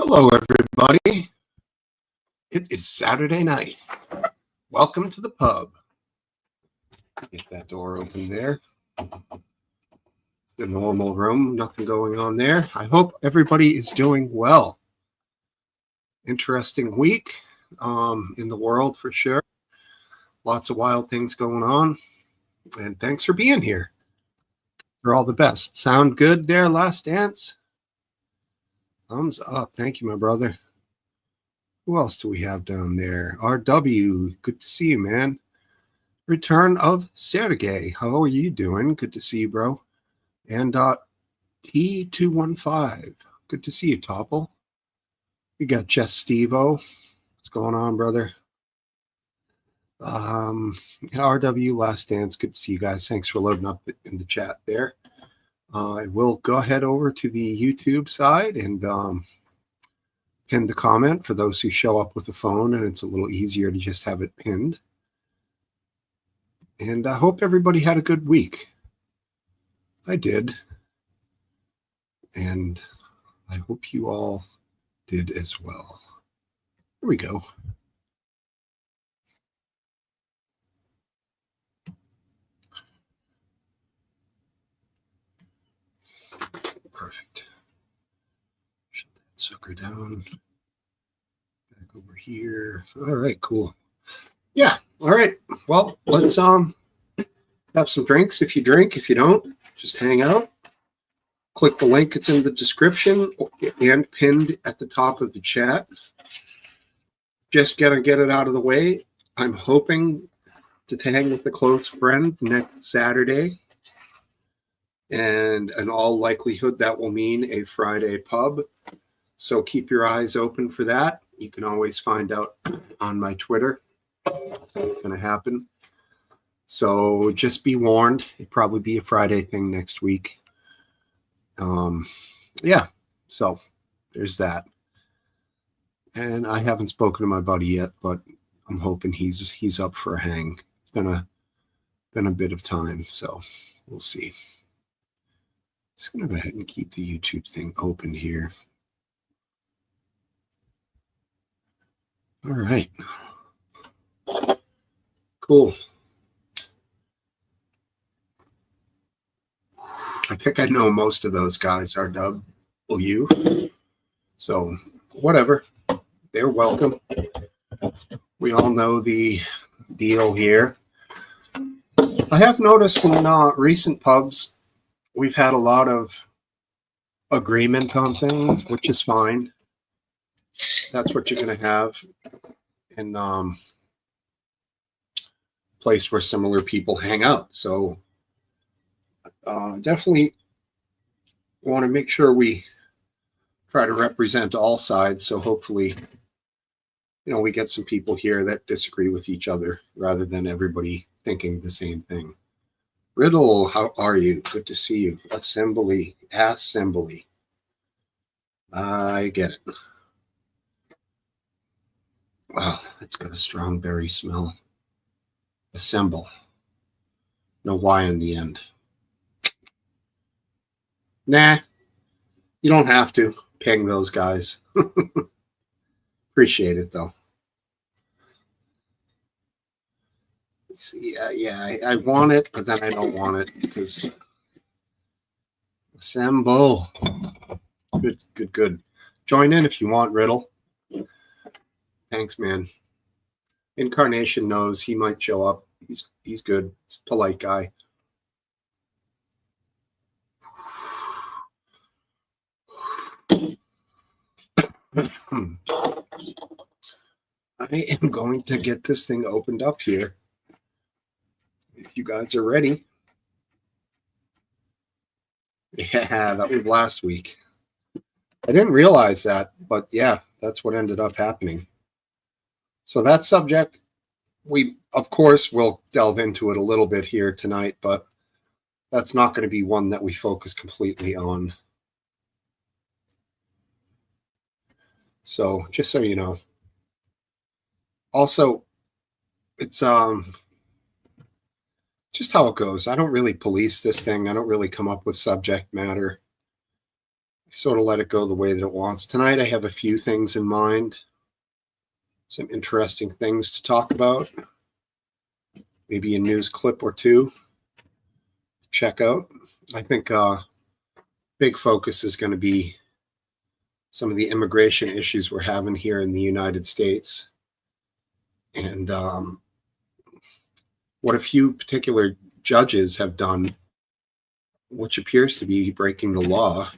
Hello, everybody. It is Saturday night. Welcome to the pub. Get that door open there. It's the normal room. Nothing going on there. I hope everybody is doing well. Interesting week in the world for sure. Lots of wild things going on. And thanks for being here. You're all the best. Sound good there, Last Dance? Thumbs up. Thank you, my brother. Who else do we have down there? RW. Good to see you, man. Return of Sergey. How are you doing? Good to see you, bro. And T215. Good to see you, Topple. We got Jess Stevo. What's going on, brother? And RW Last Dance. Good to see you guys. Thanks for loading up in the chat there. I will go ahead over to the YouTube side and pin the comment for those who show up with a phone, and it's a little easier to just have it pinned. And I hope everybody had a good week. I did. And I hope you all did as well. Here we go. Perfect. Shut that sucker down. Back over here. All right, cool. Yeah. All right. Well, let's have some drinks if you drink. If you don't, just hang out. Click the link. It's in the description and pinned at the top of the chat. Just gonna get it out of the way. I'm hoping to hang with a close friend next Saturday. And in all likelihood, that will mean a Friday pub. So keep your eyes open for that. You can always find out on my Twitter if that's going to happen. So just be warned. It'll probably be a Friday thing next week. Yeah, so there's that. And I haven't spoken to my buddy yet, but I'm hoping he's up for a hang. It's been a bit of time, so we'll see. Just going to go ahead and keep the YouTube thing open here. All right. Cool. I think I know most of those guys, RW. So whatever. They're welcome. We all know the deal here. I have noticed in recent pubs, we've had a lot of agreement on things, which is fine. That's what you're going to have in place where similar people hang out. So definitely want to make sure we try to represent all sides. So hopefully, we get some people here that disagree with each other rather than everybody thinking the same thing. Riddle, how are you? Good to see you. Assembly. I get it. Wow, that's got a strong berry smell. Assemble. No Y in the end. Nah, you don't have to ping those guys. Appreciate it, though. See, I want it, but then I don't want it because assemble. Good. Join in if you want, Riddle. Thanks, man. Incarnation knows he might show up. He's good. He's a polite guy. I am going to get this thing opened up here. If you guys are ready. Yeah, that was last week. I didn't realize that, but yeah, that's what ended up happening. So that subject, we, of course, will delve into it a little bit here tonight, but that's not going to be one that we focus completely on. So just so you know. Also, it's just how it goes. I don't really police this thing. I don't really come up with subject matter. sort of let it go the way that it wants. Tonight, I have a few things in mind, some interesting things to talk about, maybe a news clip or two. Check out. I think big focus is going to be some of the immigration issues we're having here in the United States, and what a few particular judges have done, which appears to be breaking the law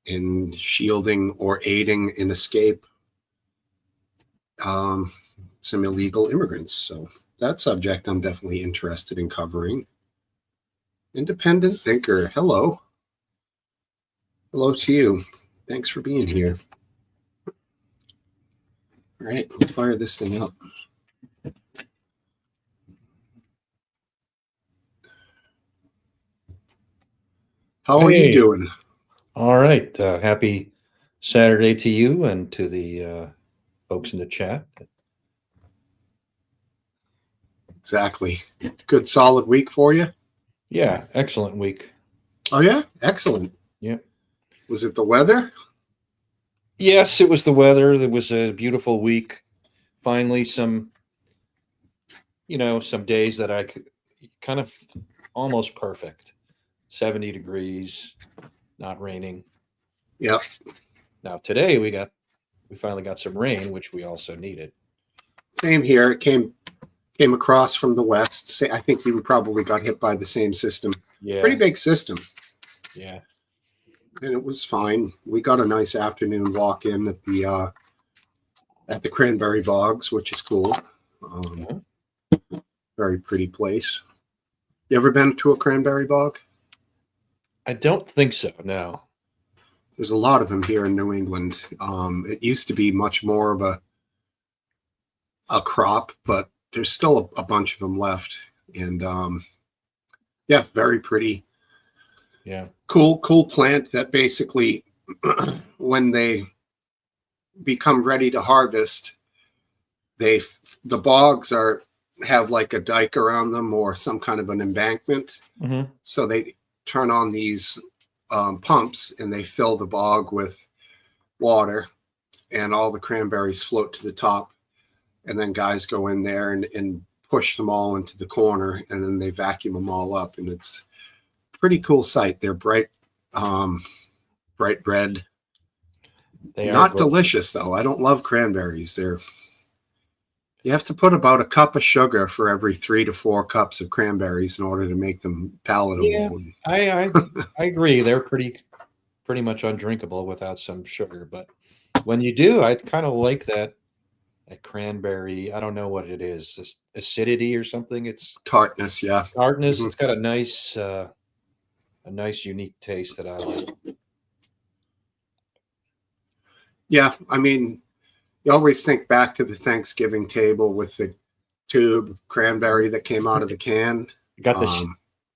in shielding or aiding an escape some illegal immigrants. So that subject I'm definitely interested in covering. Independent thinker, hello. Hello to you. Thanks for being here. All right, let's fire this thing up. How are you doing? All right. Happy Saturday to you and to the folks in the chat. Exactly. Good solid week for you? Yeah, excellent week. Oh, yeah? Excellent. Yeah. Was it the weather? Yes, it was the weather. It was a beautiful week. Finally, some days that I could kind of almost perfect. 70 degrees, not raining. Yep. Now today we finally got some rain, which we also needed. Same here. It came across from the west. I think you probably got hit by the same system. Yeah. Pretty big system. Yeah. And it was fine. We got a nice afternoon walk in at the Cranberry Bogs, which is cool. Very pretty place. You ever been to a cranberry bog? I don't think so, no. There's a lot of them here in New England. It used to be much more of a crop, but there's still a bunch of them left. And yeah, very pretty. Yeah. Cool plant that basically when they become ready to harvest, the bogs have like a dike around them or some kind of an embankment. Mm-hmm. So they turn on these pumps and they fill the bog with water, and all the cranberries float to the top, and then guys go in there and push them all into the corner, and then they vacuum them all up, and it's a pretty cool sight. They're bright red. They are not delicious though. I don't love cranberries. You have to put about a cup of sugar for every 3 to 4 cups of cranberries in order to make them palatable. Yeah, I agree. They're pretty much undrinkable without some sugar. But when you do, I kind of like that cranberry. I don't know what it is. This acidity or something. It's tartness. Yeah, tartness. Mm-hmm. It's got a nice unique taste that I like. Yeah, I mean, you always think back to the Thanksgiving table with the tube cranberry that came out of the can. You got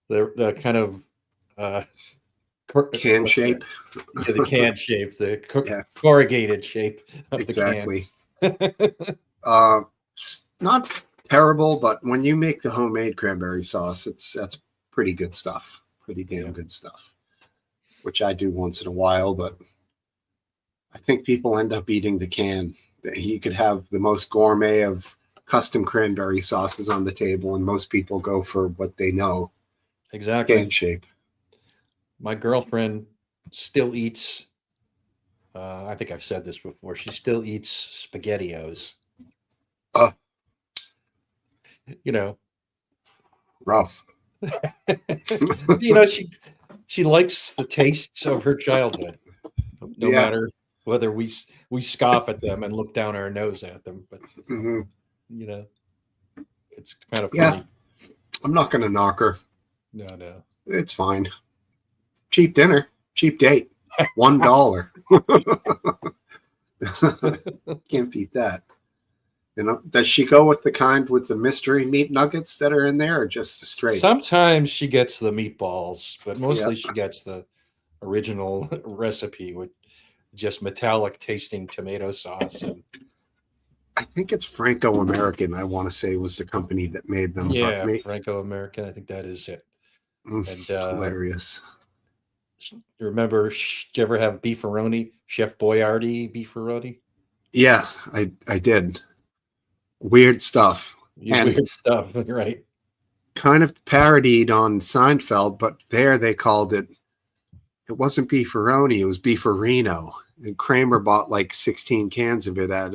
the kind of can shape. Yeah, the can shape, the corrugated shape of exactly. The can. It's not terrible, but when you make the homemade cranberry sauce, that's pretty good stuff. Pretty damn good stuff, which I do once in a while, but I think people end up eating the can. You could have the most gourmet of custom cranberry sauces on the table, and most people go for what they know. Exactly. Can shape. My girlfriend still eats, I think I've said this before, she still eats SpaghettiOs. Rough. She likes the tastes of her childhood, no matter whether we scoff at them and look down our nose at them. But mm-hmm. It's kind of funny. Yeah, I'm not going to knock her. No, it's fine. Cheap dinner, cheap date, $1. Can't beat that. Does she go with the kind with the mystery meat nuggets that are in there, or just the straight? Sometimes she gets the meatballs, but mostly she gets the original recipe with just metallic tasting tomato sauce. And I think it's Franco-American, I want to say, was the company that made them. Yeah, Franco-American. I think that is it. And hilarious. Remember, did you ever have beefaroni? Chef Boyardee beefaroni? Yeah, I did. Weird stuff. And Weird stuff, right? kind of parodied on Seinfeld, but there they called it wasn't beefaroni, it was beefarino. And Kramer bought like 16 cans of it at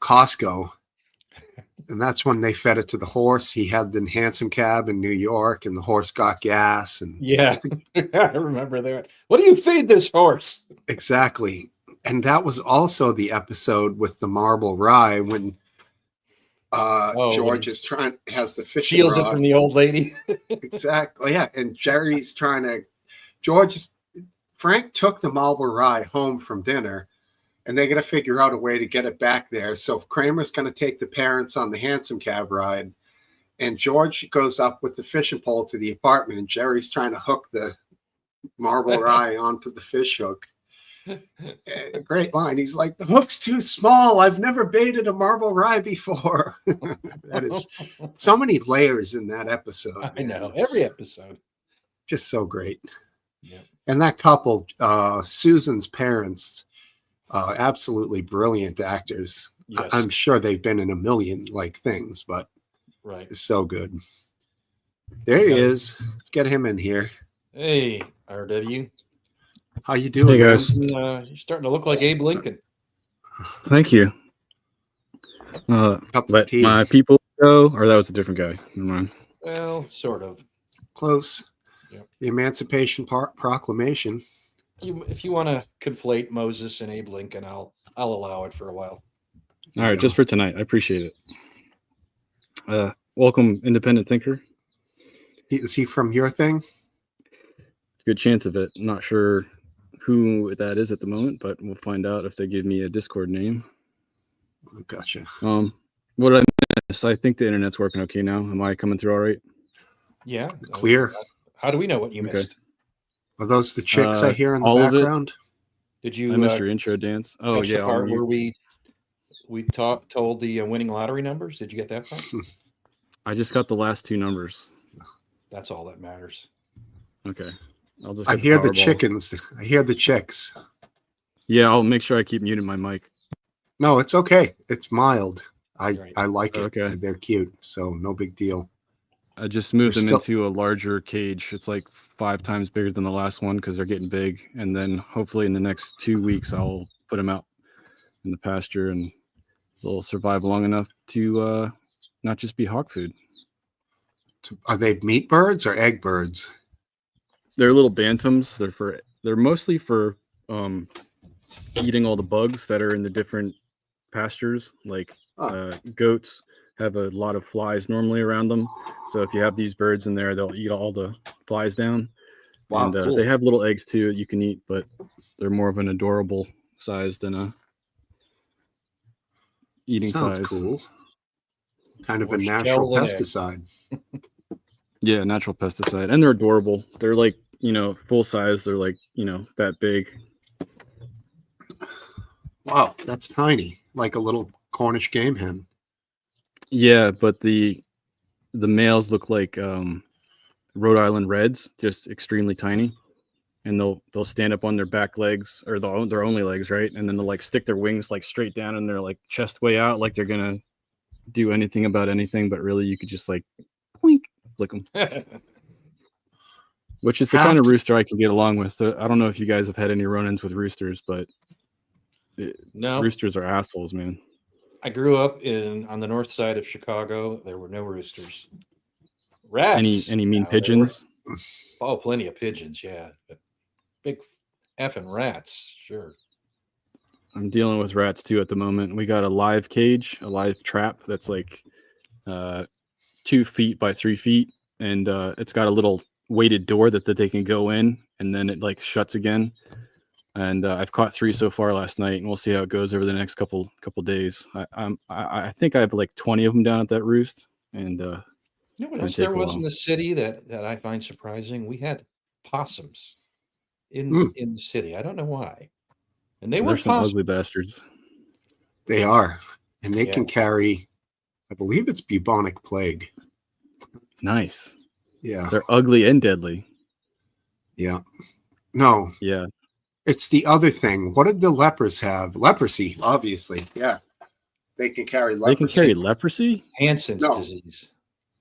Costco. And that's when they fed it to the horse. He had the Hansom cab in New York, and the horse got gas. And Yeah, I remember that. What do you feed this horse? exactly. And that was also the episode with the marble rye when George has the fishing steals rod. it from the old lady. Exactly. Yeah. And Jerry's Frank took the marble rye home from dinner, and they're going to figure out a way to get it back there. So Kramer's going to take the parents on the Hansom cab ride, and George goes up with the fishing pole to the apartment, and Jerry's trying to hook the marble rye onto the fish hook. And great line. He's like, the hook's too small. I've never baited a marble rye before. That is so many layers in that episode. I know. Every episode. Just so great. Yeah. And that couple, Susan's parents, absolutely brilliant actors. Yes. I'm sure they've been in a million like things, but right. It's so good. There he is. Let's get him in here. Hey, RW. How you doing? Hey guys. You're starting to look like Abe Lincoln. Thank you. Cup of Let tea. my people go, or that was a different guy. Never mind. Well, sort of. Close. Yep. The Emancipation Proclamation. If you want to conflate Moses and Abe Lincoln, I'll allow it for a while. All right, just for tonight. I appreciate it. Welcome, independent thinker. Is he from your thing? Good chance of it. Not sure who that is at the moment, but we'll find out if they give me a Discord name. Oh, gotcha. What did I miss? I think the internet's working okay now. Am I coming through all right? Yeah. Clear. How do we know what you Okay. missed? Are those the chicks I hear in the all of it. background? Did you I missed your intro dance. Oh catch the yeah, part where we told the winning lottery numbers? Did you get that part? I just got the last two numbers. That's all that matters. Okay. I'll just. I hit hear the Powerball. chickens. I hear the chicks. Yeah, I'll make sure I keep muting my mic. No, it's okay. It's mild. Right. I like it. Okay. They're cute, so no big deal. I just moved We're them still- into a larger cage. It's like 5 times bigger than the last one because they're getting big. And then hopefully in the next 2 weeks, I'll put them out in the pasture and they'll survive long enough to not just be hawk food. Are they meat birds or egg birds? They're little bantams. They're mostly for eating all the bugs that are in the different pastures. Like goats have a lot of flies normally around them. So if you have these birds in there, they'll eat all the flies down. Wow, And cool. they have little eggs too that you can eat, but they're more of an adorable size than a eating Sounds size. cool. Kind of a More natural shell than egg. pesticide. Yeah, natural pesticide. And they're adorable. They're like, full size. They're like, that big. Wow, that's tiny, like a little Cornish game hen. Yeah, but the males look like Rhode Island Reds, just extremely tiny. And they'll stand up on their back legs or their only legs, right? And then they'll like stick their wings like straight down and their like chest way out, like they're gonna do anything about anything, but really you could just like boink, flick them. Which is the kind of rooster I can get along with. I don't know if you guys have had any run-ins with roosters, but No. roosters are assholes, man. I grew up on the north side of Chicago. There were no roosters. Rats. Any mean Now, there pigeons? were- Oh, plenty of pigeons, yeah. But big effing rats, sure. I'm dealing with rats too at the moment. We got a live cage, a live trap that's like 2 feet by 3 feet, and it's got a little weighted door that they can go in, and then it like shuts again. And I've caught 3 so far last night, and we'll see how it goes over the next couple days. I think I have like 20 of them down at that roost, and You know what gonna else there take a was while. in the city that I find surprising? We had possums in the city. I don't know why. And they were there's some possums. ugly bastards. They are, and they Yeah. can carry, I believe it's bubonic plague. Nice. Yeah, They're ugly and deadly. yeah. No, Yeah, it's the other thing. What did the lepers have? Leprosy, obviously. Yeah, they can carry leprosy. they can carry leprosy. Hansen's No. disease.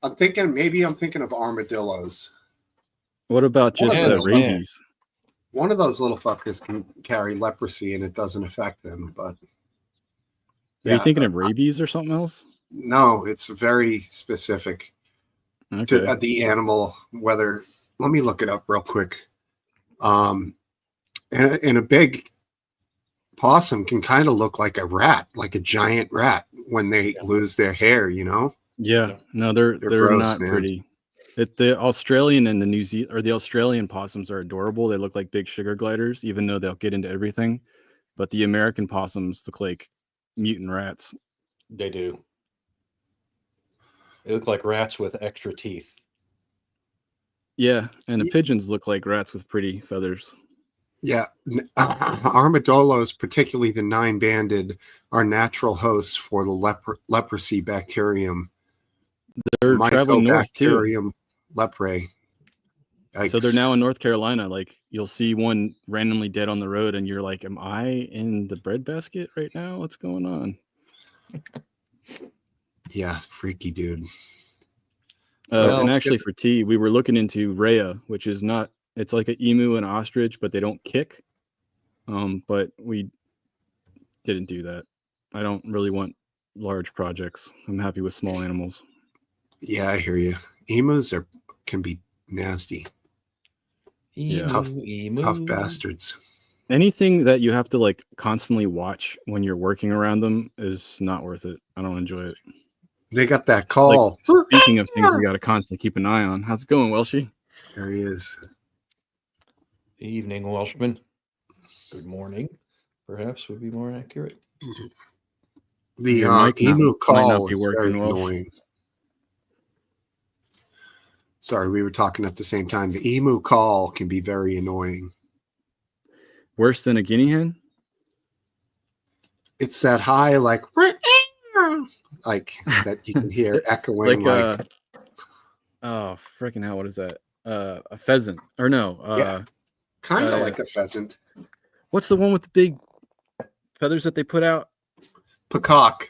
I'm thinking of armadillos. What about just Yes, man. rabies? One of those little fuckers can carry leprosy and it doesn't affect them. But Are you thinking of rabies or something else? no, it's very specific Okay. to the animal. Whether let me look it up real quick. And a big possum can kind of look like a rat, like a giant rat when they lose their hair. Yeah, Yeah. no, they're gross, not man. pretty. The Australian and the New Zealand or the Australian possums are adorable. They look like big sugar gliders, even though they'll get into everything. But the American possums look like mutant rats. They do. They look like rats with extra teeth. Yeah, and the Ye- pigeons look like rats with pretty feathers. Yeah, armadillos, particularly the nine-banded, are natural hosts for the leprosy bacterium. They're traveling north too. Mycobacterium leprae. So they're now in North Carolina. Like you'll see one randomly dead on the road, and you're like, "Am I in the breadbasket right now? What's going on?" Yeah, freaky dude. Well, And let's actually, get- for tea, we were looking into rhea, which is not. It's like an emu and ostrich, but they don't kick. But we didn't do that. I don't really want large projects. I'm happy with small animals. Yeah, I hear you. Emus can be nasty, Yeah. Tough emu. bastards. Anything that you have to like constantly watch when you're working around them is not worth it. I don't enjoy it. They got that call. Speaking of things you got to constantly keep an eye on. How's it going, Welshie? There he is. Evening, Welshman. Good morning, perhaps would be more accurate. The Your mic emu might not call be is working very well. annoying. Sorry, we were talking at the same time. The emu call can be very annoying. Worse than a guinea hen? It's that high, like that you can hear echoing. Like oh freaking hell, what is that? A pheasant. Or no, Yeah. Kind of yeah. like a pheasant. What's the one with the big feathers that they put out? Peacock.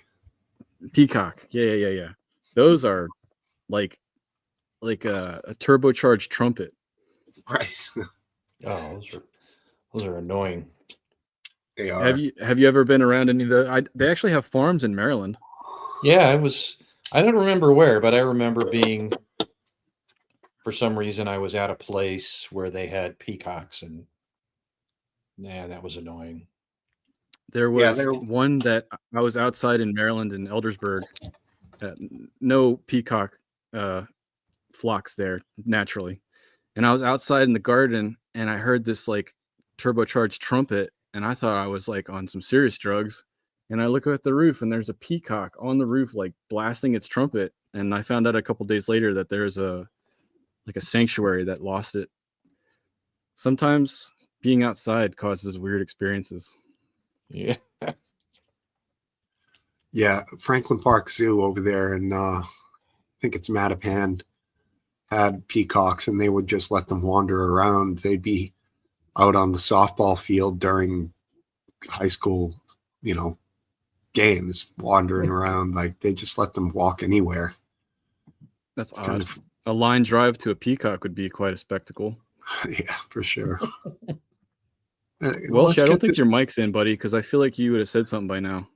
Peacock. Yeah. Those are like a turbocharged trumpet. Right. Oh, those are annoying. They are. Have you ever been around any of the they actually have farms in Maryland. Yeah, I don't remember where, but I remember being, for some reason, I was at a place where they had peacocks, and that was annoying. There Yeah, was they're- one that I was outside in Maryland in Eldersburg. No peacock flocks there naturally. And I was outside in the garden and I heard this like turbocharged trumpet and I thought I was like on some serious drugs. And I look at the roof and there's a peacock on the roof like blasting its trumpet. And I found out a couple days later that there's a sanctuary that lost it. Sometimes being outside causes weird experiences. Yeah. Yeah, Franklin Park Zoo over there, and I think it's Mattapan, had peacocks, and they would just let them wander around. They'd be out on the softball field during high school, games, wandering around. Like they just let them walk anywhere. That's It's odd. kind of, A line drive to a peacock would be quite a spectacle. yeah, for sure. Well, let's I don't get think this, your mic's in, buddy, because I feel like you would have said something by now.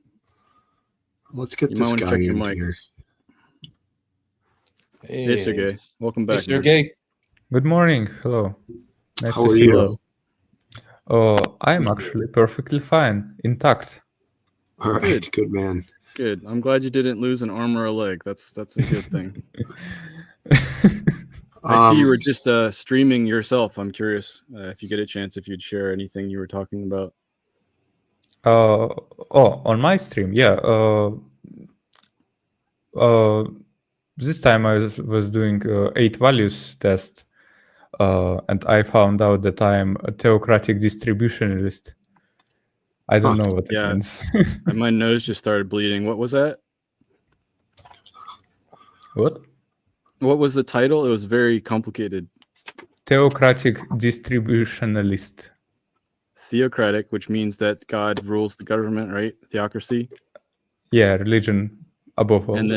let's get you might this wanna guy check your in mic. here. Hey, Sergey. Welcome Hey, back. man. Sergey. Good morning. Hello. Nice How to are see you? you. Oh, I'm actually perfectly fine, intact. All right, Good. good man. Good. I'm glad you didn't lose an arm or a leg. That's a good thing. I see you were just streaming yourself. I'm curious if you get a chance, if you'd share anything you were talking about. On my stream, yeah. This time I was doing 8 values test, and I found out that I'm a theocratic distributionist. I don't know what it Yeah. means. And my nose just started bleeding. What was that? What? What was the title? It was very complicated. theocratic distributionalist. Theocratic, which means that God rules the government, right? Theocracy. Yeah, religion above all. And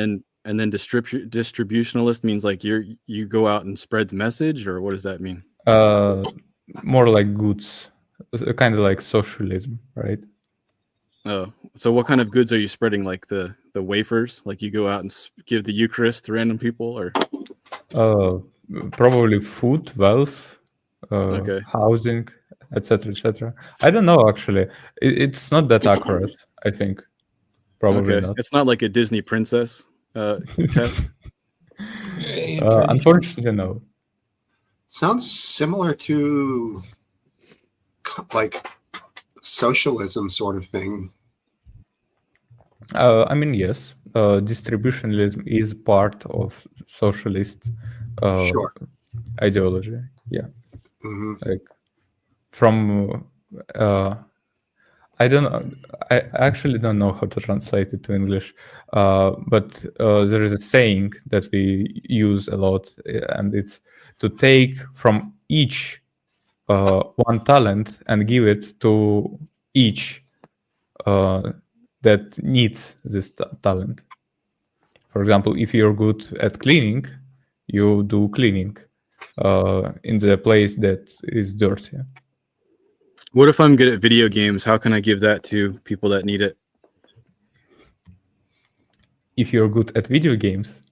then distributionalist means like you go out and spread the message, or what does that mean? More like goods, kind of like socialism, right? Oh, so what kind of goods are you spreading? Like the wafers? Like you go out and give the Eucharist to random people, or Probably food, wealth, Okay. housing, etc., etc. I don't know actually. It's not that accurate. I think probably okay, not. it's not like a Disney princess test. Unfortunately, no. Sounds similar to like socialism sort of thing. I mean, yes, distributionalism is part of socialist Sure. ideology. Yeah, Hmm. like from I don't know. I actually don't know how to translate it to English, but there is a saying that we use a lot, and it's to take from each one talent and give it to each that needs this talent. For example, if you're good at cleaning, you do cleaning in the place that is dirty. What if I'm good at video games? How can I give that to people that need it? If you're good at video games,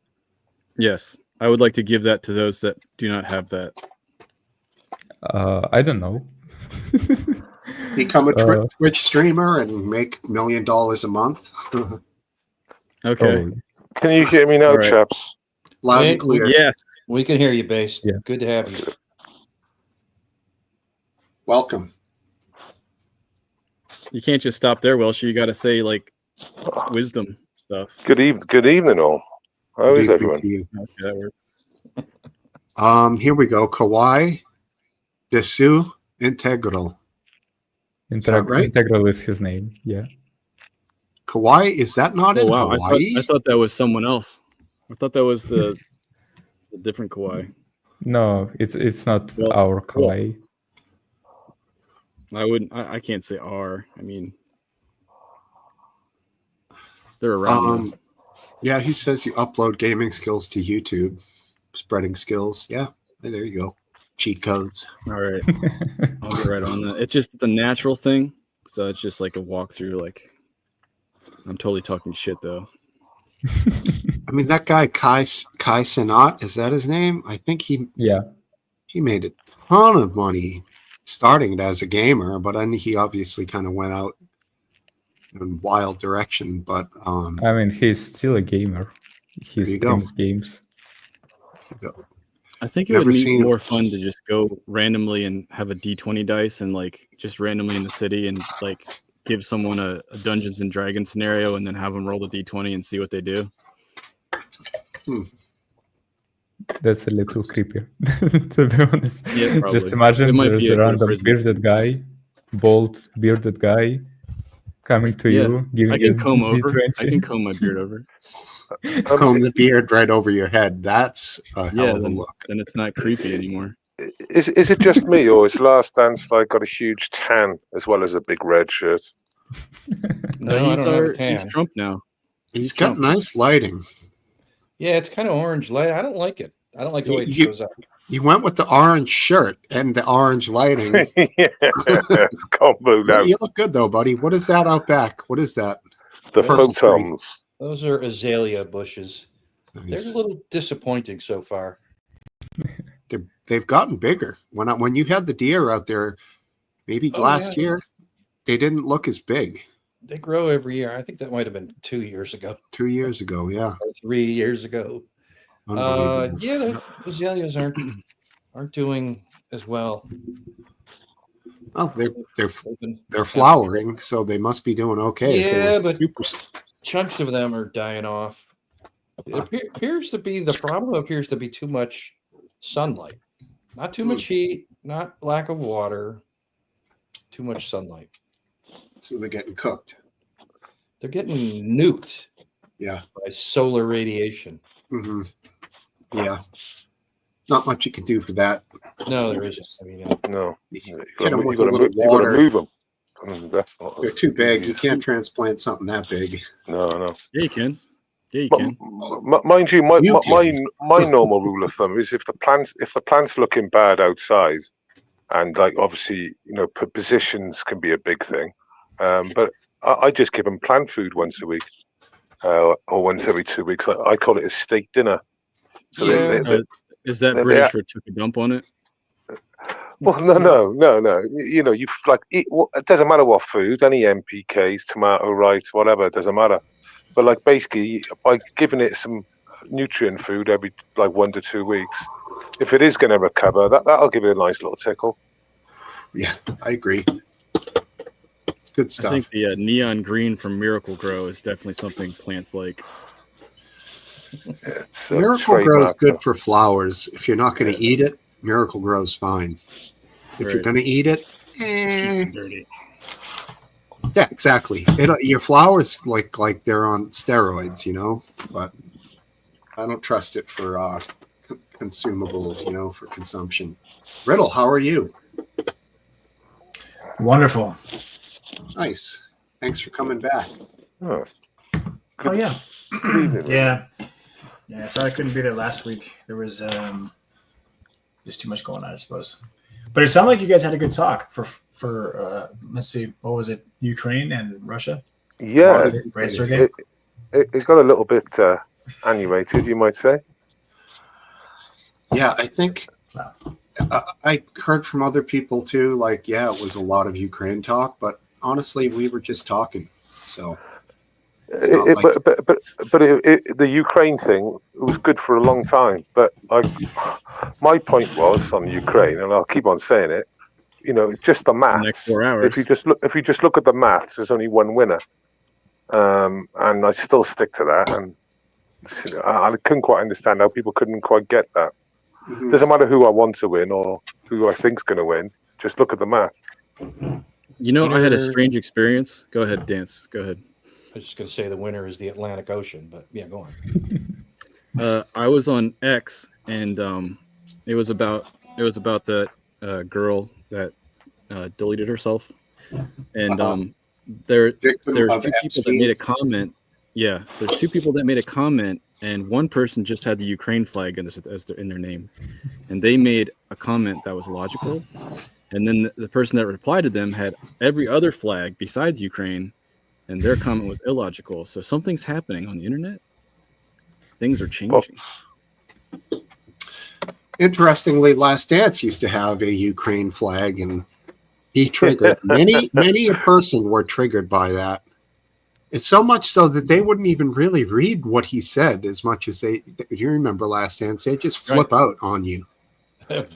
Yes, I would like to give that to those that do not have that. I don't know. Become a Twitch streamer and make $1 million a month. Okay. Oh, Can you hear me now, All right. chaps? Loud Yeah, and clear. Yes. We can hear you, Base. Yeah. Good to have you. Welcome. You can't just stop there, Welsh. You got to say like wisdom stuff. Good evening, all. How is Good everyone? to you. Okay, that works. Here we go. Kawhi Desu Integral. that right? Integral is his name. Yeah. Kawhi, is that not Oh in wow! Hawaii? I thought that was someone else. I thought that was the different Kawhi. No, it's not Well, our cool. Kawaii. I wouldn't. I can't say R. I mean, they're around. Yeah, he says you upload gaming skills to YouTube, spreading skills. Yeah, there you go. Cheat codes. All right, I'll get right on that. It's just the natural thing, so it's just like a walkthrough. Like, I'm totally talking shit though. I mean, that guy Kai Cenat, is that his name? I think he made a ton of money starting it as a gamer, but then he obviously kind of went out in wild direction. But I mean, he's still a gamer. He There you go. streams games. I think it Never would be seen- more fun to just go randomly and have a D20 dice and like just randomly in the city and like give someone a Dungeons and Dragons scenario and then have them roll the D20 and see what they do. That's a little creepy, to be honest. Yeah, Just probably. imagine It might there's be a a good random prison. bearded guy, bald bearded guy, coming to Yeah, you, giving I you can comb over. D20. I can comb my beard over. comb the beard right over your head. That's a hell Yeah, of a then, look. then it's not creepy anymore. Is it just me, or is Last Dance like got a huge tan as well as a big red shirt? No, I he's don't have a tan. he's Trump now. He's got nice lighting. Yeah, it's kind of orange light. I don't like it. I don't like the way it You- shows up. You went with the orange shirt and the orange lighting. Yeah, it's combo Yeah, now. you look good though, buddy. What is that out back? What is that? The Purple photons. Those are azalea bushes. They're Nice. a little disappointing so far. They've gotten bigger. When you had the deer out there, maybe Oh, last yeah. year, they didn't look as big. They grow every year. I think that might have been 2 years ago 2 years ago, yeah. or 3 years ago. Unbelievable. Yeah, the azaleas aren't doing as well. Oh, they're They've been- they're flowering, so they must be doing okay. if they Yeah, were but- super. chunks of them are dying off. It appears to be the problem appears to be too much sunlight, not too much heat, not lack of water, too much sunlight. So they're getting cooked. They're getting nuked Yeah. by solar radiation. Hmm. Yeah. not much you can do for that. No, there isn't. I mean, No, You you hit them with a got little to water. move them. That's not. They're too big. You easy. can't transplant something that big. No. Yeah, you can. Yeah, you But can. mind you, You my normal rule of thumb is if the plant's looking bad outside, and like obviously positions can be a big thing, but I just give them plant food once a week, or once every 2 weeks. I call it a steak dinner. So Yeah. Is that they- British for took a dump on it? well, no. You like eat. It doesn't matter what food, any NPKs, tomato, rice, whatever. It doesn't matter. But like basically, by giving it some nutrient food every like 1 to 2 weeks, if it is going to recover, that'll give it a nice little tickle. Yeah, I agree. It's good I stuff. think the neon green from Miracle Grow is definitely something plants like. It's Miracle Grow is trademark, good for flowers. If you're not going to eat it, Miracle Grow is fine. If you're Right. going to eat it, Cheap and dirty. yeah, exactly. Your flowers like they're on steroids, but I don't trust it for consumables, for consumption. Riddle, how are you? Wonderful. Nice. Thanks for coming back. Oh, Oh yeah. good evening. Yeah. Sorry I couldn't be there last week. There was just too much going on, I suppose. But it sounded like you guys had a good talk for let's see, what was it? Ukraine and Russia? Yeah, Right, Sergey? it got a little bit animated, you might say. Yeah, I think Wow. I heard from other people too. Like, yeah, it was a lot of Ukraine talk, but honestly, we were just talking. So, it's not The Ukraine thing was good for a long time. But my point was on Ukraine, and I'll keep on saying it. It's just the maths. next 4 hours. If you just look at the maths, there's only one winner, and I still stick to that. And I couldn't quite understand how people couldn't quite get that. Mhm. Doesn't matter who I want to win or who I think's going to win. Just look at the math. I had a Winner- strange experience. Go ahead, Dance. Go ahead. I was just going to say the winner is the Atlantic Ocean, but yeah, go on. I was on X, and it was about that girl that deleted herself, and there's Victim two of people that Epstein. made a comment. Yeah, there's two people that made a comment, and one person just had the Ukraine flag in their name, and they made a comment that was logical, and then the person that replied to them had every other flag besides Ukraine, and their comment was illogical. So something's happening on the internet. Things are changing. Interestingly, Last Dance used to have a Ukraine flag, and he triggered many a person were triggered by that. It's so much so that they wouldn't even really read what he said as much as they. You remember Last Dance? They just flip out on you. It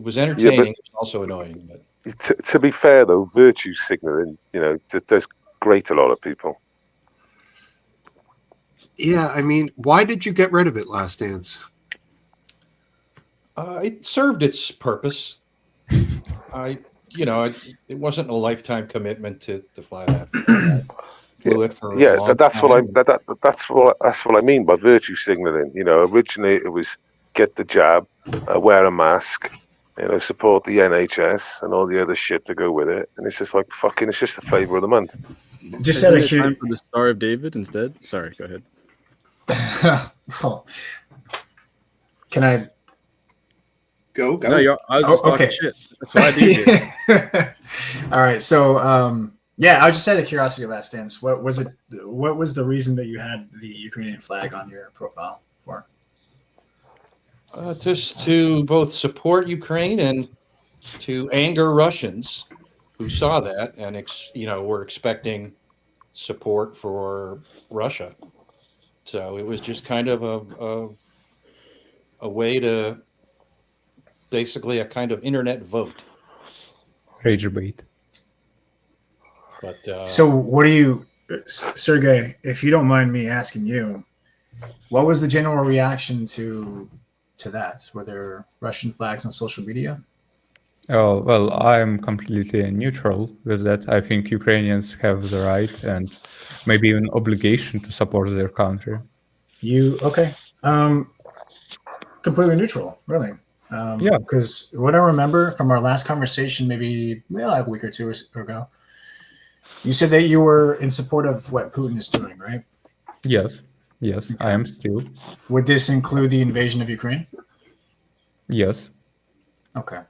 was entertaining. It was also annoying, but To be fair, though, virtue signaling, does grate a lot of people. Yeah, I mean, why did you get rid of it, Last Dance? it served its purpose. It wasn't a lifetime commitment to fly that. Flew it for a Yeah, long that's what time. that's what I mean by virtue signaling. Originally it was get the jab, wear a mask, support the NHS and all the other shit to go with it, and it's just like fucking. It's just the flavor of the month. Just Isn't out of it time curiosity. for the Star of David instead? Sorry, go ahead. Well, can I? Go. No, I was Oh, just talking okay. shit. That's what I do. Here. All right. So, yeah, I was just out of curiosity. Last Dance. What was it? What was the reason that you had the Ukrainian flag on your profile for? Just to both support Ukraine and to anger Russians who saw that and were expecting support for Russia. So it was just kind of a way to basically a kind of internet vote. Rage bait. But So, what do you, Sergey? If you don't mind me asking you, what was the general reaction to that? Were there Russian flags on social media? Oh, well, I'm completely neutral with that. I think Ukrainians have the right and maybe even obligation to support their country. You okay? completely neutral, really. Yeah. Because what I remember from our last conversation, maybe like a week or two ago, you said that you were in support of what Putin is doing, right? Yes. Yes, I am still. Would this include the invasion of Ukraine? Yes. Okay.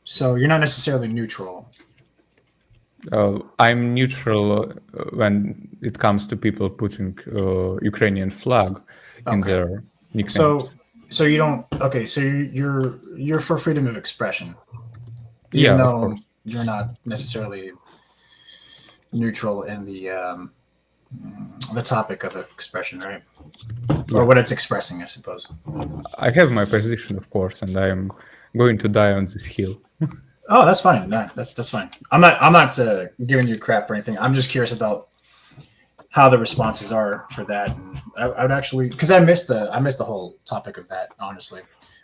So you're not necessarily neutral. I'm neutral when it comes to people putting Ukrainian flag in Okay. their nicknames. So you don't. Okay. So you're for freedom of expression, even Yeah, of though course. you're not necessarily neutral in the topic of expression, right? Or what it's expressing, I suppose. I have my position, of course, and I am going to die on this hill. Oh, that's fine. No, that's fine. I'm not giving you crap or anything. I'm just curious about how the responses are for that. And I would actually, because I missed the whole topic of that. Honestly,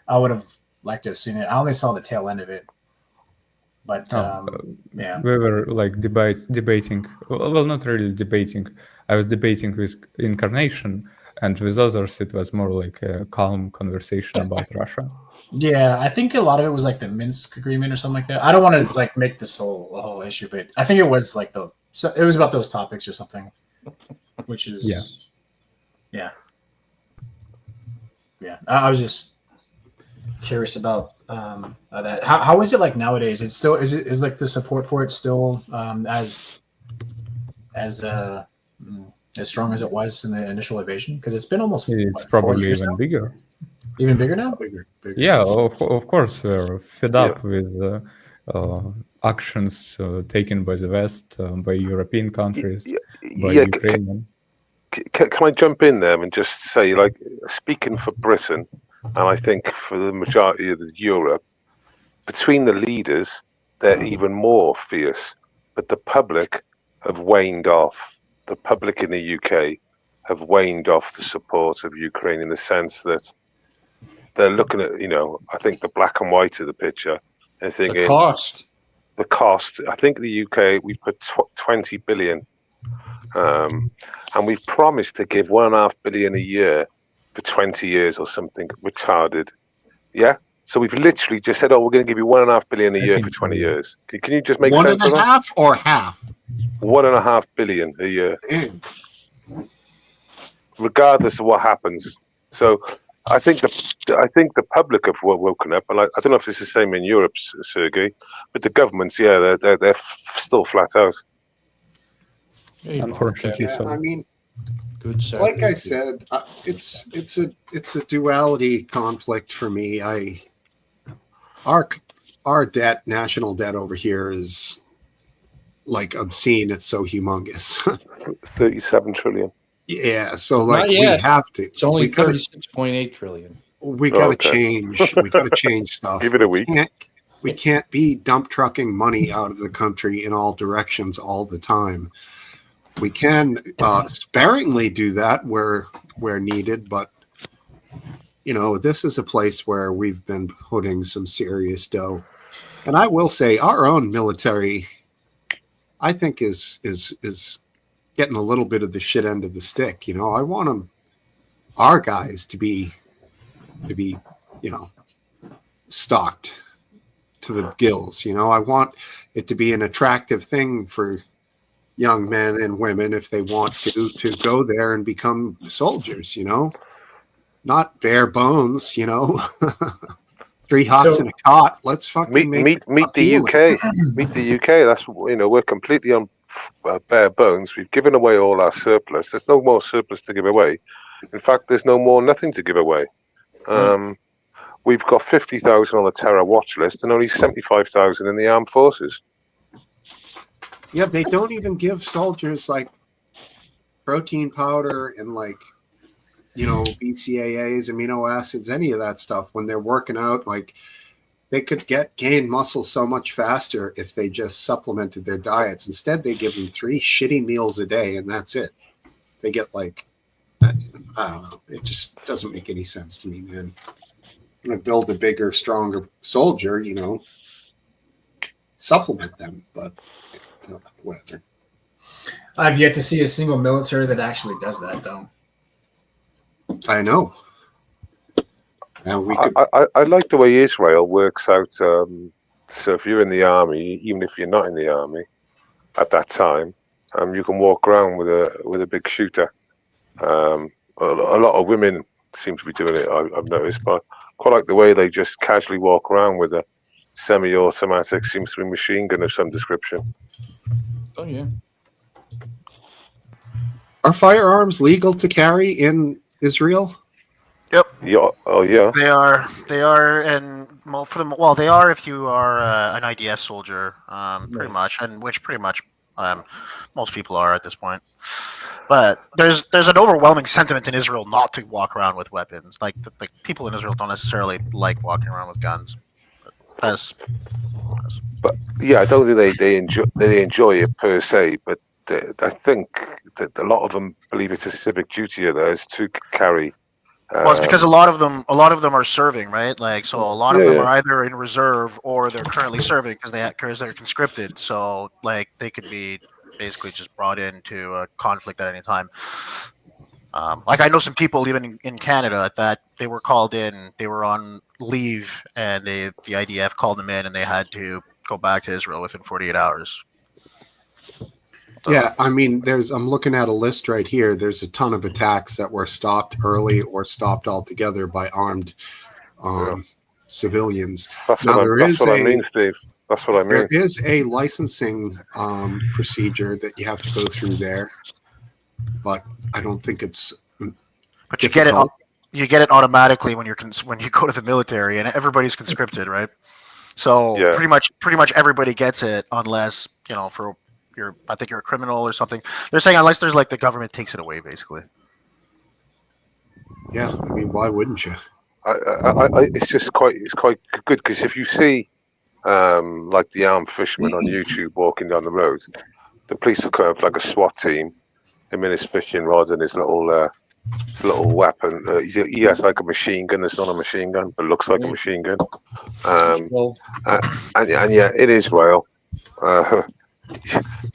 I would have liked to have seen it. I only saw the tail end of it, but yeah. We were like debating. Well, not really debating. I was debating with Incarnation, and with others, it was more like a calm conversation about Russia. Yeah, I think a lot of it was like the Minsk agreement or something like that. I don't want to like make this a whole issue, but I think it was like it was about those topics or something, which is yeah. I was just curious about that. How is it like nowadays? It's still is like the support for it still as strong as it was in the initial invasion? Because it's been almost It's 4 probably years even now? bigger. Even bigger now. Bigger. Yeah, of course, we're fed up with actions taken by the West, by European countries, by Yeah, Ukrainian. can I jump in there and just say, like, speaking for Britain, and I think for the majority of Europe, between the leaders, they're even more fierce, but the public have waned off. The public in the UK have waned off the support of Ukraine in the sense that they're looking at, I think the black and white of the picture and thinking The cost. the cost. I think the UK, we put 20 billion, and we've promised to give 1.5 billion a year for 20 years or something retarded. Yeah. So we've literally just said, we're going to give you 1.5 billion a year for 20 years. Can you just make One sense and of a that? half or half? 1.5 billion a year, Damn. regardless of what happens. So I think the public have woken up, and I don't know if it's the same in Europe, Sergey, but the governments, they're still flat out. Unfortunately, Yeah, so. I mean, Good side. like I said, it's a duality conflict for me. Our debt, national debt over here is like obscene. It's so humongous. 37 trillion. Yeah, so like Not we yet. have to. It's only we gotta, 36.8 trillion. we gotta Okay. change. We gotta change stuff. Give it a week. We can't be dump trucking money out of the country in all directions all the time. We can sparingly do that where needed, but this is a place where we've been putting some serious dough. And I will say our own military, I think, is getting a little bit of the shit end of the stick. I want our guys to be stocked to the gills. I want it to be an attractive thing for young men and women, if they want to go there and become soldiers, not bare bones, 3 hots in a cot. Let's fucking meet the UK. Meet the UK. That's we're completely on bare bones. We've given away all our surplus. There's no more surplus to give away. In fact, there's nothing to give away. We've got 50,000 on the terror watch list and only 75,000 in the armed forces. Yeah, they don't even give soldiers like protein powder and BCAAs, amino acids, any of that stuff when they're working out. Like they could gain muscle so much faster if they just supplemented their diets. Instead, they give them 3 shitty meals a day and that's it. They get I don't know. It just doesn't make any sense to me, man. I'm going to build a bigger, stronger soldier, supplement them, but whatever. I've yet to see a single military that actually does that, though. I know. And we could, I like the way Israel works out. So if you're in the army, even if you're not in the army at that time, you can walk around with a big shooter. A lot of women seem to be doing it. I've noticed, but I quite like the way they just casually walk around with a semi-automatic, seems to be machine gun of some description. Oh yeah. are firearms legal to carry in Israel? Yeah. Oh yeah. They are, and for them, well, they are if you are an IDF soldier, pretty much, and which pretty much most people are at this point. But there's an overwhelming sentiment in Israel not to walk around with weapons. Like the people in Israel don't necessarily like walking around with guns. But yeah, I don't think they enjoy it per se, but I think that a lot of them believe it's a civic duty of theirs to carry. Well, it's because a lot of them are serving, right? Like, so a lot of them are either in reserve or they're currently serving because they're conscripted. So like they could be basically just brought into a conflict at any time. Like I know some people even in Canada that they were called in, they were on leave, and the IDF called them in, and they had to go back to Israel within 48 hours. So, Yeah, I mean, I'm looking at a list right here. There's a ton of attacks that were stopped early or stopped altogether by armed civilians. That's Now, what I mean, Steve. That's what I mean. There is a licensing procedure that you have to go through there, but I don't think it's. But you get it automatically when when you go to the military, and everybody's conscripted, right? So pretty much everybody gets it unless I think you're a criminal or something. They're saying unless there's like the government takes it away, basically. Yeah, I mean, why wouldn't you? It's quite good because if you see like the armed fisherman on YouTube walking down the road, the police will come up like a SWAT team, him in his fishing rod and his little weapon. He has like a machine gun. It's not a machine gun, but looks like a machine gun. And yeah, in Israel,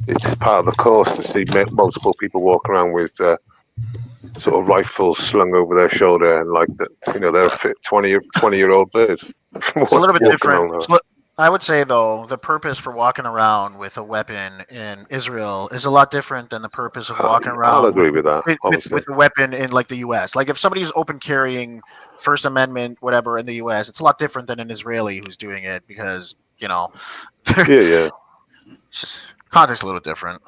it's part of the course to see multiple people walk around with sort of rifles slung over their shoulder and like that. They're a fit 20-year-old birds. It's a little bit different. I would say though, the purpose for walking around with a weapon in Israel is a lot different than the purpose of walking around. I'll agree with that. With a weapon in like the U.S. Like if somebody's open carrying First Amendment, whatever, in the U.S., it's a lot different than an Israeli who's doing it because context a little different.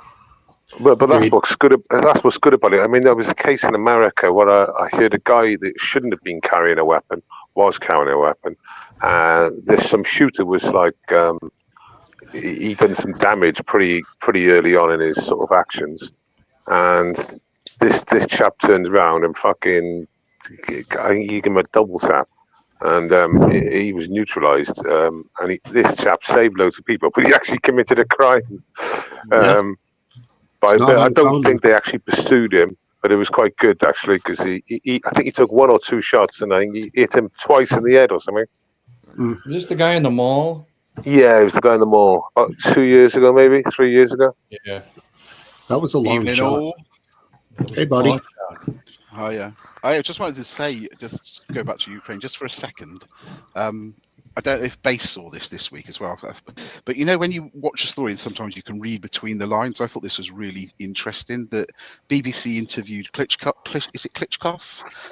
But that's what's good. That's what's good about it. I mean, there was a case in America where I heard a guy that shouldn't have been carrying a weapon was carrying a weapon. There's some shooter was like he done some damage pretty early on in his sort of actions, and this chap turned around and fucking he gave him a double tap. And he was neutralized. And this chap saved loads of people, but he actually committed a crime. But I don't think they actually pursued him. But it was quite good actually because I think he took 1 or 2 shots, and I think he hit him twice in the head or something. Is this the guy in the mall? Yeah, it was the guy in the mall. About 2 years ago, maybe 3 years ago. Yeah, that was a long Evening shot. all. Hey, buddy. Oh yeah. I just wanted to say, just go back to Ukraine just for a second. I don't know if Base saw this week as well, but when you watch a story, sometimes you can read between the lines. I thought this was really interesting that BBC interviewed Klitschko. Is it Klitschko?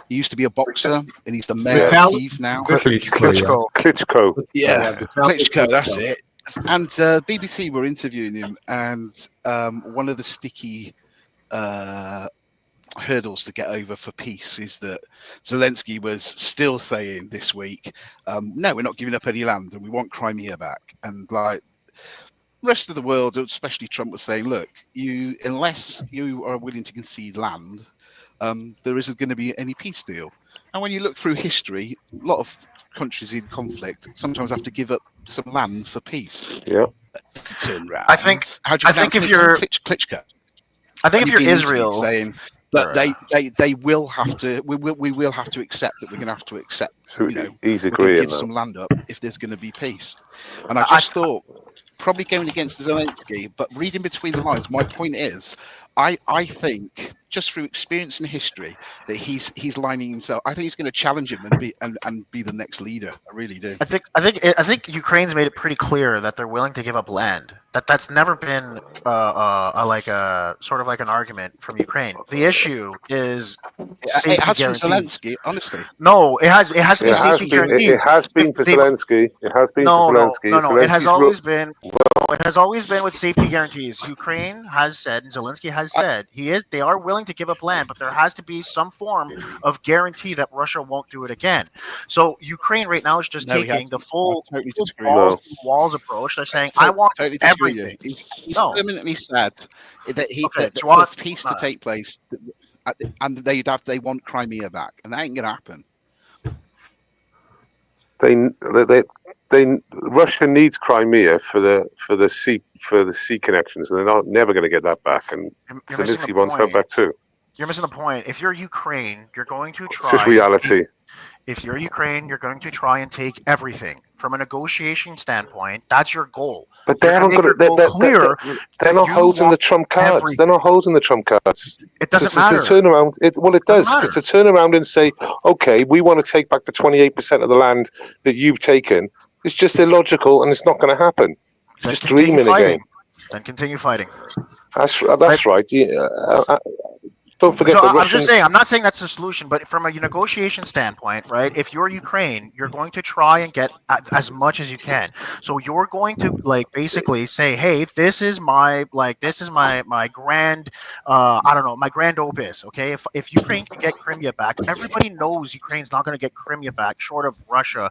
He used to be a boxer, and he's the mayor of Kyiv now. Klitschko. Yeah, Klitschko. That's it. And BBC were interviewing him, and one of the sticky hurdles to get over for peace is that Zelensky was still saying this week, no, we're not giving up any land and we want Crimea back. And like the rest of the world, especially Trump, was saying, look, unless you are willing to concede land, there isn't going to be any peace deal. And when you look through history, a lot of countries in conflict sometimes have to give up some land for peace. Yeah. Turn around. I think if you're Klitschko. I think if you're Israel saying that they will have to, we will have to accept that we're going to have to accept, he's agreeing give some land up if there's going to be peace. And I just thought, probably going against Zelensky, but reading between the lines, my point is, I think just through experience and history that he's lining himself. I think he's going to challenge him and be the next leader. I really do. I think Ukraine's made it pretty clear that they're willing to give up land. That's never been like a sort of like an argument from Ukraine. The issue is safety It has from guarantees. Zelensky, honestly. No, it has to be safety guarantees. It has been for Zelensky. It has been for Zelensky. No. It has Zelensky's always been. It has always been with safety guarantees. Ukraine has said, and Zelensky has said, they are willing to give up land, but there has to be some form of guarantee that Russia won't do it again. So Ukraine right now is just taking the full walls approach. They're saying, I want everything. He's permanently sad that for peace to take place, and they want Crimea back, and that ain't gonna happen. Russia needs Crimea for the sea connections, and they're never going to get that back. And Zelensky wants that back too. You're missing the point. If you're Ukraine, you're going to try. It's just reality. If you're Ukraine, you're going to try and take everything. From a negotiation standpoint, that's your goal. But they're not holding the trump cards. They're not holding the trump cards. It doesn't matter. To turn around, it does. Because to turn around and say, okay, we want to take back the 28% of the land that you've taken, it's just illogical and it's not going to happen. Just dreaming again. Then continue fighting. That's right. Don't forget the Russians. I'm just saying, I'm not saying that's the solution, but from a negotiation standpoint, right? If you're Ukraine, you're going to try and get as much as you can. So you're going to basically say, hey, this is my grand, my grand opus. Okay, if Ukraine can get Crimea back, everybody knows Ukraine's not going to get Crimea back, short of Russia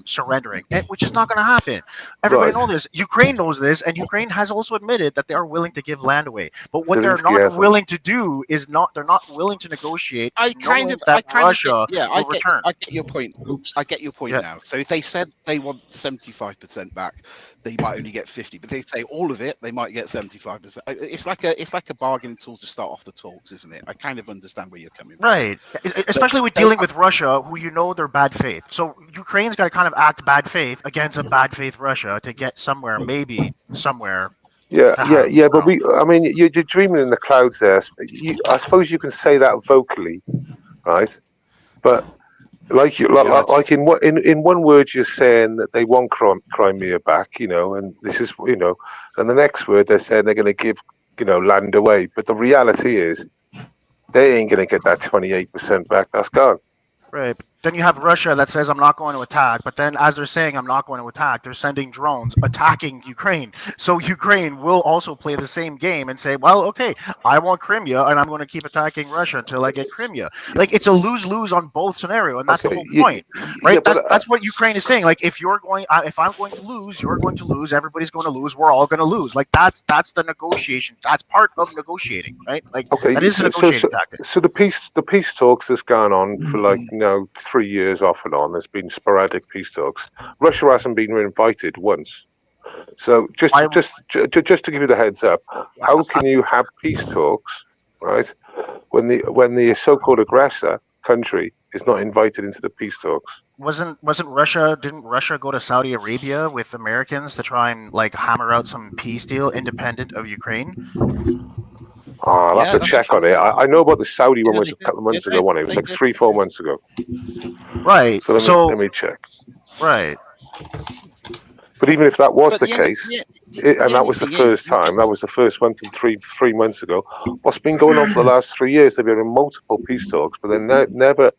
surrendering, which is not going to happen. Everybody knows this. Ukraine knows this, and Ukraine has also admitted that they are willing to give land away. But what they're not willing to do is they're not willing to negotiate. Russia will return. I get your point. I get your point now. So if they said they want 75% back, they might only get 50. But they say all of it, they might get 75%. It's like a bargaining tool to start off the talks, isn't it? I kind of understand where you're coming from. Right. Especially with dealing with Russia, who they're bad faith. So Ukraine's got to kind of act bad faith against a bad faith Russia to get maybe somewhere. Yeah. But you're dreaming in the clouds there. I suppose you can say that vocally, right? But in one word, you're saying that they want Crimea back, and this is, and the next word they're saying they're going to give, land away. But the reality is, they ain't going to get that 28% back. That's gone. Right. Then you have Russia that says, I'm not going to attack. But then as they're saying, I'm not going to attack, they're sending drones attacking Ukraine. So Ukraine will also play the same game and say, well, okay, I want Crimea and I'm going to keep attacking Russia until I get Crimea. It's a lose-lose on both scenario. And that's the whole point, right? That's what Ukraine is saying. If I'm going to lose, you're going to lose, everybody's going to lose, we're all going to lose. That's the negotiation. That's part of negotiating, right? That is a negotiating tactic. So the peace talks that's gone on for 3 years off and on. There's been sporadic peace talks. Russia hasn't been invited once. So just to give you the heads up, how can you have peace talks, right, when the so-called aggressor country is not invited into the peace talks? Didn't Russia go to Saudi Arabia with Americans to try and hammer out some peace deal independent of Ukraine? I'll have to check on it. I know about the Saudi one was a couple of months ago. It was 3-4 months ago. Right. So let me check. Right. But even if that was the case, and that was the first time, that was the first one 3 months ago, what's been going on for the last 3 years? They've been in multiple peace talks, but they never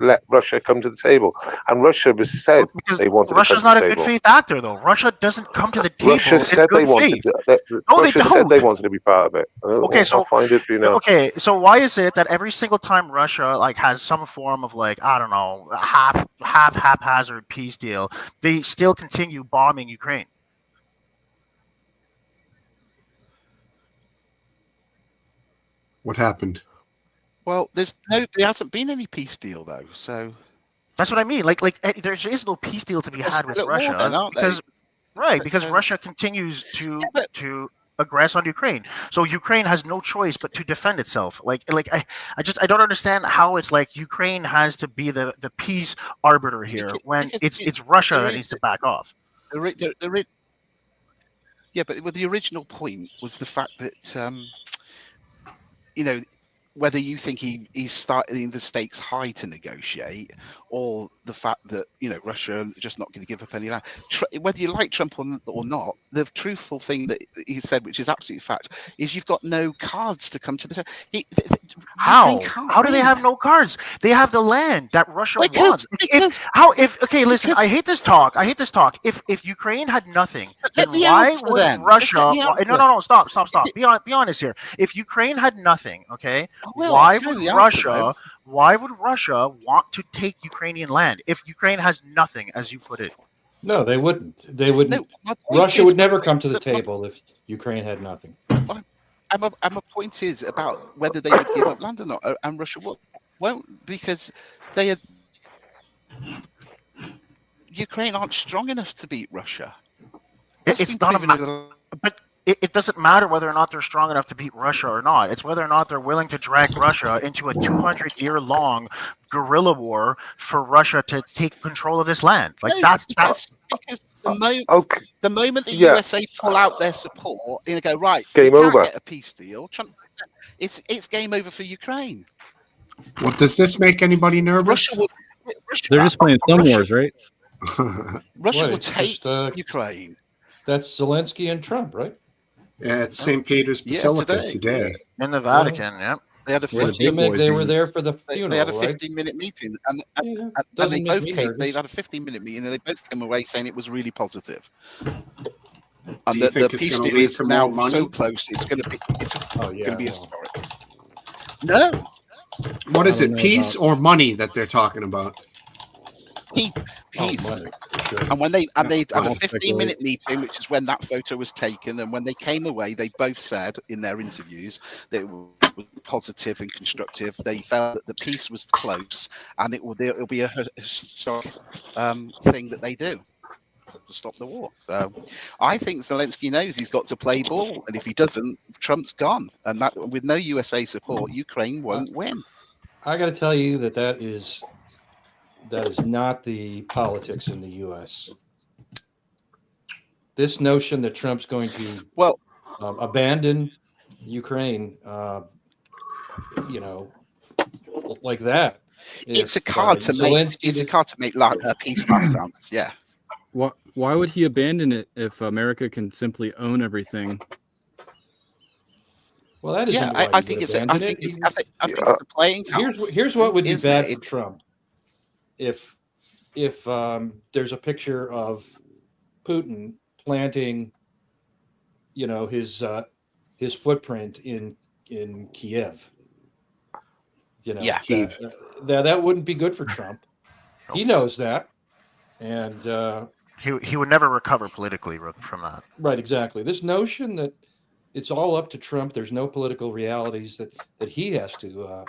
let Russia come to the table. And Russia has said they wanted Russia's to come not to the a good table. faith actor, though. Russia doesn't come to the table. Russia said they wanted. Russia said they wanted to be part of it. I'll find it for you now. Okay, so why is it that every single time Russia has some form of haphazard peace deal, they still continue bombing Ukraine? What happened? Well, there hasn't been any peace deal though, so that's what I mean. There is no peace deal to be had with Russia because Russia continues to aggress on Ukraine. So Ukraine has no choice but to defend itself. I don't understand how it's Ukraine has to be the peace arbiter here when it's Russia that needs to back off. Yeah, but the original point was the fact that whether you think he's starting the stakes high to negotiate, or the fact that Russia are just not going to give up any land. Whether you like Trump or not, the truthful thing that he said, which is absolute fact, is you've got no cards to come to the. How? How do they have no cards? They have the land that Russia wants. Okay, listen. I hate this talk. If Ukraine had nothing, then why would Russia? No. Stop. Be honest here. If Ukraine had nothing, okay, why would Russia want to take Ukrainian land if Ukraine has nothing, as you put it? No, they wouldn't. They wouldn't. Russia would never come to the table if Ukraine had nothing. And my point is about whether they would give up land or not, and Russia won't, because they are. Ukraine aren't strong enough to beat Russia. It's not but it doesn't matter whether or not they're strong enough to beat Russia or not. It's whether or not they're willing to drag Russia into a 200-year-long guerrilla war for Russia to take control of this land. Because okay. the moment the USA pull out their support and go, right, game over, get a peace deal, Trump, it's game over for Ukraine. Well, does this make anybody nervous? They're just playing Thumb Wars, right? Russia will take Ukraine. That's Zelensky and Trump, right? At St. Peter's Basilica today. In the Vatican, yeah. They had a they were there for the funeral. They had a 15-minute meeting, and they both came. They had a 15-minute meeting, and they both came away saying it was really positive. And the peace deal is now so close. It's going to be. It's going to be historic. No. What is it? Peace or money that they're talking about? Peace. And when they had a 15-minute meeting, which is when that photo was taken, and when they came away, they both said in their interviews that it was positive and constructive. They felt that the peace was close, and it'll be a historic thing that they do to stop the war. So I think Zelensky knows he's got to play ball, and if he doesn't, Trump's gone. And that, with no USA support, Ukraine won't win. I got to tell you that is not the politics in the U.S. This notion that Trump's going to abandon Ukraine, like that. It's a card to make. It's a card to make peace last dance. Yeah. Why would he abandon it if America can simply own everything? Well, that is. Yeah, I think it's a playing card. Here's what would be bad for Trump. If there's a picture of Putin planting, his footprint in Kiev, Kiev. That wouldn't be good for Trump. He knows that, and he would never recover politically from that. Right, exactly. This notion that it's all up to Trump, there's no political realities that he has to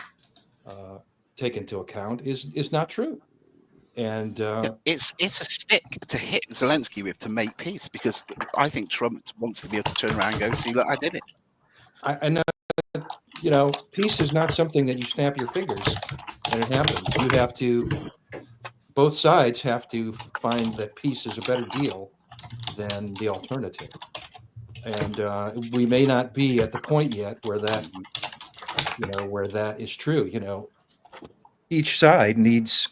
take into account is not true. And it's a stick to hit Zelensky with to make peace, because I think Trump wants to be able to turn around and go, see, look, I did it. I know, peace is not something that you snap your fingers and it happens. You have to, both sides have to find that peace is a better deal than the alternative. And we may not be at the point yet where that is true. Each side needs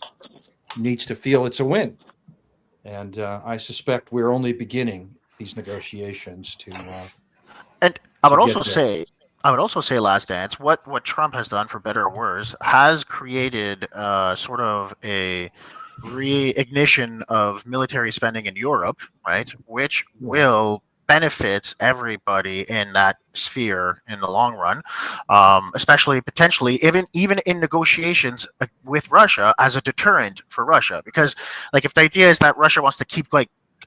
to feel it's a win, and I suspect we're only beginning these negotiations to. And I would also say, Last Dance, what Trump has done, for better or worse, has created sort of a reignition of military spending in Europe, right? Which will benefit everybody in that sphere in the long run, especially potentially even in negotiations with Russia as a deterrent for Russia. Because if the idea is that Russia wants to keep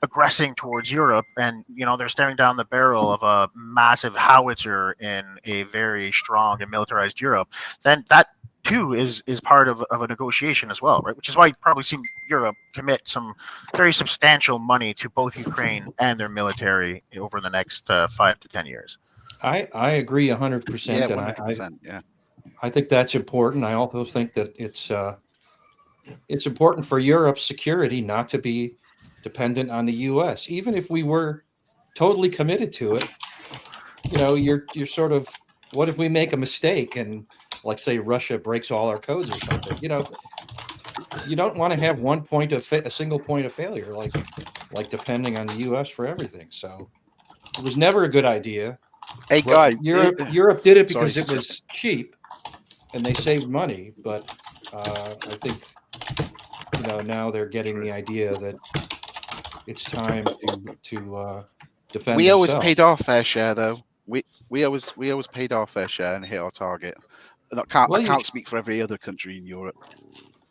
aggressing towards Europe, and they're staring down the barrel of a massive howitzer in a very strong and militarized Europe, then that too is part of a negotiation as well, right? Which is why you probably see Europe commit some very substantial money to both Ukraine and their military over the next 5 to 10 years. I agree 100%. Yeah, 100%. I think that's important. I also think that it's important for Europe's security not to be dependent on the U.S. Even if we were totally committed to it, you're sort of, what if we make a mistake and like say Russia breaks all our codes or something. You know, you don't want to have one point of a single point of failure, like depending on the U.S. for everything. So it was never a good idea. Hey, But guy. Europe did it because Sorry. it was cheap, and they saved money. But I think now they're getting the idea that it's time to defend. We always themselves. paid our fair share, though. We always paid our fair share and hit our target. And I can't speak for every other country in Europe.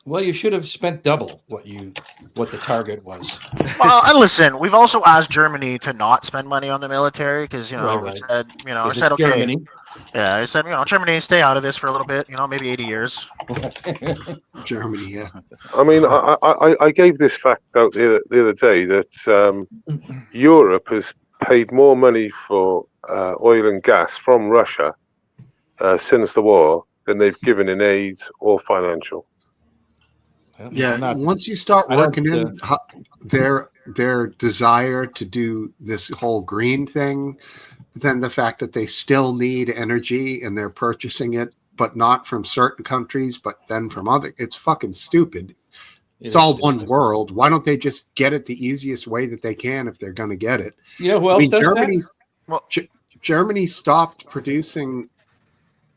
Well, you should have spent double what the target was. Well, and listen, we've also asked Germany to not spend money on the military because Right. we said, we 'Cause said it's okay, Germany. yeah, I said, Germany, stay out of this for a little bit, maybe 80 years. Germany, yeah. I mean, I gave this fact out the other day that Europe has paid more money for oil and gas from Russia since the war than they've given in aid or financial. Well, Yeah, I'm not- once you start I don't, working in their desire to do this whole green thing, then the fact that they still need energy and they're purchasing it, but not from certain countries, but then from other, it's fucking stupid. It's all one world. Why don't they just get it the easiest way that they can if they're going to get it? You know who else does Germany, that? Germany stopped producing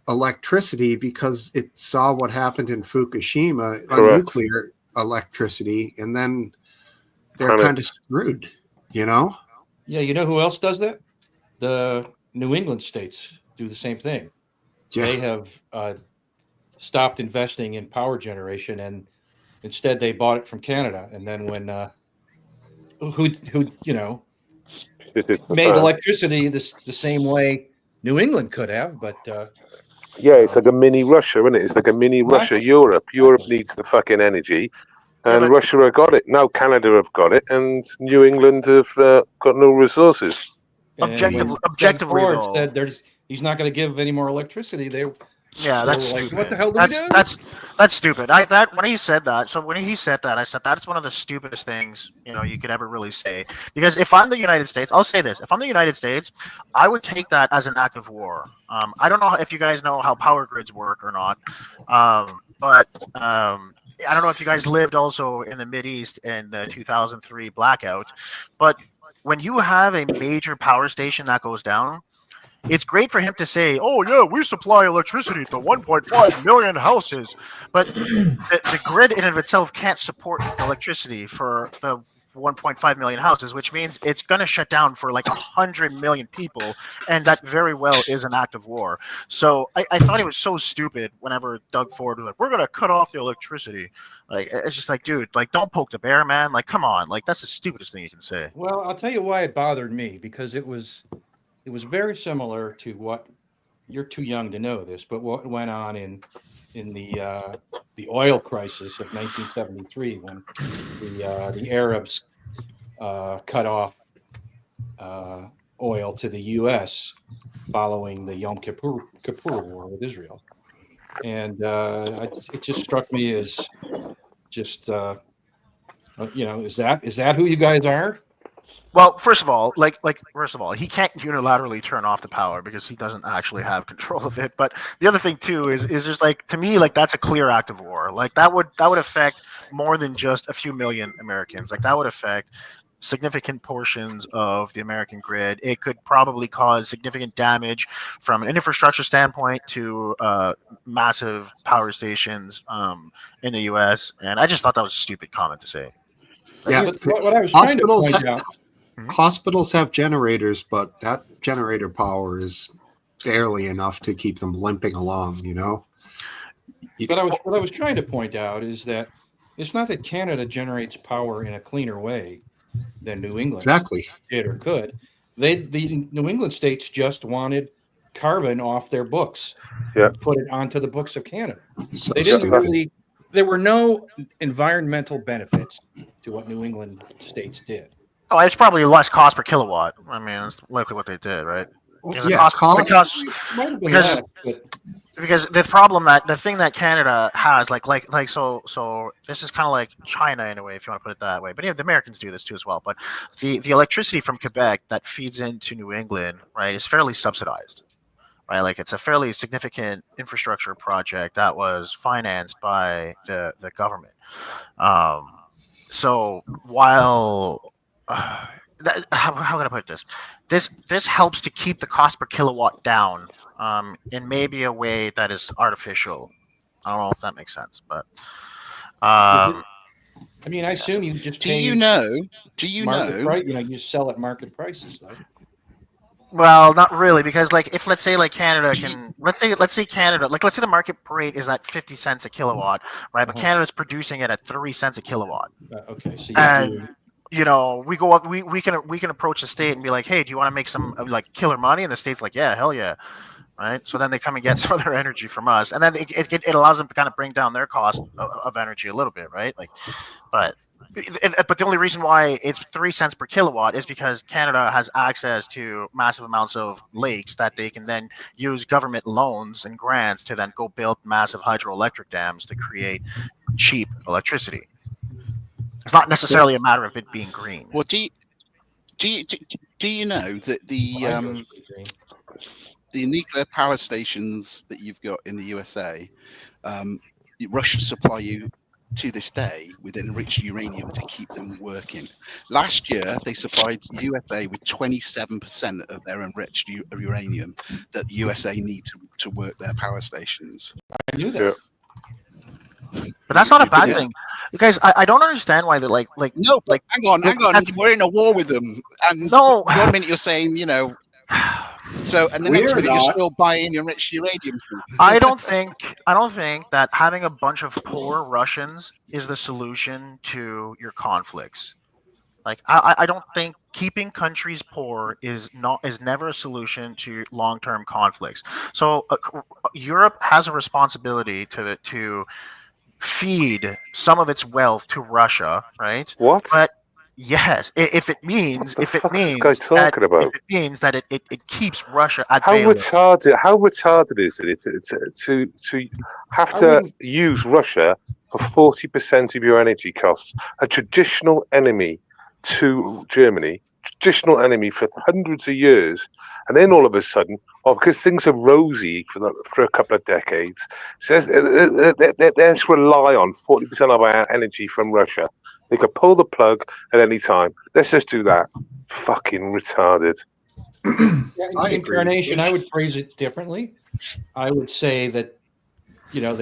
electricity because it saw what happened in Fukushima on Correct. nuclear electricity, and then they're Panic. kind of screwed, Yeah, you know who else does that? The New England states do the same thing. Yeah. They have stopped investing in power generation, and instead they bought it from Canada. And then when who made electricity the same way New England could have, but Yeah, it's like a mini Russia, isn't it? It's like a mini Russia. Europe needs the fucking energy, and Russia have got it. Now Canada have got it, and New England have got no resources. Objectively, Doug Ford though, said he's not going to give any more electricity. Yeah, that's like, stupid. what the hell do we do? That's stupid. When he said that, I said that's one of the stupidest things you could ever really say. Because if I'm the United States, I'll say this: if I'm the United States, I would take that as an act of war. I don't know if you guys know how power grids work or not, but I don't know if you guys lived also in the Mideast in the 2003 blackout. But when you have a major power station that goes down, it's great for him to say, "Oh yeah, we supply electricity to 1.5 million houses," but the grid in and of itself can't support electricity for the 1.5 million houses, which means it's going to shut down for like 100 million people, and that very well is an act of war. So I thought it was so stupid whenever Doug Ford was like, "We're going to cut off the electricity." Like, it's just like, dude, like, don't poke the bear, man. Like, come on, like, that's the stupidest thing you can say. Well, I'll tell you why it bothered me, because it was very similar to what, you're too young to know this, but what went on in the oil crisis of 1973 when the Arabs cut off oil to the U.S. following the Yom Kippur War with Israel, and it just struck me as just is that who you guys are? Well, first of all, he can't unilaterally turn off the power because he doesn't actually have control of it. But the other thing too is just like, to me, like, that's a clear act of war. Like, that would affect more than just a few million Americans. Like, that would affect significant portions of the American grid. It could probably cause significant damage from an infrastructure standpoint to massive power stations in the U.S. And I just thought that was a stupid comment to say. Yeah, But what I was trying to hospitals point out. hospitals have generators, but that generator power is barely enough to keep them limping along, But what I was trying to point out is that it's not that Canada generates power in a cleaner way than New England Exactly. did or could. The New England states just wanted carbon off their books, put it onto the books of Canada. So They didn't stupid. really. There were no environmental benefits to what New England states did. Oh, it's probably less cost per kilowatt. I mean, that's likely what they did, right? Because Yeah, Might have been Because- less, but because the thing that Canada has, so this is kind of like China in a way, if you want to put it that way. But the Americans do this too as well. But the electricity from Quebec that feeds into New England, right, is fairly subsidized. right? Like it's a fairly significant infrastructure project that was financed by the government. So while how can I put this? This helps to keep the cost per kilowatt down in maybe a way that is artificial. I don't know if that makes sense, but I mean, I assume you just Do pay you know? Do you market know? price. You know, you sell at market prices, though. well, not really, because like if let's say like Canada Do you- can let's say Canada, like let's say the market rate is at 50 cents a kilowatt, right? But Uh-huh. Canada's producing it at 3 cents a kilowatt. Okay, so you And do. you know, we go up, we can approach the state and be like, hey, do you want to make some like killer money? And the state's like, yeah, hell yeah, right? So then they come and get some of their energy from us, and then it allows them to kind of bring down their cost of energy a little bit, right? Like, but the only reason why it's 3 cents per kilowatt is because Canada has access to massive amounts of lakes that they can then use government loans and grants to then go build massive hydroelectric dams to create cheap electricity. It's not necessarily a matter of it being green. Well, do you know that Hydro's pretty green. the nuclear power stations that you've got in the USA, Russia supply you to this day with enriched uranium to keep them working. Last year, they supplied USA with 27% of their enriched uranium that the USA need to work their power stations. I knew that. Yeah. But that's not a bad Yeah. thing, because I don't understand why they like No, but hang on. We're in a war with them, and no. one minute you're saying, you know, so, and the next We're minute you're not. still buying enriched uranium. I don't think that having a bunch of poor Russians is the solution to your conflicts. Like I don't think keeping countries poor is never a solution to long-term conflicts. So Europe has a responsibility to feed some of its wealth to Russia, right? What? But yes, if it means What the fuck is this guy talking about? if it means that it keeps Russia at How bay. retarded is it to have I to wouldn't- use Russia for 40% of your energy costs? A traditional enemy to Germany, traditional enemy for hundreds of years, and then all of a sudden, because things are rosy for a couple of decades, says let's rely on 40% of our energy from Russia. They could pull the plug at any time. Let's just do that. Fucking retarded. Yeah, I in agree. Incarnation, I would phrase it differently. I would say that, you know,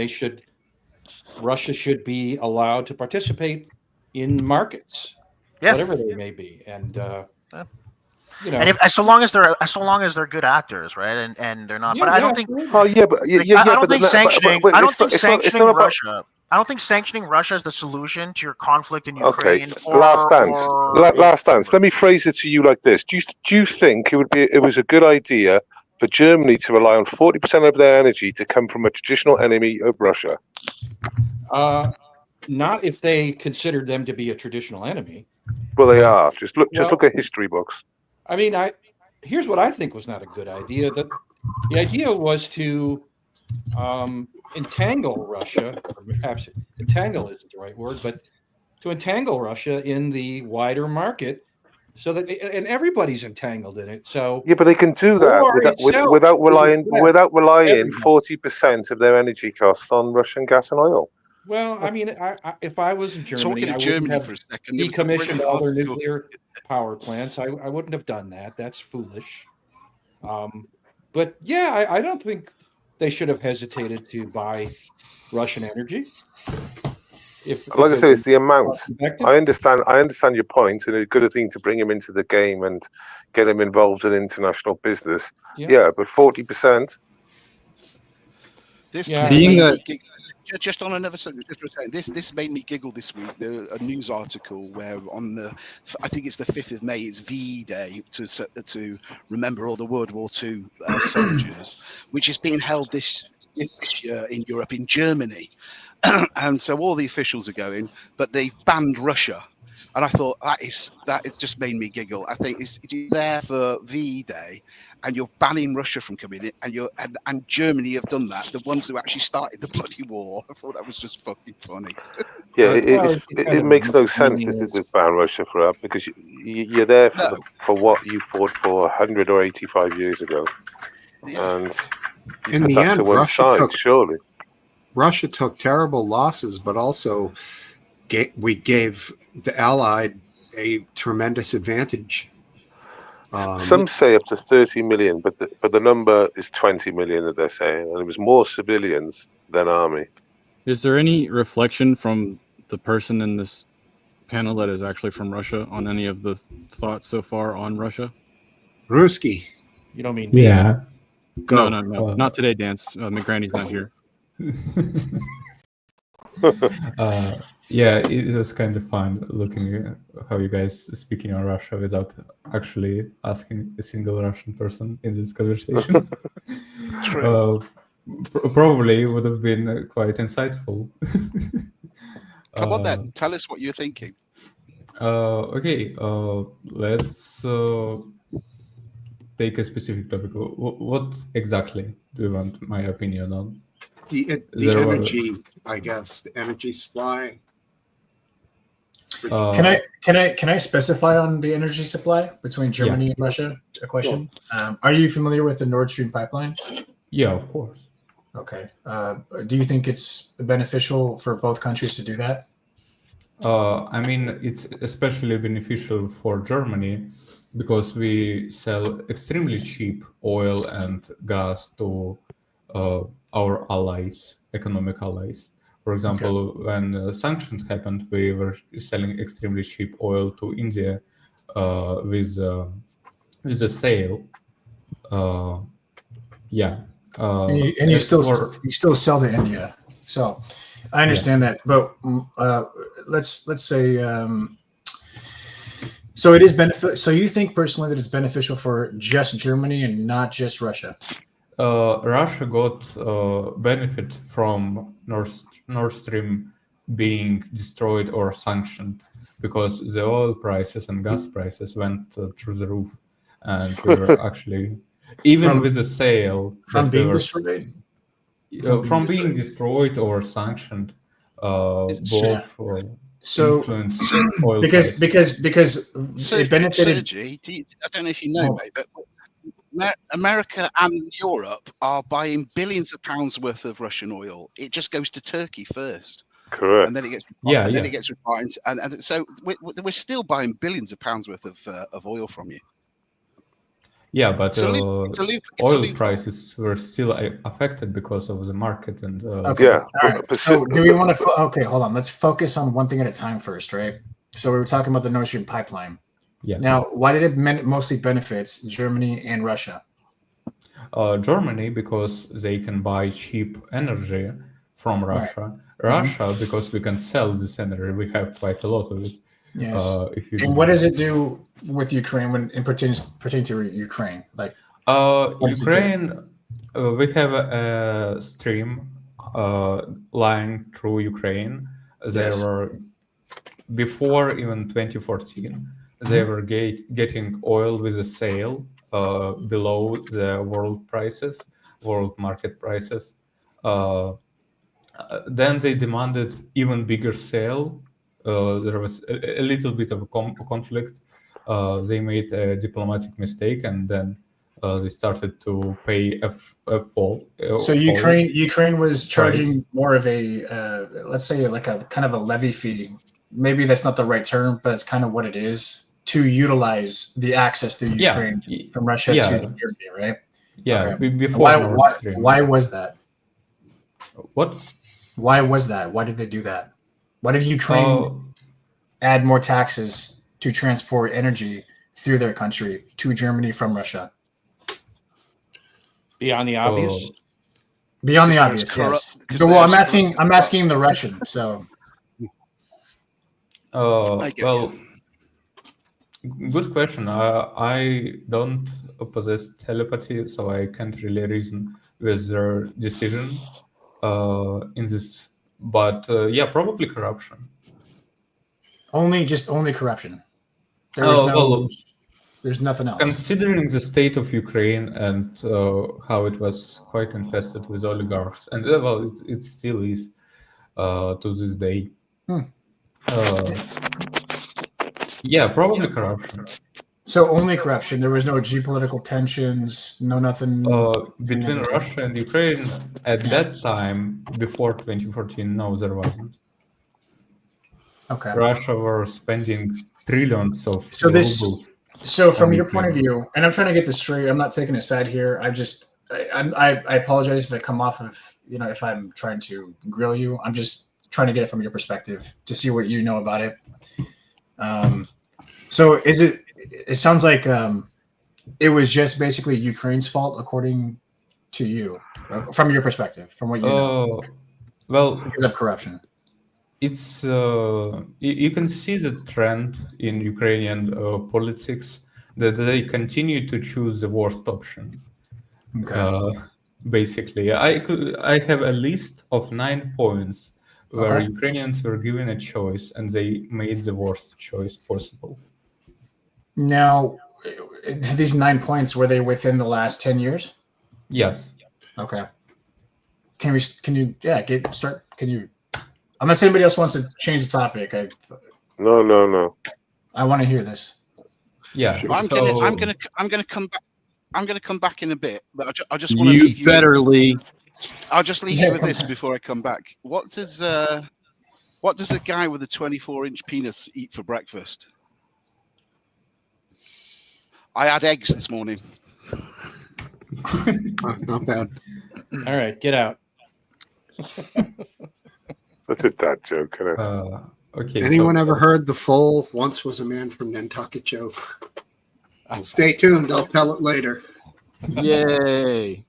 Russia should be allowed to participate in markets, Yeah. whatever they may be, and you know, And as so long as they're good actors, right? And they're not. yeah, But I yeah, don't think. absolutely. Oh yeah, but Like, I don't but think but- sanctioning. but I don't it's think not- it's not- it's sanctioning not about- Russia. I don't think sanctioning Russia is the solution to your conflict in Okay, Ukraine. last dance. or- Last dance. Let me phrase it to you like this: Do you think it was a good idea for Germany to rely on 40% of their energy to come from a traditional enemy of Russia? Not if they considered them to be a traditional enemy. Well, they are. Just look Well- at history books. I mean, here's what I think was not a good idea. That the idea was to entangle Russia, or perhaps entangle isn't the right word, but to entangle Russia in the wider market, so that and everybody's entangled in it. So Yeah, but they can do that Or itself without relying everybody. 40% of their energy costs on Russian gas and oil. well, I mean, if I was in Germany, Talking I of wouldn't Germany have for a second, there was a decommissioned brilliant all their article- nuclear power plants. I wouldn't have done that. That's foolish. But yeah, I don't think they should have hesitated to buy Russian energy. Like I say, it's the amount. effective. I understand your point, and it's a good thing to bring him into the game and get him involved in international business. Yeah. Yeah, but 40%. This Yeah. Being made a- me giggle. Just on another subject, just for a second, this made me giggle this week. A news article where I think it's the 5th of May, it's VE Day to remember all the World War II soldiers, which is being held this year in Europe, in Germany. And so all the officials are going, but they've banned Russia. And I thought it just made me giggle. I think you're there for VE Day, and you're banning Russia from coming in, and Germany have done that. The ones who actually started the bloody war. I thought that was just fucking funny. Yeah, Well, it's kind it of makes no a sense meaningless- to ban Russia for that, because you're there No. for what you fought for 100 or 85 years ago. and you In put the that end, to one Russia side, took- surely. Russia took terrible losses, but also we gave the Allied a tremendous advantage. Some say up to 30 million, but the number is 20 million that they're saying, and it was more civilians than army. Is there any reflection from the person in this panel that is actually from Russia on any of the thoughts so far on Russia? Ruski, You don't mean me? Yeah. go. No, not today, Dance. McGrandy's not here. Yeah, it was kind of fun looking at how you guys speaking on Russia without actually asking a single Russian person in this conversation. True. Probably would have been quite insightful. Come on then, tell us what you're thinking. Okay, let's take a specific topic. What exactly do you want my opinion on? The There were- energy, I guess, the energy supply. Can I specify on the energy supply between Germany and Russia? A question. Are you familiar with the Nord Stream pipeline? Yeah, of course. Okay. Do you think it's beneficial for both countries to do that? I mean, it's especially beneficial for Germany because we sell extremely cheap oil and gas to our allies, economic allies. For example, when sanctions happened, we were selling extremely cheap oil to India with a sale. And you still sell to India. So I understand that, but let's say so it is benefit. So you think personally that it's beneficial for just Germany and not just Russia? Russia got benefit from Nord Stream being destroyed or sanctioned because the oil prices and gas prices went through the roof, and we were actually even with the sale From that we being were destroyed? from being destroyed or sanctioned, both So influence oil because So, it benefited. Sergey, I don't know if you know, mate, but America and Europe are buying billions of pounds worth of Russian oil. It just goes to Turkey first, Correct. and then it gets then it gets refined, and so we're still buying billions of pounds worth of oil from you. Yeah, but It's a loophole. oil prices were still affected because of the market and Okay. Yeah. All right. So do we want to? Okay, hold on. Let's focus on one thing at a time first, right? So we were talking about the Nord Stream pipeline. yeah. Now, why did it mostly benefits Germany and Russia? Germany because they can buy cheap energy from Russia. Russia because we can sell this energy. We have quite a lot of it. Yes. And what does it do with Ukraine when it pertains to Ukraine? Like does it do? Ukraine, we have a stream lying through Ukraine. There Yes. were before even 2014. They were getting oil with a sale below the world market prices. Then they demanded even bigger sale. There was a little bit of a conflict. They made a diplomatic mistake, and then they started to pay a fall. So Ukraine was charging more of a let's say like a kind of a levy fee. Maybe that's not the right term, but it's kind of what it is to utilize the access to Ukraine from Russia to Germany, right? Yeah, Okay. before Nord Stream. Why was that? What? Why was that? Why did they do that? Why did Ukraine add more taxes to transport energy through their country to Germany from Russia? Beyond the obvious. Beyond the Because obvious, there's yes. corrupt- because Well, there's I'm asking the Russian. So I get Well, good question. I don't possess telepathy, so I can't really reason with their decision in this. But yeah, probably corruption. only corruption. There's nothing else. Considering the state of Ukraine and how it was quite infested with oligarchs, and well, it still is to this day. Yeah, probably corruption. So only corruption. There was no geopolitical tensions. No nothing. Between Russia and Ukraine at that time, before 2014, no, there wasn't. Okay. Russia were spending trillions of So this- rubles. So from on your point of Ukraine. view, and I'm trying to get this straight. I'm not taking a side here. I apologize if I come off of, if I'm trying to grill you. I'm just trying to get it from your perspective to see what you know about it. So it sounds like it was just basically Ukraine's fault, according to you, from your perspective, from what you know, Well, because of corruption. it's you can see the trend in Ukrainian politics that they continue to choose the worst option. Okay. Basically, I have a list of 9 points where Okay. Ukrainians were given a choice and they made the worst choice possible. Now, these 9 points, were they within the last 10 years? Yes. Okay. Can you unless anybody else wants to change the topic, No. I want to hear this. Yeah. I'm so- gonna come back. I'm gonna come back in a bit, but I just want to You leave you. better, Lee. I'll just leave Yeah, you with come this back. before I come back. What does a guy with a 24-inch penis eat for breakfast? I had eggs this morning. Not bad. All right, get out. Such a dad joke, isn't it? Okay. Anyone so- ever heard the full "Once Was a Man from Nantucket" joke? Stay tuned. I'll tell it later. Yay.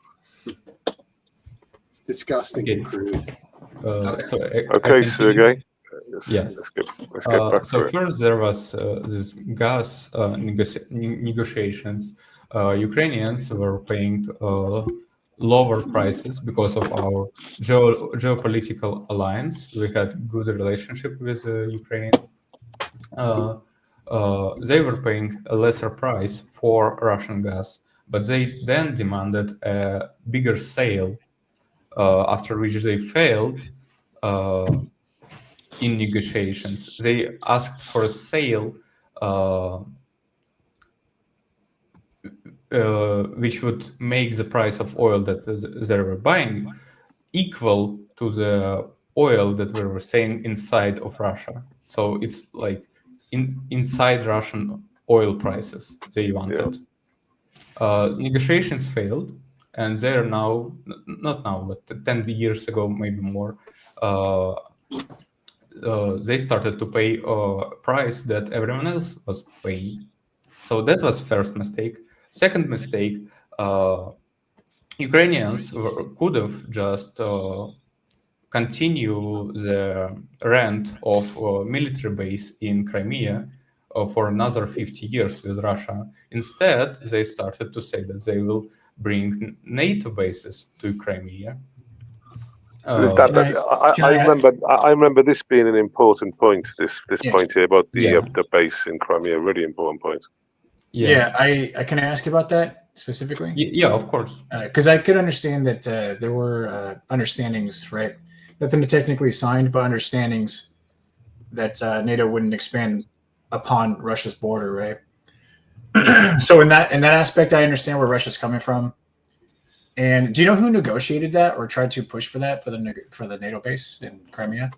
It's disgusting Okay. and crude. So Okay, Sergey. Yes. Let's get back So to it. first there was this gas negotiations. Ukrainians were paying lower prices because of our geopolitical alliance. We had good relationship with Ukraine. They were paying a lesser price for Russian gas, but they then demanded a bigger sale. After which they failed in negotiations. They asked for a sale which would make the price of oil that they were buying equal to the oil that we were selling inside of Russia. So it's like inside Russian oil prices they wanted. Negotiations failed, and they are now, not now, but 10 years ago, maybe more, they started to pay a price that everyone else was paying. So that was first mistake. Second mistake, Ukrainians could have just continue the rent of a military base in Crimea for another 50 years with Russia. Instead, they started to say that they will bring NATO bases to Crimea. I remember this being an important point. This point here about the base in Crimea, really important point. Yeah, I can I ask you about that specifically? Yeah, of course. Because I could understand that there were understandings, right? Nothing technically signed, but understandings that NATO wouldn't expand upon Russia's border, right? So in that aspect, I understand where Russia's coming from. And do you know who negotiated that or tried to push for that for the NATO base in Crimea?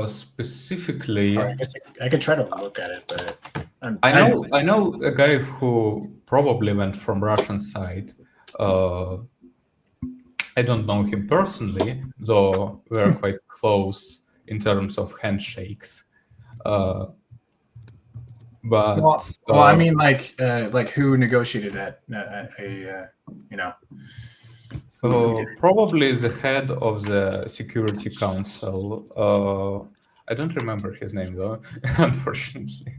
Specifically, I guess I could try to look at it, but I know a guy who probably went from Russian side. I don't know him personally, though we're quite close in terms of handshakes. But well, I mean, like who negotiated that? Probably the head of the Security Council. I don't remember his name though, unfortunately.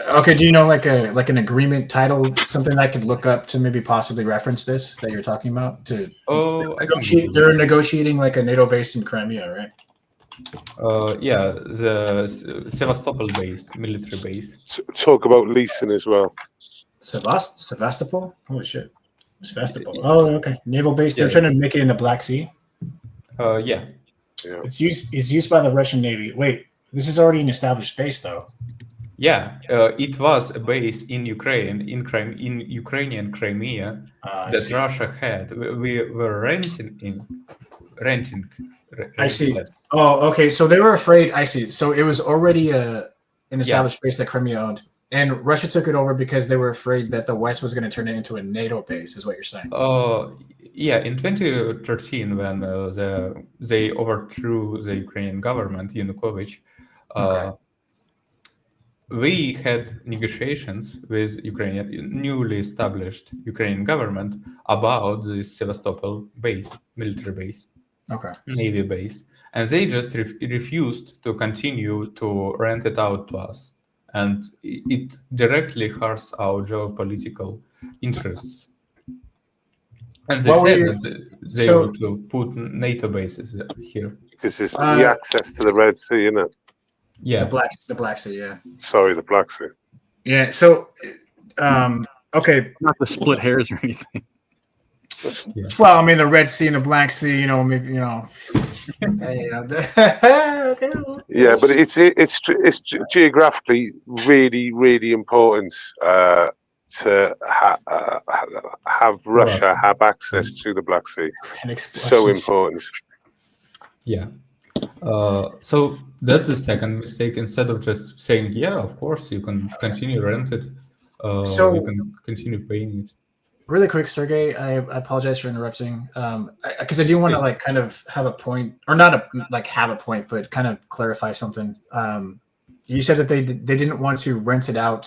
Okay, do you know like an agreement title, something I could look up to maybe possibly reference this that you're talking about? They're negotiating like a NATO base in Crimea, right? Yeah, the Sevastopol base, military base. Talk about leasing as well. Sevastopol? Holy shit. Sevastopol. Oh, okay. Naval base. They're trying to make it in the Black Sea. Yeah. It's used by the Russian Navy. Wait, this is already an established base though. it was a base in Ukraine, in Ukrainian Crimea I that see. Russia had. We were renting I see. that. Oh, okay. So they were afraid. I see. So it was already an Yeah. established base that Crimea owned, and Russia took it over because they were afraid that the West was going to turn it into a NATO base. Is what you're saying? In 2013, when they overthrew the Ukrainian government, Yanukovych, Okay. we had negotiations with Ukrainian newly established Ukrainian government about this Sevastopol base, military base, Okay. navy base, and they just refused to continue to rent it out to us, and it directly hurts our geopolitical interests. And they What were said you- that they so- would put NATO bases here. Because it's the access to the Red Sea, isn't it? Yeah. The Black Sea. Yeah. Sorry, the Black Sea. Yeah. So, okay. Not to split hairs or anything. Well, I mean, the Red Sea and the Black Sea. You know, maybe okay. Yeah, but it's geographically really important to have Russia have access to the Black Sea. And So important. Yeah. So that's the second mistake. Instead of just saying, yeah, of course, you can continue rent it, So- you can continue paying it. Really quick, Sergey, I apologize for interrupting. Because I do want to like kind of have a point, or not have a point, but kind of clarify something. You said that they didn't want to rent it out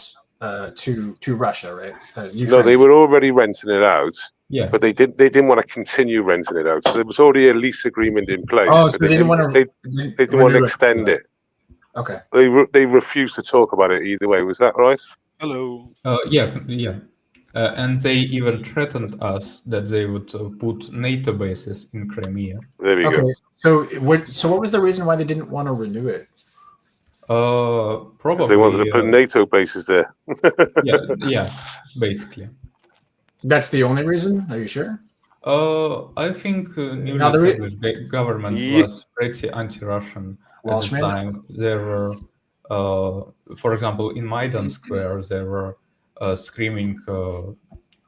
to Russia, right? No, Ukraine. they were already renting it out, Yeah. but they didn't want to continue renting it out. So there was already a lease agreement in place. Oh, but so they didn't want to. They didn't want to extend it. Okay. They refused to talk about it either way. Was that right? Hello. Yeah. And they even threatened us that they would put NATO bases in Crimea. There we Okay. go. So what was the reason why they didn't want to renew it? Probably. They wanted to put NATO bases there. yeah, basically. That's the only reason? Are you sure? I think newly Now, the established government Ye- was pretty anti-Russian at the Walshman? time. There were, for example, in Maidan Square, they were screaming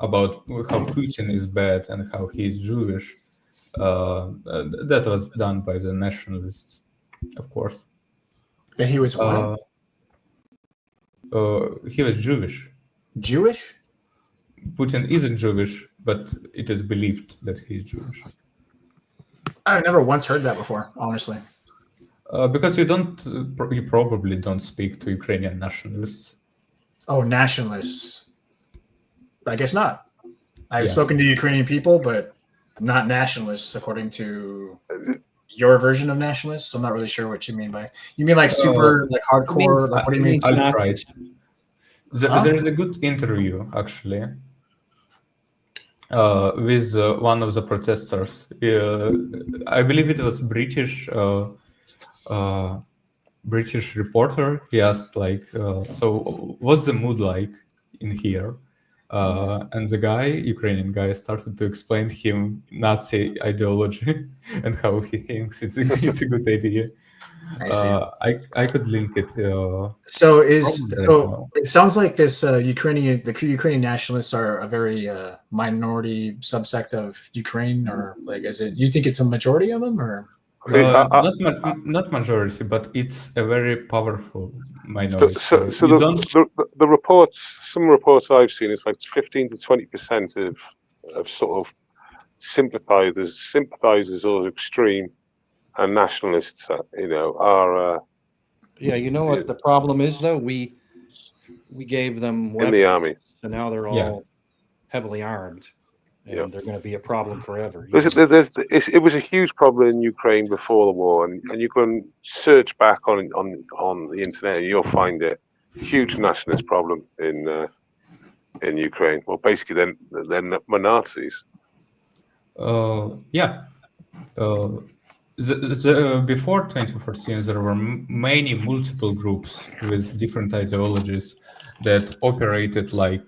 about how Putin is bad and how he is Jewish. That was done by the nationalists, of course. That he was what? He was Jewish. Jewish? Putin isn't Jewish, but it is believed that he is Jewish. I've never once heard that before, honestly. Because you probably don't speak to Ukrainian nationalists. Oh, nationalists. I guess not. I've Yeah. spoken to Ukrainian people, but not nationalists, according to your version of nationalists. I'm not really sure what you mean by. You mean like super, like hardcore? Like what do you mean? Alt-right. Huh? There is a good interview, actually, with one of the protesters. I believe it was British reporter. He asked, like, so what's the mood like in here? And the Ukrainian guy, started to explain him Nazi ideology and how he thinks it's a good idea. I see. I could link it. So Probably. it sounds like the Ukrainian nationalists are a very minority subsect of Ukraine, or like, is it? You think it's a majority of them, or? Not majority, but it's a very powerful minority. So You don't- the reports, some reports I've seen, it's like 15 to 20% of sort of sympathizers or extreme and nationalists, are Yeah, you know what the problem is though? We gave them in weapons, the army. and now they're all Yeah. heavily armed, and Yeah. they're going to be a problem forever. It was a huge problem in Ukraine before the war, and you can search back on the internet and you'll find it. Huge nationalist problem in Ukraine. Well, basically, they're Nazis. Yeah. Before 2014, there were many multiple groups with different ideologies that operated like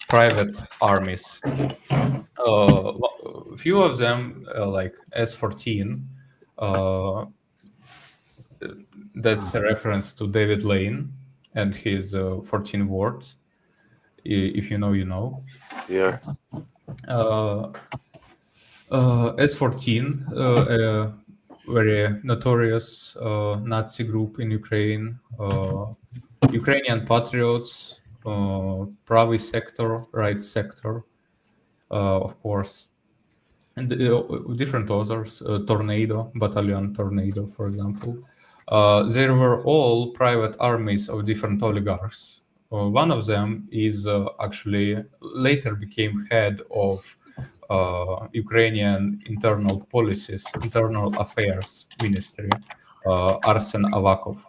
private armies. A few of them, like S14, that's a reference to David Lane. and his 14 words. If you know, you know. Yeah. S14, a very notorious Nazi group in Ukraine. Ukrainian Patriots, Pravy sector, right sector, of course, and different others, Tornado, Battalion Tornado, for example. They were all private armies of different oligarchs. One of them is actually later became head of Ukrainian internal affairs ministry, Arsen Avakov.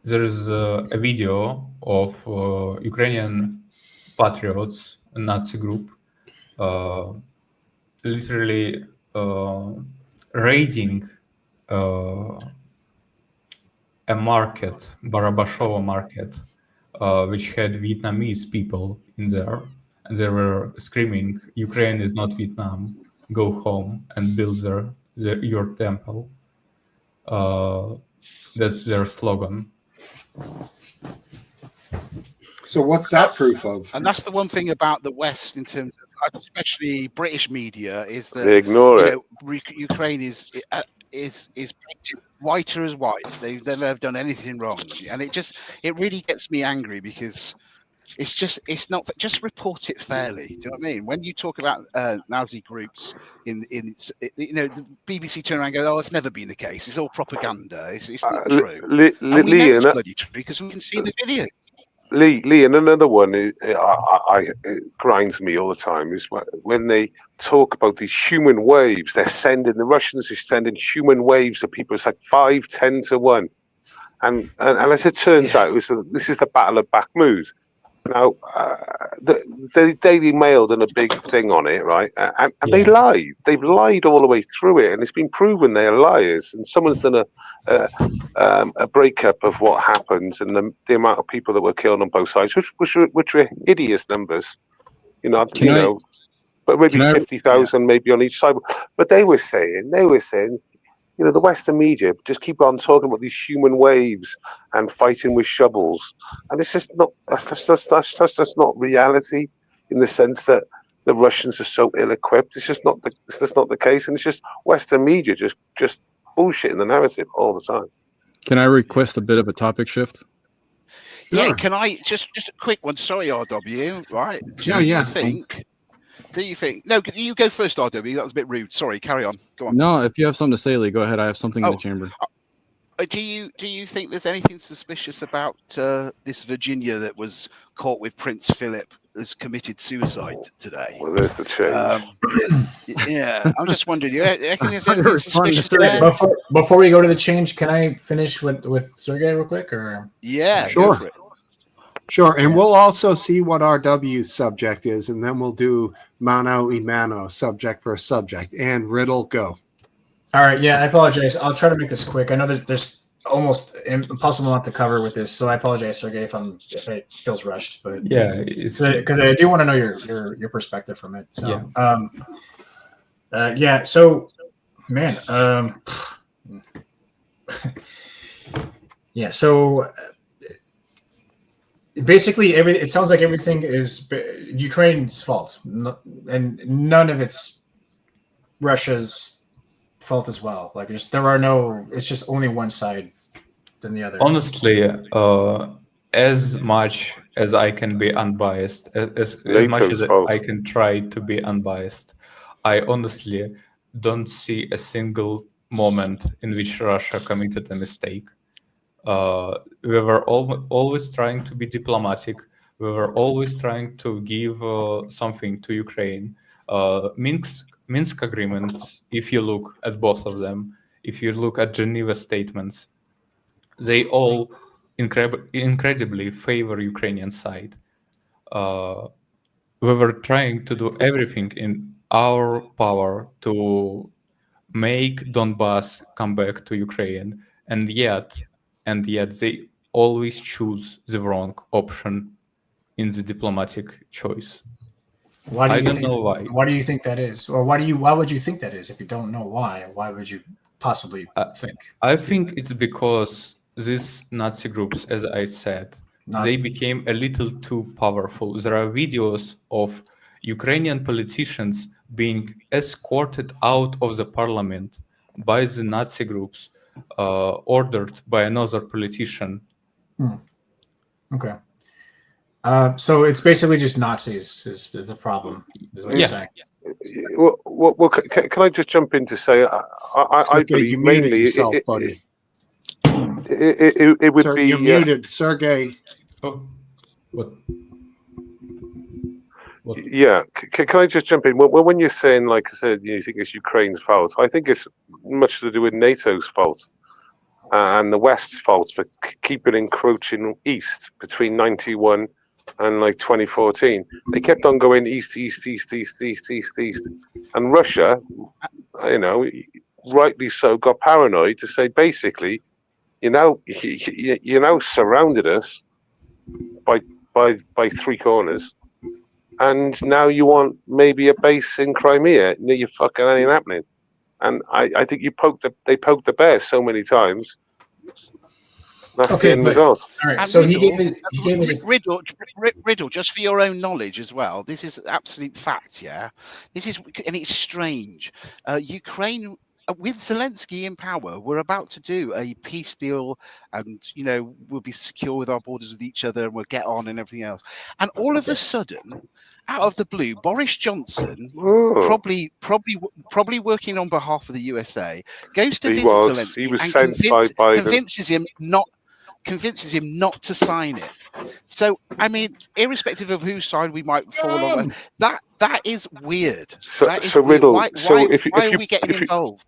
There is a video of Ukrainian patriots, a Nazi group, literally raiding a market, Barabashova market, which had Vietnamese people in there. And they were screaming, Ukraine is not Vietnam, go home and build your temple. That's their slogan. So what's that proof of? And that's the one thing about the West, in terms of especially British media, is that They ignore it. Ukraine is painted whiter as white. They've never done anything wrong, and it really gets me angry, because it's not just report it fairly. Do you know what I mean? When you talk about Nazi groups the BBC turn around and go, "Oh, it's never been the case. It's all propaganda. It's not true." And we know it's bloody true because we can see the video. Lee, and another one it grinds me all the time is when they talk about these human waves. The Russians are sending human waves of people. It's like 5-10 to 1, and as it turns out, this is the Battle of Bakhmut. Now, the Daily Mail done a big thing on it, right? And they lied. They've lied all the way through it, and it's been proven they are liars. And someone's done a breakup of what happened and the amount of people that were killed on both sides, which were hideous numbers. But maybe 50,000 maybe on each side. But they were saying, the Western media just keep on talking about these human waves and fighting with shovels, and it's just not. That's just not reality, in the sense that the Russians are so ill-equipped. It's just not the case, and it's just Western media just bullshitting the narrative all the time. Can I request a bit of a topic shift? Yeah, Sure. can I just a quick one? Sorry, RW. Right? Do you think? No, you go first, RW. That was a bit rude. Sorry. Carry on. Go on. No, if you have something to say, Lee, go ahead. I have something in the chamber. Do you think there's anything suspicious about this Virginia that was caught with Prince Philip has committed suicide today? Well, there's the change. Yeah, I'm just wondering. You reckon there's anything suspicious there? Before we go to the change, can I finish with Sergey real quick? Or Yeah, Sure. Go for it. Sure, and we'll also see what RW's subject is, and then we'll do mano y mano, subject for subject. And Riddle, go. All right, yeah, I apologize. I'll try to make this quick. I know that there's almost impossible not to cover with this, so I apologize, Sergey, if it feels rushed. But Yeah, it's because I do want to know your perspective from it. So So, man, So. Basically, it sounds like everything is Ukraine's fault, and none of it's Russia's fault as well. Like it's just only one side than the other. honestly, as much as I can be unbiased, as much as I can try to be unbiased, I honestly don't see a single moment in which Russia committed a mistake. We were always trying to be diplomatic. We were always trying to give something to Ukraine. Minsk agreements, if you look at both of them, if you look at Geneva statements, they all incredibly favor Ukrainian side. We were trying to do everything in our power to make Donbass come back to Ukraine, and yet they always choose the wrong option in the diplomatic choice. Why do I you don't think, know why. Why do you think that is, or why would you think that is? If you don't know why would you possibly Uh, think? I think it's because these Nazi groups, as I said, they became a little too powerful. There are videos of Ukrainian politicians being escorted out of the parliament by the Nazi groups, ordered by another politician. Okay. So it's basically just Nazis is the problem, is what you're Yeah. saying. Well, can I just jump in to say I Sergey, believe you muted mainly yourself, buddy. it would Sir, be you're muted, Sergey. Oh, what? What? Yeah, can I just jump in? When you're saying, like I said, you think it's Ukraine's fault, I think it's much to do with NATO's fault and the West's fault for keeping encroaching east between 91 and like 2014. They kept on going east, and Russia, you know, rightly so, got paranoid to say basically, you now surrounded us by three corners. And now you want maybe a base in Crimea? No, you fucking ain't happening. And I think they poked the bear so many times. That's the end result. All right. And So Riddle, just for your own knowledge as well. This is absolute fact, yeah. This is, and it's strange. Ukraine, with Zelensky in power, we're about to do a peace deal, and we'll be secure with our borders with each other, and we'll get on and everything else. And all of a sudden, out of the blue, Boris Johnson, probably working on behalf of the USA, goes to visit Zelensky and convinces him not to sign it. So, I mean, irrespective of whose side we might fall on, that is weird. So Riddle, why are we getting involved?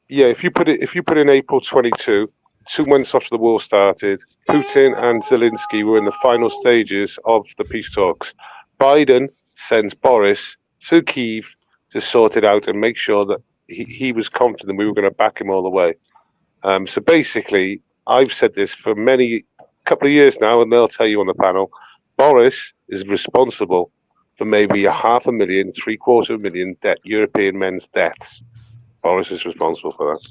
Yeah, if you put in April 22, 2 months after the war started, Putin and Zelensky were in the final stages of the peace talks. Biden sends Boris to Kyiv to sort it out and make sure that he was confident we were going to back him all the way. So basically, I've said this for couple of years now, and they'll tell you on the panel, Boris is responsible for maybe 500,000, 750,000 European men's deaths. Boris is responsible for that.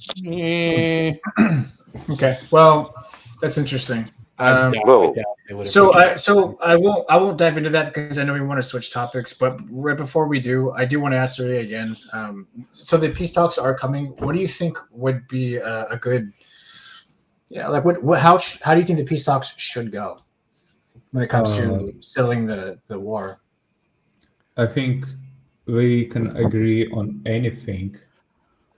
Okay, well, that's interesting. So I won't dive into that because I know we want to switch topics. But right before we do, I do want to ask Surya again. So the peace talks are coming. What do you think would be a good? Yeah, like how do you think the peace talks should go when it comes to settling the war? I think we can agree on anything,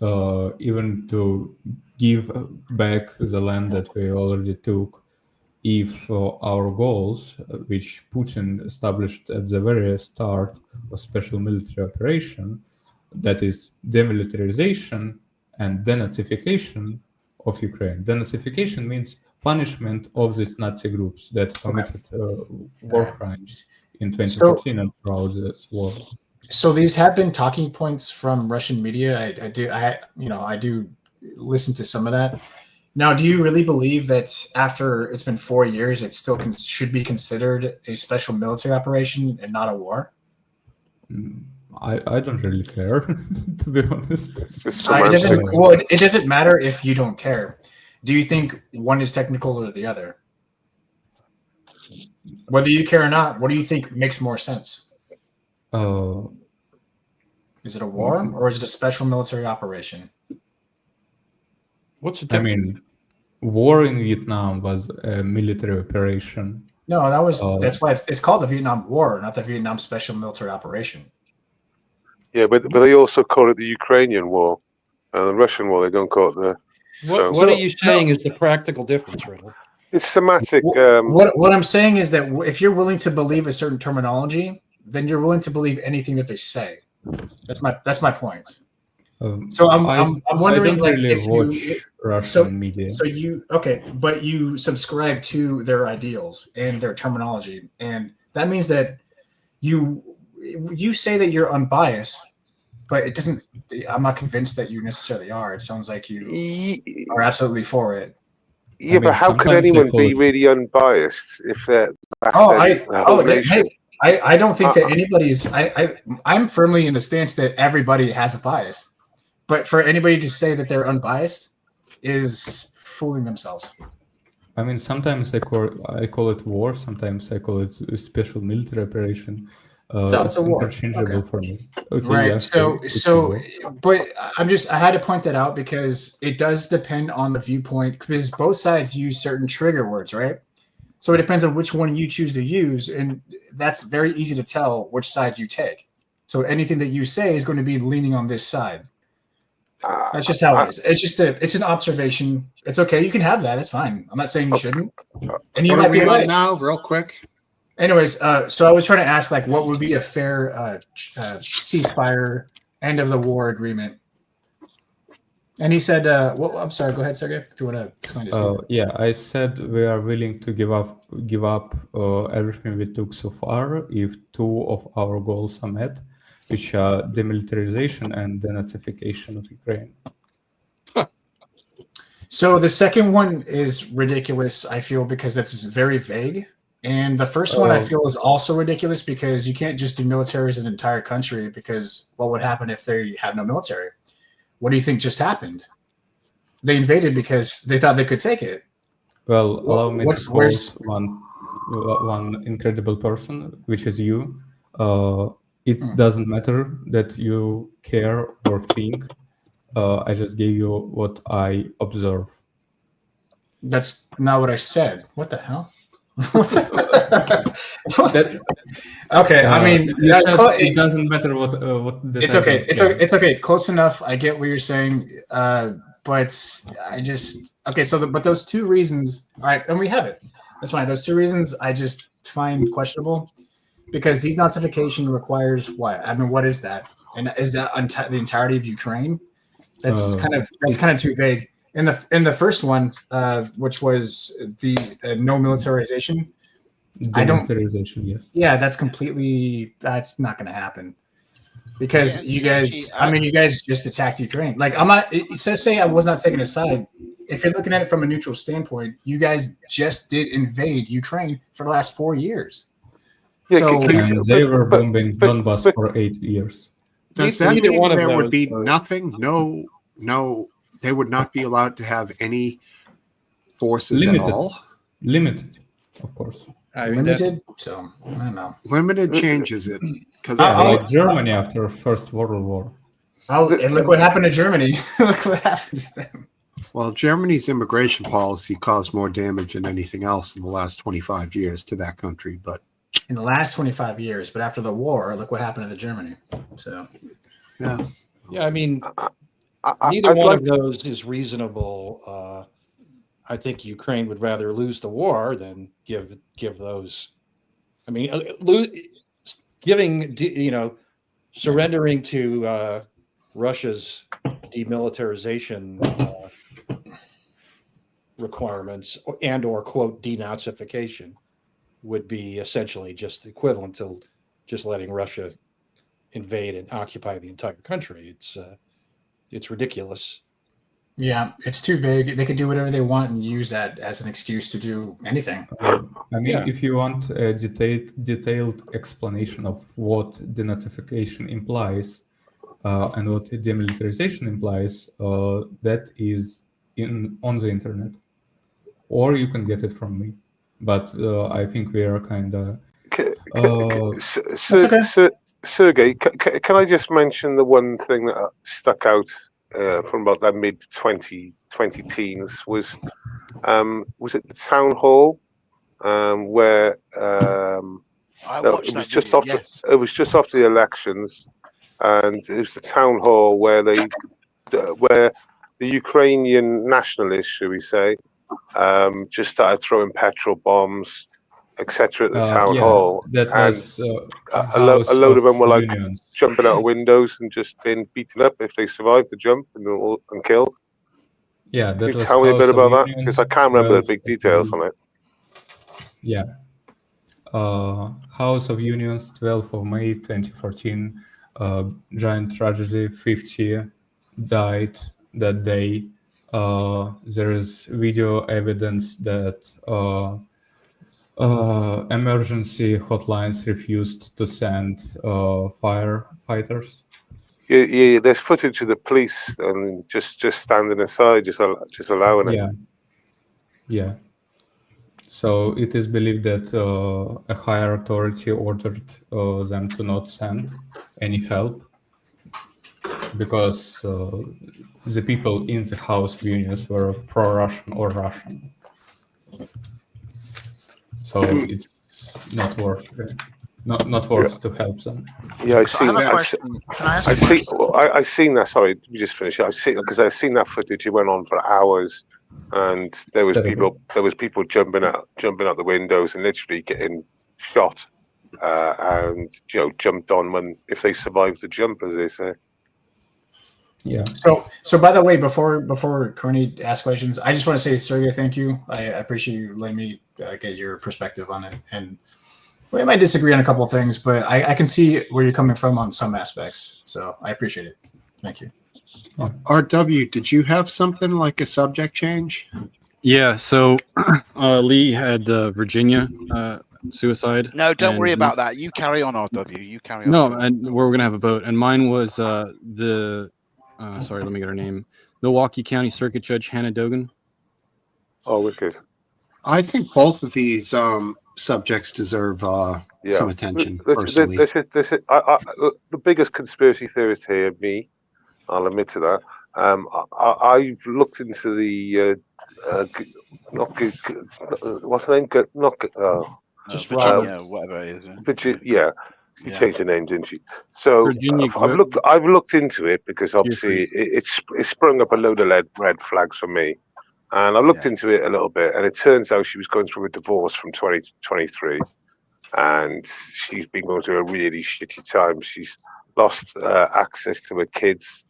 even to give back the land that we already took, if our goals, which Putin established at the very start of special military operation, that is demilitarization and denazification of Ukraine. Denazification means punishment of these Nazi groups that committed war crimes in 2014 and throughout this war. So these have been talking points from Russian media. I do listen to some of that. Now, do you really believe that after it's been 4 years, it still should be considered a special military operation and not a war? I don't really care, to be honest. It doesn't matter if you don't care. Do you think one is technical or the other? Whether you care or not, what do you think makes more sense? Is it a war or is it a special military operation? What's the difference? I mean, war in Vietnam was a military operation. No, that's why it's called the Vietnam War, not the Vietnam Special Military Operation. Yeah, but they also call it the Ukrainian war. The Russian war, they don't call it the... What are you saying is the practical difference, Riddle? It's semantic. What I'm saying is that if you're willing to believe a certain terminology, then you're willing to believe anything that they say. That's my point. So I'm wondering, I don't like, really if watch you Russian media. So but you subscribe to their ideals and their terminology, and that means that you say that you're unbiased, but it doesn't. I'm not convinced that you necessarily are. It sounds like you are absolutely for it. Yeah, but how could anyone be really unbiased if they're? I don't think that anybody is. I'm firmly in the stance that everybody has a bias, but for anybody to say that they're unbiased, is fooling themselves. I mean, sometimes I call it war. Sometimes I call it a special military operation. So it's It's a war. interchangeable Okay. for me. Okay, Right. yeah, So, it's a so, war. but I had to point that out because it does depend on the viewpoint, because both sides use certain trigger words, right? So it depends on which one you choose to use, and that's very easy to tell which side you take. So anything that you say is going to be leaning on this side. That's just how it is. It's an observation. It's okay. You can have that. It's fine. I'm not saying you shouldn't. And you What might are be we on right. now, real quick? Anyways, so I was trying to ask, like, what would be a fair ceasefire, end of the war agreement? And he said, well, I'm sorry. Go ahead, Sergey, if you want to explain this. Yeah, I said we are willing to give up everything we took so far if two of our goals are met, which are demilitarization and denazification of Ukraine. So the second one is ridiculous, I feel, because it's very vague. And the first one I feel is also ridiculous because you can't just demilitarize an entire country, because what would happen if they have no military? What do you think just happened? They invaded because they thought they could take it. Well, allow me to where's quote one incredible person, which is you. It doesn't matter that you care or think. I just gave you what I observe. That's not what I said. What the hell? Okay, I mean, it doesn't matter what. It's okay. It's okay. Close enough. I get what you're saying, but I just okay. So, but those two reasons, all right, and we have it. That's fine. Those two reasons I just find questionable, because denazification requires what? I mean, what is that? And is that the entirety of Ukraine? That's kind of too vague. In the first one, which was the no militarization, Demilitarization, yes. yeah, that's not going to happen, because you guys, you guys just attacked Ukraine. Like, I'm not, say I was not taking a side. If you're looking at it from a neutral standpoint, you guys just did invade Ukraine for the last 4 years. Yeah, so And they were bombing Donbass for 8 years. Does that Either mean one of there would those be are- nothing? No, they would not be allowed to have any forces Limited. at all? Limited, of course. I mean, that- limited. So I don't know. Limited changes it. Because Like Germany after First World War. And look what happened to Germany. Look what happened to them. well, Germany's immigration policy caused more damage than anything else in the last 25 years to that country. But In the last 25 years, but after the war, look what happened to Germany. So yeah, I mean, I- neither I'd one like- of those is reasonable. I think Ukraine would rather lose the war than give those. I mean, surrendering to Russia's demilitarization requirements or quote denazification would be essentially just equivalent to just letting Russia invade and occupy the entire country. It's ridiculous. yeah, it's too vague. They could do whatever they want and use that as an excuse to do anything. I mean, Yeah. if you want a detailed explanation of what denazification implies and what demilitarization implies, that is on the internet, or you can get it from me. But I think we are kind of. Sergey, can I just mention the one thing that stuck out from about that mid 20 teens was it the town hall where I watched it was that just video, after yes. it was just after the elections, and it was the town hall where where the Ukrainian nationalists, should we say, just started throwing petrol bombs, etc. at the town hall. That and was a load of them were like unions. jumping out of windows and just being beaten up if they survived the jump and killed. Yeah, that Can you was tell me a bit House of about that? Unions, Because I can't remember the 12 big details on it. Yeah. House of Unions, 12th of May 2014. Giant tragedy, 50 died that day. There is video evidence that emergency hotlines refused to send firefighters. Yeah, there's footage of the police and just standing aside, just allowing it. Yeah. Yeah. So it is believed that a higher authority ordered them to not send any help because the people in the House Vilnius were pro-Russian or Russian. So it's not worth not worth to help them. Yeah, I So I seen. have a I, question. Can I ask I a see. question? Well, I seen that. Sorry, let me just finish. I see because I seen that footage. It went on for hours, and there was Terrible. people jumping out the windows and literally getting shot, and jumped on when if they survived the jump, as they say. Yeah. So by the way, before Kearney asks questions, I just want to say, Sergey, thank you. I appreciate you letting me get your perspective on it. And we might disagree on a couple of things, but I can see where you're coming from on some aspects. So I appreciate it. Thank you. RW, did you have something like a subject change? Yeah. So Lee had Virginia suicide. No, don't and worry about that. You carry on, RW. You carry on. No, and we're gonna have a vote, and mine was the sorry, let me get her name. Milwaukee County Circuit Judge Hannah Dogan. Oh, wicked. I think both of these subjects deserve some attention. Personally, This is the biggest conspiracy theorist here. Me, I'll admit to that. I've looked into the what's the name? Just Virginia, whatever it is. Virginia, yeah. She Yeah. changed her name, didn't she? So Virginia I've looked into it because obviously it's sprung up a load of red flags for me, and I looked into it a little bit, and it turns out she was going through a divorce from 2023, and she's been going through a really shitty time. She's lost access to her kids.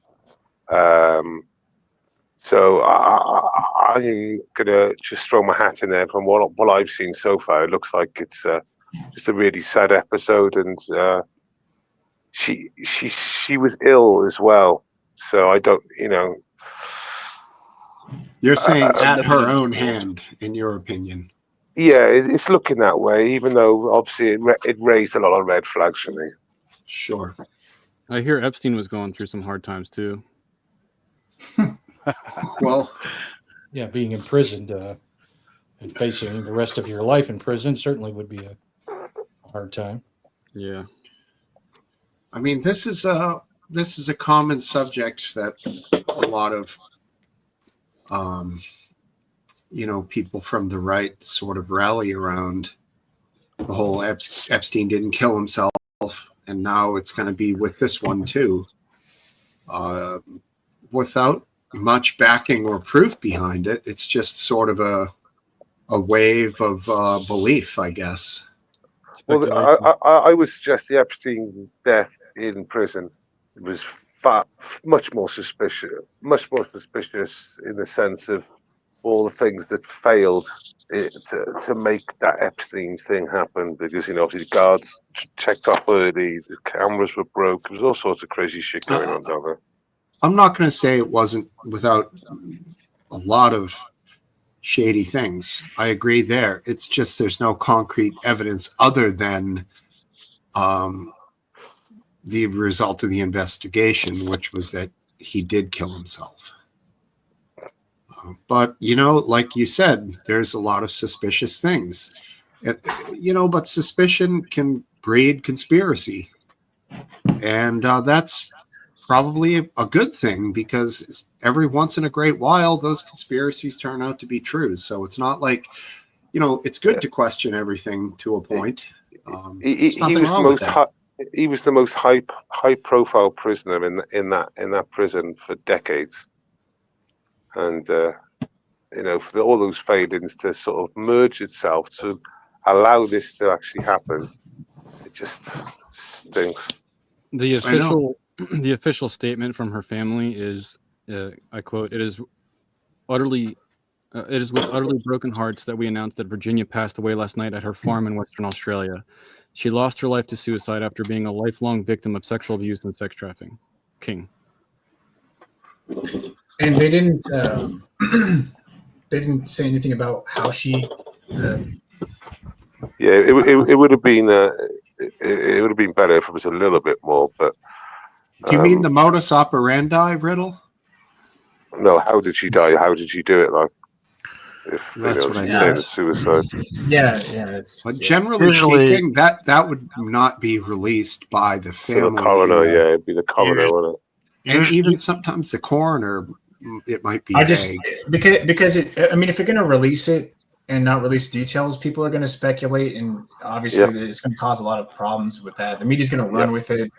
So I'm gonna just throw my hat in there. From what I've seen so far, it looks like it's just a really sad episode, and she was ill as well. So I don't, you're saying at her own hand, in your opinion. Yeah, it's looking that way. Even though obviously it raised a lot of red flags for me. Sure. I hear Epstein was going through some hard times too. Well, Yeah, being imprisoned and facing the rest of your life in prison certainly would be a hard time. Yeah. I mean, this is a common subject that a lot of people from the right sort of rally around. The whole Epstein didn't kill himself, and now it's going to be with this one too, without much backing or proof behind it. It's just sort of a wave of belief, I guess. Well, I would suggest the Epstein death in prison was much more suspicious in the sense of all the things that failed to make that Epstein thing happen. Because obviously the guards checked off early, the cameras were broke. There was all sorts of crazy shit going on down there. I'm not going to say it wasn't without a lot of shady things. I agree there. It's just there's no concrete evidence other than the result of the investigation, which was that he did kill himself. But, like you said, there's a lot of suspicious things. But suspicion can breed conspiracy. And that's probably a good thing, because every once in a great while, those conspiracies turn out to be true. So it's not like, it's good to question everything to a point. He was the most high profile prisoner in that prison for decades. And, for all those failings to sort of merge itself to allow this to actually happen, it just stinks. The official statement from her family is, I quote, "It is with utterly broken hearts that we announce that Virginia passed away last night at her farm in Western Australia. She lost her life to suicide after being a lifelong victim of sexual abuse and sex trafficking." King. And they didn't say anything about how she. Yeah, it would have been it would have been better if it was a little bit more, but Do you mean the modus operandi, Riddle? No, how did she die? How did she do it? Like, if That's what I she's meant. saying it's suicide. Yeah, it's But generally Usually- speaking, that would not be released by the So the family. coroner, and, yeah, it'd be the coroner, wouldn't it? and Usually- even sometimes the coroner, it might be I just vague. because it. I mean, if you're going to release it and not release details, people are going to speculate, and obviously it's going to cause a lot of problems with that. The media's going to run with it,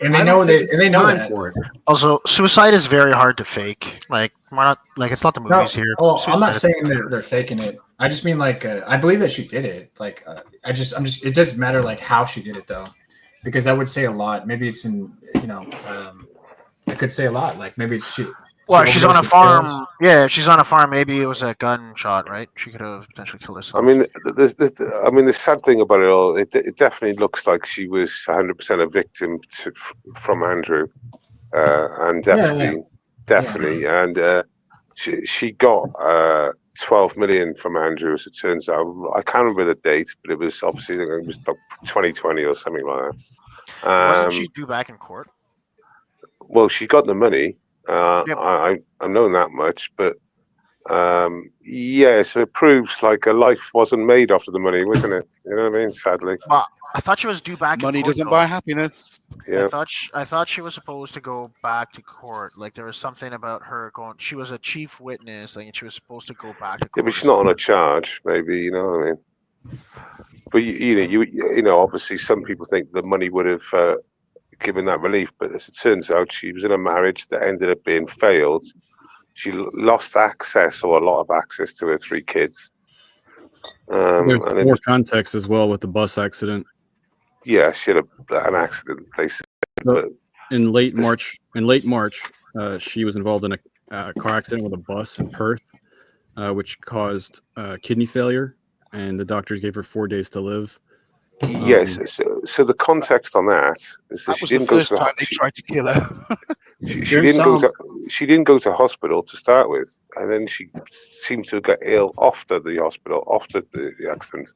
and they I know don't think that. it's And they know time that. for it. Also, suicide is very hard to fake. Like, why not? Like, it's not the No, movies here. oh, I'm not Suicide- saying they're faking it. I just mean like I believe that she did it. Like I'm just. It doesn't matter like how she did it though, because that would say a lot. Maybe it's in it could say a lot. Like maybe it's she. Well, she she's on a overdosed with farm. pills. Yeah, if she's on a farm, maybe it was a gunshot, right? She could have potentially killed herself. I mean, the sad thing about it all, it definitely looks like she was 100% a victim from Andrew, and definitely, and she got 12 million from Andrew, as it turns out. I can't remember the date, but it was obviously, I think it was 2020 or something like that. Wasn't she due back in court? Well, she got the money. Yep. I've known that much, but yeah, so it proves like a life wasn't made after the money, wasn't it? You know what I mean? Sadly, I thought she was due back. Money in court, doesn't though. buy happiness. yeah. I thought she was supposed to go back to court. Like there was something about her going. She was a chief witness, like, and she was supposed to go back to court. Yeah, but she's not on a charge. Maybe, you know what I mean. But you know, obviously, some people think the money would have given that relief, but as it turns out, she was in a marriage that ended up being failed. She lost access, or a lot of access, to her 3 kids. There's And it more was, context as well with the bus accident. yeah, she had an accident. They said, but In late March, she was involved in a car accident with a bus in Perth, which caused kidney failure, and the doctors gave her 4 days to live. yes. So the context on that is that That was she the didn't go first to time they tried to kill her. she didn't go to hospital to start with, and then she seems to have got ill after the hospital, after the accident.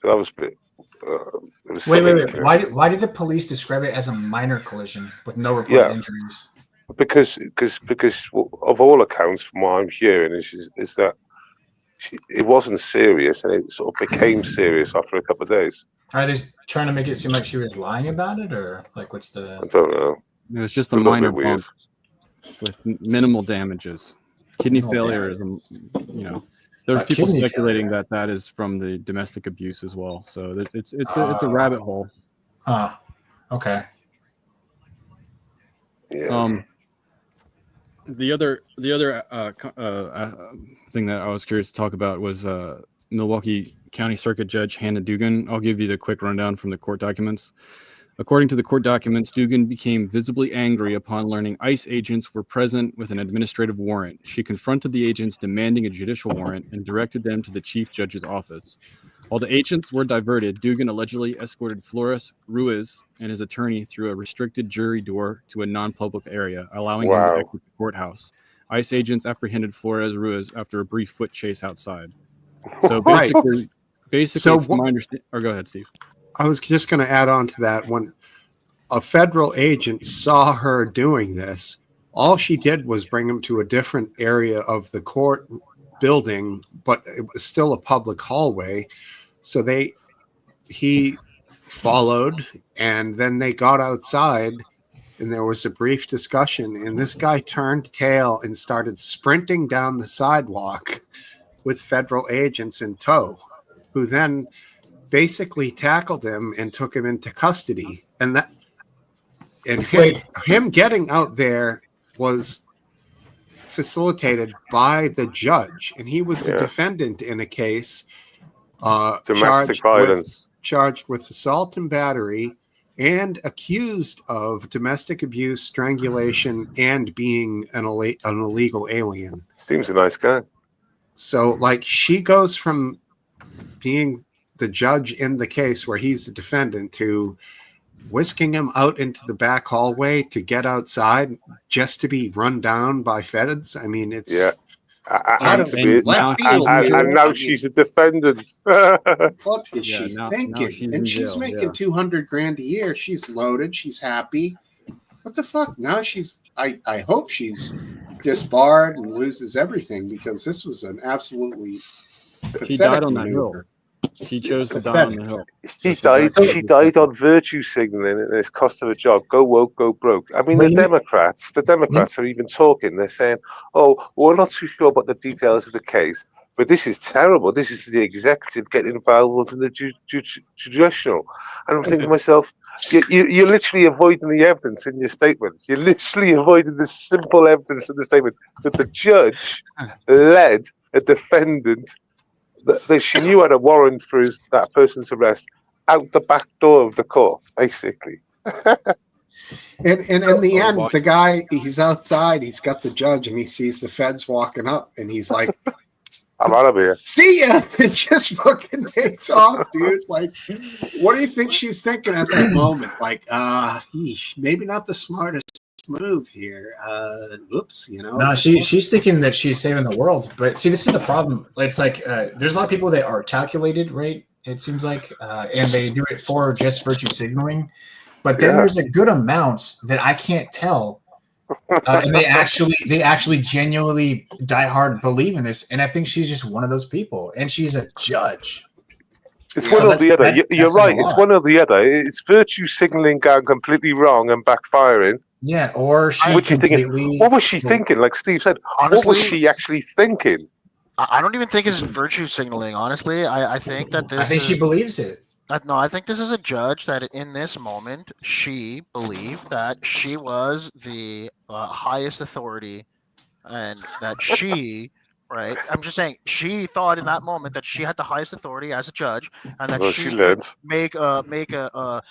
So that was a bit. It was Wait. something- Why did the police describe it as a minor collision with no reported Yeah. injuries? Because of all accounts, from what I'm hearing, is that it wasn't serious, and it sort of became serious after a couple of days. Are they trying to make it seem like she was lying about it, or like what's I the? don't know. It was just a A little minor bit weird. bump with minimal damages. Kidney Minimal failure is, there's But people kidney speculating failure. that is from the domestic abuse as well. So it's a rabbit hole. Okay. Yeah. The other thing that I was curious to talk about was Milwaukee County Circuit Judge Hannah Dugan. I'll give you the quick rundown from the court documents. According to the court documents, Dugan became visibly angry upon learning ICE agents were present with an administrative warrant. She confronted the agents demanding a judicial warrant and directed them to the chief judge's office. While the agents were diverted, Dugan allegedly escorted Flores Ruiz and his attorney through a restricted jury door to a non-public area, allowing him Wow. to exit the courthouse. ICE agents apprehended Flores Ruiz after a brief foot chase outside. So Right. basically, So from what- my understanding, or go ahead, Steve. I was just going to add on to that. When a federal agent saw her doing this, all she did was bring him to a different area of the court building, but it was still a public hallway. So he followed, and then they got outside, and there was a brief discussion, and this guy turned tail and started sprinting down the sidewalk with federal agents in tow, who then basically tackled him and took him into custody. And him getting out there was facilitated by the judge, and he was the Yeah. defendant in a case Domestic violence. charged with assault and battery, and accused of domestic abuse, strangulation, and being an illegal alien. Seems a nice guy. So, like, she goes from being the judge in the case where he's the defendant to whisking him out into the back hallway to get outside just to be run down by feds. I mean, it's Yeah. out of and left now- field. And now she's a defendant. What is Yeah, she now thinking? she's And in she's jail, making yeah. 200 grand a year. She's loaded. She's happy. what the fuck? Now I hope she's disbarred and loses everything, because this was an absolutely She died pathetic on that hill. maneuver. She chose to die on the hill. She That's died. exactly what She we died said. on virtue signaling, and it's cost her a job. Go woke, go broke. I mean, Well, the Democrats are even talking. They're saying, "Oh, we're not too sure about the details of the case, but this is terrible. This is the executive getting involved in the judicial." And I'm thinking to myself, you're literally avoiding the evidence in your statements. You're literally avoiding the simple evidence in the statement that the judge led a defendant that she knew had a warrant for that person's arrest out the back door of the court, basically. And in the Oh, end, my. the guy, he's outside, he's got the judge, and he sees the feds walking up, and he's like, I'm out of here. see ya! It just fucking takes off, dude. Like, what do you think she's thinking at that moment? Like, maybe not the smartest move here. Oops, you know. No, she's thinking that she's saving the world. But see, this is the problem. It's like there's a lot of people that are calculated, right? It seems like, and they do it for just virtue signaling. But then there's a good amount that I can't tell, and they actually genuinely diehard believe in this. And I think she's just one of those people, and she's a judge. It's So one or the other. that You're says right. a It's lot. one or the other. It's virtue signaling gone completely wrong and backfiring. Yeah, or she What you thinking? completely. What was she thinking? Like Steve said, what was Honestly, she actually thinking? I don't even think it's virtue signaling. Honestly, I think that this. I think she believes it. No, I think this is a judge that in this moment she believed that she was the highest authority, and that she, right? I'm just saying she thought in that moment that she had the highest authority as a judge, and that Well, she she could learned. make a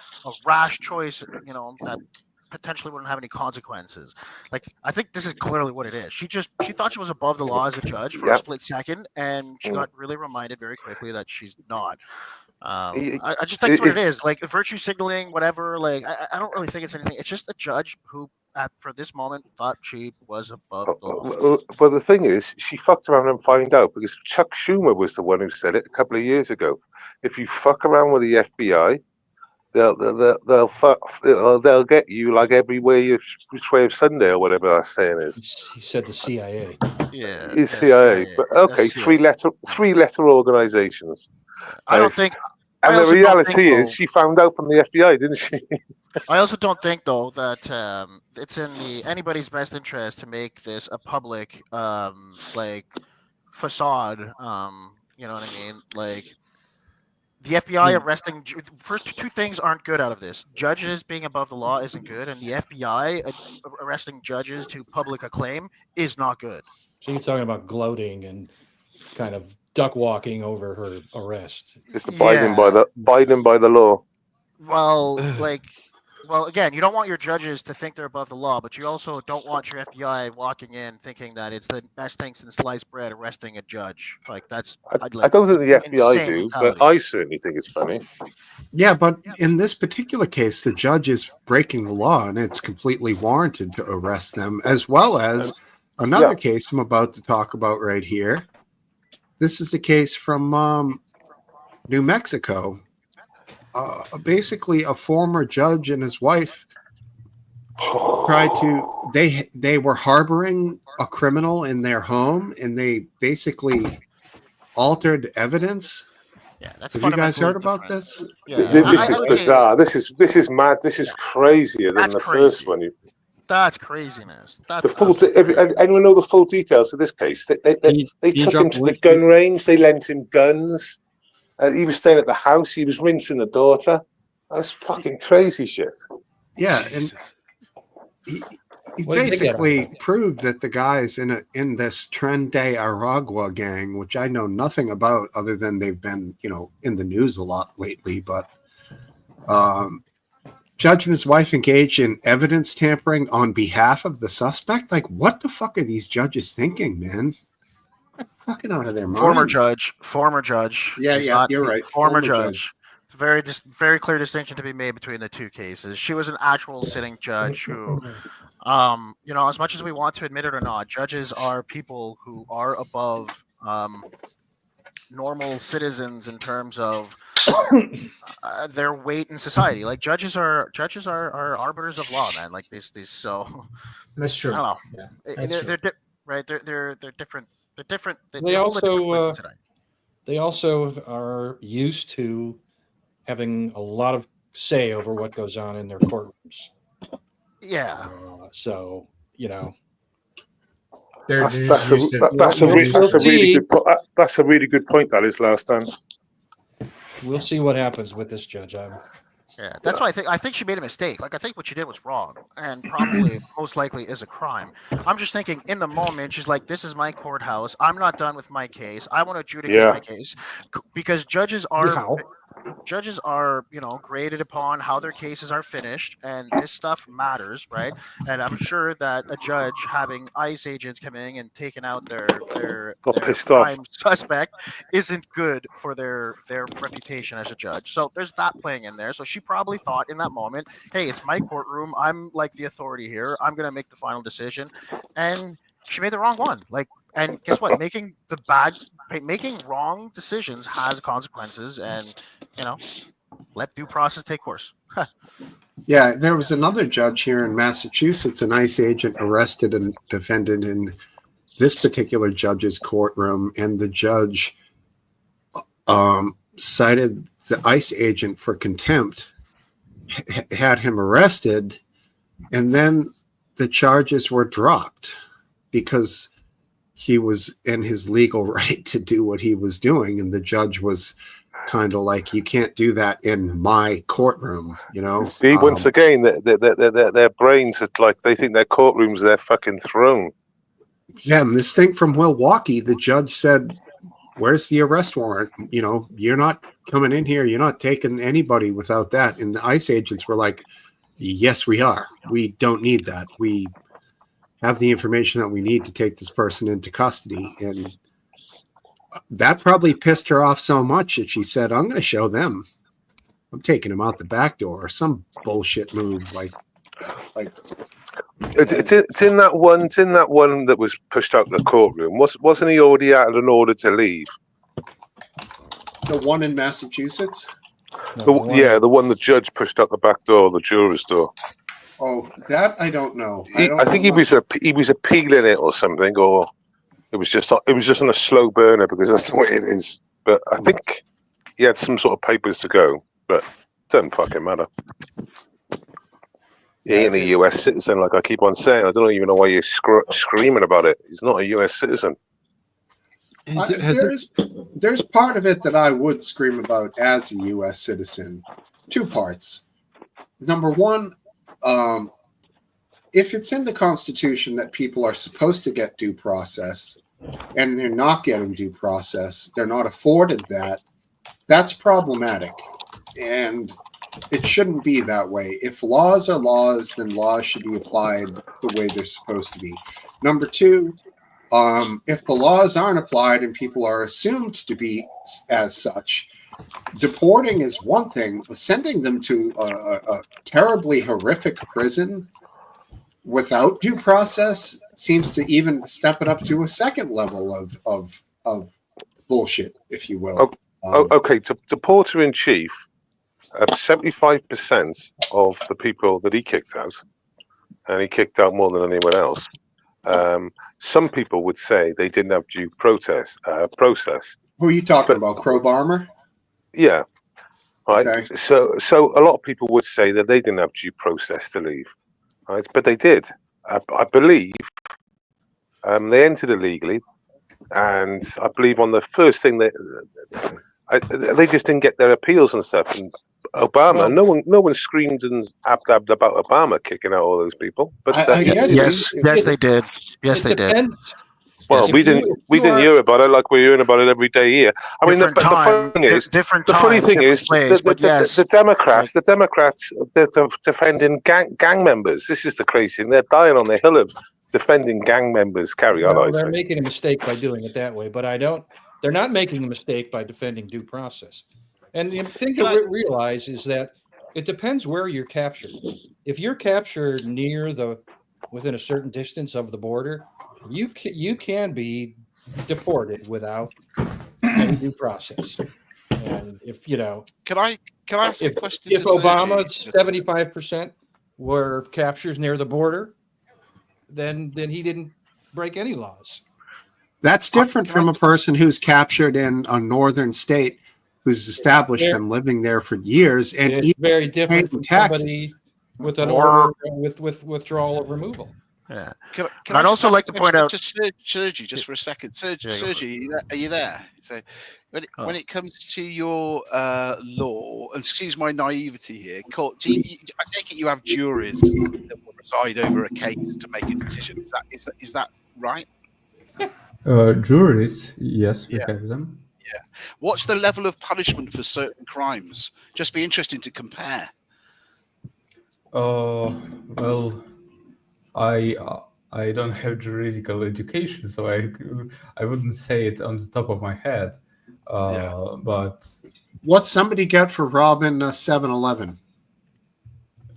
rash choice, you know, that potentially wouldn't have any consequences. Like, I think this is clearly what it is. She thought she was above the law as a judge for a Yep. split second, and she got really reminded very quickly that she's not. It- I just think that's what it is. Like virtue signaling, whatever. Like I don't really think it's anything. It's just a judge who, for this moment, thought she was above the law. But the thing is, she fucked around and find out, because Chuck Schumer was the one who said it a couple of years ago. If you fuck around with the FBI, they'll get you like every way which way of Sunday or whatever that saying is. He said the CIA. Yeah, It's CIA, but okay, three letter organizations. I don't think. And I the also don't reality think, is, though- she found out from the FBI, didn't she? I also don't think though that it's in anybody's best interest to make this a public like facade. You know what I mean? Like the FBI arresting. First, two things aren't good out of this. Judges being above the law isn't good, and the FBI arresting judges to public acclaim is not good. So you're talking about gloating and kind of duck walking over her arrest. It's abiding by the law. Well, again, you don't want your judges to think they're above the law, but you also don't want your FBI walking in thinking that it's the best thing since sliced bread arresting a judge. Like that's. I don't think the FBI insane do, mentality. but I certainly think it's funny. Yeah, but in this particular case, the judge is breaking the law, and it's completely warranted to arrest them, as well as another case I'm about to talk about right here. This is a case from New Mexico. Basically, a former judge and his wife tried to. They were harboring a criminal in their home, and they basically altered evidence. Yeah, that's. Have you guys heard fundamentally about different. this? Yeah, This I is would say bizarre. This is mad. This is crazier than That's the crazy. first one. That's craziness. That's The full. absolutely crazy. Anyone know the full details of this case? They took him to the gun range. They lent him guns. He was staying at the house. He was rinsing the daughter. That's fucking crazy shit. Yeah, and he What did they get basically out of it? proved that the guys in this Tren de Aragua gang, which I know nothing about other than they've been, in the news a lot lately, but judge and his wife engaged in evidence tampering on behalf of the suspect. Like, what the fuck are these judges thinking, man? Fucking out of their minds. Former judge. Yeah, is yeah, not- you're right. Former Former judge. It's very clear distinction to be made between the two cases. She was an actual sitting judge who, as much as we want to admit it or not, judges are people who are above normal citizens in terms of their weight in society. Like judges are arbiters of law, man. Like these. So That's true. I don't know. Yeah, that's They're true. right. They're different. They're different. They hold a different also, wisdom today. They also are used to having a lot of say over what goes on in their courtrooms. Yeah. So, you know, They're That's, just that's, a, used to- that- that's, a, You'll- re- you'll that's a really see. good that's a really good point. That is, last dance. we'll see what happens with this judge. Yeah, that's why I think she made a mistake. Like I think what she did was wrong, and probably most likely is a crime. I'm just thinking in the moment, she's like, "This is my courthouse. I'm not done with my case. I want to adjudicate Yeah. my case," because judges are How? graded upon how their cases are finished, and this stuff matters, right? And I'm sure that a judge having ICE agents coming and taking out their Pissed off. prime suspect isn't good for their reputation as a judge. So there's that playing in there. So she probably thought in that moment, hey, it's my courtroom. I'm like the authority here. I'm going to make the final decision. And she made the wrong one. And guess what? Making wrong decisions has consequences, and let due process take course. Yeah, there was another judge here in Massachusetts, an ICE agent arrested a defendant in this particular judge's courtroom, and the judge cited the ICE agent for contempt, had him arrested, and then the charges were dropped because he was in his legal right to do what he was doing, and the judge was kind of like, you can't do that in my courtroom, See, once again, their brains are like, they think their courtroom's their fucking throne. Yeah, and this thing from Milwaukee, the judge said, where's the arrest warrant? You're not coming in here. You're not taking anybody without that. And the ICE agents were like, yes, we are. We don't need that. We have the information that we need to take this person into custody. And that probably pissed her off so much that she said, I'm going to show them. I'm taking them out the back door. Some bullshit move like It's in that one. It's in that one that was pushed out the courtroom. Wasn't he already out an order to leave? the one in Massachusetts. The one the judge pushed out the back door, the juror's door. Oh, that I don't know. I think he was appealing it or something, or it was just on a slow burner because that's the way it is. But I think he had some sort of papers to go, but it doesn't fucking matter. He ain't a US citizen, like I keep on saying. I don't even know why you're screaming about it. He's not a US citizen. There's part of it that I would scream about as a U.S. citizen. Two parts. Number one, if it's in the Constitution that people are supposed to get due process and they're not getting due process, they're not afforded that, that's problematic. And it shouldn't be that way. If laws are laws, then laws should be applied the way they're supposed to be. Number two, if the laws aren't applied and people are assumed to be as such, deporting is one thing. Sending them to a terribly horrific prison without due process seems to even step it up to a second level of bullshit, if you will. Okay, the porter in chief, 75% of the people that he kicked out, and he kicked out more than anyone else. Some people would say they didn't have due process. Who are you talking about? Crowbarmer? Yeah. Right. Okay. So a lot of people would say that they didn't have due process to leave. Right. But they did. I believe they entered illegally, and I believe on the first thing they just didn't get their appeals and stuff. And Obama, no one screamed and abdabbed about Obama kicking out all those people. But I guess Yes, they did. Yes, they did. Well, we didn't hear about it like we're hearing about it every day here. I mean, the funny thing is, the Democrats, they're defending gang members. This is the crazy thing. They're dying on the hill of defending gang members. Carry on. Well, they're making a mistake by doing it that way, but they're not making a mistake by defending due process. And the thing to realize is that it depends where you're captured. If you're captured within a certain distance of the border, you can be deported without any due process. And again. If you know, Can I ask a if question? if to Sergey? Obama's 75% were captures near the border, then he didn't break any laws. That's different from a person who's captured in a northern state who's established They're- and living there for years and It's even very different from taxes. somebody with an Or- order with withdrawal of removal. Yeah. Can I'd I also just like ask to a point question out- to Sergey just for a second. Yeah, go for Sergey, are you there? So, when it comes to your law, and excuse my naivety here, I take it you have juries that will preside over a case to make a decision. Is that right? Juries, yes, we Yeah. have them. What's the level of punishment for certain crimes? Just be interesting to compare. Well, I don't have juridical education, so I wouldn't say it on the top of my head. But What's somebody get for robbing a 7-Eleven?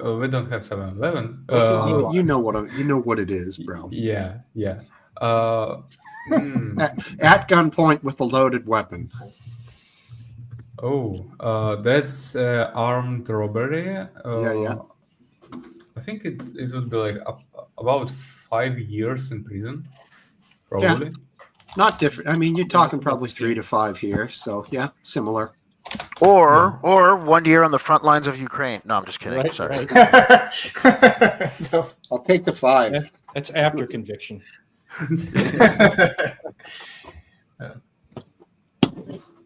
we don't have 7-Eleven. You know what it is, bro. Yeah. At gunpoint with a loaded weapon. That's armed robbery. Yeah. I think it would be like about 5 years in prison, probably. Not different. I mean, you're talking probably 3 to 5 here. So yeah, similar. Or 1 year on the front lines of Ukraine. No, I'm just kidding. Right, Sorry. right. No. I'll take the 5. That's after conviction.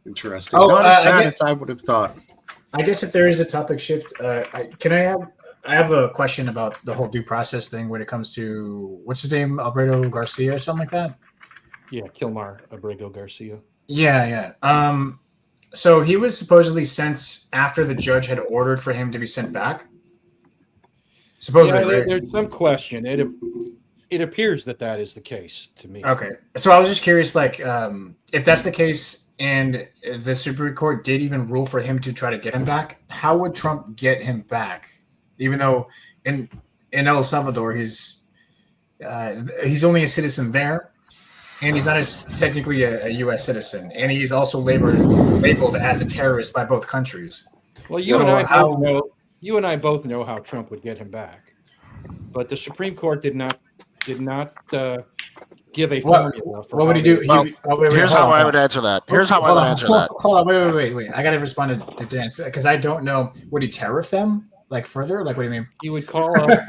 Interesting. Oh, Not I as bad guess- as I would have thought. I guess if there is a topic shift, I have a question about the whole due process thing when it comes to what's his name, Alberto Garcia or something like that. Yeah, Kilmar Abrego Garcia. Yeah. So he was supposedly sent after the judge had ordered for him to be sent back. Supposedly, Yeah, right? there's some question. It appears that is the case to me. Okay, so I was just curious, like, if that's the case, and the Supreme Court did even rule for him to try to get him back, how would Trump get him back? Even though in El Salvador he's only a citizen there, and he's not technically a U.S. citizen, and he's also labeled as a terrorist by both countries. Well, you and I both know how Trump would get him back, but the Supreme Court did not give a formula for what would he do? Well, here's how I would add. answer that. Here's how I would answer that. Hold on, wait. I got to respond to Dan because I don't know. Would he tariff them like further? Like, what do you mean? He would call up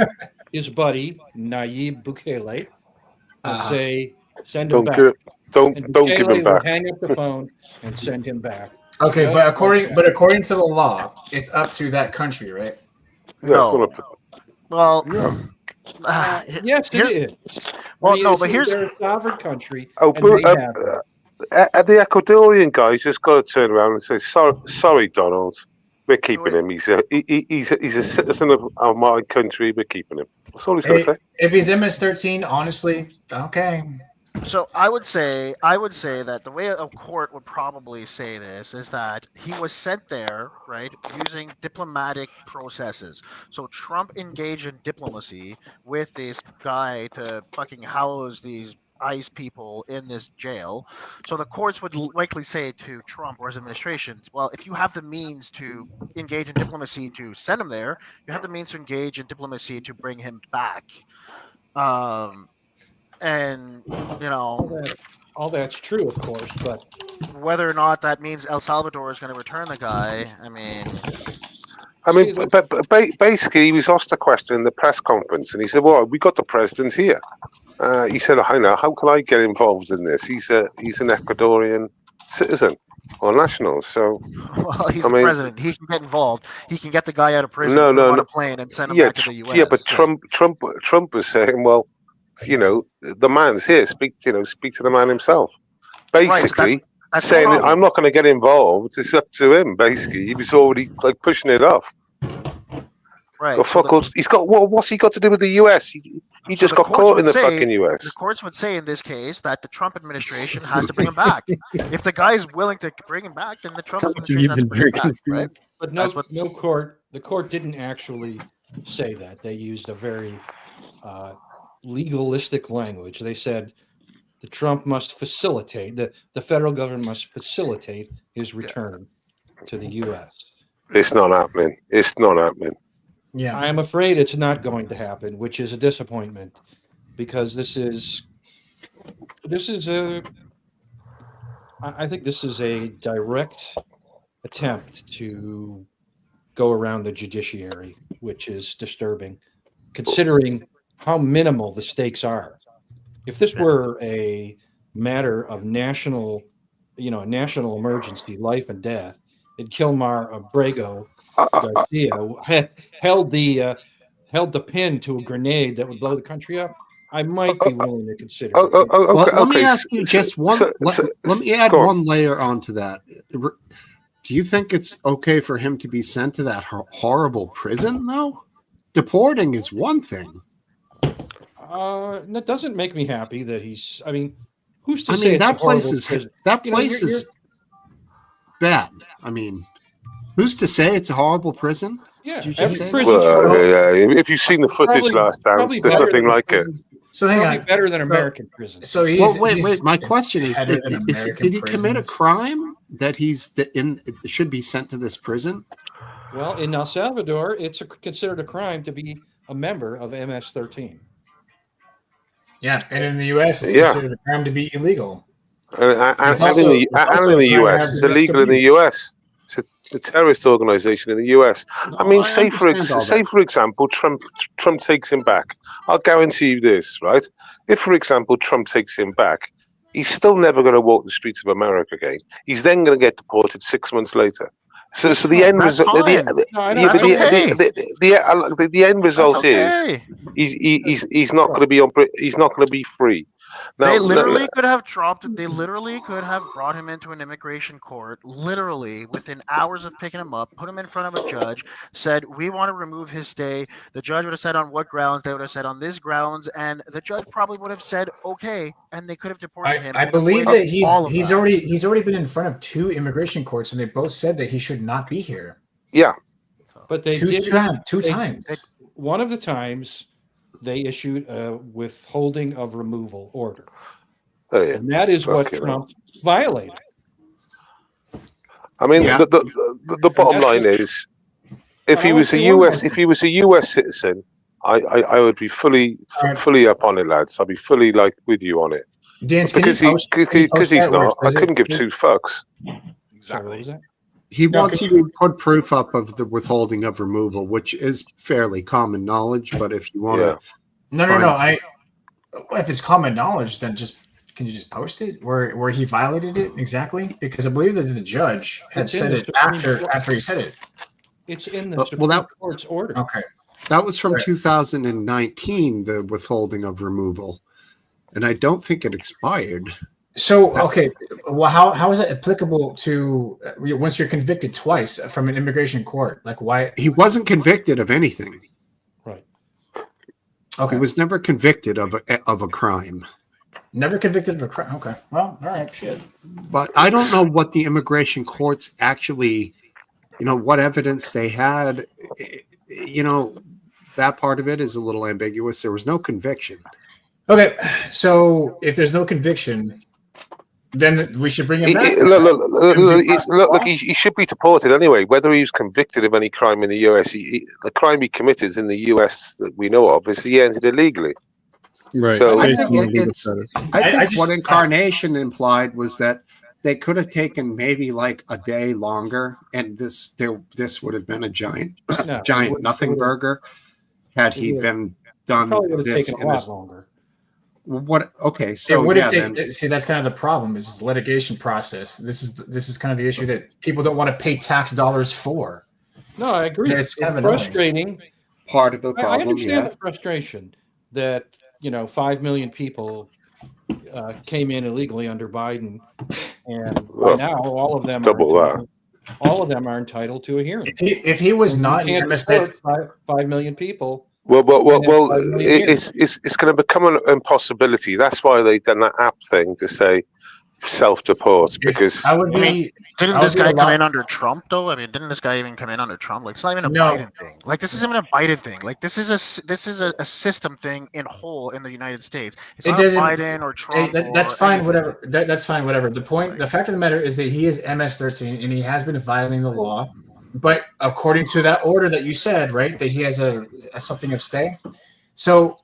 his buddy Nayib Bukele and say, "Send him back." Don't And give him Bukele back. would hang up the phone and send him back. Okay, but according to the law, it's up to that country, right? No. Well, Yes, it is. Well, He no, is- but here's- they're a sovereign country. Oh, and but, they have it. the Ecuadorian guy's just got to turn around and say, "Sorry, Donald, we're keeping him. He's a citizen of my country. We're keeping him." That's all he's going to say. If he's MS-13, honestly, okay. So I would say that the way a court would probably say this is that he was sent there, right, using diplomatic processes. So Trump engaged in diplomacy with this guy to fucking house these ICE people in this jail. So the courts would likely say to Trump or his administration, well, if you have the means to engage in diplomacy to send him there, you have the means to engage in diplomacy to bring him back. And all that's true, of course, but whether or not that means El Salvador is going to return the guy, Basically, he was asked a question in the press conference, and he said, "Well, we got the president here." He said, "I know. How can I get involved in this? He's an Ecuadorian citizen or national." So, well, he's the president. He can get involved. He can get the guy out of prison, No, put him on a plane, and send him back to the U.S. Yeah, but Trump was saying, "Well, the man's here. Speak to the man himself." Basically, Right, so that's saying, the problem. "I'm not going to get involved. It's up to him." Basically, he was already pushing it off. Right. Well, fuck all, he's got. What's he got to do with the U.S.? He just got caught in the fucking U.S. The courts would say in this case that the Trump administration has to bring him back. If the guy is willing to bring him back, then the Trump administration has to bring him back, right? But the court didn't actually say that. They used a very legalistic language. They said the federal government must facilitate his return. to the U.S. It's not happening. It's not happening. Yeah. I am afraid it's not going to happen, which is a disappointment, because this is a. I think this is a direct attempt to go around the judiciary, which is disturbing, considering how minimal the stakes are. If this were a matter of national, national emergency, life and death, and Kilmar Abrego Garcia held the pin to a grenade that would blow the country up, I might be willing to consider it. Well, Okay, let me okay, ask you just one. Let me add go on. one layer onto that. Do you think it's okay for him to be sent to that horrible prison, though? Deporting is one thing. That doesn't make me happy that he's. I mean, who's to I say mean, it's a that place horrible is prison? that You know, place you're- is bad. I mean, who's to say it's a horrible prison? Yeah, you just every say- prison's If you've seen the footage last time, probably there's better nothing than- like it. So hang probably on. better than So- American prison. So he's Well, wait. he's My question is: better than did American he commit a prisons. crime that should be sent to this prison? Well, in El Salvador, it's considered a crime to be a member of MS-13. Yeah, and in the U.S., it's Yeah. considered a crime to be illegal. And It's in also- the, it's also and in the a crime to US, have it's the risk illegal of in the US. It's a terrorist organization in the US. I mean, say for example, Trump takes him back. I'll guarantee you this, right? If, for example, Trump takes him back, he's still never going to walk the streets of America again. He's then going to get deported 6 months later. So the end That's result, fine. No, I don't. That's okay. the end result is Okay. he's not going to be he's not going to be free. Now, They literally could have dropped. They literally could have brought him into an immigration court. Literally within hours of picking him up, put him in front of a judge, said we want to remove his stay. The judge would have said on what grounds. They would have said on this grounds, and the judge probably would have said okay, and they could have deported him. I and believe avoided that all of he's that. already been in front of 2 immigration courts, and they both said that he should not be here. yeah. But they Two did. they- times. One of the times, they issued a withholding of removal order, Oh, yeah. and that is what Fucking Trump violated. I mean, Yeah. the bottom that's line what- is, if he I was a want to US know. if he was a US citizen, I would be fully Alright. fully up on it, lads. I'd be fully like with you on it Dan, because because he's not. I couldn't give 2 fucks. Sorry, what Exactly. was that? He No, wants could you to put proof up of the withholding of removal, which is fairly common knowledge. But if you want Yeah. to, No. If it's common knowledge, then can you just post it where he violated it exactly? Because I believe that the judge had It's in said the it Supreme Court. after he said it. It's in the Well, Supreme that- Court's order. Okay. that was from Right. 2019, the withholding of removal, and I don't think it expired. So okay, well, how is that applicable to once you're convicted twice from an immigration court? Like why? He wasn't convicted of anything. Right. Okay, He was never convicted of a crime. never convicted of a crime. Okay, well, all right, shit. But I don't know what the immigration courts actually, what evidence they had. That part of it is a little ambiguous. There was no conviction. Okay, so if there's no conviction, then we should bring him back. Look, he should be deported anyway. Whether he was convicted of any crime in the US, the crime he committed in the US that we know of is he entered illegally. Right. So- I Based think on the legal it's- status. I think just- what Incarnation implied was that they could have taken maybe like a day longer, and this would have been a giant No, it giant would've- nothing it would've- burger had he it would've- been done Probably would have this taken in a a lot longer. what okay It so wouldn't yeah take. then, See, that's kind of the problem. Is this litigation process? This is kind of the issue that people don't want to pay tax dollars for. No, I agree. Yeah, It's it's kind of annoying. frustrating. part of the I problem understand yeah the frustration that 5 million people came in illegally under Biden, and by Well, now all of them double are entitled to a hearing. If he was not You in can't MS-13, deport 5 million people. Well, And then 5 million it's going to become an impossibility. That's why they've done that app thing to say self-deport because I would I mean, be. Didn't I would this be a guy come lot- in under Trump though? I mean, didn't this guy even come in under Trump? Like, it's not even a No. Biden thing. Like, this isn't even a Biden thing. Like, this is a system thing in whole in the United States. It's It not doesn't- Biden or Trump. that's or fine. anything. Whatever. That's fine. Whatever. The fact of the matter is that he is MS-13 and he has been violating the law. But according to that order that you said, right, that he has a something of stay. So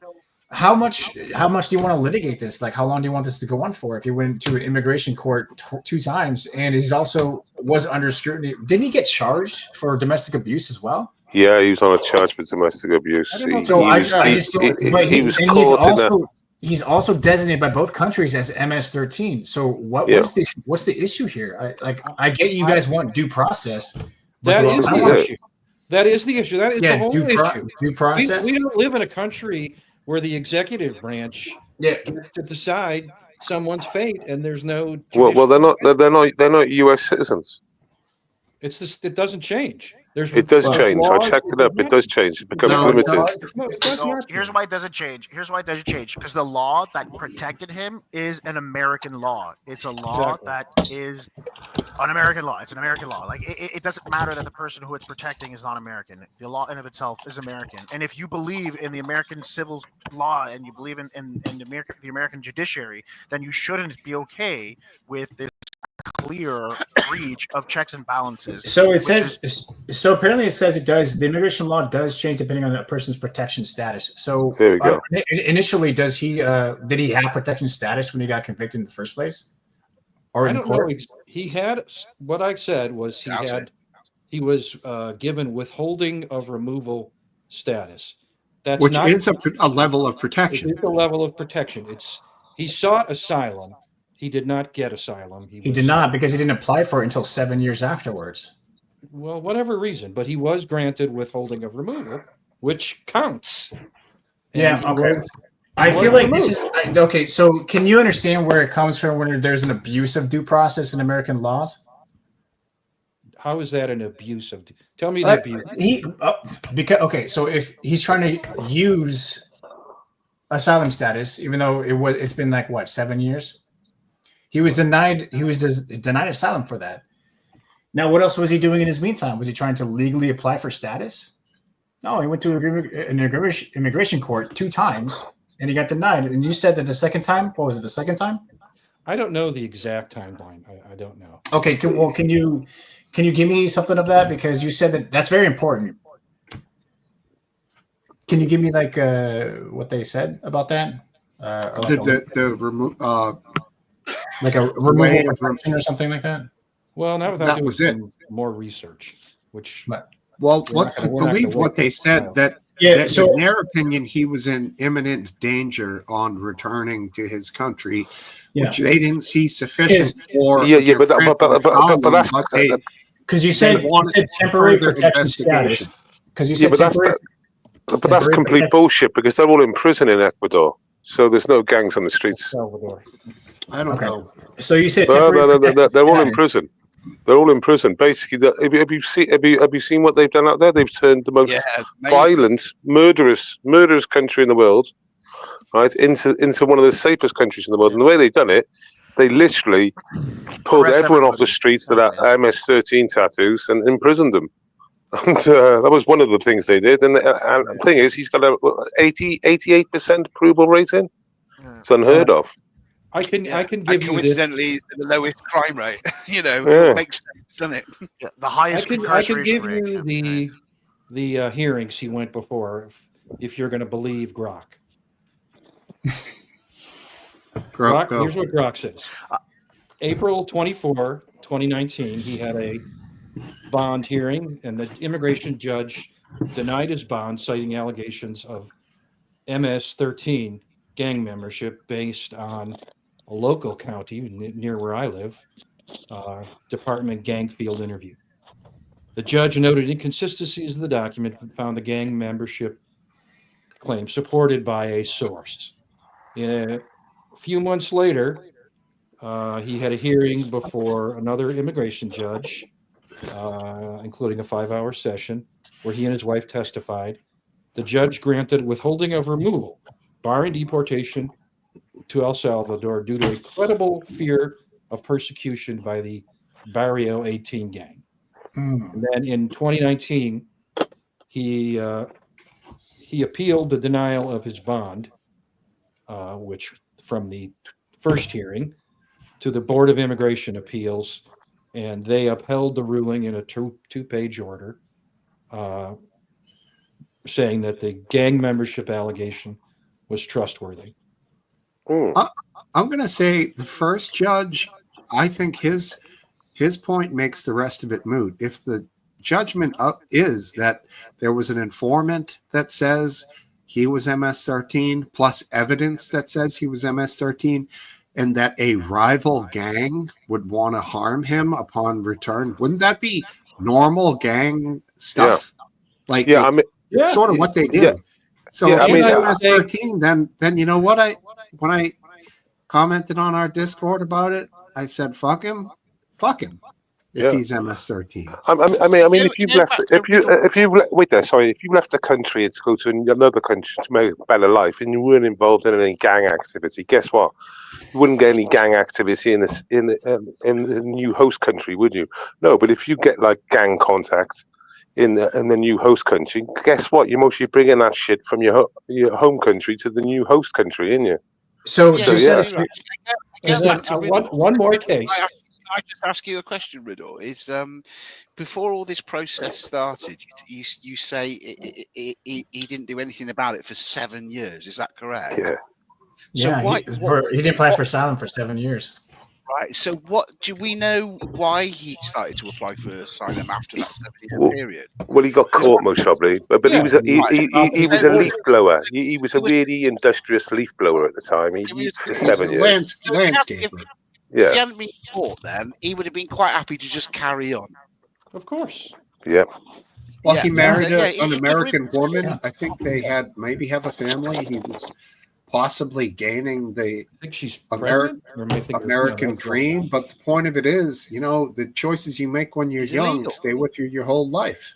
how much do you want to litigate this? Like, how long do you want this to go on for? If he went to an immigration court 2 times and he's also was under scrutiny, didn't he get charged for domestic abuse as well? yeah, he was on a charge for domestic abuse. I don't know. So I just don't. But he was he's caught in a. he's also designated by both countries as MS-13. So what's the issue here? I get you guys want due process. But That do is I the want- issue. That is the issue. That is the whole issue. due process. We don't live in a country where the executive branch Yeah. gets to decide someone's fate, and there's no. Well, they're not U.S. citizens. It's just, it doesn't change. It does change. I laws checked it up. It does change. It becomes No, it limited. No, it does No, not here's change. why it doesn't change. Here's why it doesn't change. Because the law that protected him is an American law. It's a law that is an American law. It's an American law. Like, it doesn't matter that the person who it's protecting is not American. The law in of itself is American. And if you believe in the American civil law and you believe in the American judiciary, then you shouldn't be okay with this clear breach of checks and balances. So it which says. is- So apparently, it says it does. The immigration law does change depending on a person's protection status. So There we go. initially, did he have protection status when he got convicted in the first place? Or I in don't know. court? He had what I said was Doubt he was given withholding of removal status. That's Which not, is a level of it protection. is a level of protection. He sought asylum. He did not get asylum. He did not, because he didn't apply for it until 7 years afterwards. Well, whatever reason, but he was granted withholding of removal, which counts. Yeah, And he okay. was- I What feel is like this is okay. So, can you understand where it comes from when there's an abuse of due process in American laws? How is that an abuse of? Tell me the abuse. Because so if he's trying to use asylum status, even though it's been like what 7 years, he was denied asylum for that. Now, what else was he doing in his meantime? Was he trying to legally apply for status? No, he went to an immigration court 2 times and he got denied. And you said that the second time, what was it? The second time? I don't know the exact timeline. I don't know. Okay. Can you give me something of that? Because you said that's very important. Can you give me like what they said about that? Like a removal Way of protection or something like that? Well, not without That doing was it. some more research, which Well, We're not I gonna- we're not believe gonna what work they this said out. that Yeah. So in their opinion, he was in imminent danger on returning to his country, Yeah. which they didn't see sufficient Is- for. Yeah, to but grant that's asylum, because you said They wanted temporary further protection status. investigation. Because you yeah, said but that's temporary. but that's temporary complete protection. bullshit because they're all in prison in Ecuador, so there's no gangs on the streets. Salvador. I don't Okay. know. So you said No, temporary. they're all in protection prison. They're all in prison. Basically, have you seen what they've done out there? They've turned the most Yeah, it's amazing. violent, murderous country in the world, right, into one of the safest countries in the world. And the way they've done it, they literally pulled Arrest everyone off the everybody. streets that had MS-13 tattoos and imprisoned them. And that was one of the things they did. And the thing is, he's got a 88% approval rating. It's unheard of. I can Yeah. give And you this. coincidentally, the lowest crime rate. Yeah. It makes sense, doesn't it? Yeah, the I highest. can give incarceration you rate. the hearings he went before, if you're going to believe Grok. Grok, Go. here's what Grok says. April 24, 2019, he had a bond hearing, and the immigration judge denied his bond, citing allegations of MS-13 gang membership based on a local county near where I live, department gang field interview. The judge noted inconsistencies in the document and found the gang membership claim supported by a source. A few months later, he had a hearing before another immigration judge, including a 5-hour session where he and his wife testified. The judge granted withholding of removal, barring deportation to El Salvador due to a credible fear of persecution by the Barrio 18 gang. Mm. And then in 2019, he appealed the denial of his bond, which from the first hearing to the Board of Immigration Appeals, and they upheld the ruling in a two-page order, saying that the gang membership allegation was trustworthy. I'm going to say the first judge, I think his point makes the rest of it moot. If the judgment is that there was an informant that says he was MS-13 plus evidence that says he was MS-13, and that a rival gang would want to harm him upon return, wouldn't that be normal gang stuff? Like, Yeah, I mean, it's sort of what they do. Yeah. So Yeah, if I mean, he's I- MS-13, then you know what? When I commented on our Discord about it, I said, "Fuck him." If Yeah. he's MS-13, I mean, Yeah, if you've yeah, left, but- if you wait there, sorry, if you left the country to go to another country to make a better life, and you weren't involved in any gang activity, guess what? You wouldn't get any gang activity in the new host country, would you? No, but if you get like gang contact in the new host country, guess what? You're mostly bringing that shit from your home country to the new host country, ain't you? So Yeah, just yeah. exactly right. And Again, then, back to one Riddle. more case. I just ask you a question, Riddle? Is before all this process started, you say he didn't do anything about it for 7 years. Is that correct? Yeah. So yeah, he didn't apply for asylum for 7 years. Right. So what do we know why he started to apply for asylum after that 7-year Well, period? Well, he got caught most probably, but Yeah, he was a leaf blower. He was a really industrious leaf blower at the time. He used for he's 7 a years. landscaper. If Yeah, he hadn't been caught, then he would have been quite happy to just carry on. Of course. yeah. Well, Yeah, he married yeah, an he- American woman. Yeah. I think they maybe have a family. He was possibly gaining the I think she's Ameri- pregnant. Or am I thinking- American no, that's dream. wrong. But the point of it is, the choices you make when you're He's young illegal. stay with you your whole life.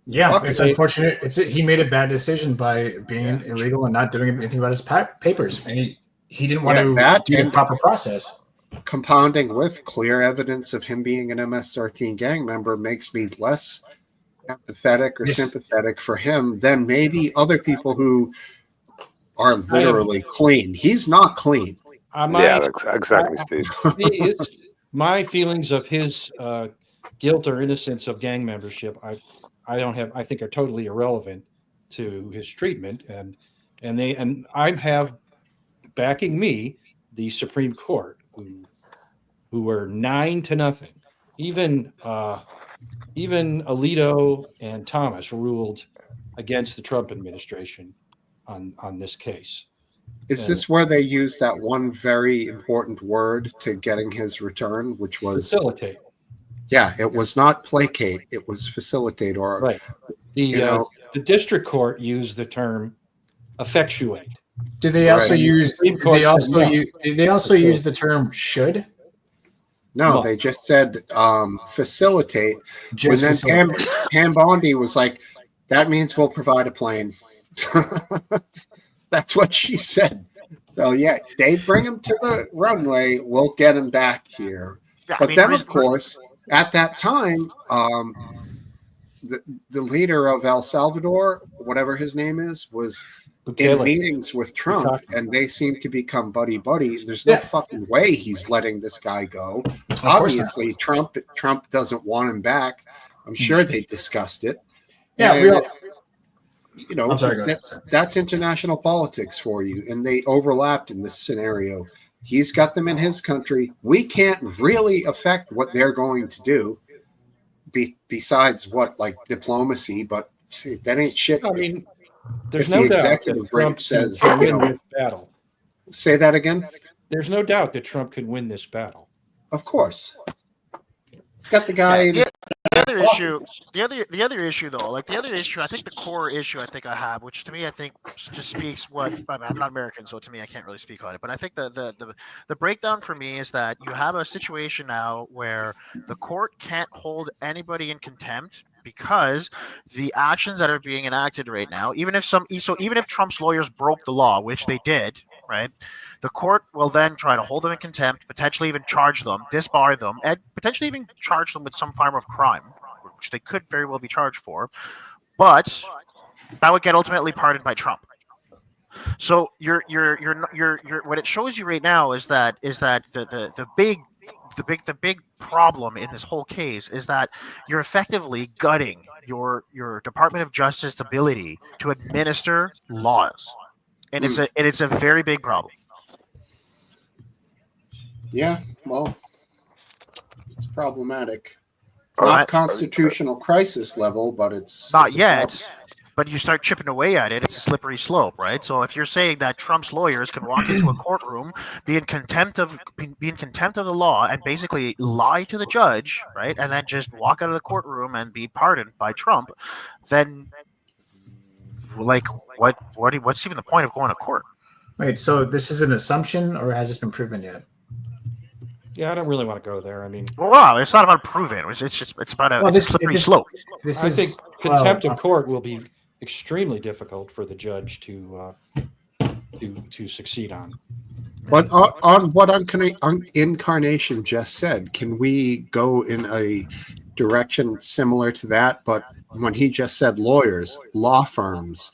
Yeah, Fuck it's it. unfortunate. He made a bad decision by being illegal and not doing anything about his papers, and he didn't want Yeah, to that do the and- proper process. Compounding with clear evidence of him being an MS-13 gang member makes me less empathetic or Yes. sympathetic for him than maybe other people who are literally clean. He's not clean. Exactly, Steve. My feelings of his guilt or innocence of gang membership, I think are totally irrelevant to his treatment, and I have backing me the Supreme Court, who were 9-0. Even Alito and Thomas ruled against the Trump administration on this case. Is this where they used that one very important word to getting his return, which was Facilitate. Yeah, it was not placate; it was facilitate. Or Right. The district court used the term effectuate. Did they also Right. use? Supreme Did Court they also said no. use the term should? no, No. they just said facilitate. Just and then facilitate. Pam Bondi was like, "That means we'll provide a plane." That's what she said. So yeah, they bring him to the runway. We'll get him back here. Yeah, But then, of course, at that time, the leader of El Salvador, whatever his name is, was in Bukele. meetings with Trump, Bukele. and they seem to become buddy. There's no Yeah. fucking way he's letting this guy go. Of course not. Obviously, Trump doesn't want him back. I'm sure they discussed it. Yeah, And, we all, I'm sorry, go ahead. that's international politics for you, and they overlapped in this scenario. He's got them in his country. We can't really affect what they're going to do, besides what, like, diplomacy. But see, that ain't shit. I mean, there's If no the doubt executive that branch Trump says, can win this battle. Say that again. There's no doubt that Trump can win this battle. Of course, he's got the guy. Yeah, the other issue, the other issue though, like the other issue, I think the core issue I have, which to me I think just speaks what I'm not American, so to me I can't really speak on it. But I think the breakdown for me is that you have a situation now where the court can't hold anybody in contempt because the actions that are being enacted right now, even if Trump's lawyers broke the law, which they did, right? The court will then try to hold them in contempt, potentially even charge them, disbar them, and potentially even charge them with some form of crime, which they could very well be charged for. But that would get ultimately pardoned by Trump. So you're what it shows you right now is that the big problem in this whole case is that you're effectively gutting your Department of Justice ability to administer laws, and it's a very big problem. Yeah, well, it's problematic. It's All not right. constitutional crisis level, but it's Not it's a yet, problem. but you start chipping away at it, it's a slippery slope, right? So if you're saying that Trump's lawyers can walk into a courtroom, be in contempt of the law, and basically lie to the judge, right, and then just walk out of the courtroom and be pardoned by Trump, then like what's even the point of going to court? Wait, so this is an assumption, or has this been proven yet? Yeah, I don't really want to go there. I mean, Well, it's not about proving. It's about Well, it's a slippery slope. This I is think contempt of court will be extremely difficult for the judge to succeed on. But on what Incarnation just said, can we go in a direction similar to that? But when he just said lawyers, law firms,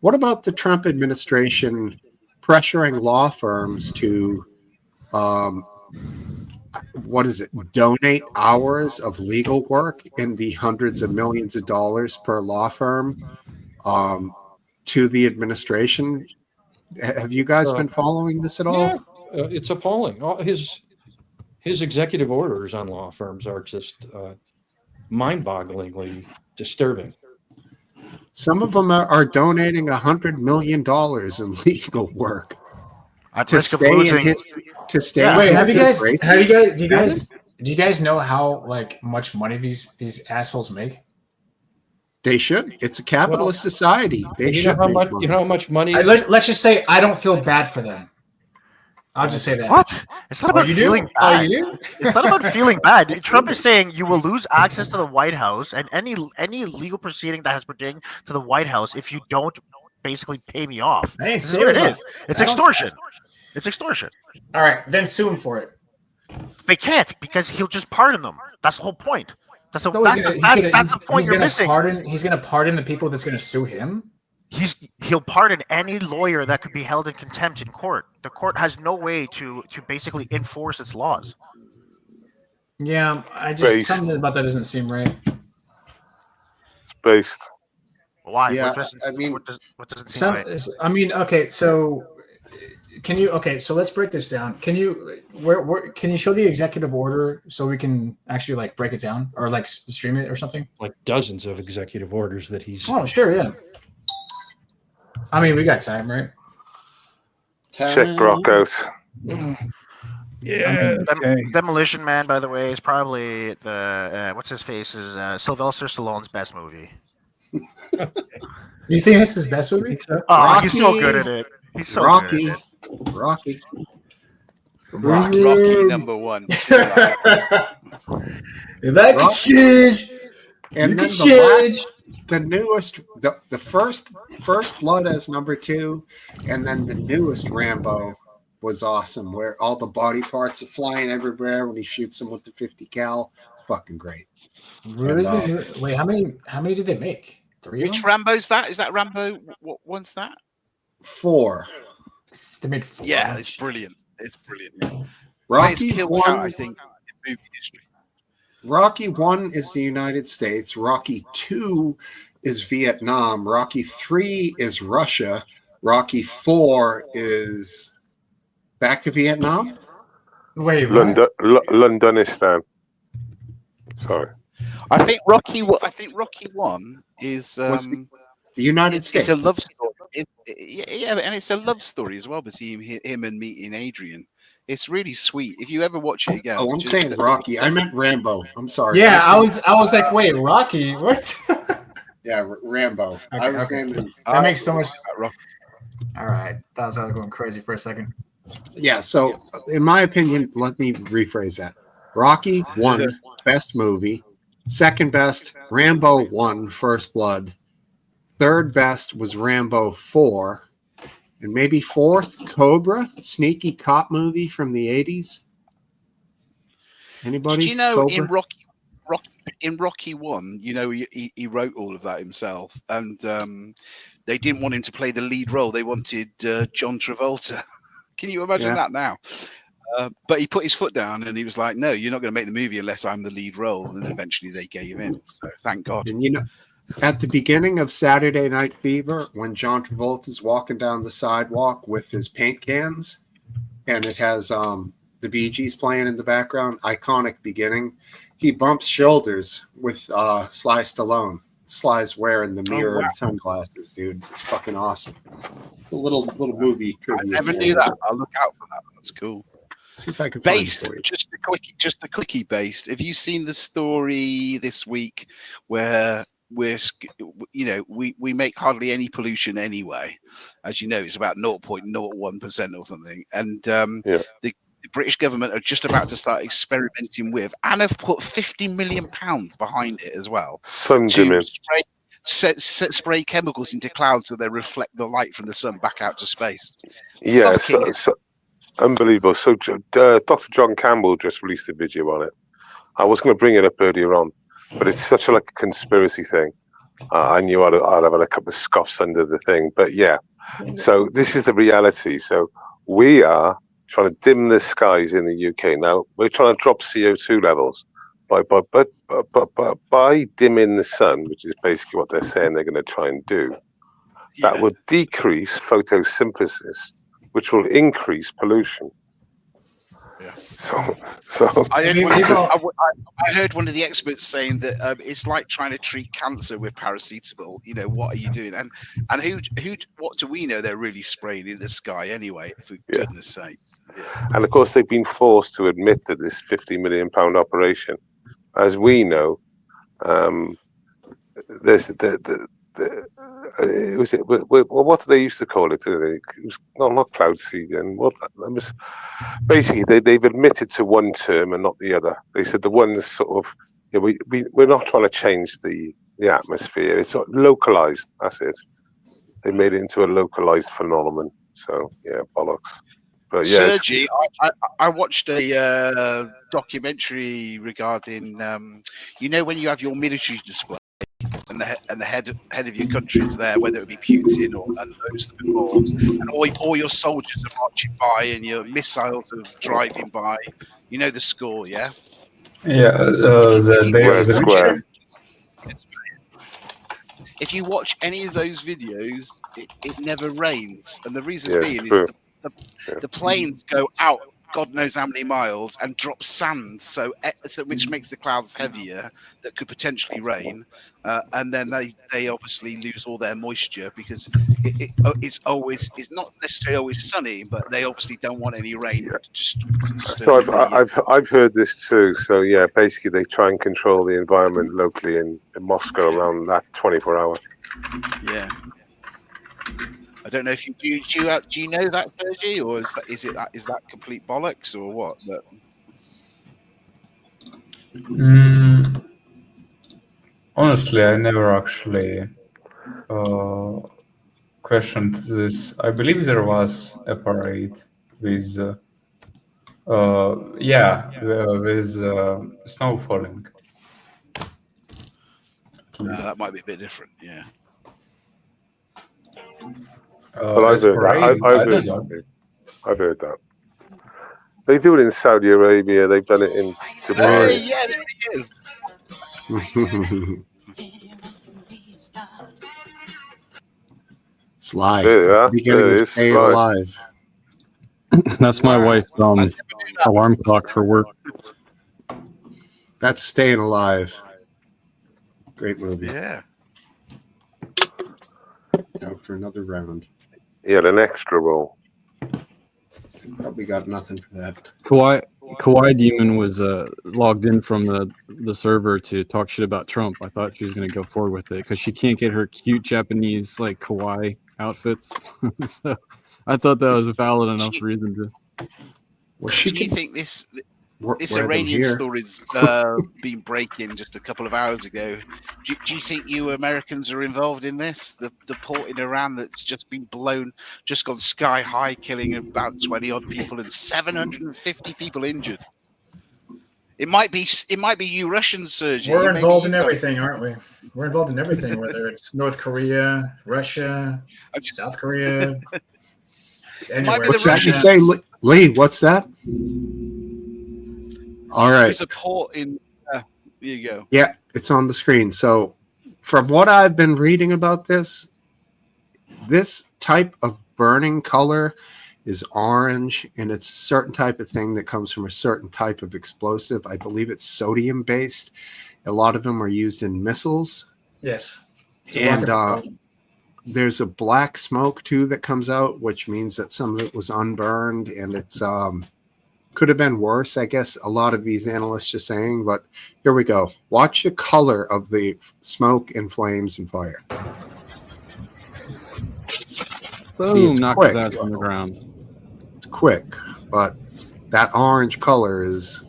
what about the Trump administration pressuring law firms to, donate hours of legal work in the hundreds of millions of dollars per law firm to the administration? Have you guys been following this at all? Yeah, it's appalling. All his executive orders on law firms are just mind-bogglingly disturbing. Some of them are donating $100 million in legal work At to risk of stay in losing. his to stay. Yeah. in Wait, his have you good guys? graces. Do you guys know how much money these assholes make? They should. It's a capitalist society. They You should. know how make much? money. You know how much money? Let's just say I don't feel bad for them. I'll just say that. What? It's not Oh, about you do? feeling Oh, bad. you do? It's not about feeling bad. Trump is saying you will lose access to the White House and any legal proceeding that has pertaining to the White House if you don't basically pay me off. I ain't This is what it serious. is. It's I don't- extortion. It's extortion. All right, then sue him for it. They can't because he'll just pardon them. That's the whole point. That's the No, that's the point you're missing. He's gonna pardon the people that's gonna sue him. He'll pardon any lawyer that could be held in contempt in court. The court has no way to basically enforce its laws. Yeah, I just Based. something about that doesn't seem right. Based. Why? Yeah, what doesn't, I mean- what doesn't seem right? I mean, okay, so can you? Okay, so let's break this down. Can you? Where can you show the executive order so we can actually like break it down or like stream it or something? Like dozens of executive orders that he's. Oh, sure, yeah. I mean, we got time, right? Check Brock out. Yeah. Okay. Demolition Man, by the way, is probably the what's his face is Sylvester Stallone's best movie. You think this is his best movie? Oh, he's so Rocky. good at it. He's so Rocky, good at Rocky. Rocky #1. If I could change, And then the newest, the first Blood as number 2, and then the newest Rambo was awesome, where all the body parts are flying everywhere when he shoots them with the 50 cal. It's fucking great. Where is it? Wait, how many did they make? 3 of Which them? Rambo's that? Is that Rambo? What one's that? 4. They made 4. Yeah, it's brilliant. It's brilliant. Highest Rocky kill 1, count, I think, in movie history. Rocky 1 is the United States. Rocky 2 is Vietnam. Rocky 3 is Russia. Rocky 4 is back to Vietnam. Wait, what? Londonistan. Sorry. I think Rocky 1 is What's The United States. it's a love story. Yeah, and it's a love story as well. But seeing him and meeting Adrian, it's really sweet. If you ever watch it again, Oh, I'm just- saying Rocky. I meant Rambo. I'm sorry. Yeah, I I'm was like, wait, Rocky? What? Yeah, Rambo. I was okay. naming. That makes so much. Rocky. All right, that was going crazy for a second. Yeah, so in my opinion, let me rephrase that. Rocky 1, best movie. Second best, Rambo 1, First Blood. Third best was Rambo 4. And maybe fourth, Cobra, sneaky cop movie from the 80s. Anybody? Do you know Cobra? in Rocky 1, you know, he wrote all of that himself, and they didn't want him to play the lead role. They wanted John Travolta. Can you imagine that now? But he put his foot down and he was like, no, you're not going to make the movie unless I'm the lead role. And then eventually they gave in. So thank God. And you know, at the beginning of Saturday Night Fever, when John Travolta's walking down the sidewalk with his paint cans, and it has the Bee Gees playing in the background, iconic beginning, he bumps shoulders with Sly Stallone. Sly's wearing the mirrored sunglasses, dude. It's fucking awesome. A little movie trivia. I never knew that. I'll look out for that. That's cool. See if I can Based, find it just the quickie based. Have you seen the story this week where we make hardly any pollution anyway? As you know, it's about 0.01% or something. And the British government are just about to start experimenting with, and have put £50 million behind it as well. Spray chemicals into clouds so they reflect the light from the sun back out to space. Yeah, so unbelievable. So Dr. John Campbell just released a video on it. I was going to bring it up earlier on, but it's such a conspiracy thing. I knew I'd have had a couple of scoffs under the thing, but yeah. So this is the reality. So we are trying to dim the skies in the UK now. We're trying to drop CO2 levels by dimming the sun, which is basically what they're saying they're going to try and do. That will decrease photosynthesis, which will increase pollution. Yeah. So I heard one of the experts saying that it's like trying to treat cancer with paracetamol. You know, what are you doing? And what do we know they're really spraying in the sky anyway? For goodness sake. Yeah. And of course, they've been forced to admit that this £50 million operation, as we know, there's what do they used to call it? It was not cloud seeding. Basically they've admitted to one term and not the other. They said the one is sort of we're not trying to change the atmosphere. It's localized. That's it. They made it into a localized phenomenon. So yeah, bollocks. But yeah, Sergi, I watched a documentary regarding when you have your military display and the head of your country is there, whether it be Putin or those before, and all your soldiers are marching by and your missiles are driving by. You know the score, yeah? Yeah, if you watch any of those videos, it never rains, and the reason being is the planes go out God knows how many miles and drop sand, so which makes the clouds heavier that could potentially rain, and then they obviously lose all their moisture because it's not necessarily always sunny, but they obviously don't want any rain. So I've heard this too. So yeah, basically they try and control the environment locally in Moscow around that 24 hours. Yeah. I don't know if do you know that, Sergi, or is that complete bollocks or what? Honestly, I never actually questioned this. I believe there was a parade with snow falling. That might be a bit different, yeah. But I've heard that. They do it in Saudi Arabia. They've done it in Dubai. Hey, yeah, there it is. It's live. There Beginning it of is. Staying Alive. That's my wife's alarm clock for work. That's Staying Alive. Great movie. Yeah. Out for another round. He had an extra roll. Probably got nothing for that. Kawaii Demon was logged in from the server to talk shit about Trump. I thought she was going to go forward with it because she can't get her cute Japanese kawaii outfits. So I thought that was a valid enough reason to. Do you think this This wear them Iranian here. story's been breaking just a couple of hours ago. Do you think you Americans are involved in this? The port in Iran that's just been blown, just gone sky high, killing about 20 odd people and 750 people injured. It might be you Russians, Sergey. We're Maybe involved in you've done it. everything, aren't we? We're involved in everything, whether it's North Korea, Russia, South Korea. Anywhere. be the What's that you Russians. say, Lee? What's that? All right. There's a port in. There you go. Yeah, it's on the screen. So, from what I've been reading about this type of burning color is orange, and it's a certain type of thing that comes from a certain type of explosive. I believe it's sodium based. A lot of them are used in missiles. Yes. And there's a black smoke too that comes out, which means that some of it was unburned, and it's could have been worse, I guess a lot of these analysts are saying. But here we go. Watch the color of the smoke and flames and fire. Boom, it's knocked quick. his ass on the ground. It's quick, but that orange color is,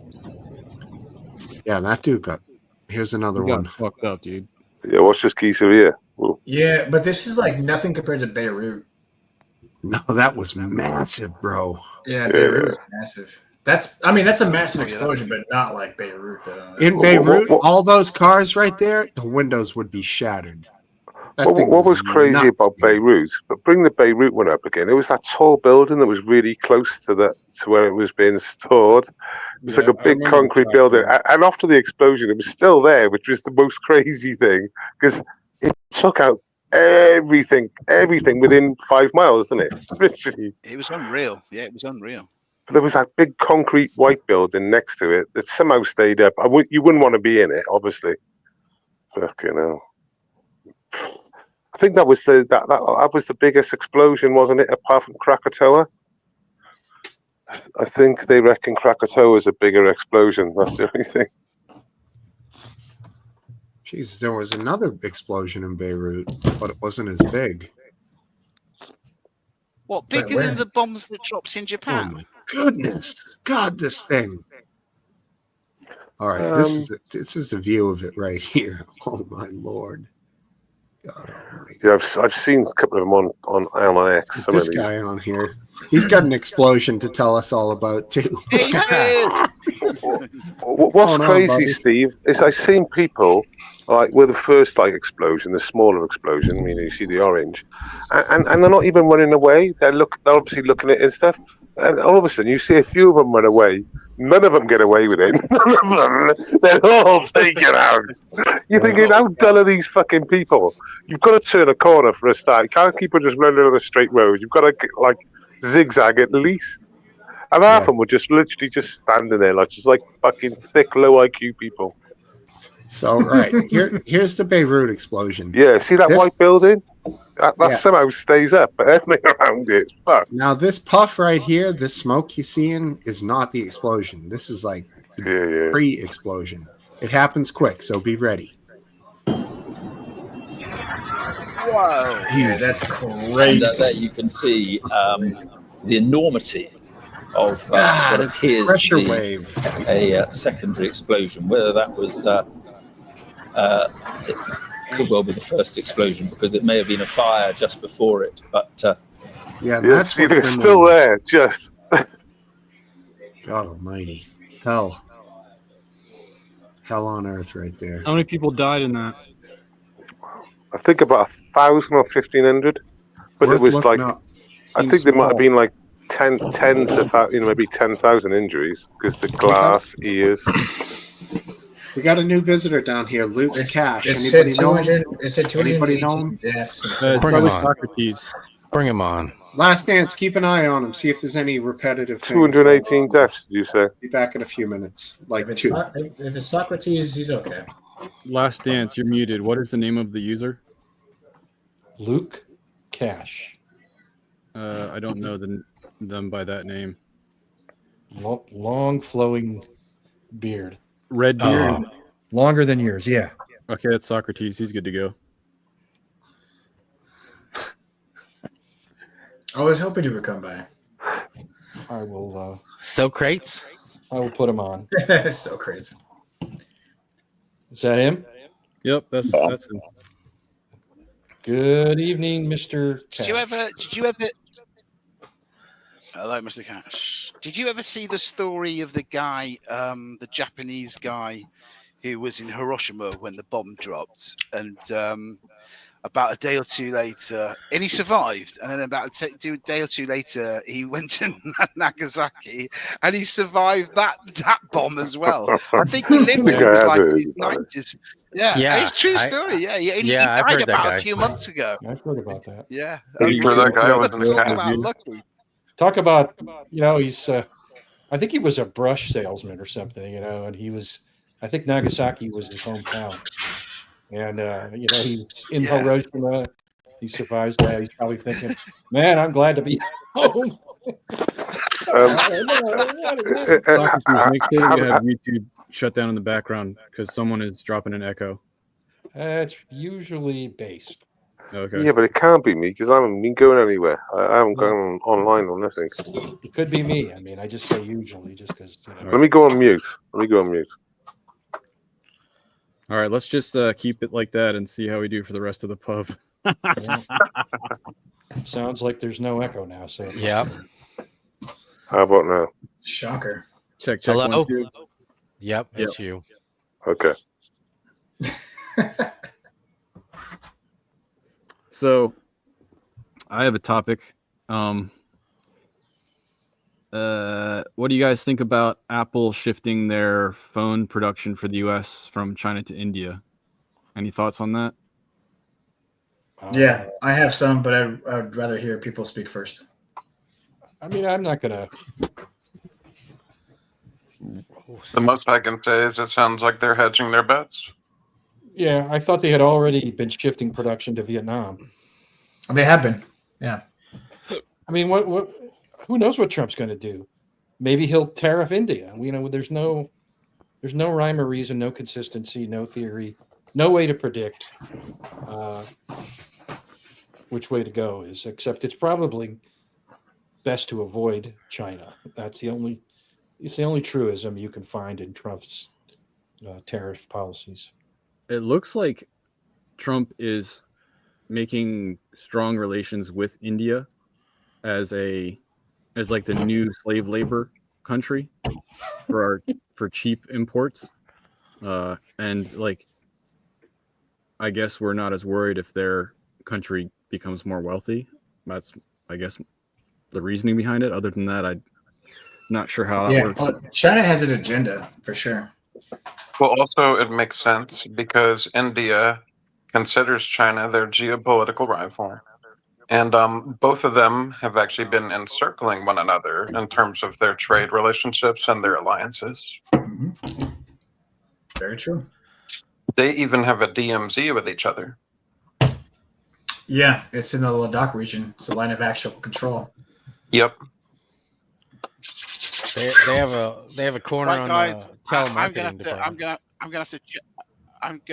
yeah, that dude got, here's another He got one. fucked up, dude. Yeah, what's this geezer here? Whoa. Yeah, but this is like nothing compared to Beirut. No, that was massive, bro. Yeah, Beirut is massive. That's a massive explosion, but not like Beirut. In Beirut, all those cars right there, the windows would be shattered. That thing What was crazy nuts, about dude. Beirut? But bring the Beirut one up again. It was that tall building that was really close to where it was being stored. It was like a big concrete building. And after the explosion, it was still there, which was the most crazy thing because it took out everything within 5 miles, didn't it? Literally. It was unreal. Yeah, it was unreal. There was that big concrete white building next to it that somehow stayed up. You wouldn't want to be in it, obviously. Fucking hell. I think that was that was the biggest explosion, wasn't it? Apart from Krakatoa, I think they reckon Krakatoa is a bigger explosion. That's the only thing. Jeez, there was another explosion in Beirut, but it wasn't as big. What, bigger where? than the bombs that dropped in Oh Japan? my goodness! God, this thing. All right, this is the view of it right here. Oh my lord! God almighty. Yeah, I've seen a couple of them on LNX. Some This of these. guy on here, he's got an explosion to tell us all about too. What's going on, crazy, buddy? Steve, is I've seen people like with the first explosion, the smaller explosion. I mean, you see the orange, and they're not even running away. They're obviously looking at it and stuff. And all of a sudden, you see a few of them run away. None of them get away with it. None of them. They're all taken out. You're thinking, how dull are these fucking people? You've got to turn a corner for a start. You can't keep on just running on a straight road. You've got to zigzag at least. And half of them were just literally just standing there, just like fucking thick, low IQ people. So right here's the Beirut explosion. Yeah, see that This- white building? That Yeah. somehow stays up, but everything around it is fucked. Now this puff right here, this smoke you're seeing, is not the explosion. This is like Yeah. pre-explosion. It happens quick, so be ready. Whoa. Yeah, that's crazy. And there you can see the enormity of what appears Pressure to be wave. a secondary explosion. Whether that was, it could well be the first explosion because it may have been a fire just before it. But Yeah, Yeah, that's see, what they're been still there, just. God almighty. Hell on earth right there. How many people died in that? I think about 1,000 or 1,500, but Worth it was looking like up. I Seems think there might have small. been like 10 to maybe 10,000 injuries because the glass ears. We got a new visitor down here, Luke Cash. It said Anybody know him? 200. It said Anybody know 218 him? deaths. It's Bring probably him on. Socrates. Bring him on. Last Dance, keep an eye on him. See if there's any repetitive things. 218 deaths, did you say? Be back in a few minutes. Like If two. it's Socrates, he's okay. Last Dance, you're muted. What is the name of the user? Luke Cash. I don't know them by that name. Long flowing beard. Red beard. Longer than yours, yeah. Okay, that's Socrates. He's good to go. I was hoping he would come by. I will Socrates. I will put him on. So crazy. Is that him? Yep, that's him. Good evening, Mr. Did you Cash. ever? Hello, Mr. Cash. Did you ever see the story of the guy, the Japanese guy, who was in Hiroshima when the bomb dropped, and about a day or two later, and he survived, and then about a day or two later, he went to Nagasaki, and he survived that bomb as well. I think he lived think till he I was have like heard in his about it. 90s. Yeah, Yeah, it's a true I- story. Yeah, he yeah, I've died heard that about guy. a few months ago. I've heard about that. Yeah, Pretty Sure, that guy was in the talk cast. about lucky. Talk about, he's, I think he was a brush salesman or something, and he was, I think Nagasaki was his hometown. And, he's in Yeah. Hiroshima. He survives that. He's probably thinking, man, I'm glad to be home. Socrates, make sure that you have YouTube shut down in the background because someone is dropping an echo. It's usually based. Okay. Yeah, but it can't be me because I haven't been going anywhere. I haven't gone online or nothing. It could be me. I mean, I just say usually just because, Let me go on mute. All right, let's just keep it like that and see how we do for the rest of the pub. Sounds like there's no echo now. So Yep. How about now? Shocker. Check. Hello? 1, 2. Yep, it's you. Okay. So, I have a topic. What do you guys think about Apple shifting their phone production for the U.S. from China to India? Any thoughts on that? Yeah, I have some, but I would rather hear people speak first. I mean, I'm not gonna. The most I can say is it sounds like they're hedging their bets. Yeah, I thought they had already been shifting production to Vietnam. They have been. Yeah. I mean, what? Who knows what Trump's going to do? Maybe he'll tariff India. There's no rhyme or reason, no consistency, no theory, no way to predict which way to go is. Except it's probably best to avoid China. It's the only truism you can find in Trump's tariff policies. It looks like Trump is making strong relations with India as like the new slave labor country for cheap imports. And like, I guess we're not as worried if their country becomes more wealthy. That's, I guess, the reasoning behind it. Other than that, I'm not sure how that works. Well, China has an agenda for sure. Well, also, it makes sense because India considers China their geopolitical rival. And both of them have actually been encircling one another in terms of their trade relationships and their alliances. Mm-hmm. Very true. They even have a DMZ with each other. Yeah, it's in the Ladakh region. It's a line of actual control. Yep. They have a corner Right, on guys, the telemarketing department. I'm gonna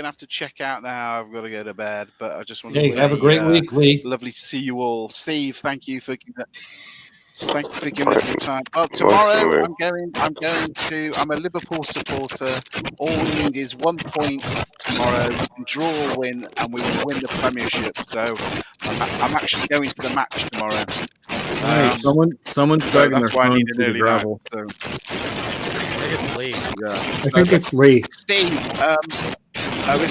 have to check out now. I've got to go to bed, but I just want Hey, to say, have a great week, Lee. Lovely to see you all. Steve, thank you for giving the time. Oh, tomorrow I'm a Liverpool supporter. All we need is 1 point tomorrow. We can draw or win, and we will win the Premiership. So I'm actually going to the match tomorrow. Nice. Someone's So dragging their that's why I phone need an through the early night. gravel. So, I think it's Lee. Steve, isn't it? All right,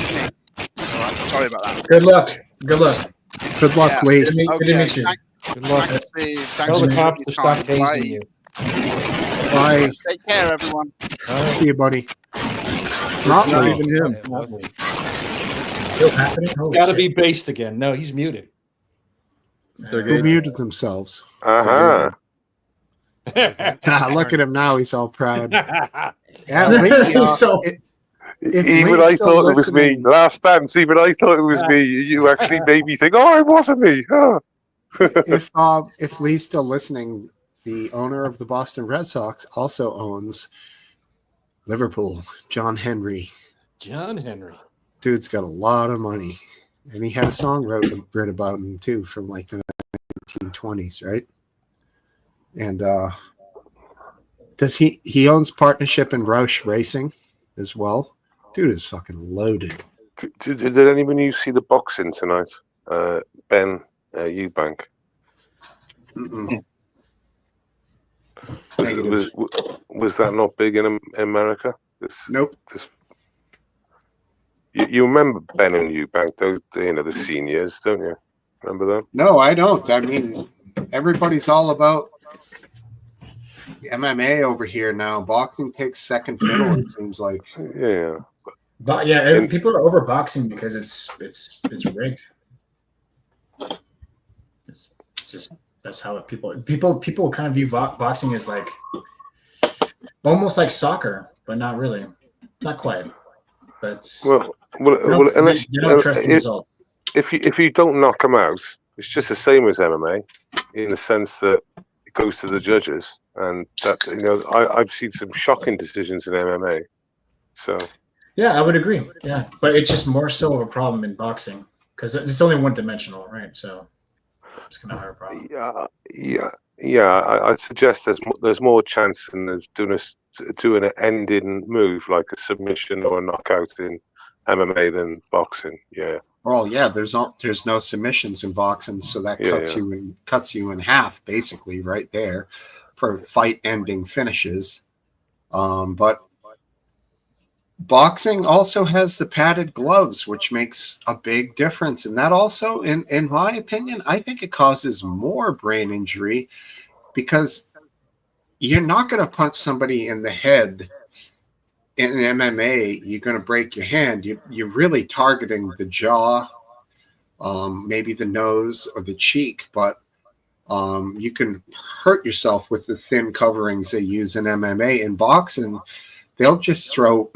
sorry about that. Good luck. Good luck. Good luck, Yeah. Lee. Good to meet you. Good luck. Thanks, Steve. Thanks Tell the for cops your to stop time. Bye. tasing you. Bye. Take care, everyone. See you, buddy. Not Not Lee. even him. It wasn't. Still happening? Holy Got to shit. be based again. No, he's muted. Sergey. Who muted themselves? Uh-huh. Look at him now. He's all proud. Yeah. Yeah, Lee, So- if Even Lee's I still thought it was me. listening- Last dance, even I thought it was me. You actually made me think, oh, it wasn't me. Oh. if Lee's still listening, the owner of the Boston Red Sox also owns Liverpool, John Henry. John Henry. Dude's got a lot of money. And he had a song written about him too from like the 1920s, right? And Does he owns partnership in Roush Racing as well? Dude is fucking loaded. Did anyone you see the boxing tonight? Ben Eubank. Mm-mm. Negative. Was that not big in America? Nope. You remember Ben and Eubank, those, the seniors, don't you? Remember them? No, I don't. I mean, everybody's all about MMA over here now. Boxing takes second fiddle, it seems like. Yeah. But yeah, people are over boxing because it's rigged. It's just that's how people kind of view boxing as like almost like soccer, but not really, not quite. But well, unless you don't trust the results. If you don't knock them out, it's just the same as MMA in the sense that it goes to the judges, and that I've seen some shocking decisions in MMA. So yeah, I would agree. Yeah, but it's just more so of a problem in boxing because it's only one dimensional, right? So it's kind of a hard problem. Yeah. I'd suggest there's more chance in doing an ending move like a submission or a knockout in MMA than boxing. Yeah. Well, yeah, there's no submissions in boxing, so that cuts you in half basically right there for fight-ending finishes. But boxing also has the padded gloves, which makes a big difference, and that also, in my opinion, I think it causes more brain injury because you're not going to punch somebody in the head. In MMA, you're going to break your hand. You're really targeting the jaw, maybe the nose or the cheek, but you can hurt yourself with the thin coverings they use in MMA. In boxing, they'll just throw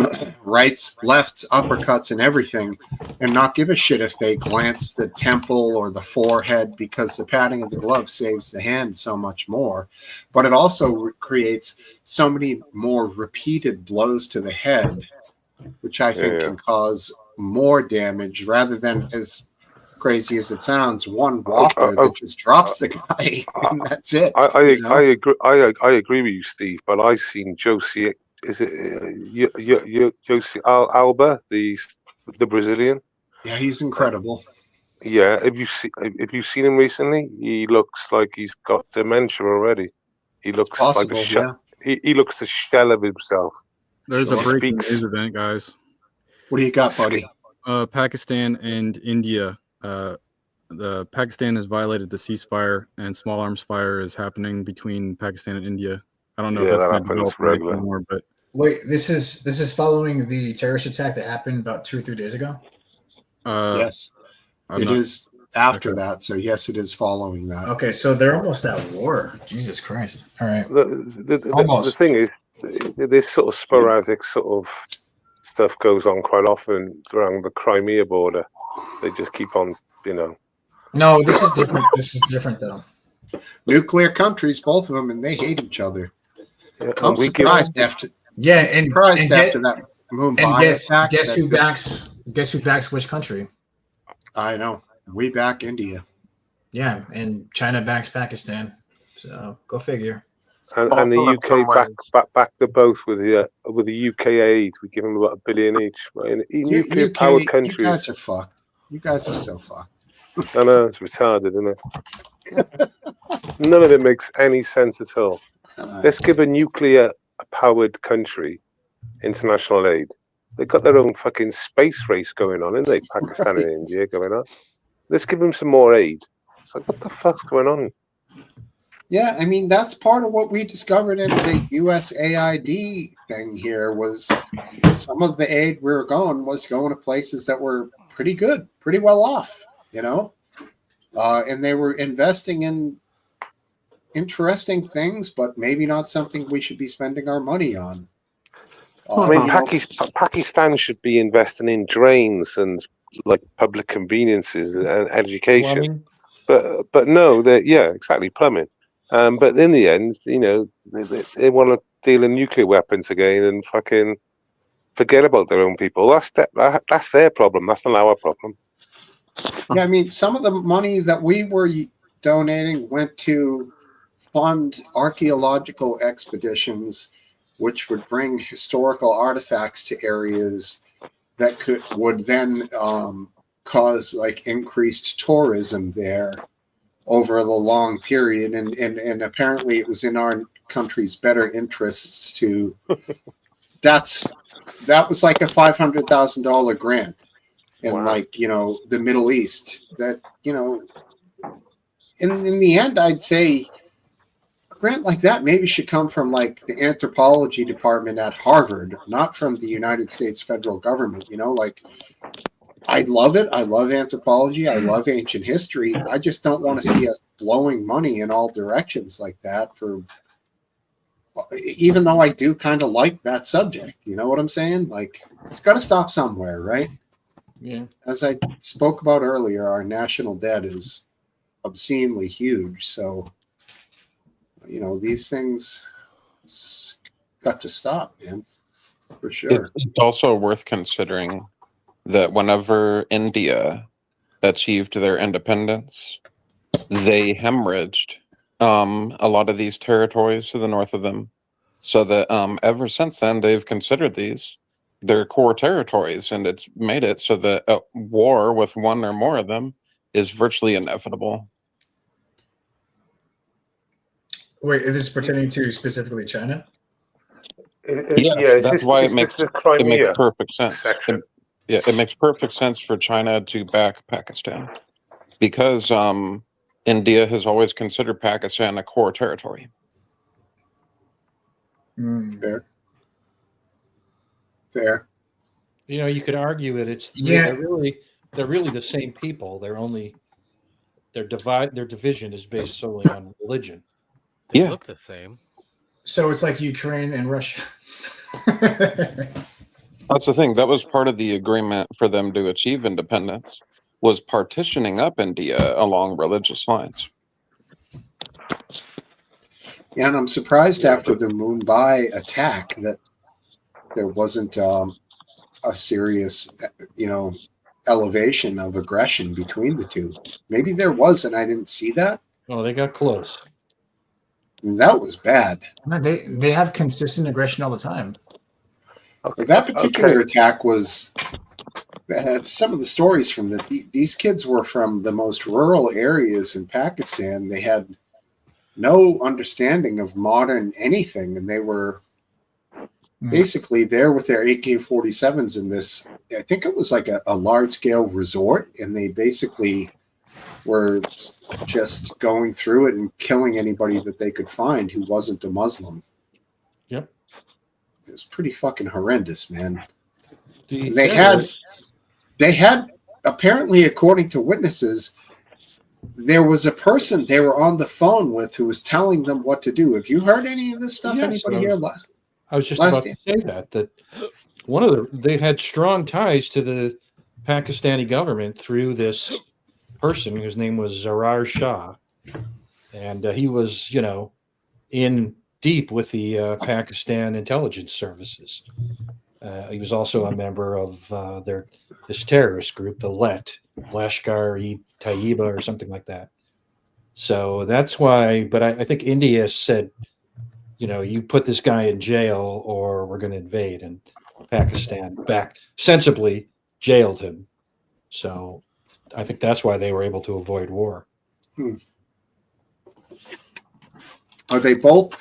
rights, lefts, uppercuts, and everything, and not give a shit if they glance the temple or the forehead because the padding of the glove saves the hand so much more. But it also creates so many more repeated blows to the head, which I think can cause more damage rather than, as crazy as it sounds, one whopper that just drops the guy and that's it. I agree with you, Steve, but I've seen Josie. Is it Josie Alba, the Brazilian? Yeah, he's incredible. Yeah, have you seen him recently? He looks like he's got dementia already. He looks like he looks the shell of himself. There's a breaking news event, guys. What do you got, buddy? Pakistan and India. The Pakistan has violated the ceasefire, and small arms fire is happening between Pakistan and India. I don't know if that's going to develop regular anymore, but wait, this is following the terrorist attack that happened about 2 or 3 days ago. Yes, it is after that. So yes, it is following that. Okay, so they're almost at war. Jesus Christ! All right. The thing is, this sort of sporadic sort of stuff goes on quite often around the Crimea border. They just keep on, No, this is different. This is different though. Nuclear countries, both of them, and they hate each other. Yeah, I'm surprised after. Yeah, and after that Mumbai. Guess who backs which country? I know. We back India. Yeah, and China backs Pakistan. So go figure. And the UK backed the both with the UK aid. We give them about $1 billion each. Right? Nuclear powered countries. You guys are fucked. You guys are so fucked. I know, it's retarded, isn't it? None of it makes any sense at all. Let's give a nuclear powered country international aid. They've got their own fucking space race going on, isn't they? Pakistan and India going on. Let's give them some more aid. It's like, what the fuck's going on? Yeah, I mean, that's part of what we discovered in the USAID thing here was some of the aid we were going was going to places that were pretty good, pretty well off, and they were investing in interesting things, but maybe not something we should be spending our money on. I mean, Pakistan should be investing in drains and like public conveniences and education. Plumbing. But no, exactly, plumbing. But in the end, they want to deal in nuclear weapons again and fucking forget about their own people. That's their problem. That's not our problem. Yeah, I mean, some of the money that we were donating went to fund archaeological expeditions which would bring historical artifacts to areas that would then cause like increased tourism there over the long period, and apparently it was in our country's better interests to that was like a $500,000 grant in Wow. like, you know, the Middle East that, you know, in the end, I'd say a grant like that maybe should come from like the anthropology department at Harvard, not from the United States federal government. You know, like I love it. I love anthropology. I love ancient history. I just don't want to see us blowing money in all directions like that for, even though I do kind of like that subject. You know what I'm saying? Like it's got to stop somewhere, right? Yeah. As I spoke about earlier, our national debt is obscenely huge. So, you know, these things got to stop, man, for sure. It's also worth considering that whenever India achieved their independence, they hemorrhaged a lot of these territories to the north of them. So that ever since then, they've considered these their core territories, and it's made it so that a war with one or more of them is virtually inevitable. Wait, is this pertaining to specifically China? Yeah, that's why it makes Crimea perfect sense. section. It makes perfect sense for China to back Pakistan because India has always considered Pakistan a core territory. Fair. Fair. You know, you could argue that it's Yeah. they're really the same people. They're only their division is based solely on religion. They Yeah. look the same. So it's like Ukraine and Russia. That's the thing. That was part of the agreement for them to achieve independence, was partitioning up India along religious lines. Yeah, and I'm surprised after the Mumbai attack that there wasn't a serious, you know, elevation of aggression between the two. Maybe there was, and I didn't see that. Oh, they got close. I mean, that was bad. Man, they have consistent aggression all the time. But that particular attack was some of the stories from these kids were from the most rural areas in Pakistan. They had no understanding of modern anything, and they were basically there with their AK-47s in this, I think it was like a large-scale resort, and they basically were just going through it and killing anybody that they could find who wasn't a Muslim. Yep. It was pretty fucking horrendous, man. The And they had apparently, according to witnesses, there was a person they were on the phone with who was telling them what to do. Have you heard any of this stuff? Yes, Anybody here? I was just Last about to say that one of they had strong ties to the Pakistani government through this person whose name was Zarar Shah, and he was, you know, in deep with the Pakistan intelligence services. He was also a member of this terrorist group, the Lashkar-e-Taiba or something like that. So that's why. But I think India said, you know, you put this guy in jail or we're going to invade, and Pakistan back sensibly jailed him. So I think that's why they were able to avoid war. Are they both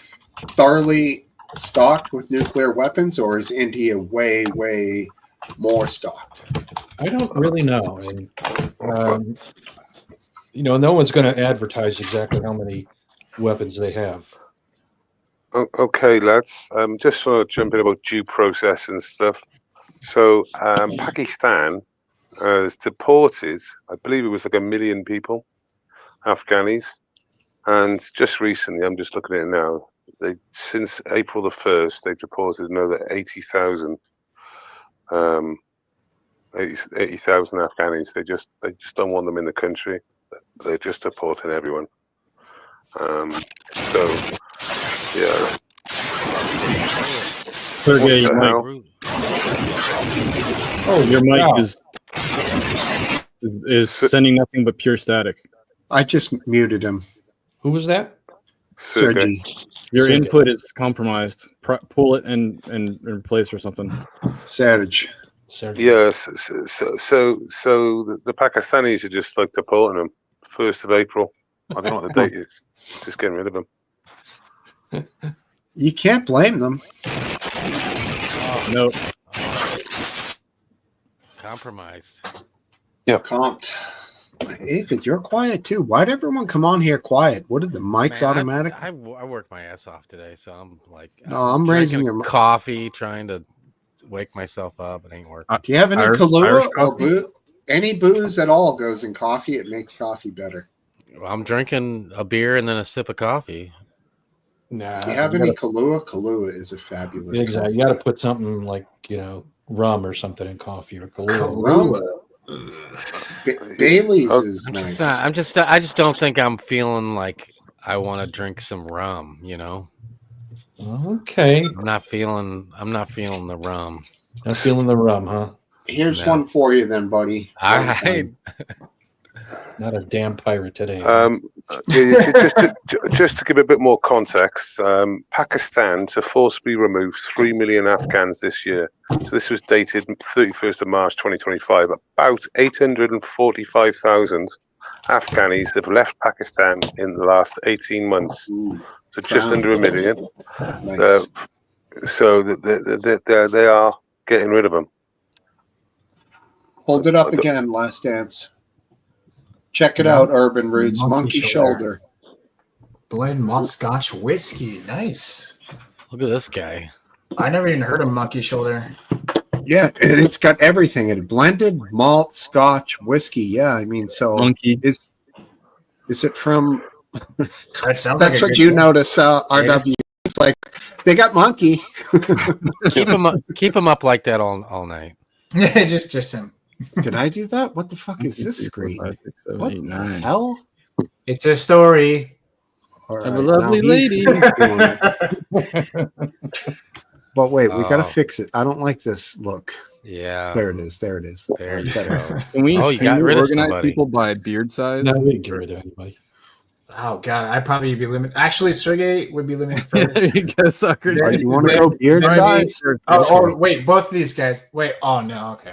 thoroughly stocked with nuclear weapons, or is India way, way more stocked? I don't really know. And, you know, no one's going to advertise exactly how many weapons they have. Okay, lads. Just want to jump in about due process and stuff. So Pakistan has deported, I believe it was like 1 million people, Afghanis, and just recently, I'm just looking at it now. Since April the 1st, they've deported another 80,000 Afghanis. They just don't want them in the country. They're just deporting everyone. So yeah. Sergey, your mic. Oh, your mic is sending nothing but pure static. I just muted him. Who was that? Sergey. Your Sergey. input is compromised. Pull it and replace or something. Serge. Yes. So the Pakistanis are just like deporting them. 1st of April. I don't know what the date is. Just getting rid of them. You can't blame them. No. Compromised. Yep. Comped. Avid, you're quiet too. Why'd everyone come on here quiet? What did the mics Man, automatic? I work my ass off today, so I'm like, No, I'm raising drinking your mi- coffee, trying to wake myself up. It ain't working. Do you have any Irish Kahlua or coffee? any booze at all goes in coffee? It makes coffee better. Well, I'm drinking a beer and then a sip of coffee. Nah, Do you have any Kahlua? Kahlua is a fabulous. Exactly. You got to put something like rum or something in coffee or Kahlua. Bailey's is nice. I just don't think I'm feeling like I want to drink some rum. Okay. I'm not feeling the rum. Not feeling the rum, huh? Here's No. one for you, then, buddy. All right. Not a damn pirate today. Just to give a bit more context, Pakistan to forcibly remove 3 million Afghans this year. So this was dated 31st of March 2025. About 845,000 Afghanis have left Pakistan in the last 18 months. So just under a million. Nice. So they are getting rid of them. Hold it up again, Last Dance. Check it out, Urban Roots. Monkey Shoulder. Blend malt scotch whiskey. Nice. Look at this guy. I never even heard of monkey shoulder. Yeah, and it's got everything. It blended malt, scotch, whiskey. Yeah, I mean, so Monkey. is it from? That sounds That's like a what good you thing. notice. RW. It's like they got monkey. Keep him up like that all night. just him. Did I do that? What the fuck is this screen? 5, 6, 7, What 8, the 9. hell? It's a story. All Have a right, lovely now he's- lady. he's doing it. But wait, we got to Oh. fix it. I don't like this look. Yeah. There it is. There it is. There you Better. go. Can we, Oh, you can got we rid of organize somebody. people by beard size? No, we didn't get rid of anybody. Oh god, I'd probably be limited. Actually, Sergey would be limited for. You guess, sucker. All right, you want to go beard Maybe- size? or wait, both of these guys. Wait, oh no, okay.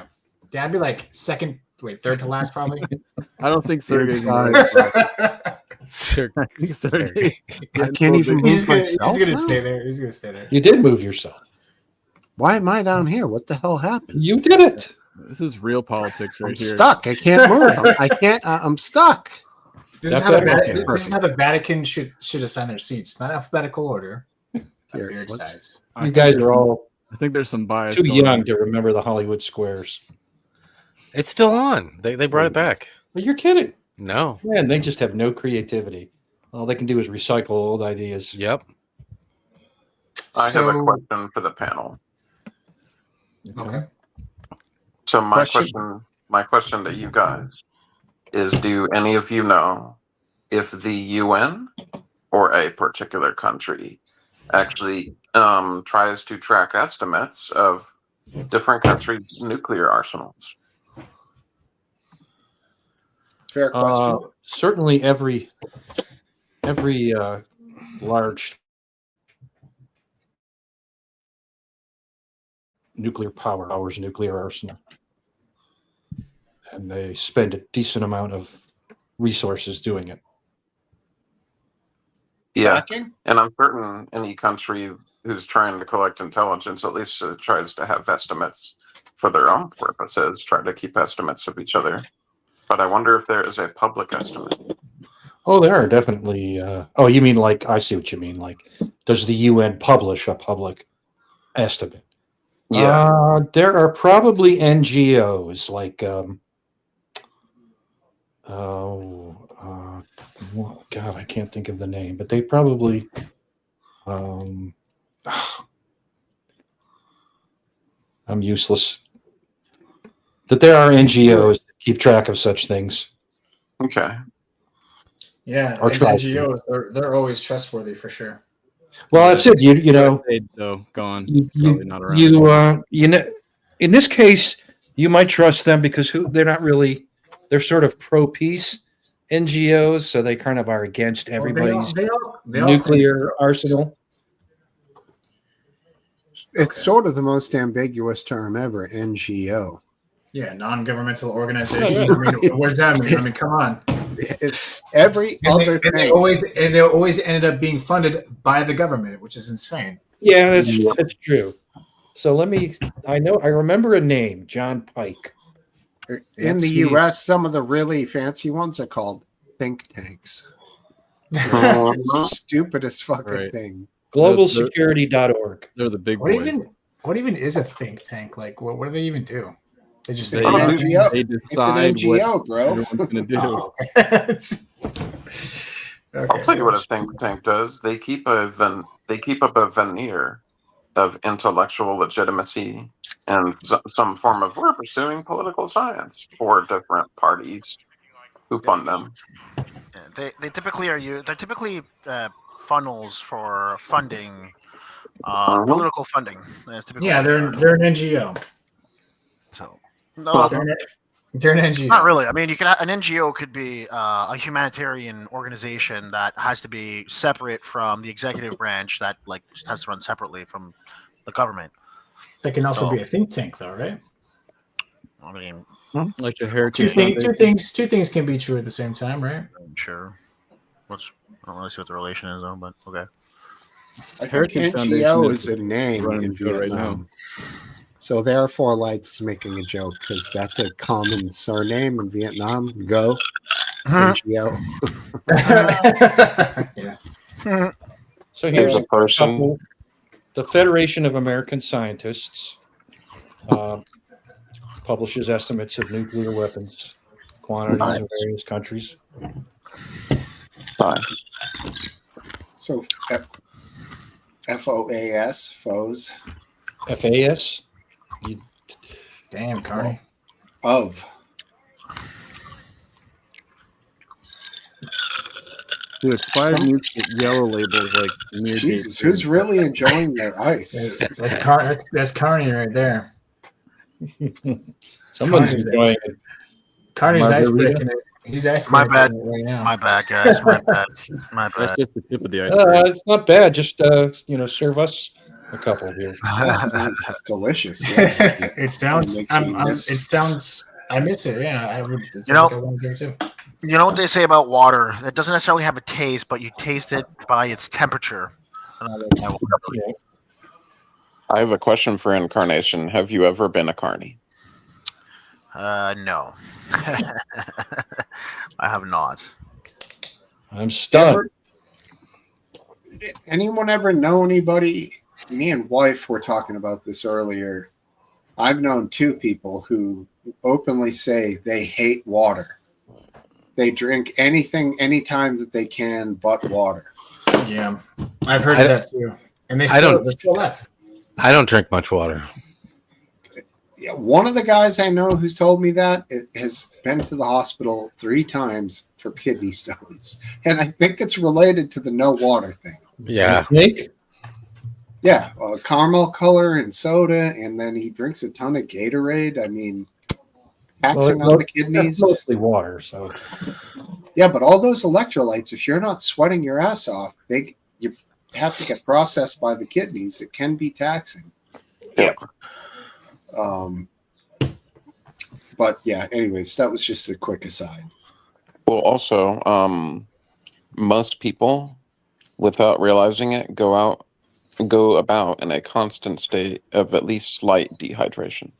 That'd be like third to last probably. I don't think Beard Sergey's size. Sergey. I can't even He's move just myself. gonna now? stay there. He's gonna stay there. You did move yourself. Why am I down here? What the hell happened? You did it. This is real politics right I'm here. stuck. I can't move. I can't. I'm stuck. This is, That's how the okay. Vatican, this is Perfect. how the Vatican should assign their seats, not alphabetical order. Here, Beard let's- size. I You think guys there's are some- all I think there's some bias. too going young on. to remember the Hollywood squares. It's still on. They brought it back. Well, you're kidding. No. Man, they just have no creativity. All they can do is recycle old ideas. Yep. I have So- a question for the panel. Okay. So Question? my question to you guys is: do any of you know if the UN or a particular country actually tries to track estimates of different countries' nuclear arsenals? Fair question. Certainly, every large nuclear powers nuclear arsenal, and they spend a decent amount of resources doing it. Yeah, Tracking? and I'm certain any country who's trying to collect intelligence at least tries to have estimates for their own purposes, try to keep estimates of each other. But I wonder if there is a public estimate. Oh, there are definitely. Oh, you mean like I see what you mean. Like, does the UN publish a public estimate? Yeah. There are probably NGOs like. Well, God, I can't think of the name, but they probably. I'm useless. That there are NGOs that keep track of such things. Okay. Yeah, Or and try to. NGOs, they're always trustworthy for sure. Well, that's it. You know. Though gone. You Probably not around. you know, in this case, you might trust them because they're not really, they're sort of pro peace, NGOs, so they kind of are against everybody's they all nuclear arsenal. It's sort of the most ambiguous term ever, NGO. Yeah, non-governmental organization. I mean, what does that mean? I mean, come on. It's every other And they always ended up being funded by the government, which is insane. Yeah, that's true. So I remember a name, John Pike. In the U.S., some of the really fancy ones are called think tanks. Stupidest fucking thing. Globalsecurity.org. They're the big What boys. What even is a think tank? Like, what do they even do? They just They NGO. they It's an decide NGO, what bro. everyone's going to do. Oh, okay. I'll tell you what a think tank does. They keep up a veneer of intellectual legitimacy and some form of we're pursuing political science for different parties who fund them. They typically they're typically funnels for funding, political funding. Yeah, they're an NGO. So no, they're an NGO. not really. I mean, an NGO could be a humanitarian organization that has to be separate from the executive branch, that like has to run separately from the government. They can also be a think tank, though, right? I mean, Like the Heritage Two things can be true at the same time, right? Sure. I don't really see what the relation is, though, but okay. I think Heritage NGO Foundation is a name running in the show right Vietnam. So therefore, Light's making a joke because that's a common surname in Vietnam. Go NGO. Yeah. So here's There's a person. couple. The Federation of American Scientists publishes estimates of nuclear weapons quantities in various countries. Fine. So FOAS, foes FAS. Damn, Carney. of. The expired yellow labels like near Jesus, who's really enjoying their ice? That's Carney right there. Someone's Carney's enjoying it. Carney's ice Margarita? breaking it. He's ice My breaking bad. it right now. My bad, guys. My bad. My That's bad. just the tip of the iceberg. It's not bad. Just serve us a couple here. That sounds delicious. Yeah. It sounds. Makes me miss- It sounds. I miss it. Yeah, I would. It's You know- like I want to drink too. You know what they say about water? It doesn't necessarily have a taste, but you taste it by its temperature. And I love my water. I have a question for Incarnation. Have you ever been a carny? No. I have not. I'm stunned. Anyone ever know anybody? Me and wife were talking about this earlier. I've known two people who openly say they hate water. They drink anything, anytime that they can, but water. Yeah, I've heard that too. And they're still left. I don't drink much water. Yeah, one of the guys I know who's told me that has been to the hospital 3 times for kidney stones, and I think it's related to the no water thing. Yeah. Nick? Yeah, caramel color and soda, and then he drinks a ton of Gatorade. I mean, taxing on the kidneys. That's mostly water, so Yeah, but all those electrolytes, if you're not sweating your ass off, you have to get processed by the kidneys. It can be taxing. Yeah. But yeah, anyways, that was just a quick aside. Well, also, most people, without realizing it, go about in a constant state of at least slight dehydration.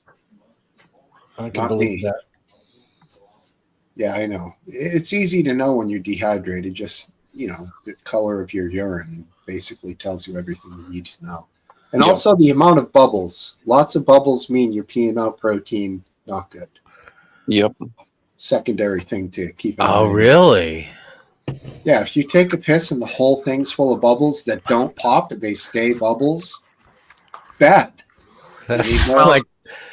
I can Not believe me. that. Yeah, I know. It's easy to know when you're dehydrated. Just, the color of your urine basically tells you everything you need to know. And Yeah. also the amount of bubbles. Lots of bubbles mean you're peeing out protein. Not good. Yep. Secondary thing to keep in Oh, mind. really? Yeah, if you take a piss and the whole thing's full of bubbles that don't pop and they stay bubbles, bad. That's Well, like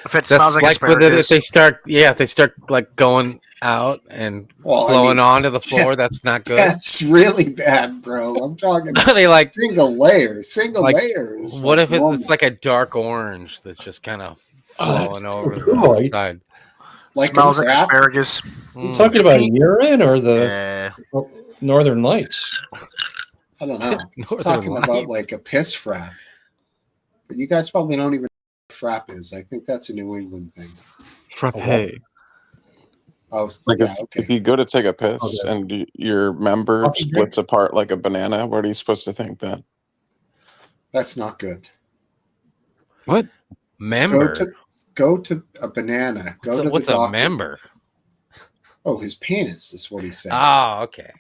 If it that's smells like like with asparagus, if they start like going out and flowing onto the floor. That's not good. That's really bad, bro. I'm talking They like single layers. What if it's like a dark orange that's just kind of flowing over the Right. side? Like Smells a like crap? asparagus. You talking about urine or the Yeah. Northern Lights? I don't know. It's Northern talking about Lights. like a piss frap. But you guys probably don't even know what frap is. I think that's a New England thing. Frappe. Oh, Like yeah, if you go to take a piss Okay. and your member Coffee drink? splits apart like a banana, what are you supposed to think then? that's not good. What? Member. Go to a banana. Go to What's the a doctor. member? Oh, his penis is what he said. Oh, okay.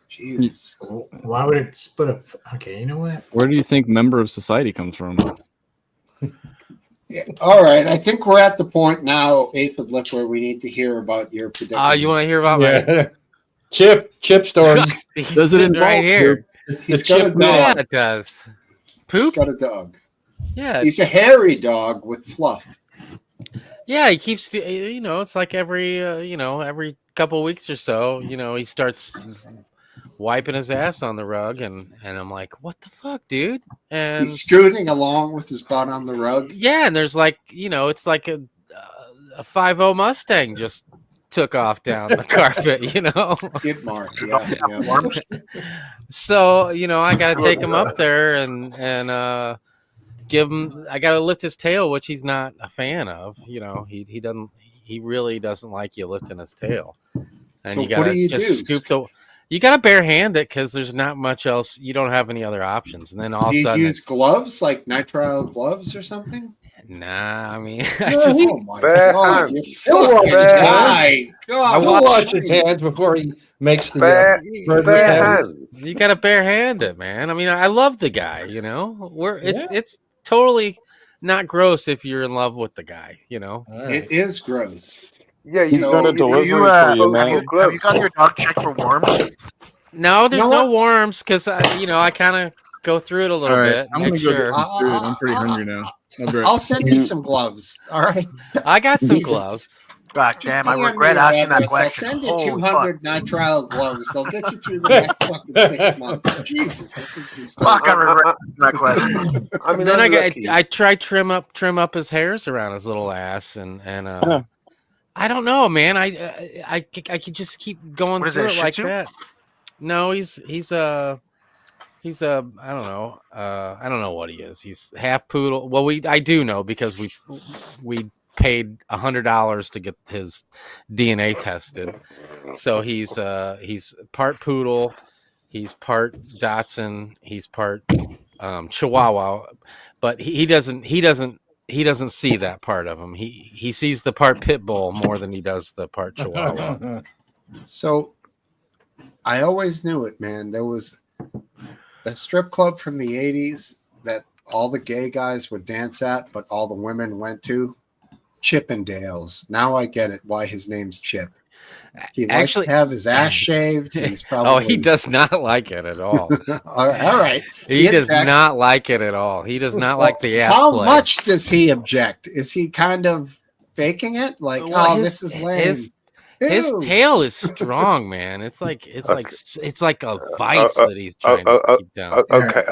Jesus. Why would it split up? Okay, you know what? Where do you think member of society comes from? Yeah. All right. I think we're at the point now, Eighth of Lip, where we need to hear about your predicament. You want to hear about my Yeah. Chip stories. He's Does it sitting involve right here? He's the got a chip dog. Yeah, it does. He's Poop? got a dog. Yeah, He's a hairy dog with fluff. yeah. He keeps, it's like every couple weeks or so, he starts wiping his ass on the rug, and I'm like, what the fuck, dude? And He's scooting along with his butt on the rug. yeah, and there's like, it's like a 5.0 Mustang just took off down the carpet, Skid mark. Yeah. So, I got to take him up there and give him. I got to lift his tail, which he's not a fan of. He really doesn't like you lifting his tail. And So you got what to do you just do? scoop the. You got to barehand it because there's not much else. You don't have any other options. And then all of Do a you sudden, use gloves, like nitrile gloves or something? nah. I mean, Oh my Bare God, hands. you He'll fucking wash his guy. God, He'll wash his hands before he makes the Bare, burger bare patties. hands. you got to barehand it, man. I mean, I love the guy. It's totally not gross if you're in love with the guy. All It right. is gross. Yeah, He's So, done a you- delivery You, for you, have man. you got your dog checked for worms? No, there's know no what? worms because I kind of go through it a little All right, bit. I'm Make gonna go sure. get some food. I'm pretty hungry now. I'll be right I'll send you some gloves. All right. I got some Jesus. gloves. God Just damn, I DM me regret your asking that address. question. I'll send you Holy 200 nitrile gloves. They'll get you through the next fucking 6 months. Jesus, this is just fuck, I regret that question. I mean, Then I'm lucky. I try trim up his hairs around his little ass and I don't know, man. I could just keep going What is through that, it Shih like Tzu? that. No, he's a I don't know. I don't know what he is. He's half poodle. Well, I do know because we paid $100 to get his DNA tested. So he's part poodle, he's part Dachshund, he's part Chihuahua, but he doesn't see that part of him. He sees the part pit bull more than he does the part Chihuahua. So I always knew it, man. There was a strip club from the 80s that all the gay guys would dance at, but all the women went to. Chippendales. Now I get it why his name's Chip. He likes Actually- to have his ass shaved. He's probably Oh, he does not like it at all. all right. He does objects. not like it at all. He does not like the ass How play. much does he object? Is he kind of faking it? Like, Well, oh, this is lame. His Ew. tail is strong, man. It's like a vice that he's trying to keep down. Okay.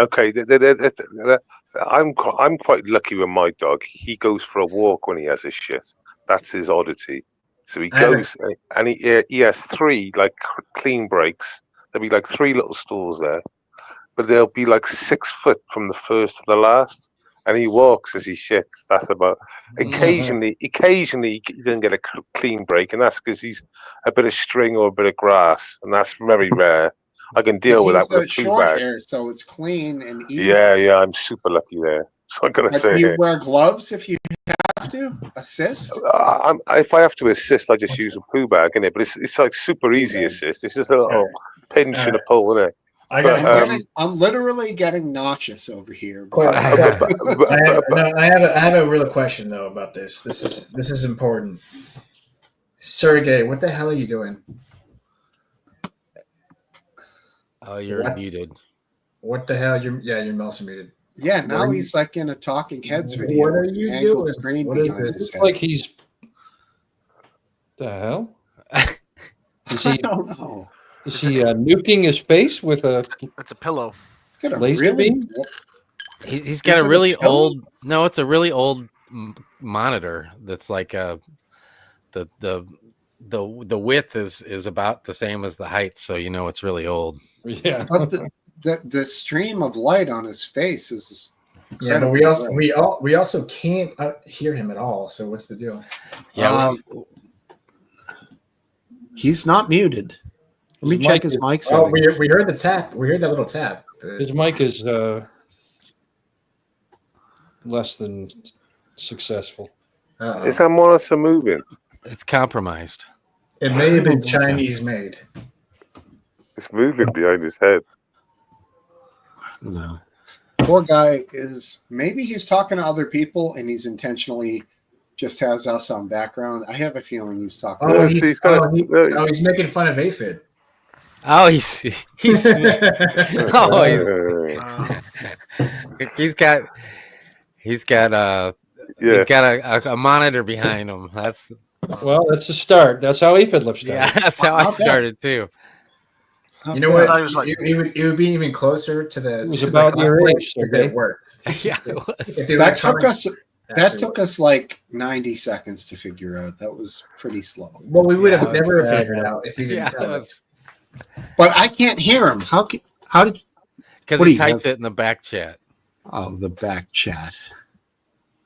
I'm quite lucky with my dog. He goes for a walk when he has his shit. That's his oddity. So he goes and he has 3 like clean breaks. There'll be like 3 little stools there, but they'll be like 6 foot from the first to the last. And he walks as he shits. That's about. Occasionally, he doesn't get a clean break, and that's because he's a bit of string or a bit of grass, and that's very rare. I can deal with that with a poo short bag. hair, so it's clean and easy. Yeah, I'm super lucky there. So I'm gonna But say do you here. wear gloves if you have to assist? If I have to assist, I just use a poo bag, innit? But it's like super easy assist. It's just a little pinch and a pull, innit? I'm literally getting nauseous over here. I have a real question though about this. This is important. Sergey, what the hell are you doing? Oh, you're What? muted. What the hell? You're also muted. Yeah, now What are he's like in a Talking Heads video. What are you Angled doing? screen What is behind this? his It's head. like he's the hell. Is he? I don't know. Is he nuking his face with a? It's a pillow. It's got a Laser really. beam? He's got Is a it a really pillow? old. No, it's a really old monitor that's like the width is about the same as the height, so you know it's really old. Yeah. But the stream of light on his face is Yeah, but we also can't hear him at all. So what's the deal? Yeah, he's not muted. Let me His check mic his is- mic Oh, settings. we heard the tap. We heard that little tap. His mic is less than successful. Is that monitor moving? it's compromised. It may have been Chinese made. It's moving behind his head. No. Poor guy is maybe he's talking to other people and he's intentionally just has us on background. I have a feeling he's talking. Oh, Yeah, he's, see, he's got- he's making fun of Aphid. Oh, he's oh he's got he's got a monitor behind him. That's Well, that's a start. That's how Aphid started. yeah, that's how I started too. You know what? I was like- It would be even closer to the. It was to about the your cosplay age, if okay? it worked. Yeah, it was. If the That took electronics us actually took worked. us like 90 seconds to figure out. That was pretty slow. Well, we would have Yeah, never it's- figured it out if he didn't Yeah, tell it us. was But I can't hear him. How did because What do he you typed have? it in the back chat. oh the back chat.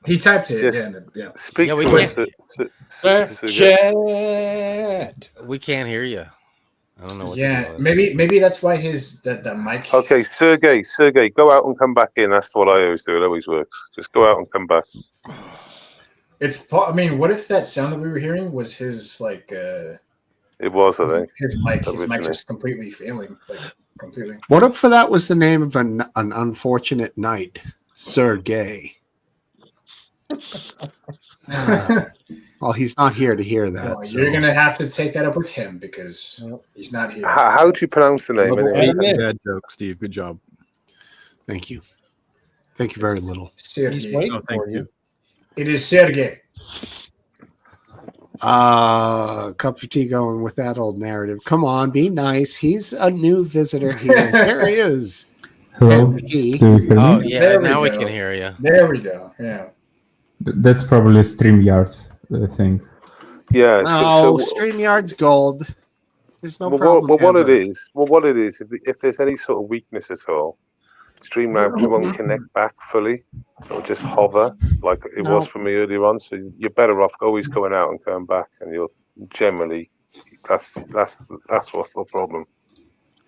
He typed it. Yes. Yeah. Speak Yeah, we to it. can't- Chat. We can't hear you. I don't know what the Yeah. deal is. Maybe that's why the mic. Okay, Sergey, go out and come back in. That's what I always do. It always works. Just go out and come back. I mean, what if that sound that we were hearing was his like It was, I think. his mic originally. just completely failing, like completely. What if that was the name of an unfortunate knight, Sir Gay? Well, he's not here to hear that. Well, so- you're gonna have to take that up with him because he's not here. How do you pronounce the name? Well, anyway? Bad joke, Steve. Good job. Thank you. Thank you very little. He's Sergey. waiting Oh, thank for you. It is Sergey. Cup of tea going with that old narrative. Come on, be nice. He's a new visitor here. There he is. Hello. And he- Do you hear Oh me? yeah, There we now we go. can hear you. There we go. Yeah. That's probably StreamYard thing. Yeah. No, StreamYard's gold. There's no well, problem. what ever. it is, if there's any sort of weakness at all, StreamYard won't connect back fully. It'll just hover like it No. was for me earlier on. So you're better off always going out and coming back, and you'll generally that's what's the problem.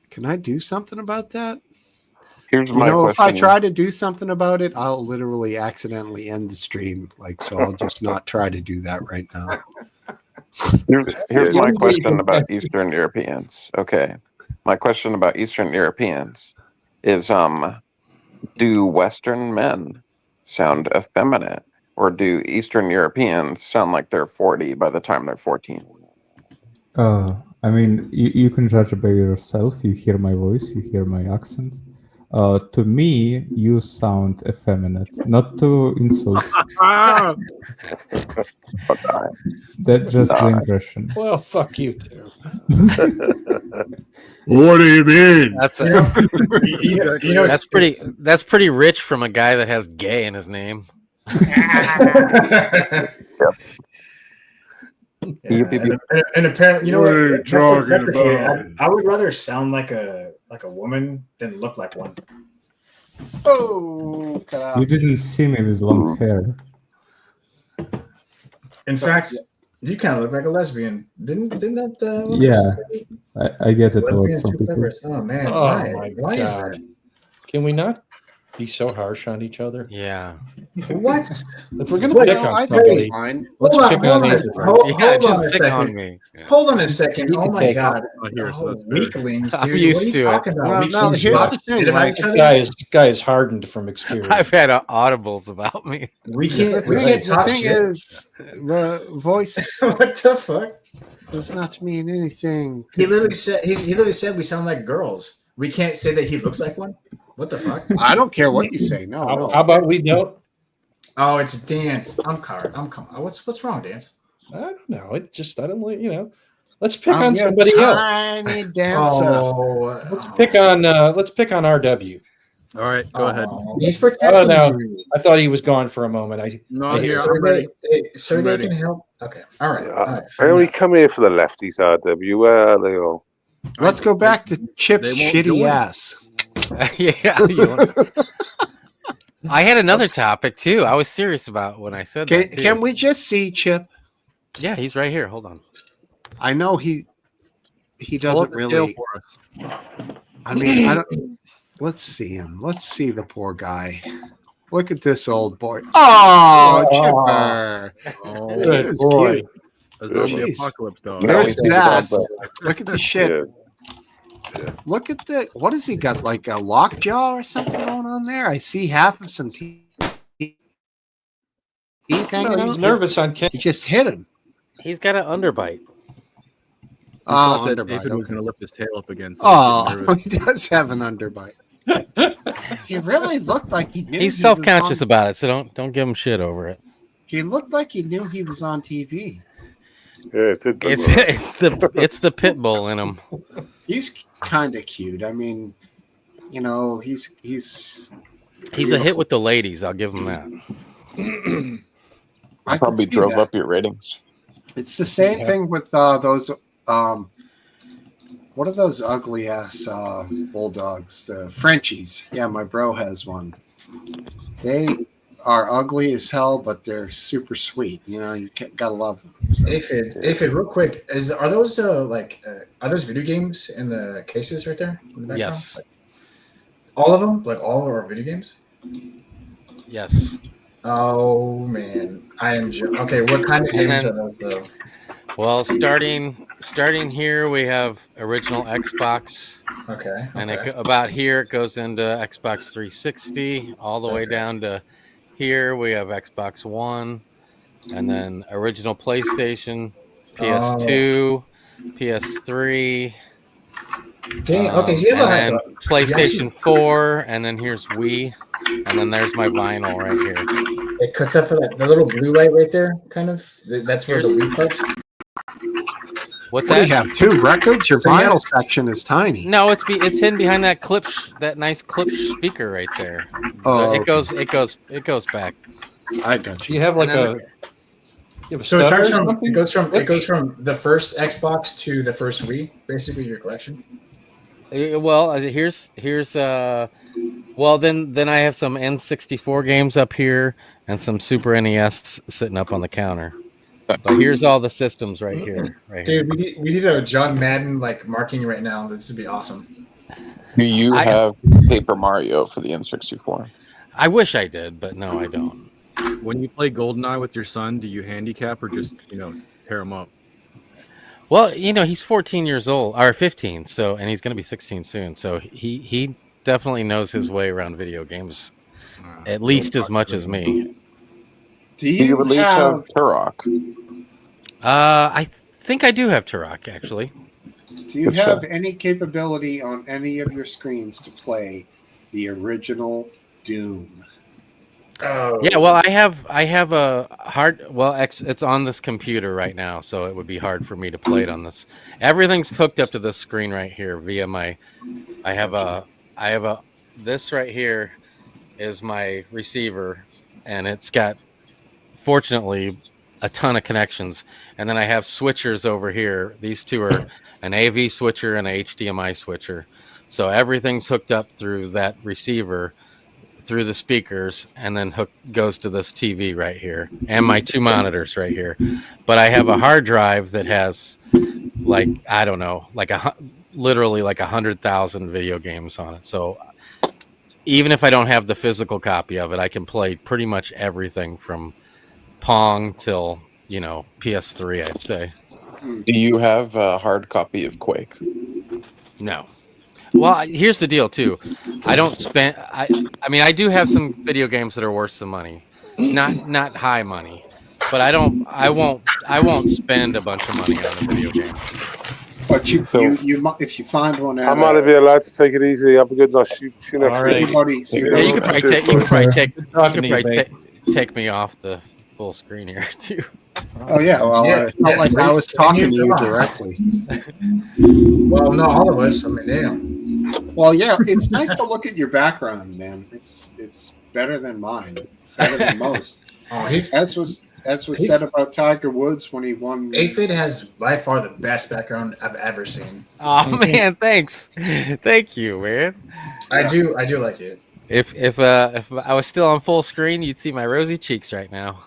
Can I do something about that? Here's You my know, if I question. try to do something about it, I'll literally accidentally end the stream. Like, so I'll just not try to do that right now. Here's Yeah. my question about Eastern Europeans. Okay. My question about Eastern Europeans is do Western men sound effeminate, or do Eastern Europeans sound like they're 40 by the time they're 14? I mean, you can judge by yourself. You hear my voice, you hear my accent. To me, you sound effeminate. Not to insult. That's just the impression. Well, fuck you too. What do you mean? That's You know, that's pretty rich from a guy that has gay in his name. and apparently, you know What what? are you That's talking okay. about? I would rather sound like a woman than look like one. Oh, cut out. You didn't see me with long hair. In fact, you kind of look like a lesbian. Didn't that? Yeah. I get it a lot Lesbians from too people. clever. Oh man, Oh why? my Why is God. that? Can we not be so harsh on each other? Yeah. What? If we're gonna Wait, pick No, on I think somebody, it's fine. let's Hold on, pick on hold on. Nathan. Hold Yeah, on just a pick on second. me. Hold on a second. You Oh can my take god. here, so Oh, that's better. weaklings, I'm dude. used What are you to it. talking about? Well, We no, can't here's talk the thing, shit about right? each other? Guy is hardened from experience. I've had audibles about me. We can't. We The can't talk thing shit. is, the voice What the fuck? does not mean anything. He literally said. He literally said we sound like girls. We can't say that he looks like one. What the fuck? I don't care what you say. No, How, no. how about we don't? Oh, it's Dance. I'm card. I'm coming. What's wrong, Dance? I don't know. It just I don't like Let's pick I'm on your somebody else. tiny dancer. Oh, Let's pick on RW. All right, go ahead. He's protecting Oh no, you. I thought he was gone for a moment. No, I I'm hit here. some- I'm ready. Sergey ready. can help. Okay. All right. Yeah, All right. I fair only enough. come here for the lefties, RW. Where are they all? Let's go back to Chip's they won't shitty join. ass. Yeah. I had another topic too. I was serious about when I said that. Too. Can we just see Chip? Yeah, he's right here. Hold on. I know he Pull up doesn't the tail really. for us. I mean, I don't. Let's see him. Let's see the poor guy. Look at this old boy. Oh, Chipper. Oh, That is boy. cute. a zombie Jeez. apocalypse dog. There's Yeah. Zaz. Look at the shit. Yeah. Look at the. What has he got? Like a lockjaw or something going on there? I see half of some teeth hanging No, out. he's nervous on Ken. He just hit him. He's got an underbite. I thought that underbite, David was okay. going to lift his tail up again. So I was getting Oh, nervous. he does have an underbite. He really looked like he knew. He's he self-conscious was on- about it, so don't give him shit over it. He looked like he knew he was on TV. Yeah, it did. look It's like- it's the pit bull in him. He's kind of cute. I mean, you know, he's He's a hit with the ladies. I'll give him that. I Probably could see drove that. up your ratings. It's the same thing with those. What are those ugly ass bulldogs? The Frenchies. Yeah, my bro has one. They are ugly as hell, but they're super sweet. You know, you gotta love them. So, Aphid, real quick, are those are those video games in the cases right there? In the background? Yes. Like, all of them? Like all of our video games? Yes. Oh man, I am okay. What kind of And games then- are those though? Well, starting here, we have original Xbox, Okay. and okay. about here it goes into Xbox 360, all the way down to here we have Xbox One, and then original PlayStation, PS2, PS3. Dang. Okay, so you have and then a PlayStation 4, and then here's Wii, and then there's my vinyl right here. It cuts up for that the little blue light right there, kind of. That's where the Wii parts. What's what do that? you have? 2 records? Your So you vinyl have- section is tiny. No, it's hidden behind that that nice clip speaker right there. Oh, It goes back. I got Do you. you have like And then- you have a So it stutter starts or from something? it goes from the first Xbox to the first Wii, basically your collection. Well, here's well then I have some N64 games up here and some Super NES sitting up on the counter. But here's all the systems right here. Dude, we need a John Madden like marking right now. This would be awesome. Do you I- have Paper Mario for the N64? I wish I did, but no, I don't. When you play GoldenEye with your son, do you handicap or just tear him up? Well, he's 14 years old or 15, so and he's going to be 16 soon. So he definitely knows his way around video games at least as much as me. Do Do you you release have? Turok? I think I do have Turok actually. Do you have any capability on any of your screens to play the original Doom? Oh. Yeah, well, I have a hard. Well, it's on this computer right now, so it would be hard for me to play it on this. Everything's hooked up to this screen right here via my. I have a. This right here is my receiver, and it's got, fortunately, a ton of connections. And then I have switchers over here. These two are an AV switcher and a HDMI switcher. So everything's hooked up through that receiver, through the speakers, and then goes to this TV right here and my 2 monitors right here. But I have a hard drive that has like, I don't know, literally like 100,000 video games on it. So even if I don't have the physical copy of it, I can play pretty much everything from Pong till, PS3, I'd say. Do you have a hard copy of Quake? No. Well, here's the deal too. I don't spend. I mean, I do have some video games that are worth some money, not high money, but I won't spend a bunch of money on a video game. But you if you find one out, I'm out of here, lads. Take it easy. Have a good night. See you next All right. week. Everybody, Yeah, you could probably Talking to you, take me off the full screen here too. Oh yeah, well, Yeah, I felt like I was talking to you Come on. directly. Well, not all of us. I mean, damn. Well, yeah, it's nice to look at your background, man. It's better than mine, better than most. Oh, As was said about Tiger Woods when he won. Aphid has by far the best background I've ever seen. Oh man, thanks, thank you, man. I do like it. If I was still on full screen, you'd see my rosy cheeks right now.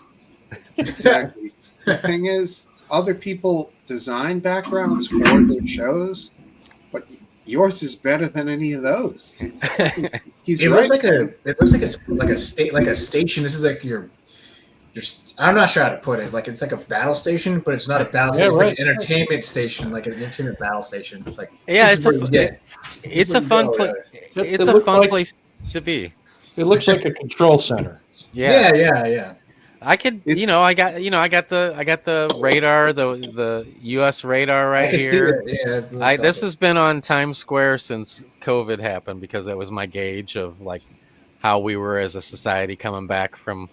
Exactly. The thing is, other people design backgrounds for their shows, but yours is better than any of those. He's It right. looks like a station. This is like your. I'm not sure how to put it. Like it's like a battle station, but it's not a battle station. It's like an entertainment station, like an entertainment battle station. It's like Yeah, this is where you get. it's a fun place. It's It a looks fun like- place to be. It looks like a control center. Yeah. I could, I got the radar, the U.S. radar I right can see here. it. Yeah, This has been on Times Square since COVID happened because that was my gauge of like how we were as a society coming back from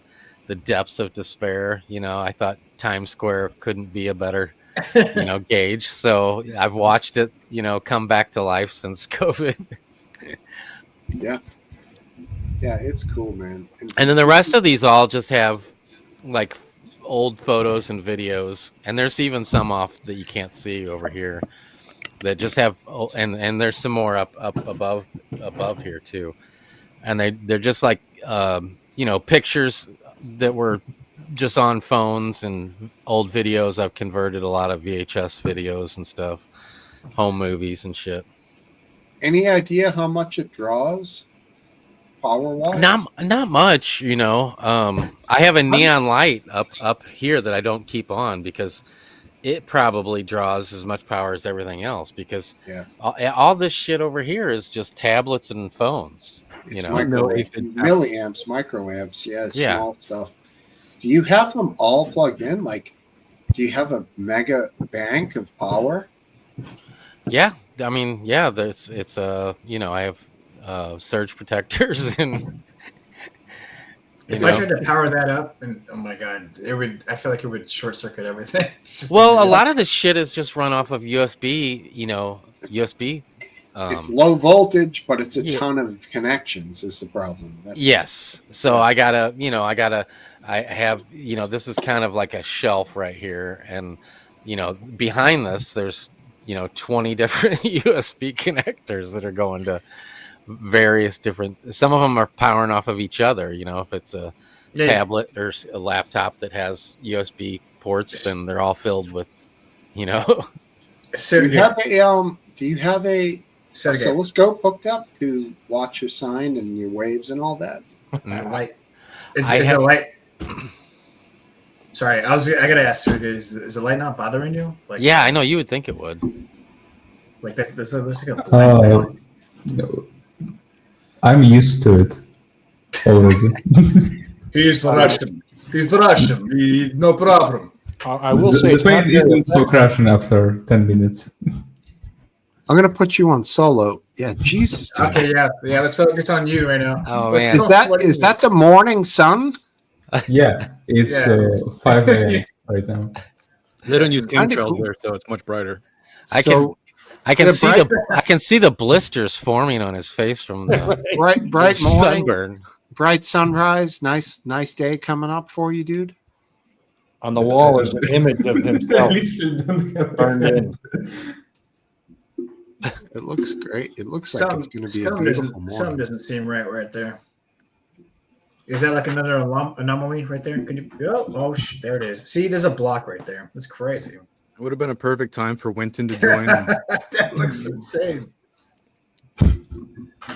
the depths of despair. I thought Times Square couldn't be a better, gauge. So I've watched it, come back to life since COVID. Yeah, it's cool, man. And then the rest of these all just have like old photos and videos, and there's even some off that you can't see over here that just have, and there's some more up above here too, and they're just like pictures that were just on phones and old videos. I've converted a lot of VHS videos and stuff, home movies and shit. Any idea how much it draws, power wise? Not much, I have a neon light up here that I don't keep on because it probably draws as much power as everything else because all this shit over here is just tablets and phones. It's milliamps, microamps, small stuff. Do you have them all plugged in? Like, do you have a mega bank of power? Yeah, I mean, it's I have surge protectors and if I tried to power that up, and oh my god, I feel like it would short circuit everything. A lot of this shit is just run off of USB. USB. It's low voltage, but it's a ton of connections. Is the problem? Yes. So I have this is kind of like a shelf right here, and behind this there's 20 different USB connectors that are going to various different. Some of them are powering off of each other. If it's a tablet or a laptop that has USB ports, then they're all filled with. So do you have a oscilloscope hooked up to watch your sign and your waves and all that? Light. Is a light? Sorry, I gotta ask you, is the light not bothering you? Like, yeah, I know you would think it would. Like that, this looks like a blind. No. I'm used to it already. He's Russian. No problem. I will say the pain isn't so crashing after 10 minutes. I'm gonna put you on solo. Yeah, Jesus. Dude. Okay, yeah. Let's focus on you right now. Oh man, is that the morning sun? Yeah, it's 5 a.m. right now. They don't use kinda chemtrails cool. there, so it's much brighter. I can see the blisters forming on his face from the bright the morning, sunburn. bright sunrise. Nice day coming up for you, dude. On the wall is an image of himself burned in. It looks great. It looks like it's going to be a beautiful morning. Something doesn't seem right there. Is that like another anomaly right there? Could you? There it is. See, there's a block right there. That's crazy. It would have been a perfect time for Winton to join. That looks insane.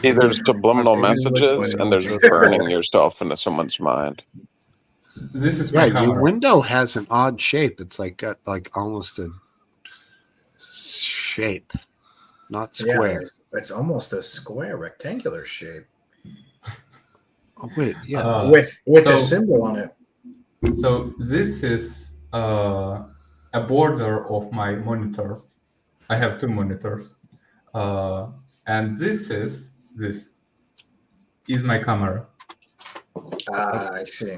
There's subliminal messages, and there's just burning yourself into someone's mind. This is my Your camera. window has an odd shape. It's like got like almost a shape, not square. Yeah, it's almost a square, rectangular shape. Oh wait, yeah, with a symbol on it. So this is a border of my monitor. I have two monitors, and this is my camera. I see.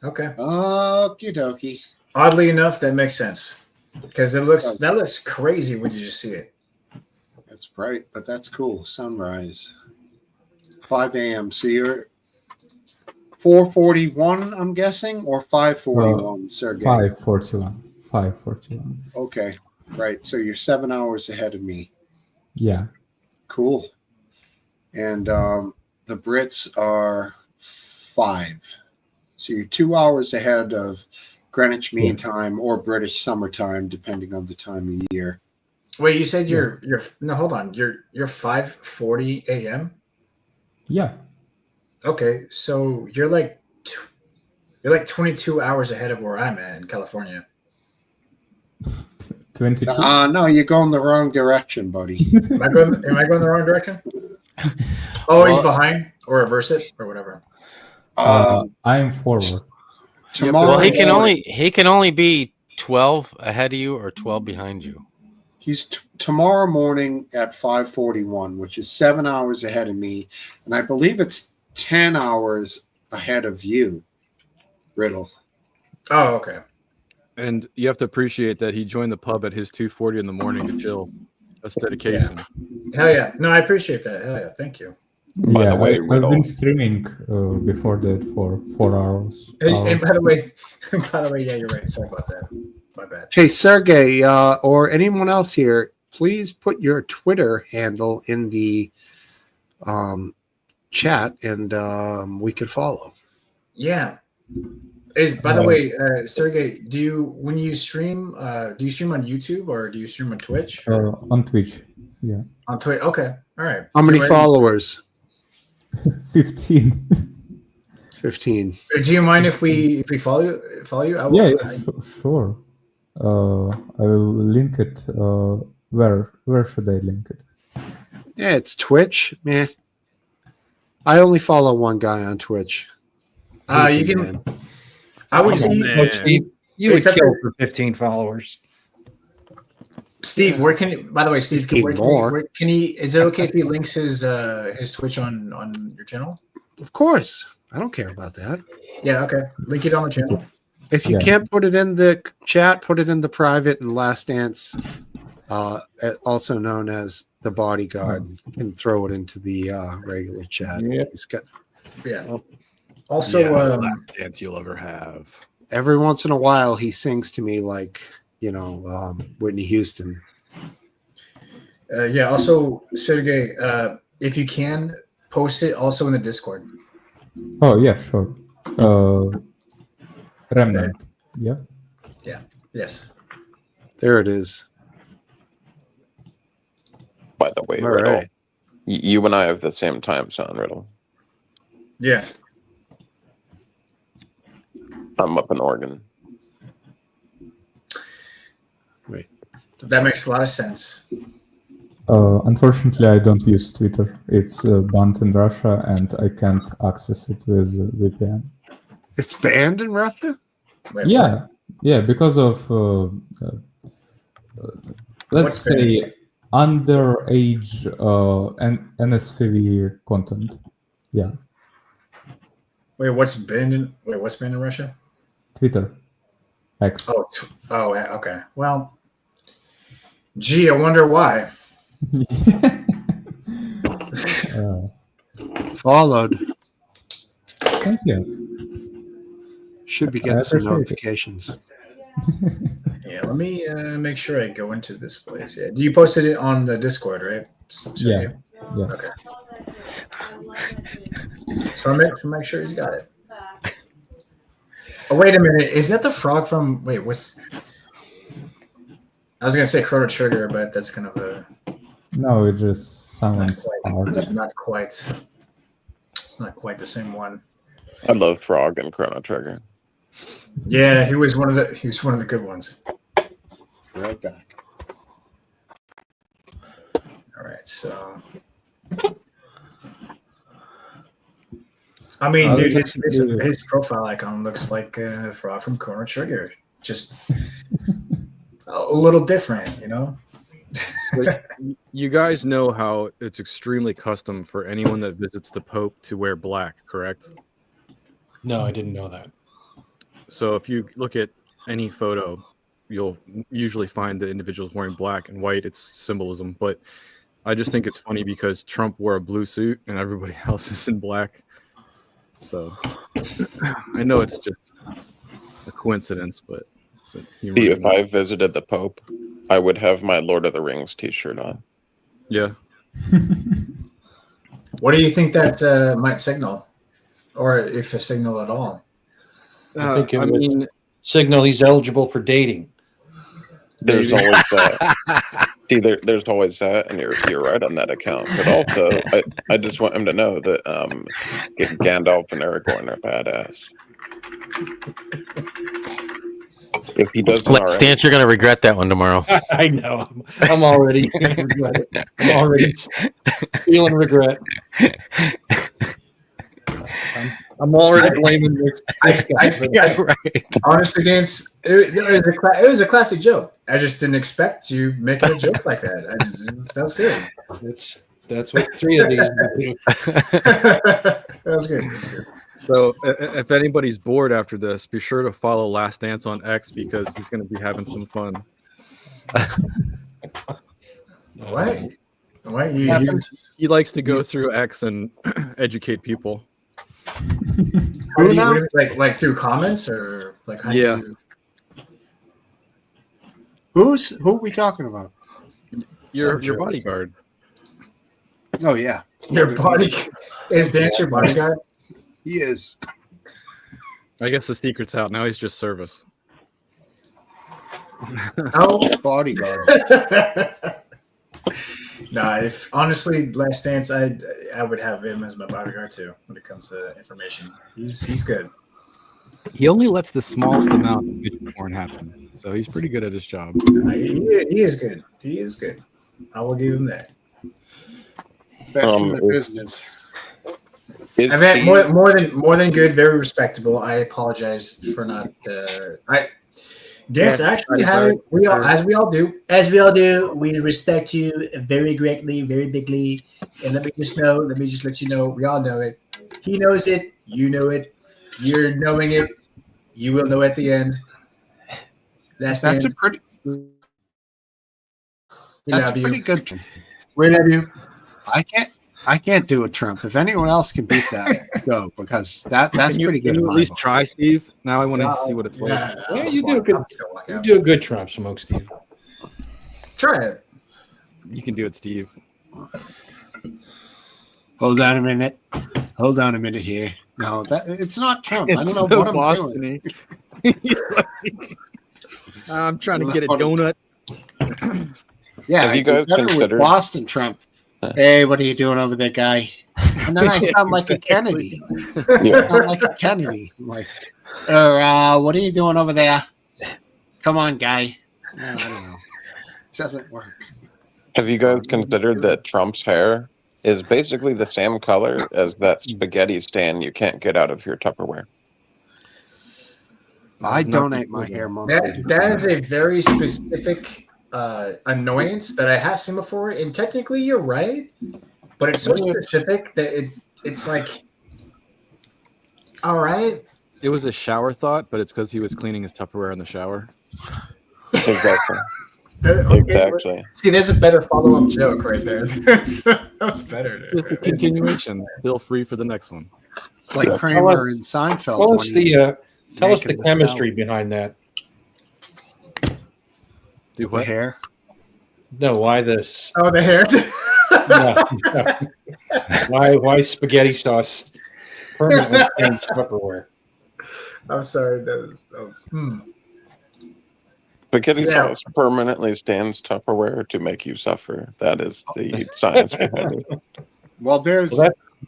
Okay. Okie dokie. Oddly enough, that makes sense because that looks crazy when you just see it. it's bright, but that's cool. Sunrise, 5 a.m. So you're 4:41, I'm guessing, or 5:41, Sergey. 5:41. 5:41. Okay, right. So you're 7 hours ahead of me. Yeah. Cool. And the Brits are 5. So you're 2 hours ahead of Greenwich Mean Time or British Summertime, depending on the time of year. Wait, you said you're no, hold on. You're 5:40 a.m. Yeah. Okay, so you're like 22 hours ahead of where I'm at in California. 22. No, you're going the wrong direction, buddy. Am I going the wrong direction? Oh, he's behind, or reverse it, or whatever. I'm forward. Tomorrow, Well, he can only be 12 ahead of you or 12 behind you. he's tomorrow morning at 5:41, which is 7 hours ahead of me, and I believe it's 10 hours ahead of you, Riddle. Oh, okay. And you have to appreciate that he joined the pub at his 2:40 in the morning to chill. That's dedication. Hell yeah. No, I appreciate that. Hell yeah. Thank you. Yeah, the way, I've Riddle. been streaming before that for 4 hours. And by the way, yeah, you're right. Sorry about that. My bad. Hey, Sergey, or anyone else here, please put your Twitter handle in the chat, and we could follow. Yeah. By the way, Sergey, when you stream, do you stream on YouTube or do you stream on Twitch? On Twitch. Yeah. On Twitch. Okay. All right. How many followers? 15. 15. Do you mind if we follow you? Yeah, sure. I will link it. Where should I link it? Yeah, it's Twitch, man. I only follow one guy on Twitch. He's You the can. man. I would say, Steve, you would Except kill for- for 15 followers. Steve, where can you? By the way, Steve, Fifteen more. can he? Is it okay if he links his Twitch on your channel? Of course. I don't care about that. Yeah. Okay. Link it on the channel. If you Yeah. can't put it in the chat, put it in the private, and Last Dance, also known as the Bodyguard, can throw it into the regular chat. Yeah. He's got Yeah. Also, last dance you'll ever have. every once in a while he sings to me like Whitney Houston. yeah. Also, Sergey, if you can post it also in the Discord. Oh, yeah, sure. Remnant. Yeah. Yes. There it is. By the way, All Riddle, right. you and I have the same time zone, Riddle. Yeah. I'm up in Oregon. Wait. That makes a lot of sense. Unfortunately, I don't use Twitter. It's banned in Russia, and I can't access it with VPN. It's banned in Russia? Wait, Yeah, yeah, because of let's What's say underage and NSFW content. Yeah, what's banned in Russia? Twitter, X. Oh, okay. Well, gee, I wonder why. Followed. Thank you. Should be I getting some appreciate it. notifications. Yeah, let me make sure I go into this place. Yeah, you posted it on the Discord, right? Yeah. Yeah. Okay. So make sure he's got it. Oh, wait a minute. Is that the frog from? Wait, what's? I was gonna say Chrono Trigger, but that's kind of a No, it's just someone's art. not quite. It's not quite the same one. I love Frog and Chrono Trigger. Yeah, he was one of the good ones. Right back. All right, so. I mean, dude, his profile icon looks like Frog from Chrono Trigger. Just a little different, you know? So you guys know how it's extremely custom for anyone that visits the Pope to wear black, correct? No, I didn't know that. So if you look at any photo, you'll usually find the individuals wearing black and white. It's symbolism. But I just think it's funny because Trump wore a blue suit and everybody else is in black. So I know it's just a coincidence, but it's a humor. See, if I visited the Pope, I would have my Lord of the Rings T-shirt on. Yeah. What do you think that might signal, or if a signal at all? I think it would signal he's eligible for dating. There's always that. See, there's always that, and you're right on that account. But also, I just want him to know that Gandalf and Aragorn are badass. If he doesn't Last Dance, you're going to regret that one tomorrow. I know. I'm already I'm already feeling regret. I'm already blaming this guy. Right. Honestly, Dance, it was a classic joke. I just didn't expect you making a joke like that. That's good. That's what 3 of these would do. That's good. That's good. So if anybody's bored after this, be sure to follow Last Dance on X because he's going to be having some fun. What? He likes to go through X and educate people. Who now? Like through comments or like how do you... Who are we talking about? Your bodyguard. Oh yeah, Your body is Dance your bodyguard? he is. I guess the secret's out now. He's just service. Oh, Bodyguard. Nah, if honestly, Last Dance, I would have him as my bodyguard too when it comes to information. He's good. He only lets the smallest amount of midget porn happen, so he's pretty good at his job. He is good. He is good. I will give him that. Best in the business. I've had more than good, very respectable. I apologize for not. Dance actually had as we all do, we respect you very greatly, very bigly. And let me just let you know, we all know it. He knows it, you know it, you're knowing it, you will know at the end. That's a pretty good. We love you. I can't do a Trump. If anyone else can beat that, go, because that's pretty good. Can you at least try, Steve? Now I want to see what it's like. Yeah, you do a good Trump, Smoke Steve. Try it. You can do it, Steve. Hold on a minute here. No, it's not Trump. I don't know so what I'm Boston-y. doing. I'm trying to get a donut. Yeah, Have you guys better with considered Boston Trump? Hey, what are you doing over there, guy? And then I sound like a Kennedy. I sound like a Kennedy. I'm like, what are you doing over there? Come on, guy. No, I don't know. It doesn't work. Have you guys considered that Trump's hair is basically the same color as that spaghetti stand you can't get out of your Tupperware? I donate my hair monthly. That is a very specific annoyance that I have seen before, and technically you're right, but it's so specific that it's like, all right. It was a shower thought, but it's because he was cleaning his Tupperware in the shower. Exactly. Exactly. See, there's a better follow-up joke right there. That was better. Just a continuation. Feel free for the next one. It's like Kramer and Seinfeld. Tell us the chemistry behind that. Do what? The hair? No, why this? Oh, the hair. No. Why spaghetti sauce permanently changed Tupperware? I'm sorry. Spaghetti sauce permanently stands Tupperware to make you suffer. That is the science behind it. Well,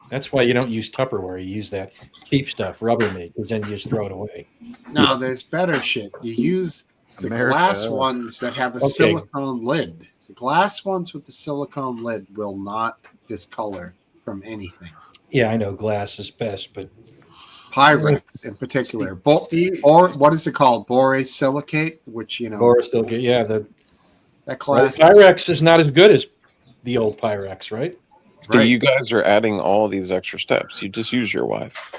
that's why you don't use Tupperware. You use that cheap stuff, Rubbermaid, because then you just throw it away. No, there's better shit. You use the glass ones that have a silicone lid. The glass ones with the silicone lid will not discolor from anything. Yeah, I know glass is best, but Pyrex in particular, or what is it called? Borosilicate, which borosilicate. Yeah, that class. Pyrex is not as good as the old Pyrex, right? So you guys are adding all these extra steps. You just use your wife.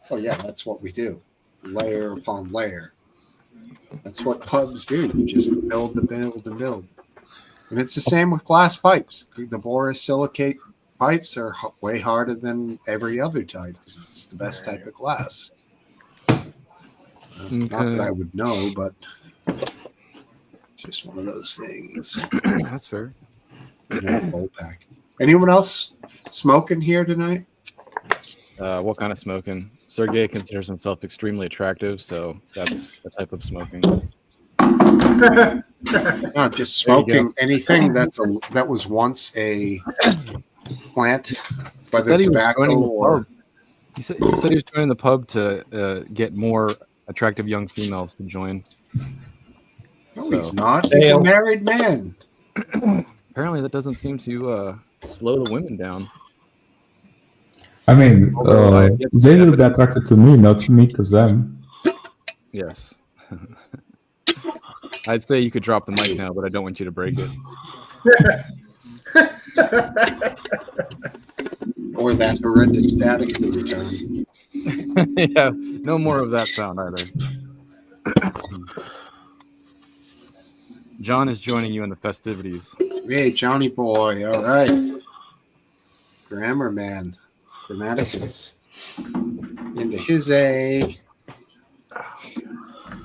Oh yeah, that's what we do, layer upon layer. That's what pubs do. You just build the build. And it's the same with glass pipes. The borosilicate pipes are way harder than every other type. It's the best type of glass. Not that I would know, but it's just one of those things. That's fair. Bolt pack. Anyone else smoking here tonight? What kind of smoking? Sergey considers himself extremely attractive, so that's the type of smoking. Not just smoking anything that was once a plant, whether tobacco or. He said he was joining the pub to get more attractive young females to join. No, he's not. He's a married man. Apparently, that doesn't seem to slow the women down. I mean, they will be attracted to me, not me to them. Yes. I'd say you could drop the mic now, but I don't want you to break it. Or that horrendous static return. Yeah, no more of that sound either. John is joining you in the festivities. Hey, Johnny boy. All right. Grammar man. Grammaticus. Into his A.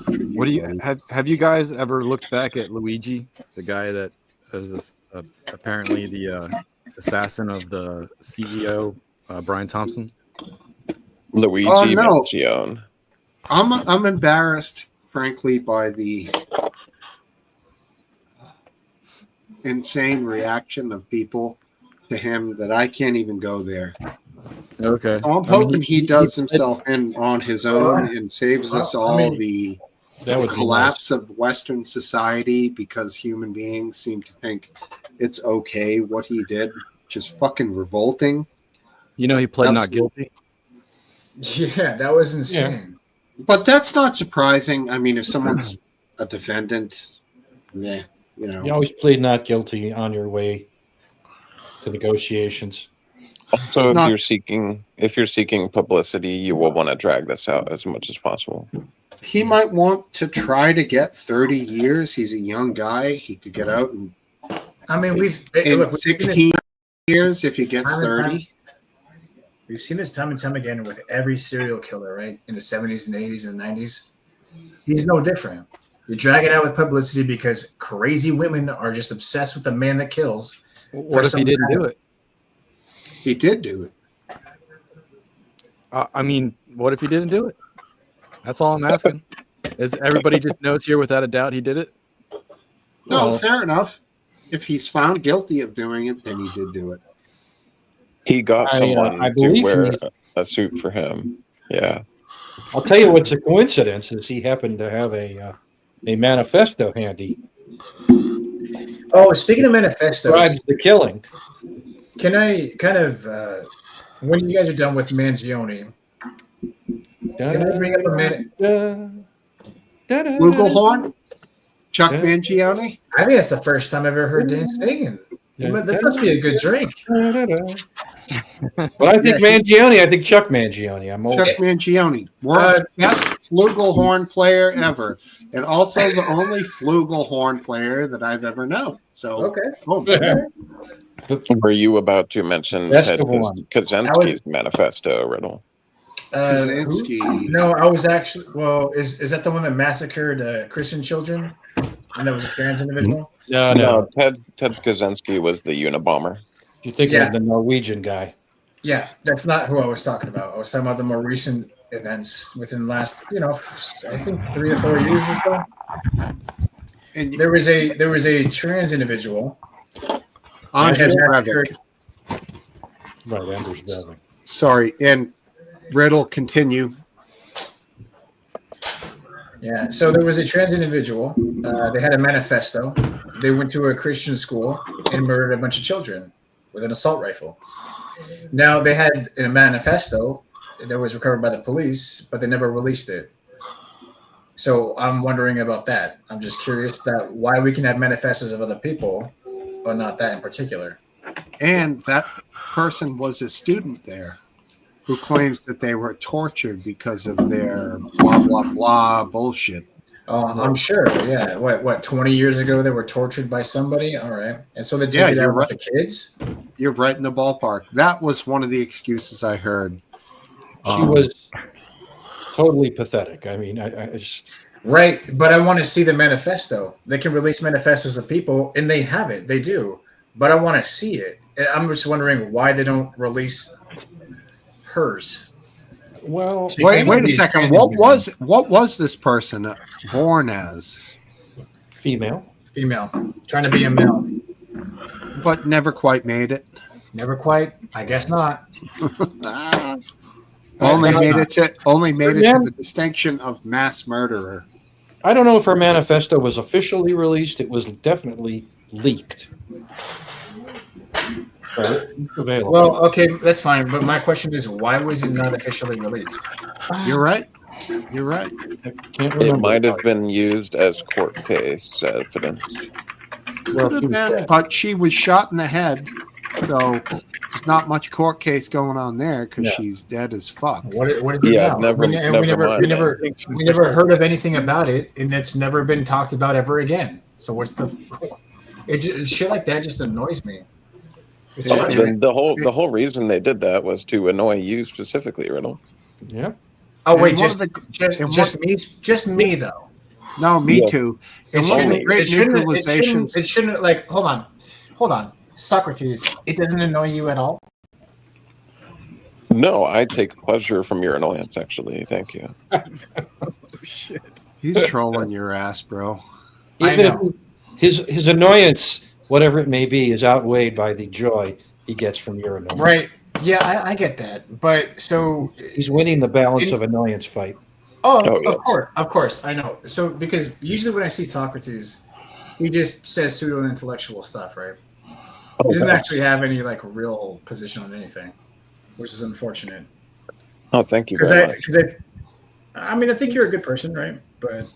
What do you have you guys ever looked back at Luigi, the guy that is apparently the assassin of the CEO, Brian Thompson? Luigi no. Mangione. I'm embarrassed, frankly, by the insane reaction of people to him that I can't even go there. Okay. So I'm hoping he does himself in on his own and saves us all the collapse of Western society because human beings seem to think it's okay what he did, which is fucking revolting. You know, he pled not guilty. Yeah, that was insane. Yeah. But that's not surprising. I mean, if someone's a defendant, you know. You always plead not guilty on your way to negotiations. Also, if you're seeking publicity, you will want to drag this out as much as possible. He might want to try to get 30 years. He's a young guy. He could get out and I mean, we've 16 years if he gets 30. We've seen this time and time again with every serial killer, right? In the 70s and 80s and 90s. He's no different. You're dragging out with publicity because crazy women are just obsessed with the man that kills. What if he didn't do it? He did do it. I mean, what if he didn't do it? That's all I'm asking. Is everybody just knows here without a doubt he did it? No, fair enough. If he's found guilty of doing it, then he did do it. He got someone I to believe wear a suit for him. Yeah. I'll tell you what's a coincidence is he happened to have a manifesto handy. Oh, speaking of manifestos, Describes the killing. can I kind of, when you guys are done with Mangione, can I bring up a minute? Flugelhorn? Chuck Mangione? I think that's the first time I've ever heard Dan singing. This must be a good drink. But I think Mangione, I think Chuck Mangione. I'm old. Chuck Mangione, world's best flugelhorn player ever, and also the only flugelhorn player that I've ever known. So, Were you about to mention Ted Kaczynski's manifesto, Riddle? Kaczynski. No, I was actually. Well, is that the one that massacred Christian children? And that was a trans individual? No. Ted Kaczynski was the Unabomber. You think of the Norwegian guy? Yeah, that's not who I was talking about. I was talking about the more recent events within the last, I think 3 or 4 years or so. And there was a trans individual. Anders Breivik. Right, Anders Breivik. Sorry, and Riddle, continue. Yeah, so there was a trans individual. They had a manifesto. They went to a Christian school and murdered a bunch of children with an assault rifle. Now, they had a manifesto that was recovered by the police, but they never released it. So I'm wondering about that. I'm just curious that why we can have manifestos of other people, but not that in particular. And that person was a student there who claims that they were tortured because of their blah, blah, blah bullshit. I'm sure. Yeah. What? 20 years ago, they were tortured by somebody. All right. And so they Yeah, take it you're out with right. the kids. You're right in the ballpark. That was one of the excuses I heard. She was totally pathetic. I mean, I just Right. But I want to see the manifesto. They can release manifestos of people, and they have it. They do. But I want to see it. And I'm just wondering why they don't release hers. well, She Wait claims to a be second. trans What was this person born as, female. female, trying to be a male. but never quite made it? Never quite. I guess not. Only guess made not. it to Man. the distinction of mass murderer. I don't know if her manifesto was officially released. It was definitely leaked. So it's available. Well, okay, that's fine. But my question is, why was it not officially released? You're right. You're right. I can't It remember. might have been used as court case evidence. Well, Could she have was been, dead. but she was shot in the head, so there's not much court case going on there because Yeah. she's dead as fuck. What is it Yeah, now? never- we never never, mind we that. never, we never heard of anything about it, and it's never been talked about ever again. So what's the? It just, shit like that just annoys me. It's Yeah, frustrating. The whole reason they did that was to annoy you specifically, Riddle. Yeah. Oh wait, And one of the- just me though. No, me Yeah. too. It And one of shouldn't. the great It shouldn't. It neutralizations. shouldn't. It shouldn't. Like, hold on, Socrates. It doesn't annoy you at all. No, I take pleasure from your annoyance, actually. Thank you. He's trolling your ass, bro. I Even know. if his annoyance, whatever it may be, is outweighed by the joy he gets from your annoyance. Right. Yeah, I get that. But so He's winning the balance of annoyance fight. Oh, of yeah. course, I know. So because usually when I see Socrates, he just says pseudo intellectual stuff, right? He doesn't actually have any like real position on anything, which is unfortunate. Oh, thank you Because very much. I mean, I think you're a good person, right? But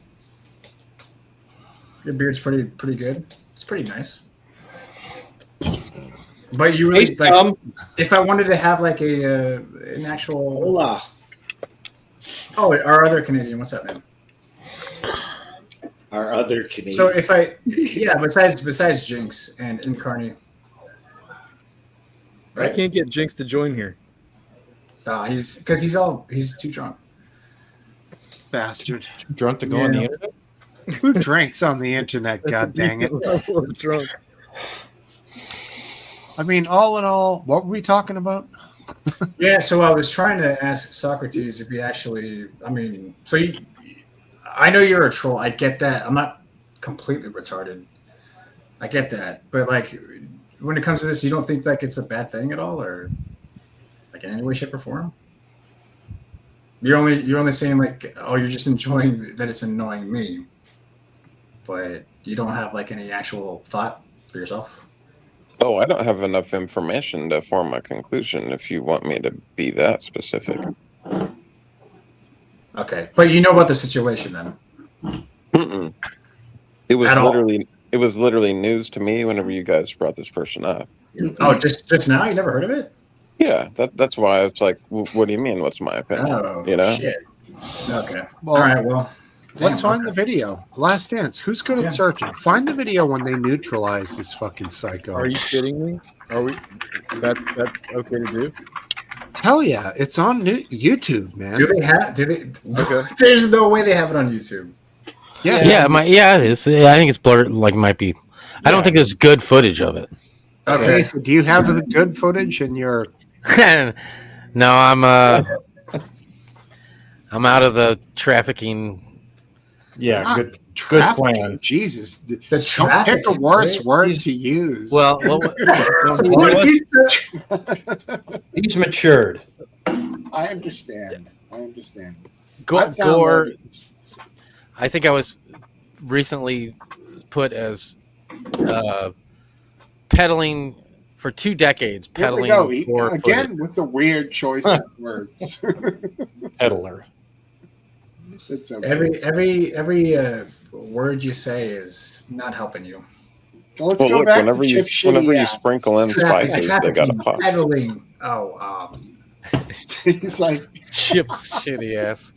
your beard's pretty good. It's pretty nice. But you really Hey, like. Tom. If I wanted to have like an actual. Hola. Oh, our other Canadian. What's up, man? Our other Canadian. So if besides Jinx and Incarnate, I can't get Jinx to join here. he's too drunk. Bastard. Drunk to go on the Yeah. internet? Who drinks on the internet? God dang it. Drunk. I mean, all in all, what were we talking about? Yeah, so I was trying to ask Socrates if he actually. I mean, I know you're a troll. I get that. I'm not completely retarded. I get that, but like, when it comes to this, you don't think like it's a bad thing at all, or like in any way, shape, or form? You're only saying like, oh, you're just enjoying that it's annoying me, but you don't have like any actual thought for yourself. Oh, I don't have enough information to form a conclusion if you want me to be that specific. Okay, but you know about the situation then. Mm-mm. It was At all. literally news to me whenever you guys brought this person up. Oh, just now? You never heard of it? Yeah, that's why it's like, what do you mean? What's my opinion? Oh, you know? shit. Okay. Well, All right. Well, Let's damn, find the video. Last Dance. Who's good Yeah. at searching? Find the video when they neutralize this fucking psycho. Are you kidding me? Are we? That's okay to do. Hell yeah. It's on YouTube, man. Do they have? Do they? Okay. There's no way they have it on YouTube. Yeah. It is. I think it's blurred. Like, it might be. I don't think there's good footage of it. Okay. Do you have the good footage in your. No, I'm out of the trafficking. Yeah, Ah, good trafficking. plan. Jesus. The Don't pick traffic. a worse word to use. Well, He's matured. I understand. Gore. I've downloaded- I think I was recently put as peddling for 2 decades. Here we Peddling go. Gore Again with the weird choice of words. Peddler. It's okay. Every word you say is not helping you. Well, let's Well, go look, back whenever to you Chip whenever you Shitty ass. sprinkle in spiders, they got a pop. Peddling. Oh, He's like, Chip's shitty ass.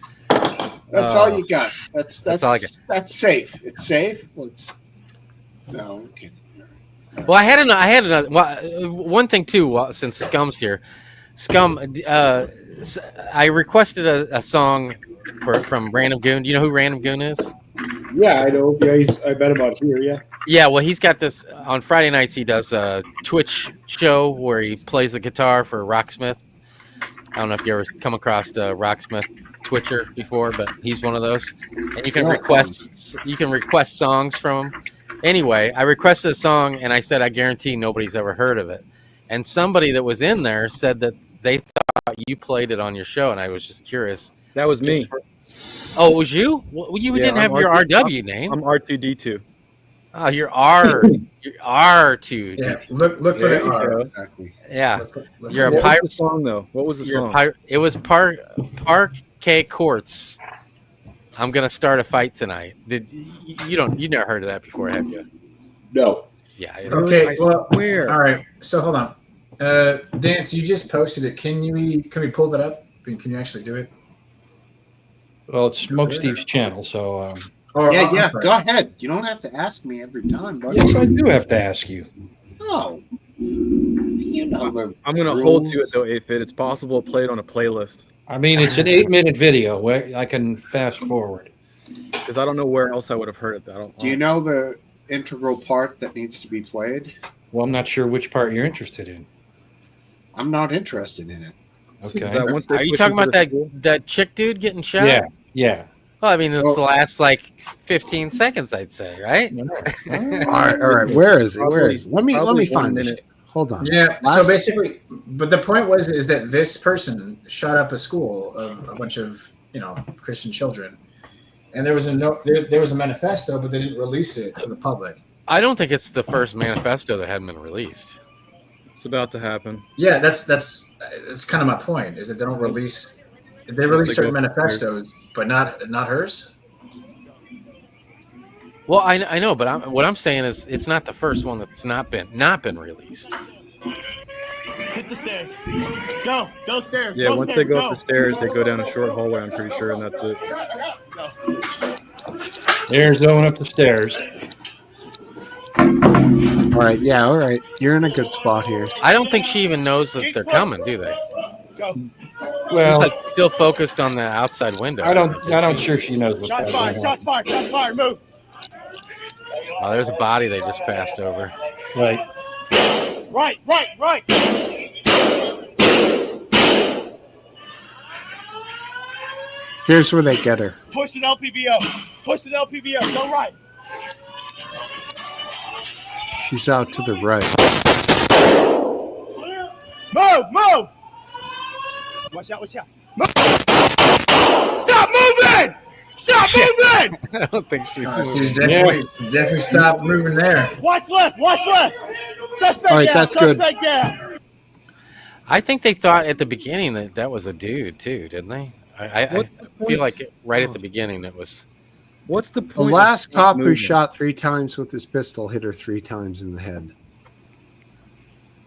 That's all you got. That's all I got. That's safe. It's safe. No, okay. Well, I had another. One thing too. Since Scum's here, Scum, I requested a song from Random Goon. Do you know who Random Goon is? Yeah, I know. Yeah, I bet about here. Yeah. Yeah, well, he's got this on Friday nights. He does a Twitch show where he plays the guitar for Rocksmith. I don't know if you ever come across a Rocksmith Twitcher before, but he's one of those. And you can request songs from him. Anyway, I requested a song, and I said I guarantee nobody's ever heard of it. And somebody that was in there said that they thought you played it on your show, and I was just curious. That was me. Oh, it was you? Well, you didn't have your RW name. I'm R2D2. Oh, you're R2. Yeah, look for the R. Exactly. Yeah. Look You're a What pirate. was the song though? What was the song? It was Park K Courts. I'm gonna start a fight tonight. You never heard of that before, have you? No. Yeah. Okay. Well, where? All right. So hold on. Dance, you just posted it. Can we pull that up? Can you actually do it? Well, it's Smoke Steve's channel, so. Yeah. Go ahead. You don't have to ask me every time, buddy. Yes, I do have to ask you. No. You know the I'm gonna rules. hold to it though, Aphid. It's possible to play it on a playlist. I mean, it's an 8-minute video. I can fast forward. Because I don't know where else I would have heard it. Do you know the integral part that needs to be played? Well, I'm not sure which part you're interested in. I'm not interested in it. Okay. Are you talking about that chick dude getting shot? Yeah. Well, I mean, it's the last like 15 seconds, I'd say, right? All right. Where is it? Let me find it. Hold on. Yeah. So basically, but the point is that this person shot up a school of a bunch of Christian children, and there was a manifesto, but they didn't release it to the public. I don't think it's the first manifesto that hadn't been released. It's about to happen. Yeah, that's kind of my point. Is that they don't release. They release certain manifestos, but not hers. Well, I know, but what I'm saying is it's not the first one that's not been released. Hit the stairs. Go stairs. Yeah, go once stairs, they go up the stairs, they go down a short hallway. I'm pretty sure, and that's it. There's going up the stairs. All right. Yeah. All right. You're in a good spot here. I don't think she even knows that they're coming, do they? Go. She's like still focused on the outside window. I don't sure she knows what's Shots going fired. on. Shots fired. Shots fired. Move. Oh, there's a body they just passed over. Right. Right. Here's where they get her. Push an LPVO. Go right. She's out to the right. Move. Watch out. Move. Stop moving. I don't think she's moving. She's definitely stopped moving there. Watch left. Suspect All right, down. that's good. Suspect down. I think they thought at the beginning that was a dude too, didn't they? I feel like right at the beginning it was. What's the The point? last cop who moving? shot 3 times with his pistol hit her 3 times in the head.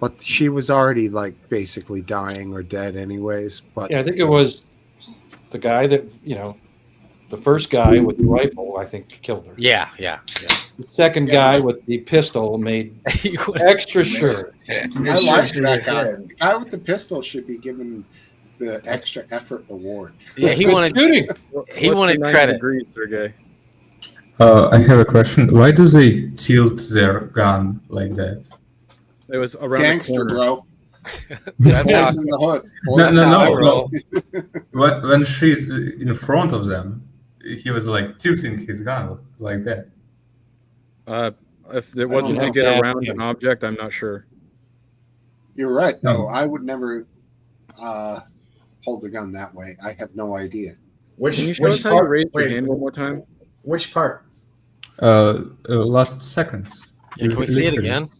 But she was already like basically dying or dead anyways. But Yeah, I think it was the guy that, the first guy with the rifle, I think, killed her. Yeah. The second guy with the pistol made extra sure. I like that guy. The guy with the pistol should be given the extra effort award. Yeah, he Good wanted shooting. he wanted credit. Degrees, Sergey. I have a question. Why do they tilt their gun like that? It was around Gangster, the corner. bro. That's how, Boys in the hood. No. When she's in front of them, he was like tilting his gun like that. If it wasn't to know. get Yeah, around yeah. an object, I'm not sure. You're right, though. I would never hold the gun that way. I have no idea. Can you show us how you raise your hand one more time? Which part? Last seconds. Yeah, can we see it again?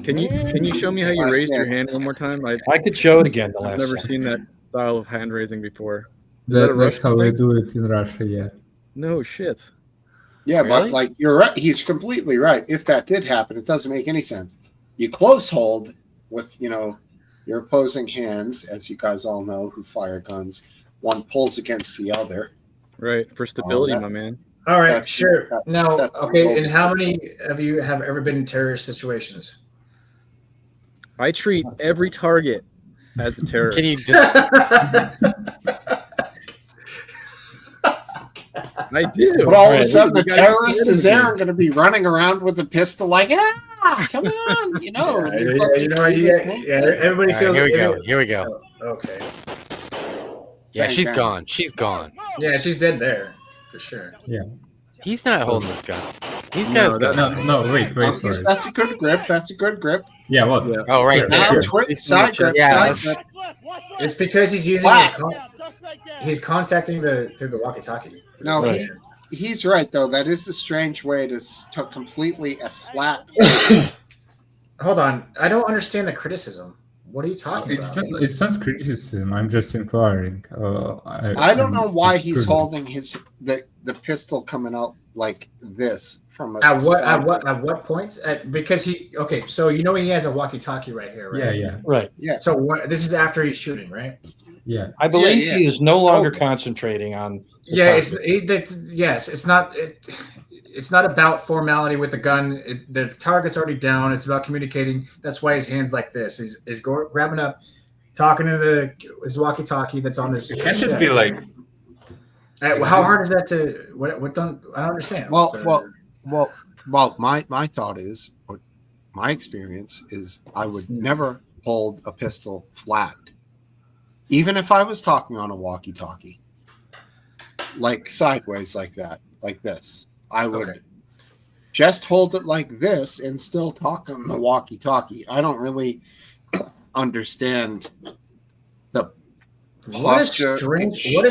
Can you show me how you raised your hand one more time? I could show it again. The I've last never time. seen that style of hand raising before. Is that a That's Russian how they thing? do it in Russia. Yeah. No shit. Yeah, Really? but like you're right. He's completely right. If that did happen, it doesn't make any sense. You close hold with your opposing hands, as you guys all know who fire guns. One pulls against the other. Right, for stability, that- my man. All right, That's- sure. that- Now, that's okay, the and how goal. many of you have ever been in terrorist situations? I treat every target as a terrorist. Can you just I do. But all of a Right. sudden, the You guys terrorist is kidding me. there and going to be running around with a pistol, like, come on, you know. Yeah, you yeah, fucking you know, everybody All feels. right, here we go. Okay. Yeah, Bang, she's bang. gone. She's gone. Yeah, she's dead there for sure. He's not holding this gun. He's No, got his that- gun. No, wait for it. That's a good grip. That's a good grip. Yeah, what? Yeah. Oh, right Now, there. side grip, Yeah, side that's- grip. It's because he's using he's contacting through the walkie-talkie. No, Right. he's right, though. That is a strange way to completely a flat. Hold on, I don't understand the criticism. What are you talking about? It's not criticism. I'm just inquiring. I don't know why it's he's curious. holding the pistol coming out like this from a At what side grip. at what point? Because so you know he has a walkie-talkie right here, right? Yeah, Right. Yeah. So this is after he's shooting, right? yeah. I believe yeah. he is no longer Oh. concentrating on. the Yeah, target. it's not about formality with the gun. The target's already down. It's about communicating. That's why his hands like this. He's grabbing up, talking to his walkie-talkie that's on his. Can't chest. it be like How hard is that to? What don't I don't understand? Well, my thought is, what my experience is, I would never hold a pistol flat, even if I was talking on a walkie-talkie, like sideways, like that, like this. I would just hold it like this and still talk on the walkie-talkie. I don't really understand the What a posture.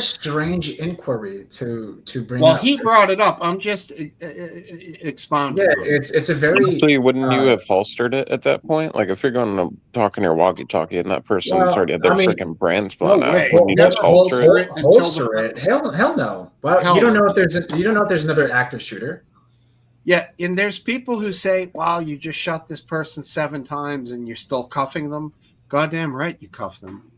strange inquiry to bring. Well, up. he brought it up. I'm just expounding. Yeah, on it. it's a very. Honestly, wouldn't you have holstered it at that point? Like if you're going to talk in your walkie-talkie and that person's Well, already had their I mean, freaking brand spun out, way. wouldn't you Never just holster holster it? it. until Holster the- it? Hell no. Well, Hell you don't no. know if there's another active shooter. Yeah, and there's people who say, "Wow, you just shot this person 7 times and you're still cuffing them." Goddamn right, you cuff them,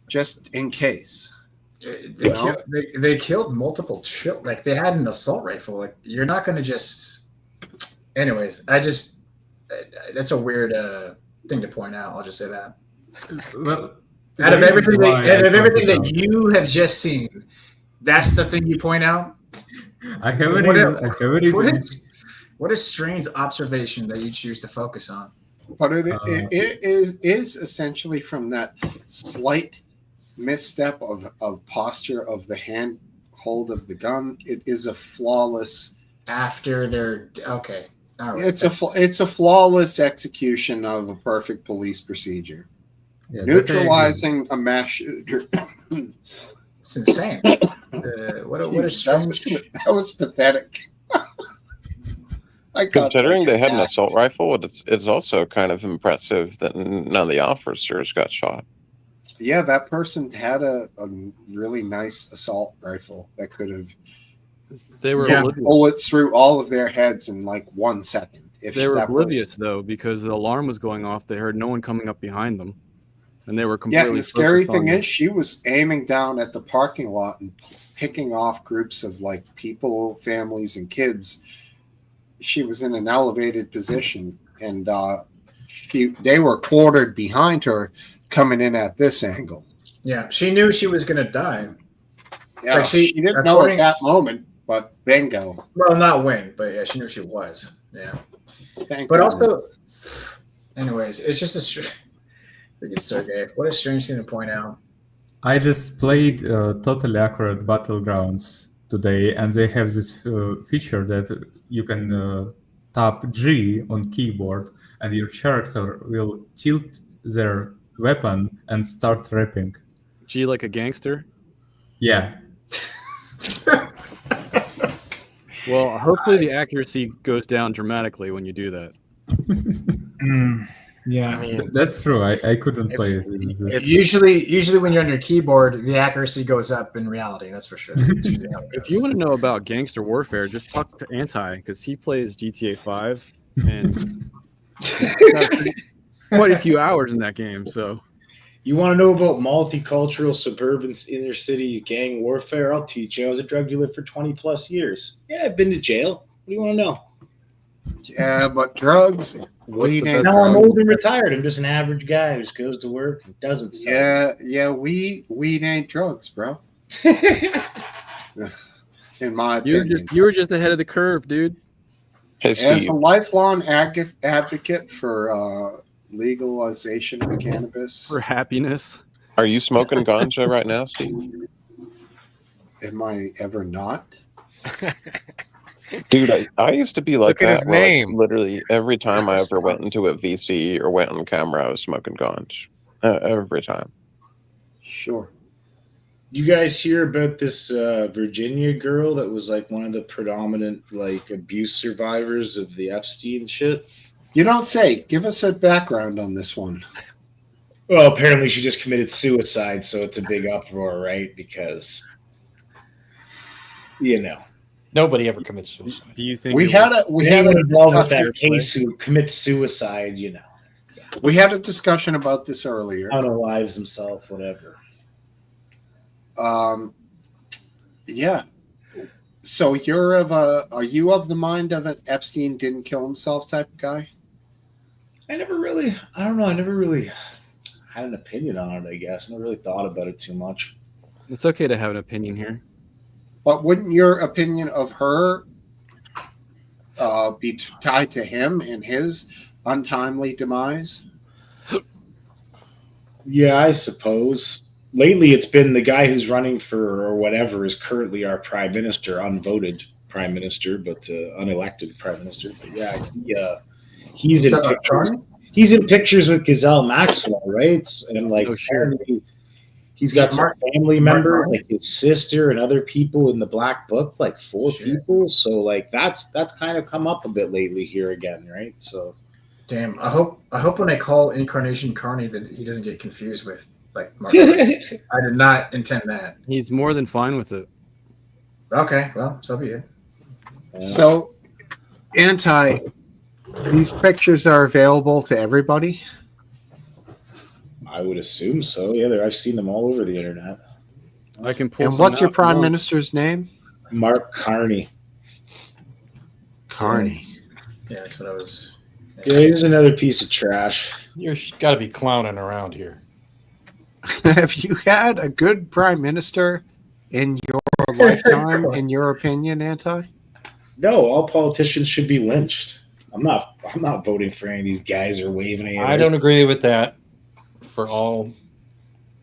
just in case. They killed multiple children. Like they had an assault rifle. Like you're not going to just. Anyways, that's a weird thing to point out. I'll just say that. well? Out of the everything reason why I that pointed out- you have just seen, that's the thing you point out. I have a What reason. I have a reason. What a strange observation that you choose to focus on. But it is essentially from that slight misstep of posture of the hand hold of the gun. It is a flawless. After they're okay. All right. It's a flawless execution of a perfect police procedure. Yeah, that I agree. Neutralizing a mass shooter. It's insane. What a strange. That was pathetic. I got Considering they had an back. assault rifle, it's also kind of impressive that none of the officers got shot. Yeah, that person had a really nice assault rifle that could have They were Yeah. oblivious. bullets through all of their heads in like 1 second. If They were that oblivious person- though, because the alarm was going off. They heard no one coming up behind them, and they were Yeah, completely. and the scary focused on thing them. is, she was aiming down at the parking lot and picking off groups of like people, families, and kids. She was in an elevated position, and they were quartered behind her, coming in at this angle. Yeah, she knew she was gonna die. Yeah, Like, she didn't know at that moment, but bingo. Well, not win, but yeah, she knew she was. Yeah. Thank But goodness. also, anyways, it's just freaking Sergey. What a strange thing to point out. I just played Totally Accurate Battlegrounds today, and they have this feature that you can tap G on keyboard, and your character will tilt their weapon and start rapping. G like a gangster. Yeah. Well, hopefully the accuracy goes down dramatically when you do that. Yeah. I mean, That's true. I couldn't play it. It's usually when you're on your keyboard, the accuracy goes up in reality. That's for sure. That's usually how it If goes. you want to know about gangster warfare, just talk to Anti because he plays GTA 5 and he's got quite a few hours in that game. So You want to know about multicultural suburban inner city gang warfare? I'll teach you. I was a drug dealer for 20 plus years. Yeah, I've been to jail. What do you want to know? Yeah, but drugs, weed ain't Now I'm drugs. old and retired. I'm just an average guy who just goes to work and doesn't sell. Yeah, weed ain't drugs, bro. In my You opinion. were just ahead of the curve, dude. Hey, As Steve. a lifelong advocate for legalization of cannabis, For happiness. Are you smoking ganja right now, Steve? am I ever not? Dude, I used to be like Look at that. his where, like, name. literally every time I ever went into a VC or went on camera, I was smoking ganja. Every time. Sure. You guys hear about this Virginia girl that was like one of the predominant like abuse survivors of the Epstein shit? You don't say. Give us a background on this one. Well, apparently she just committed suicide, so it's a big uproar, right? Because Nobody ever commits suicide. Do you think We had a anyone involved with that discussion. case who commits suicide, We had a discussion about this earlier. unalives himself, whatever. Yeah. So are you of the mind of an Epstein didn't kill himself type of guy? I never really had an opinion on it, I guess. I never really thought about it too much. It's okay to have an opinion here. But wouldn't your opinion of her be tied to him and his untimely demise? Yeah, I suppose. Lately, it's been the guy who's running for or whatever is currently our prime minister, unvoted prime minister, but unelected prime minister. But yeah, he's in pictures. He's in pictures with Ghislaine Maxwell, right? And like, apparently he's got some family members, like his sister and other people in the Black Book, like 4 people. So like that's kind of come up a bit lately here again, right? So. Damn, I hope when I call Incarnation Carney that he doesn't get confused with like Mark. I did not intend that. He's more than fine with it. Okay, well, so be it. So, these pictures are available to everybody? I would assume so. Yeah, I've seen them all over the internet. I can pull. And what's your prime minister's name? Mark Carney. Carney. Yeah, that's what I was. Yeah, he's another piece of trash. You're got to be clowning around here. Have you had a good prime minister in your lifetime, in your opinion, No, all politicians should be lynched. I'm not voting for any of these guys or waving any. I don't agree with that. For all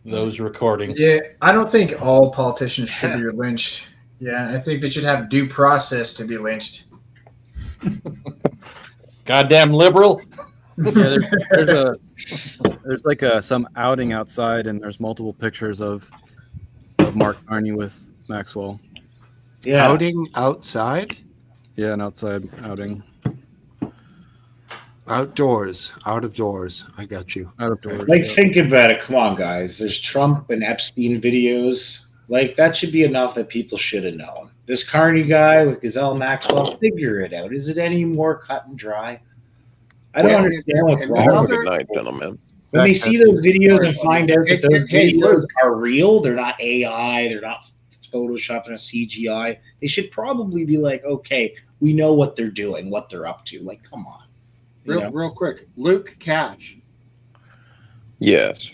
those recording, Yeah, I don't think all politicians should be lynched. Yeah, I think they should have due process to be lynched. goddamn liberal. Yeah, there's like some outing outside, and there's multiple pictures of Mark Carney with Maxwell. Yeah. Outing outside? Yeah, an outside outing. Outdoors. Out of doors. I got you. Out of doors. Like, think about it. Come on, guys. There's Trump and Epstein videos. Like, that should be enough that people should have known. This Carney guy with Ghislaine Maxwell, figure it out. Is it any more cut and dry? I don't understand what's wrong Have a with good it. night, gentlemen. When they see those videos and find out that those Hey, videos look. are real, they're not AI, they're not Photoshop and a CGI, they should probably be like, okay, we know what they're doing, what they're up to. Like, come on. You know? Real quick. Luke Catch, Yes.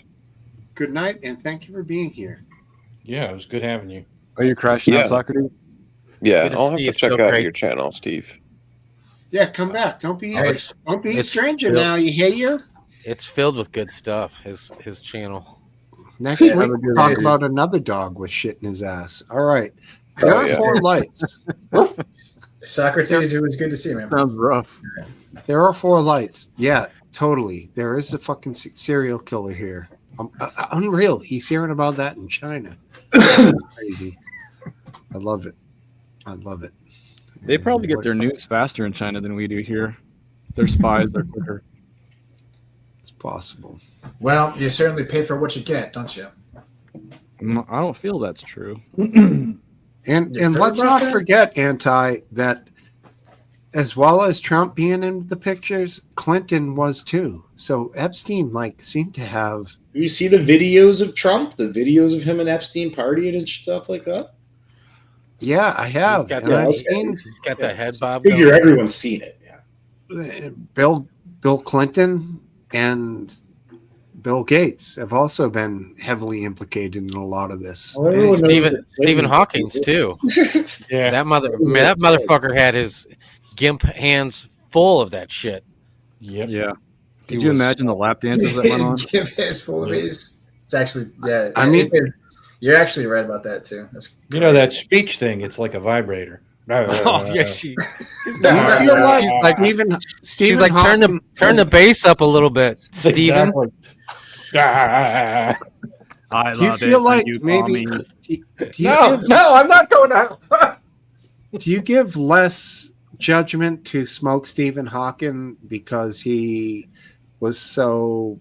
good night, and thank you for being here. Yeah, it was good having you. Are you crashing Yeah. out, Socrates? Yeah, Good to I'll have see to you, check Still out Craig. your channel, Steve. Yeah, come back. Don't be it's a stranger filled- now, you hear? It's filled with good stuff. His channel. Next Yeah, week, have a good talk day. about another dog with shit in his ass. All right. There Oh, are yeah. 4 lights. Socrates, it was good to see you, man. Sounds rough. There are 4 lights. Yeah, totally. There is a fucking serial killer here. Unreal. He's hearing about that in China. Crazy. I love it. I love it. They probably get their news faster in China than we do here. Their spies are quicker. It's possible. Well, you certainly pay for what you get, don't you? I don't feel that's true. And You're and sure let's about not that? forget, that as well as Trump being in the pictures, Clinton was too. So Epstein seemed to have You see the videos of Trump, the videos of him and Epstein partying and stuff like that? Yeah, I have. He's got And that, I've seen he's got that head bob. I figure going. everyone's seen it. Yeah. Bill Clinton and Bill Gates have also been heavily implicated in a lot of this. Well, And everyone knows that Stephen Hawking's too. Yeah. That motherfucker had his gimp hands full of that shit. Yep. Yeah. He Could you was- imagine the lap dances that went on? It's full of these. It's actually, yeah. I mean- you're actually right about that too. That's You know that speech thing? It's like a vibrator. Oh yeah, she. Do you feel like She's like- Stephen She's like turn the bass up a little bit, Steven. Exactly. Ah. I Do you love feel it when like you maybe call me. do you No, give, no, I'm not going out. do you give less judgment to Smoke Stephen Hawking because he was so,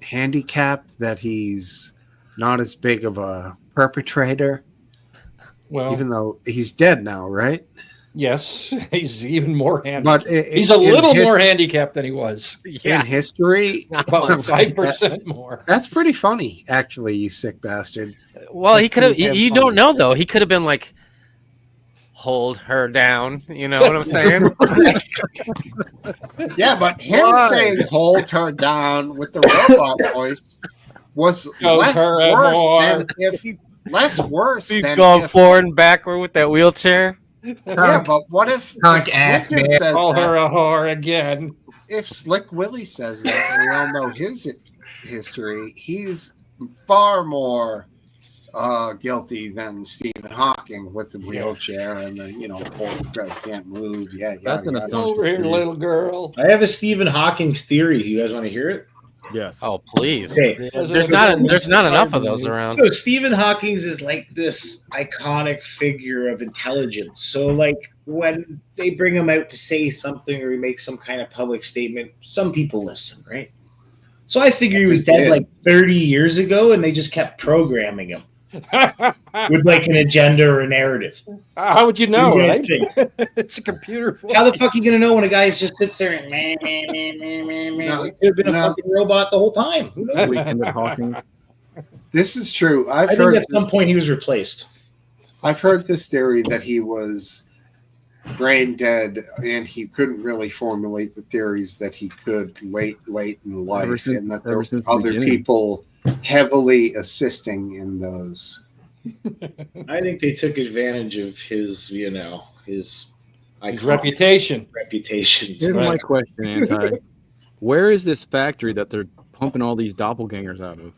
handicapped that he's not as big of a perpetrator, Well, even though he's dead now, right? yes, he's even more handicapped. But He's a little more handicapped than he was. in history. About 5% more. That's pretty funny, actually, you sick bastard. Well, he could have. Yeah, You don't know though. He could have been like, hold her down. You know what I'm saying? Yeah, but him Why? saying "hold her down" with the robot voice was Go less her worse more. than if He's than going if, forward and backward with that wheelchair. Yeah, but what if Punk ass Clinton man. says Call that? her a whore again. If Slick Willie says that, and we all know his history, he's far more guilty than Stephen Hawking with the wheelchair and the poor guy can't move. Yeah, That's an assumption. Over here, Steve. little girl. I have a Stephen Hawking's theory. You guys want to hear it? Yes. Oh please! Okay. There's not enough of those around. So Stephen Hawking's is like this iconic figure of intelligence. So like when they bring him out to say something or he makes some kind of public statement, some people listen, right? So I figure he was dead like 30 years ago and they just kept programming him with like an agenda or a narrative. How would you know, What do you right? guys think? It's a computer. How the fuck are you gonna know when a guy just sits there and meh, meh, meh, meh, meh, meh? No, He could have been a no. fucking robot the whole time. Who knows? Weekend at Hawking. This is true. I think at some point he was replaced. I've heard this theory that he was brain dead and he couldn't really formulate the theories that he could late in life, and that there ever were since the other beginning. people heavily assisting in those. I think they took advantage of his, his iconic reputation. reputation. Here's my question, Anti. Where is this factory that they're pumping all these doppelgangers out of?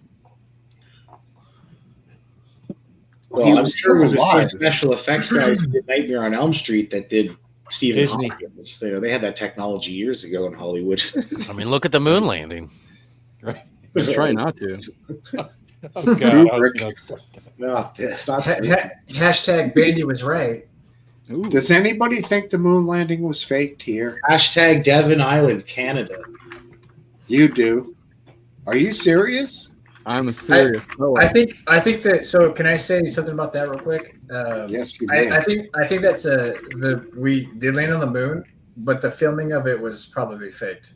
Well, He I'm was sure it was still the same alive. special effects guys who did Nightmare on Elm Street that did Stephen Disney. Hawkins. They had that technology years ago in Hollywood. I mean, look at the moon landing. I try not to. Oh, God. No, it's not. Hashtag Bandy was right. Ooh. Does anybody think the moon landing was faked here? Hashtag Devon Island, Canada. You do. Are you serious? I'm a serious fellow. I think that. So can I say something about that real quick? Yes, you may. I think that's we did land on the moon, but the filming of it was probably faked.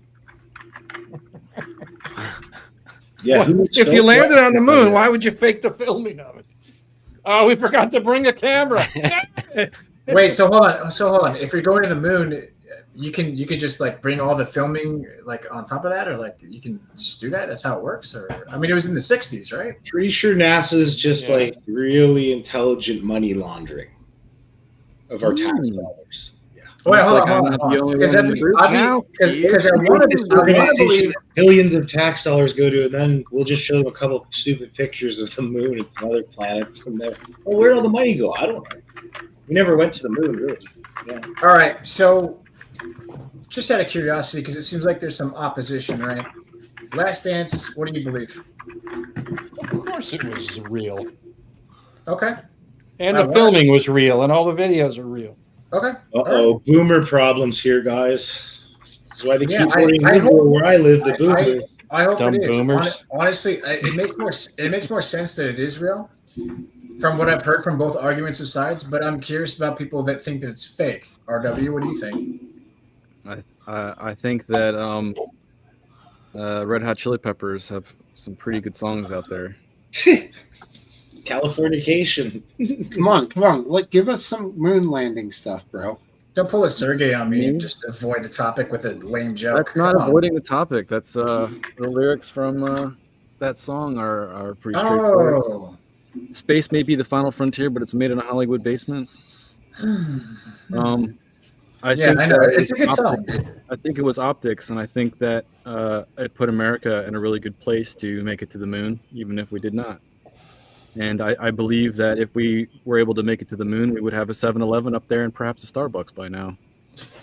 Yeah, Well, if you landed on the moon, why would you fake the filming of it? Oh, we forgot to bring a camera. Wait, so hold on. If you're going to the moon, you can just like bring all the filming like on top of that, or like you can just do that. That's how it works. Or I mean, it was in the '60s, right? Pretty sure NASA's just Yeah. like really intelligent money laundering of our tax dollars. Wait, hold like I'm on. not the only Because one in the group now. I want to believe. Billions of tax dollars go to, and then we'll just show them a couple of stupid pictures of the moon and some other planets from there. Well, where'd all the money go? I don't know. We never went to the moon, really. Yeah. All right, so just out of curiosity, because it seems like there's some opposition, right? Last Dance, what do you believe? Of course it was real. Okay. And All the right. filming was real, and all the videos are real. Okay. Uh-oh, boomer problems here, guys. That's why they Yeah, keep voting I liberal hope- where I live, the boomers. I hope Dumb it is. boomers. Honestly, it makes more sense that it is real, from what I've heard from both arguments of sides. But I'm curious about people that think that it's fake. RW, what do you think? I think that Red Hot Chili Peppers have some pretty good songs out there. Californication. Come on. Like, give us some moon landing stuff, bro. Don't pull a Sergey on me and just avoid the topic with a lame joke. That's not Come on. avoiding the topic. That's the lyrics from that song are pretty straightforward. Oh. Space may be the final frontier, but it's made in a Hollywood basement. I think I know. that It's a good song. I think it was optics, and I think that it put America in a really good place to make it to the moon, even if we did not. And I believe that if we were able to make it to the moon, we would have a 7-Eleven up there and perhaps a Starbucks by now.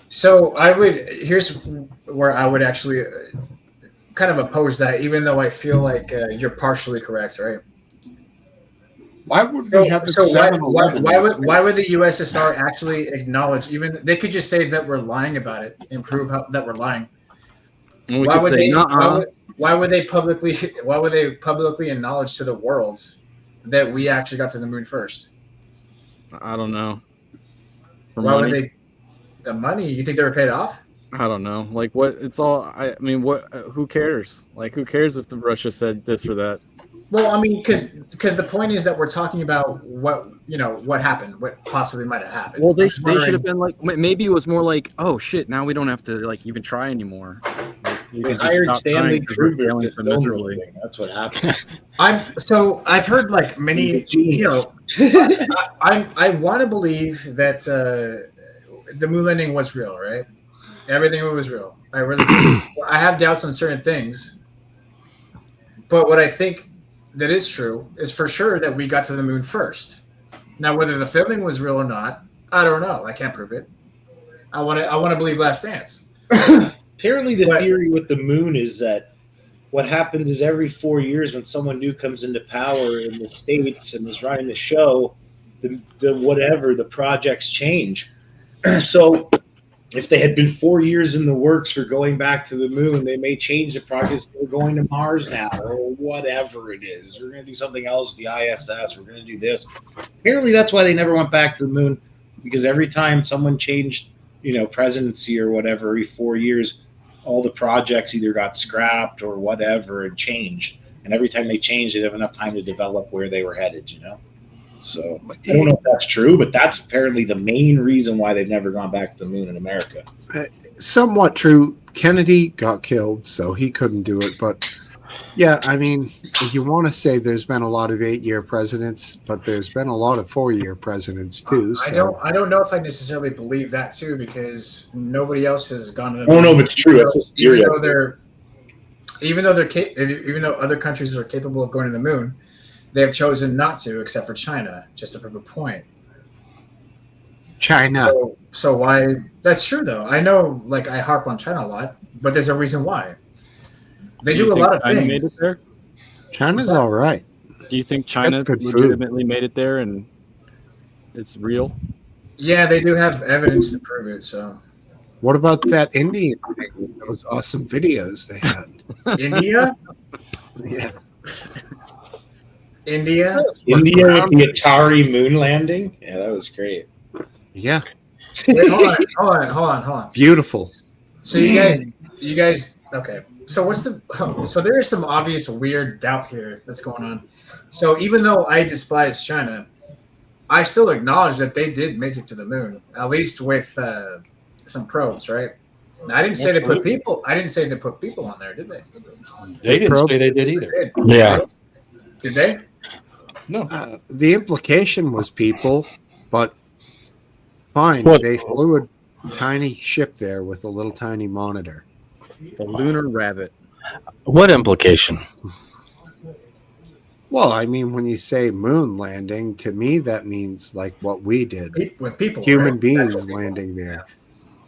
So here's where I would actually kind of oppose that, even though I feel like you're partially correct, right? Why would we have a So 7-Eleven? why would the USSR actually acknowledge? Even they could just say that we're lying about it and prove that we're lying. And we Why could would say, they? "Nuh-uh." Why would they publicly? Why would they publicly acknowledge to the world that we actually got to the moon first? I don't know. For Why would money? they? The money? You think they were paid off? I don't know. Like what? It's all. I mean, what? Who cares? Like, who cares if the Russia said this or that? Well, I mean, because the point is that we're talking about what happened, what possibly might have happened. Well, they I'm just should wondering- have been like. Maybe it was more like, oh shit, now we don't have to like even try anymore. Like, you They can just hired stop Stanley trying 'cause we're Kubrick failing to so film miserably. everything. That's what happened. I've heard like many, I want to believe that the moon landing was real, right? Everything was real. I really do. I have doubts on certain things, but what I think that is true is for sure that we got to the moon first. Now, whether the filming was real or not, I don't know. I can't prove it. I want to believe Last Dance. Apparently, the theory with the moon is that what happens is every 4 years when someone new comes into power in the States and is running the show, the projects change. So if they had been 4 years in the works for going back to the moon, they may change the projects. We're going to Mars now, or whatever it is. We're going to do something else, the ISS. We're going to do this. Apparently, that's why they never went back to the moon, because every time someone changed, presidency or whatever, every 4 years, all the projects either got scrapped or whatever and changed. And every time they changed, they didn't have enough time to develop where they were headed, So I don't know if that's true, but that's apparently the main reason why they've never gone back to the moon in America. Somewhat true. Kennedy got killed, so he couldn't do it. But yeah, I mean, if you want to say there's been a lot of 8-year presidents, but there's been a lot of 4-year presidents too. So. I don't know if I necessarily believe that too, because nobody else has gone to the I don't know moon. if it's true. That's just theory. Even though other countries are capable of going to the moon, they have chosen not to, except for China, just to prove a point. China. So why? That's true, though. I know, like, I harp on China a lot, but there's a reason why. They do a lot of China things. made it there? China's all right. Do you think China good food. legitimately made it there and it's real? Yeah, they do have evidence to prove it. So What about that Indian thing? Those awesome videos they had. India, Yeah. India with the Atari moon landing. Yeah, that was great. Yeah. Wait, hold on. Beautiful. So you guys, okay. So so there is some obvious weird doubt here that's going on. So even though I despise China, I still acknowledge that they did make it to the moon, at least with some probes, right? I didn't say they put people. I didn't say they put people on there, did they? They didn't say they did either. Yeah. Did they? No. The implication was people, but fine. What? They flew a tiny ship there with a little tiny monitor. The lunar rabbit. What implication? Well, I mean, when you say moon landing, to me that means like what we did. With people, Human right? beings Actual people. landing there.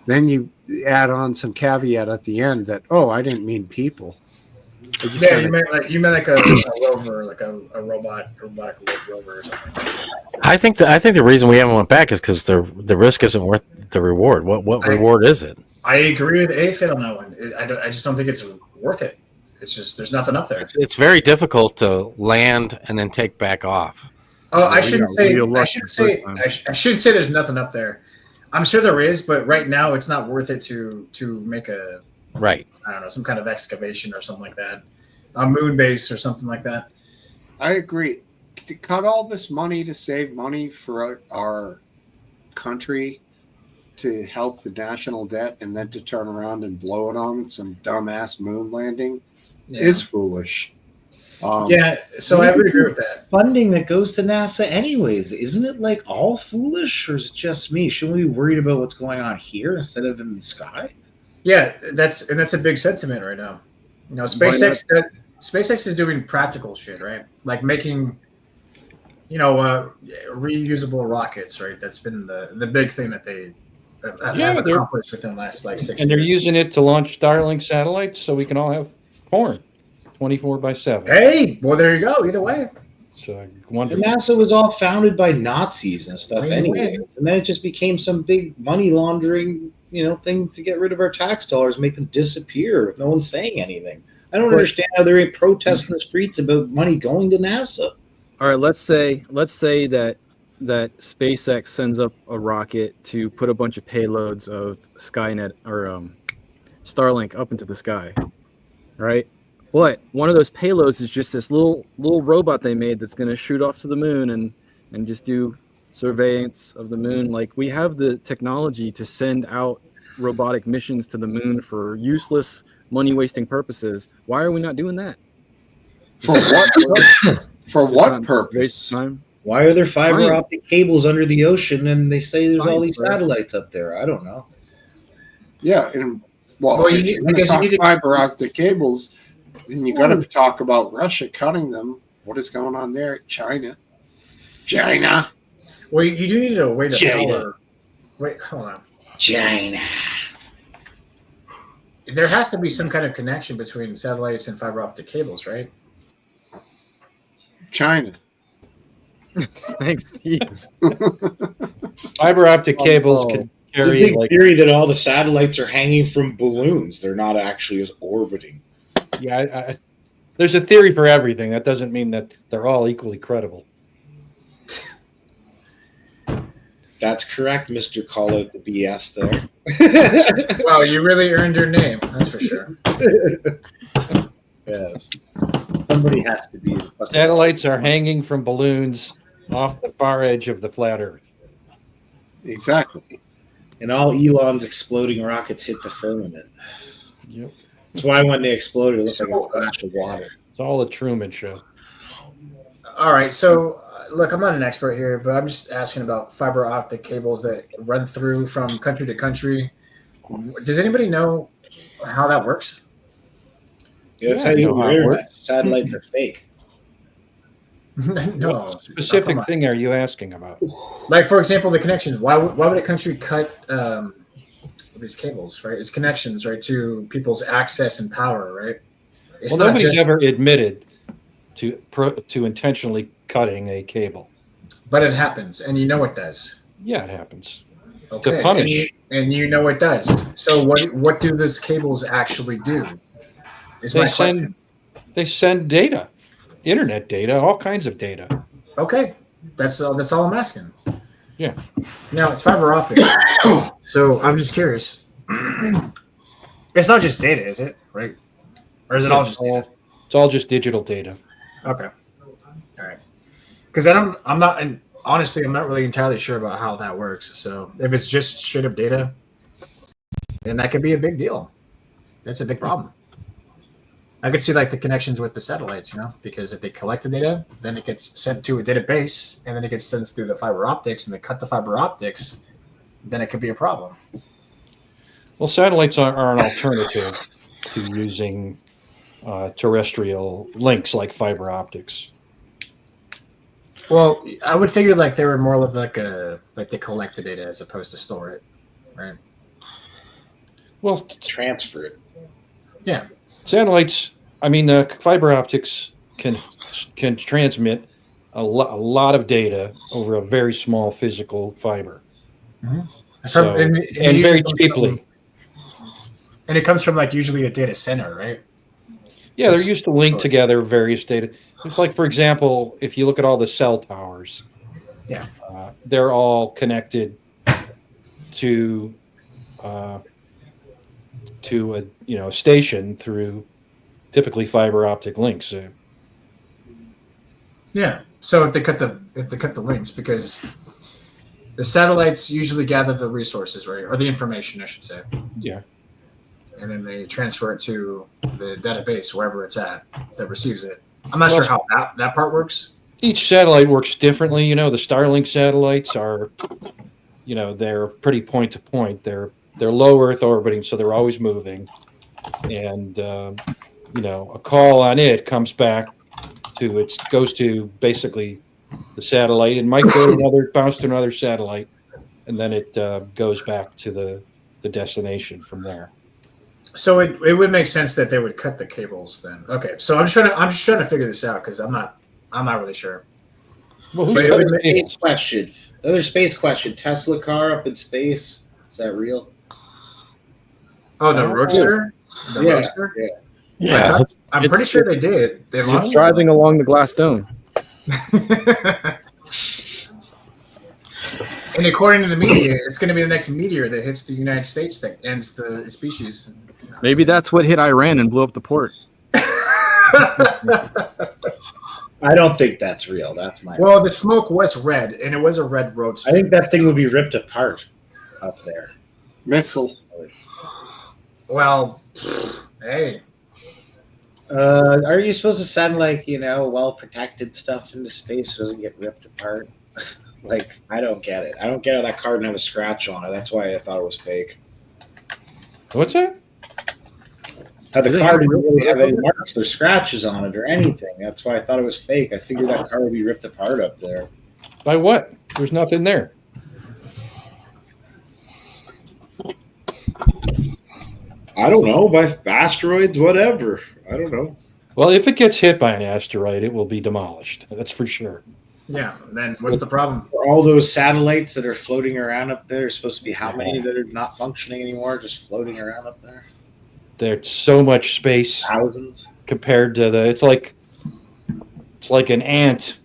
Then you add on some caveat at the end that, oh, I didn't mean people. I just Yeah, kinda- you meant like a rover, like a robotic rover or something. I think the reason we haven't went back is because the risk isn't worth the reward. What reward is it? I agree with Athid on that one. I just don't think it's worth it. It's just there's nothing up there. It's very difficult to land and then take back off. Oh, I shouldn't say. real luck I the shouldn't first say. time. I shouldn't say there's nothing up there. I'm sure there is, but right now it's not worth it to make a. Right. I don't know, some kind of excavation or something like that, a moon base or something like that. I agree. To cut all this money to save money for our country to help the national debt and then to turn around and blow it on some dumbass moon landing is foolish. So I would agree with that. Funding that goes to NASA anyways, isn't it like all foolish, or is it just me? Shouldn't we be worried about what's going on here instead of in the sky? Yeah, that's a big sentiment right now. You know, SpaceX is doing practical shit, right? Like making, reusable rockets, right? That's been the big thing that they have accomplished within the last 6 years. And they're using it to launch Starlink satellites so we can all have porn 24/7. Hey, well, there you go. Either way. So And wonderful. NASA was all founded by Nazis and stuff anyway. And then it just became some big money laundering, thing to get rid of our tax dollars, make them disappear with no one saying anything. I don't understand how there ain't protests in the streets about money going to NASA. All right, let's say that SpaceX sends up a rocket to put a bunch of payloads of Skynet or Starlink up into the sky, right? But one of those payloads is just this little robot they made that's going to shoot off to the moon and just do surveillance of the moon. Like, we have the technology to send out robotic missions to the moon for useless money-wasting purposes. Why are we not doing that? For what? For what purpose? Why are there fiber Fine. optic cables under the ocean and they say there's all Fine, these bro. satellites up there? I don't know. Yeah, and Well, if you need- you're gonna because you talk need to- fiber optic cables, then you got to talk about Russia cutting them. What is going on there? China. Well, you do need a way to China. power. Wait, hold on. China. There has to be some kind of connection between satellites and fiber optic cables, right? China. Thanks, Steve. Fiber optic cables can It's a carry big like theory that all the satellites are hanging from balloons. They're not actually just orbiting. there's a theory for everything. That doesn't mean that they're all equally credible. That's correct, Mr. Call Out the BS there. Well, you really earned your name, that's for sure. Yes. Somebody has to be. Satellites are hanging from balloons off the far edge of the flat Earth. Exactly. And all Elon's exploding rockets hit the firmament. Yep. That's why when they exploded, it looked like a flash of water. It's all a Truman Show. All right, so look, I'm not an expert here, but I'm just asking about fiber optic cables that run through from country to country. Does anybody know how that works? Yeah, I'll tell you what, internet satellites are fake. No. What specific come on. thing are you asking about? Like, for example, the connections. Why would a country cut these cables, right? It's connections, right, to people's access and power, right? It's Well, not nobody's just- ever admitted to intentionally cutting a cable. But it happens, and you know it does. Yeah, it happens. Okay. To punish. And you know it does. So what do these cables actually do? Is my question. They send data, internet data, all kinds of data. Okay, that's all I'm asking. Yeah. Now it's fiber optics. So I'm just curious. It's not just data, is it? Right? Or is it all just data? It's all just digital data. Okay. All right. Because I'm not, and honestly, I'm not really entirely sure about how that works. So if it's just straight up data, then that could be a big deal. That's a big problem. I could see like the connections with the satellites, because if they collect the data, then it gets sent to a database, and then it gets sent through the fiber optics, and they cut the fiber optics, then it could be a problem. Well, satellites are an alternative to using terrestrial links like fiber optics. Well, I would figure like they were more of like they collect the data as opposed to store it, right? Well, transfer it. Yeah. Satellites, fiber optics can transmit a lot of data over a very small physical fiber. Mm-hmm. So, and and very cheaply. And it comes from like usually a data center, right? Yeah, they're used to link together various data. It's like, for example, if you look at all the cell towers, yeah, they're all connected to to a station through typically fiber optic links. Yeah. So if they cut the links, because the satellites usually gather the resources, right, or the information, I should say. Yeah. And then they transfer it to the database wherever it's at that receives it. I'm not sure how that part works. Each satellite works differently. The Starlink satellites are, they're pretty point to point. They're low Earth orbiting, so they're always moving. And a call on it comes back goes to basically the satellite, and might go to bounce to another satellite, and then it goes back to the destination from there. So it would make sense that they would cut the cables then. Okay, so I'm just trying to figure this out because I'm not really sure. Well, But it would space question. Another space question. Tesla car up in space. Is that real? Oh, the Roadster? The Yeah, Roadster? yeah. Yeah, I'm pretty sure they did. They It's launched driving along the glass dome. And according to the media, it's going to be the next meteor that hits the United States that ends the species. Maybe that's what hit Iran and blew up the port. I don't think that's real. That's my. Well, the smoke was red, and it was a red Roadster. I think that thing would be ripped apart up there. Missile. Well, hey. Are you supposed to send well protected stuff into space so it doesn't get ripped apart? I don't get it. I don't get how that card didn't have a scratch on it. That's why I thought it was fake. What's that? How the Do they card have didn't real really have any papers? marks or scratches on it or anything. That's why I thought it was fake. I figured that card would be ripped apart up there. By what? There's nothing there. I don't know, by asteroids, whatever. I don't know. Well, if it gets hit by an asteroid, it will be demolished. That's for sure. Yeah, then what's the problem? For all those satellites that are floating around up there, there's supposed to be how many that are not functioning anymore, just floating around up there? There's so much space Thousands. compared to it's like an ant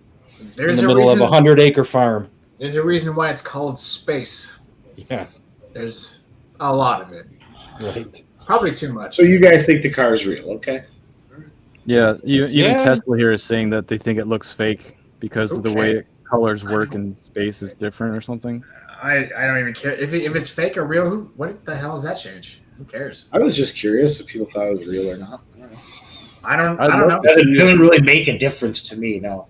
There's in the a middle of reason. 100-acre farm. There's a reason why it's called space. Yeah, There's a lot of it. right. Probably too much. So you guys think the car is real, okay? Yeah, even Yeah. Tesla here is saying that they think it looks fake because of the way Okay. colors work in space is different or something. I don't even care if it's fake or real. What the hell does that change? Who cares? I was just curious if people thought it was real or not. I don't I'd know. love It doesn't really make a difference to me, no.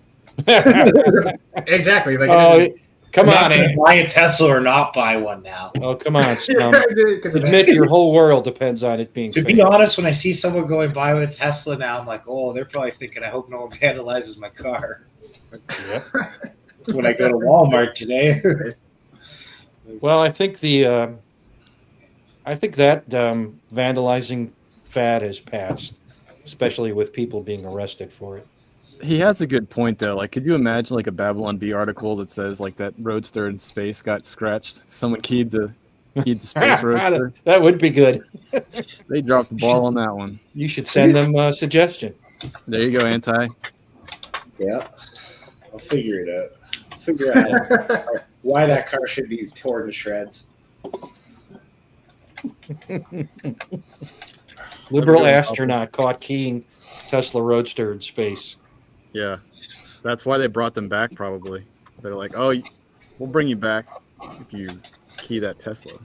Exactly. Like, Oh, come I'm not on, gonna Ant. buy a Tesla or not buy one now. Oh, come on, Stum. because of Admit that. your whole world depends on it being To fake. be honest, when I see someone going by with a Tesla now, I'm like, oh, they're probably thinking, I hope no one vandalizes my car. Yep. When I go to Walmart today. Well, I think that vandalizing fad has passed, especially with people being arrested for it. He has a good point though. Like, could you imagine like a Babylon Bee article that says like that Roadster in space got scratched? Someone keyed the space Roadster. That would be good. They dropped the ball on that one. You should send them a suggestion. There you go, Anti. Yeah. I'll figure it out. Figure out why that car should be torn to shreds. Liberal astronaut caught keying Tesla Roadster in space. Yeah, that's why they brought them back. Probably they're like, oh, we'll bring you back if you key that Tesla.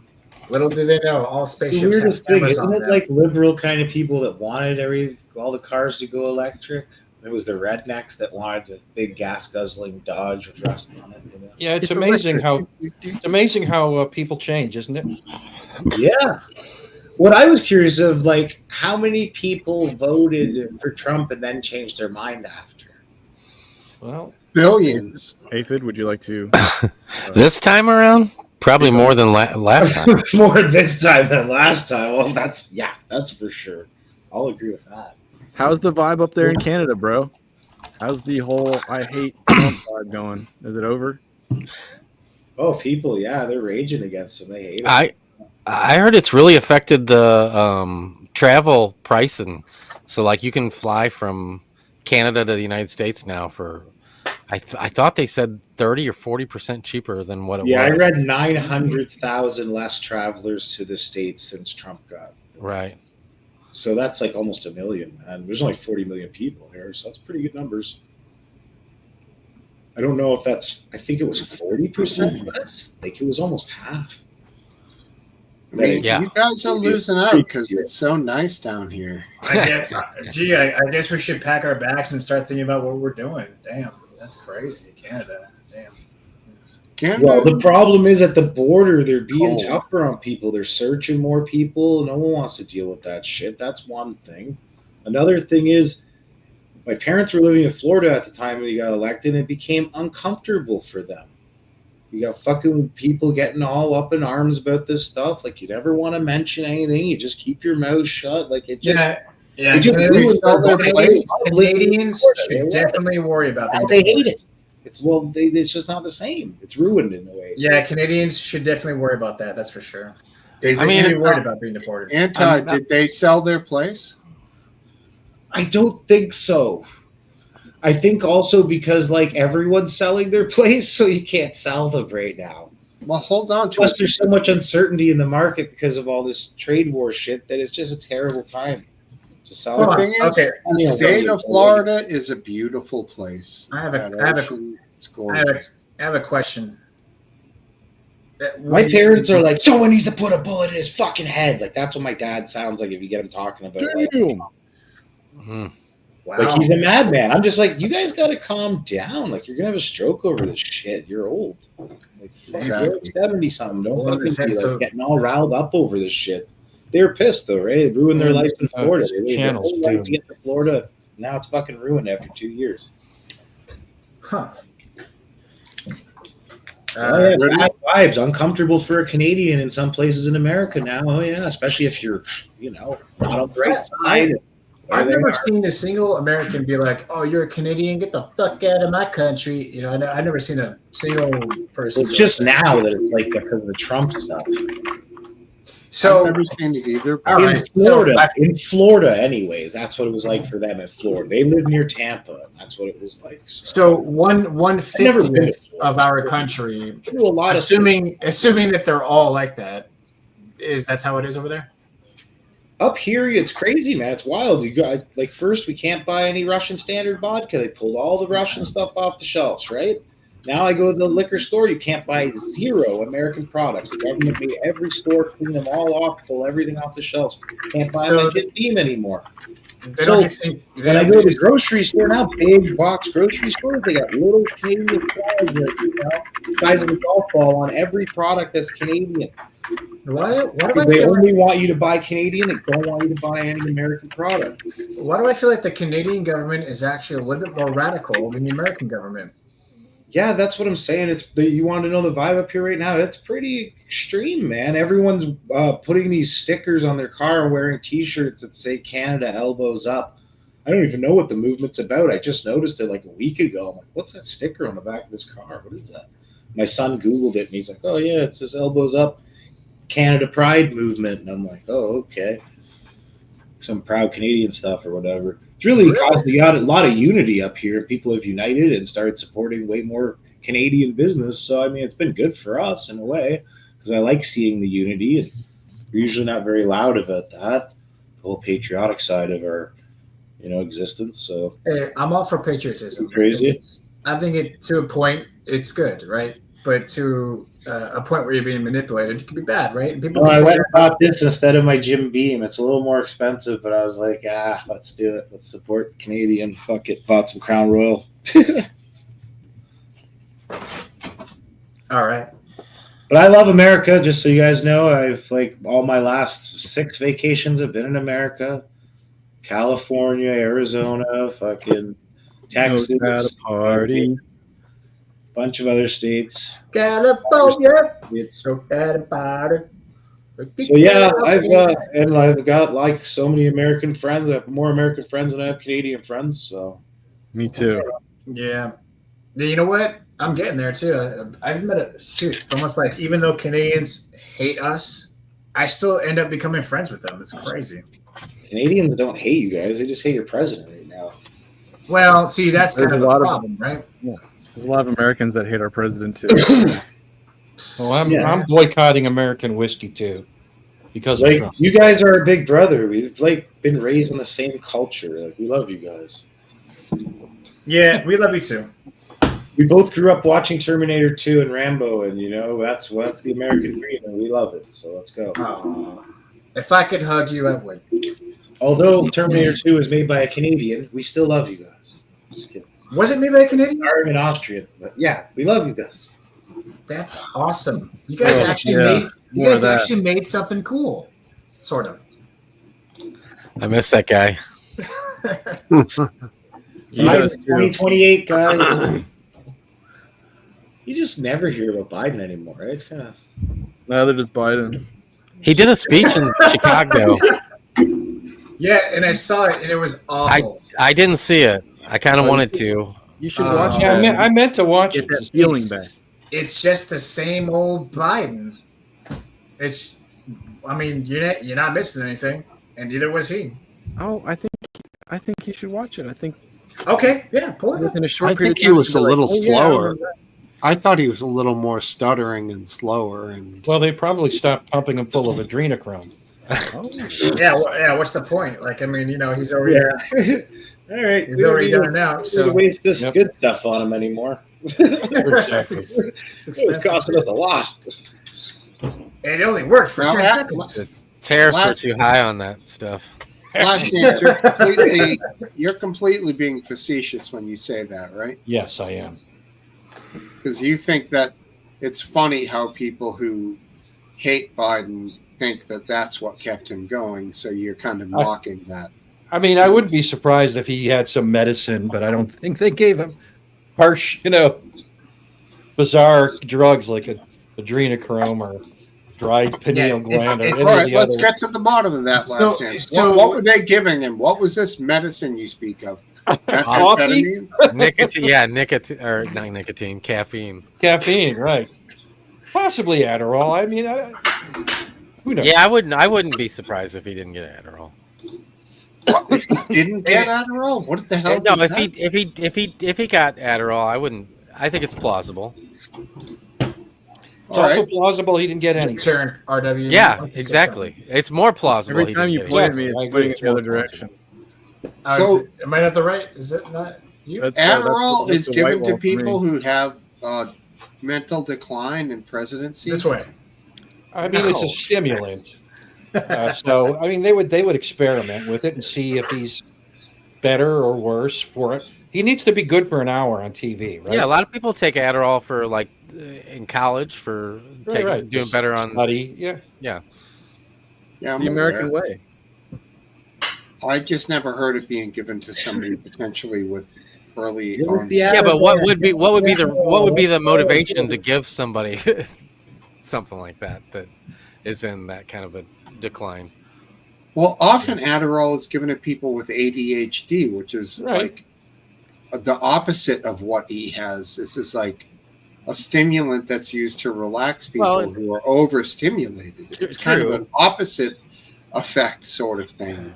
Little do they know, all The spaceships have weirdest thing, cameras isn't on it them. like liberal kind of people that wanted all the cars to go electric? It was the rednecks that wanted the big gas guzzling Dodge with rust on it. You know? Yeah, it's amazing how people change, isn't it? Yeah. What I was curious of, like, how many people voted for Trump and then changed their mind after? Well, billions. Aphid, would you like to? This time around, probably more than last time. More this time than last time. Well, that's for sure. I'll agree with that. How's the vibe up there in Canada, bro? How's the whole I hate Trump vibe going? Is it over? Oh, people, yeah, they're raging against him. They hate him. I heard it's really affected the travel pricing. So like you can fly from Canada to the United States now for I thought they said 30 or 40% cheaper than what it Yeah, I was. read 900,000 less travelers to the States since Trump got Right. So that's like almost 1 million, and there's only 40 million people here, so that's pretty good numbers. I don't know if that's. I think it was 40% less. Like it was almost half. I mean, Yeah. you guys are losing out because it's so nice down here. I guess we should pack our bags and start thinking about what we're doing. Damn, that's crazy. Canada. Damn. Well, the problem is at the border, they're being Cold. tougher on people. They're searching more people. No one wants to deal with that shit. That's one thing. Another thing is, my parents were living in Florida at the time when he got elected, and it became uncomfortable for them. You got fucking people getting all up in arms about this stuff. Like, you never want to mention anything. You just keep your mouth shut. Like, it just... Yeah, it just ruins their place. Canadians should definitely worry about being They hate deported. it. It's just not the same. It's ruined in a way. Yeah, Canadians should definitely worry about that. That's for sure. They Be worried about being deported. Anti, did they sell their place? I don't think so. I think also because like everyone's selling their place, so you can't sell them right now. Well, hold on. Plus, there's so much uncertainty in the market because of all this trade war shit that it's just a terrible time to sell. The thing is, Okay. the state of Florida is a beautiful place. I have That a ocean, it's gorgeous. I have a question. My parents are like, someone needs to put a bullet in his fucking head. Like that's what my dad sounds like if you get him talking about. Like, Wow. like he's a madman. I'm just like, you guys got to calm down. Like you're gonna have a stroke over this shit. You're old. Like, Exactly. You're 70 something. Don't Well, fucking this be head's like so- getting all riled up over this shit. They're pissed though, right? It ruined their life in Florida. this They waited their channel's whole life doomed. to get to Florida. Now it's fucking ruined after 2 years. Huh. Oh, yeah, bad vibes. Uncomfortable for a Canadian in some places in America now. Oh yeah, especially if you're, not on the right side. I've never seen a single American be like, "Oh, you're a Canadian. Get the fuck out of my country." I've never seen a single person. It's just now that it's like because of the Trump stuff. So I've never seen it either. all right. In Florida, anyways, that's what it was like for them in Florida. They live near Tampa, and that's what it was like. So one never been to 50th of our country, Do a lot of assuming that they're all like that, that's how it is over there. Up here, it's crazy, man. It's wild. You got like first we can't buy any Russian standard vodka. They pulled all the Russian stuff off the shelves, right? Now I go to the liquor store, you can't buy 0 American products. The government made every store clean them all off, pull everything off the shelves. Can't buy So- my Jim Beam anymore. They don't So, just think, when I go to the grocery store now, big box grocery stores, they got little Canadian flags, size of a golf ball on every product that's Canadian. What do I Because they feel only want you to buy Canadian. They don't want you to buy any American product. Why do I feel like the Canadian government is actually a little bit more radical than the American government? Yeah, that's what I'm saying. You want to know the vibe up here right now? It's pretty extreme, man. Everyone's putting these stickers on their car and wearing T-shirts that say "Canada elbows up." I don't even know what the movement's about. I just noticed it like a week ago. I'm like, "What's that sticker on the back of this car? What is that?" My son Googled it and he's like, "Oh yeah, it says elbows up, Canada Pride movement." And I'm like, "Oh okay, some proud Canadian stuff or whatever." It's really caused a lot of unity up here. People have united and started supporting way more Canadian business. So, I mean, it's been good for us in a way because I like seeing the unity. And we're usually not very loud about that, the whole patriotic side of our, existence. So, Hey, I'm all for patriotism. Crazy. I think it to a point it's good, right? But to a point where you're being manipulated, it can be bad, right? And people well, can I say went and bought this instead of my Jim Beam. It's a little more expensive, but I was like, let's do it. Let's support Canadian. Fuck it. Bought some Crown Royal. all right. But I love America, just so you guys know. I've all my last 6 vacations have been in America. California, Arizona, fucking Texas, at a party. bunch of other states. California. It's So at a party. So yeah, I've got so many American friends. I have more American friends than I have Canadian friends. So Me too. Yeah. You know what? I'm getting there too. I've met it's almost like even though Canadians hate us, I still end up becoming friends with them. It's crazy. Canadians don't hate you guys; they just hate your president right now. Well, see, that's There's kind of a lot the of- problem, right? There's a lot of Americans that hate our president too. Well, I'm Yeah. boycotting American whiskey too. because of Like Trump. you guys are a big brother. We've like been raised in the same culture. Like, we love you guys. Yeah, we love you too. We both grew up watching Terminator 2 and Rambo, and you know that's the American dream, and we love it. So let's go. Aw. If I could hug you, I would. Although Terminator 2 was made by a Canadian, we still love you guys. Just kidding. Was it made by a Canadian? I'm an Austrian, but yeah, we love you guys. That's awesome. You guys actually made something cool, sort of. I miss that guy. Biden's 2028, guys. You just never hear about Biden anymore, right? It's kind of Neither does Biden. He did a speech in Chicago. Yeah, and I saw it, and it was awful. I didn't see it. I kind of wanted to. You should watch it. Yeah, I meant to watch it. Get that feeling back. It's just the same old Biden. I mean, you're not missing anything, and neither was he. Oh, I think you should watch it. I think. Okay, yeah, pull it up. Within a short I period think of he time, was a you'll be little like, oh, yeah, I slower. remember that. I thought he was a little more stuttering and slower. And Well, they probably stopped pumping him full of adrenochrome. Yeah. What's the point? Like, I mean, he's already All right, he's already done it now. So So waste this good stuff on him anymore. Exactly. it's It's costing us a lot. And it only worked for Now 10 that- seconds. Tariffs were Last- too high on that stuff. last chance, you're completely being facetious when you say that, right? Yes, I am. Because you think that it's funny how people who hate Biden think that that's what kept him going. So you're kind of mocking that. I mean, I wouldn't be surprised if he had some medicine, but I don't think they gave him harsh, bizarre drugs like adrenochrome or dried pineal gland. it's- All right, let's get to the bottom of that last chance. so- what were they giving him? What was this medicine you speak of? Coffee? Methamphetamines? Nicotine, yeah, nicotine or not nicotine, caffeine. Caffeine, right? Possibly Adderall. I mean, who knows? Yeah, I wouldn't be surprised if he didn't get Adderall. If he didn't get Adderall, what the hell? No, does if he got Adderall, I wouldn't. I think it's plausible. It's also plausible he didn't get any. Turn RW. Yeah, exactly. It's more plausible. Every he time didn't you get point it. at me, I it's agree, pointing it's in the other more direction. So- Am I not the right? Is it not you? Adderall that's is the given white to wall for me. people who have mental decline and presidency. This way. I mean, it's a No. stimulant. So, I mean, they would experiment with it and see if he's better or worse for it. He needs to be good for an hour on TV, right? Yeah, a lot of people take Adderall for like in college for Right. doing better on. Study. Yeah. Yeah. Yeah, It's I'm the American aware. way. I just never heard it being given to somebody potentially with early You look onset. the Yeah, but what would be the Yeah. motivation to give somebody something like that is in that kind of a decline? Well, often Adderall is given to people with ADHD, which is Right. like the opposite of what he has. This is like a stimulant that's used to relax people Well, who are overstimulated. It's kind of true. an opposite effect sort of thing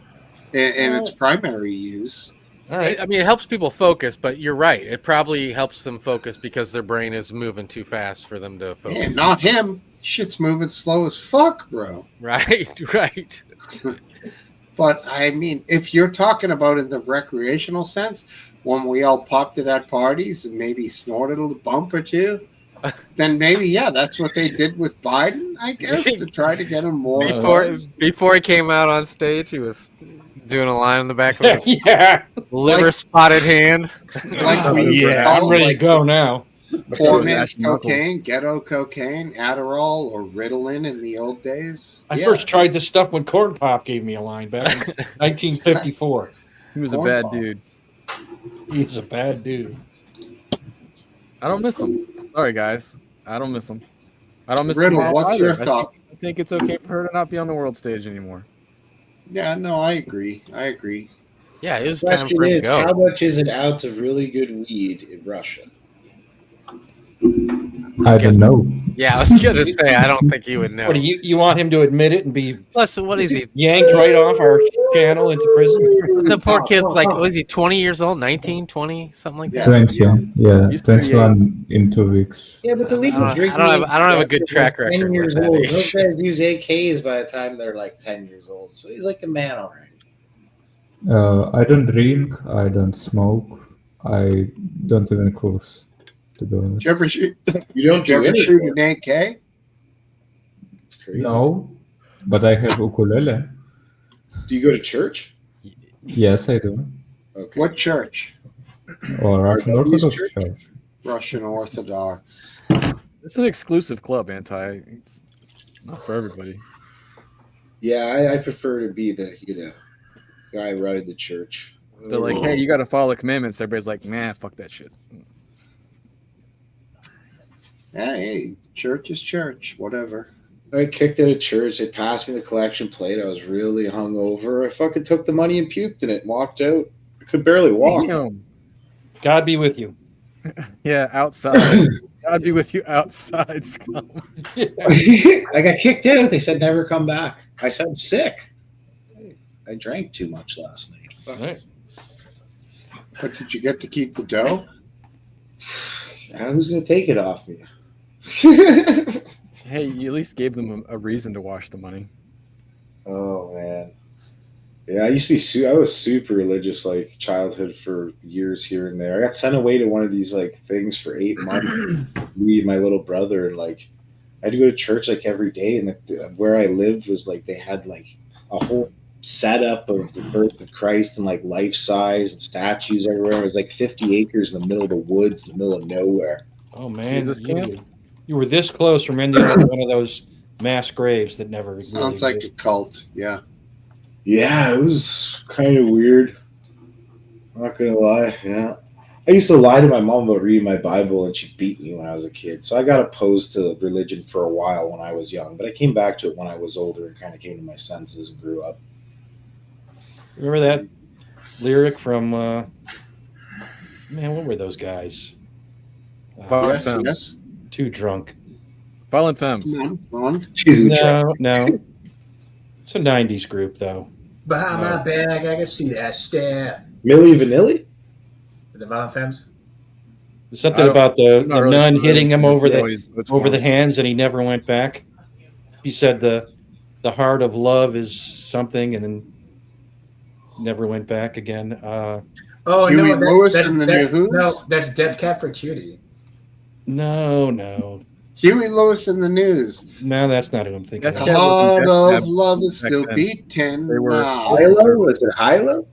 in its primary use. All right. I mean, it helps people focus, but you're right. It probably helps them focus because their brain is moving too fast for them to focus. Yeah, not him. Shit's moving slow as fuck, bro. Right, right. But I mean, if you're talking about in the recreational sense, when we all popped it at parties and maybe snorted a bump or two, then maybe, yeah, that's what they did with Biden, I guess, to try to get him more. Before he came out on stage, he was doing a line in the back of his Yeah. liver spotted hand. Like we used to Yeah, call I'm ready like to go now. poor man's cocaine, ghetto cocaine, Adderall, or Ritalin in the old days. I Yeah. first tried this stuff when Corn Pop gave me a line back in 1954. He was a Corn bad Pop. dude. He's a bad dude. I don't miss him. Sorry, guys. I don't miss him. I don't miss Riddle, Kamala what's either. your thought? I think it's okay for her to not be on the world stage anymore. Yeah, no, I agree. Yeah, it was The time question for him to is, go. how much is an ounce of really good weed in Russia? I don't know. Yeah, I was gonna say I don't think he would know. What do you want him to admit it and be Plus, what is he? yanked right off our channel into prison? The poor kid's like, was he 20 years old? 19, 20, something like that? 20, yeah, He's 38. 21 in 2 weeks. Yeah, but the I legal don't drinking have- age I don't have a is good like track record 10 with years that old. age. Those guys use AKs by the time they're like 10 years old. So he's like a man already. I don't drink, I don't smoke, I don't even curse, to be honest. Did you ever shoot? You don't Did you do ever shoot anything. an AK? It's crazy. No, but I have ukulele. Do you go to church? Yes, I do. Okay. What church? Or Russian Orthodox Orthodox Church. Russian Orthodox. It's an exclusive club, Anti. It's not for everybody. Yeah, I prefer to be the guy running the church. They're like, hey, you got to follow the commandments. Everybody's like, nah, fuck that shit. Yeah, hey, church is church. Whatever. I kicked out of church. They passed me the collection plate. I was really hungover. I fucking took the money and puked in it and walked out. I could barely walk. Damn. God be with you. Yeah, outside. God be with you outside, scum. I got kicked out. They said never come back. I said I'm sick. I drank too much last night. All right. But did you get to keep the dough? Who's gonna take it off me? Hey, you at least gave them a reason to wash the money. Oh man. Yeah, I used to be I was super religious, like childhood for years here and there. I got sent away to one of these like things for 8 months. Me and my little brother, and like I had to go to church like every day. And where I lived was like they had like a whole setup of the birth of Christ and like life size and statues everywhere. It was like 50 acres in the middle of the woods, in the middle of nowhere. Oh man, Jesus camp? you were this close from ending up in one of those mass graves that never Sounds really like a cult. Yeah. Yeah, it was kind of weird. I'm not gonna lie. Yeah, I used to lie to my mom about reading my Bible, and she beat me when I was a kid. So I got opposed to religion for a while when I was young, but I came back to it when I was older and kind of came to my senses and grew up. Remember that lyric from man, what were those guys? Violent Yes, Femmes. yes. Too drunk. Violent Femmes. Come on. No. It's a 90s group though. Behind my back, I can see that stare. Milli Vanilli? The Violent Femmes? There's something about the not really nun familiar hitting him with over it. It's the fine. hands, and he never went back. He said the heart of love is something, and then never went back again. Oh, Huey no, Lewis that's, and the that's, New Who's? no, that's Death Cab for Cutie. No, Huey Lewis in the News. no, that's not who I'm thinking. That's of. The Cab wasn't heart Death of Cab love is back still then. beating They were now. Hilo? Was it Hilo?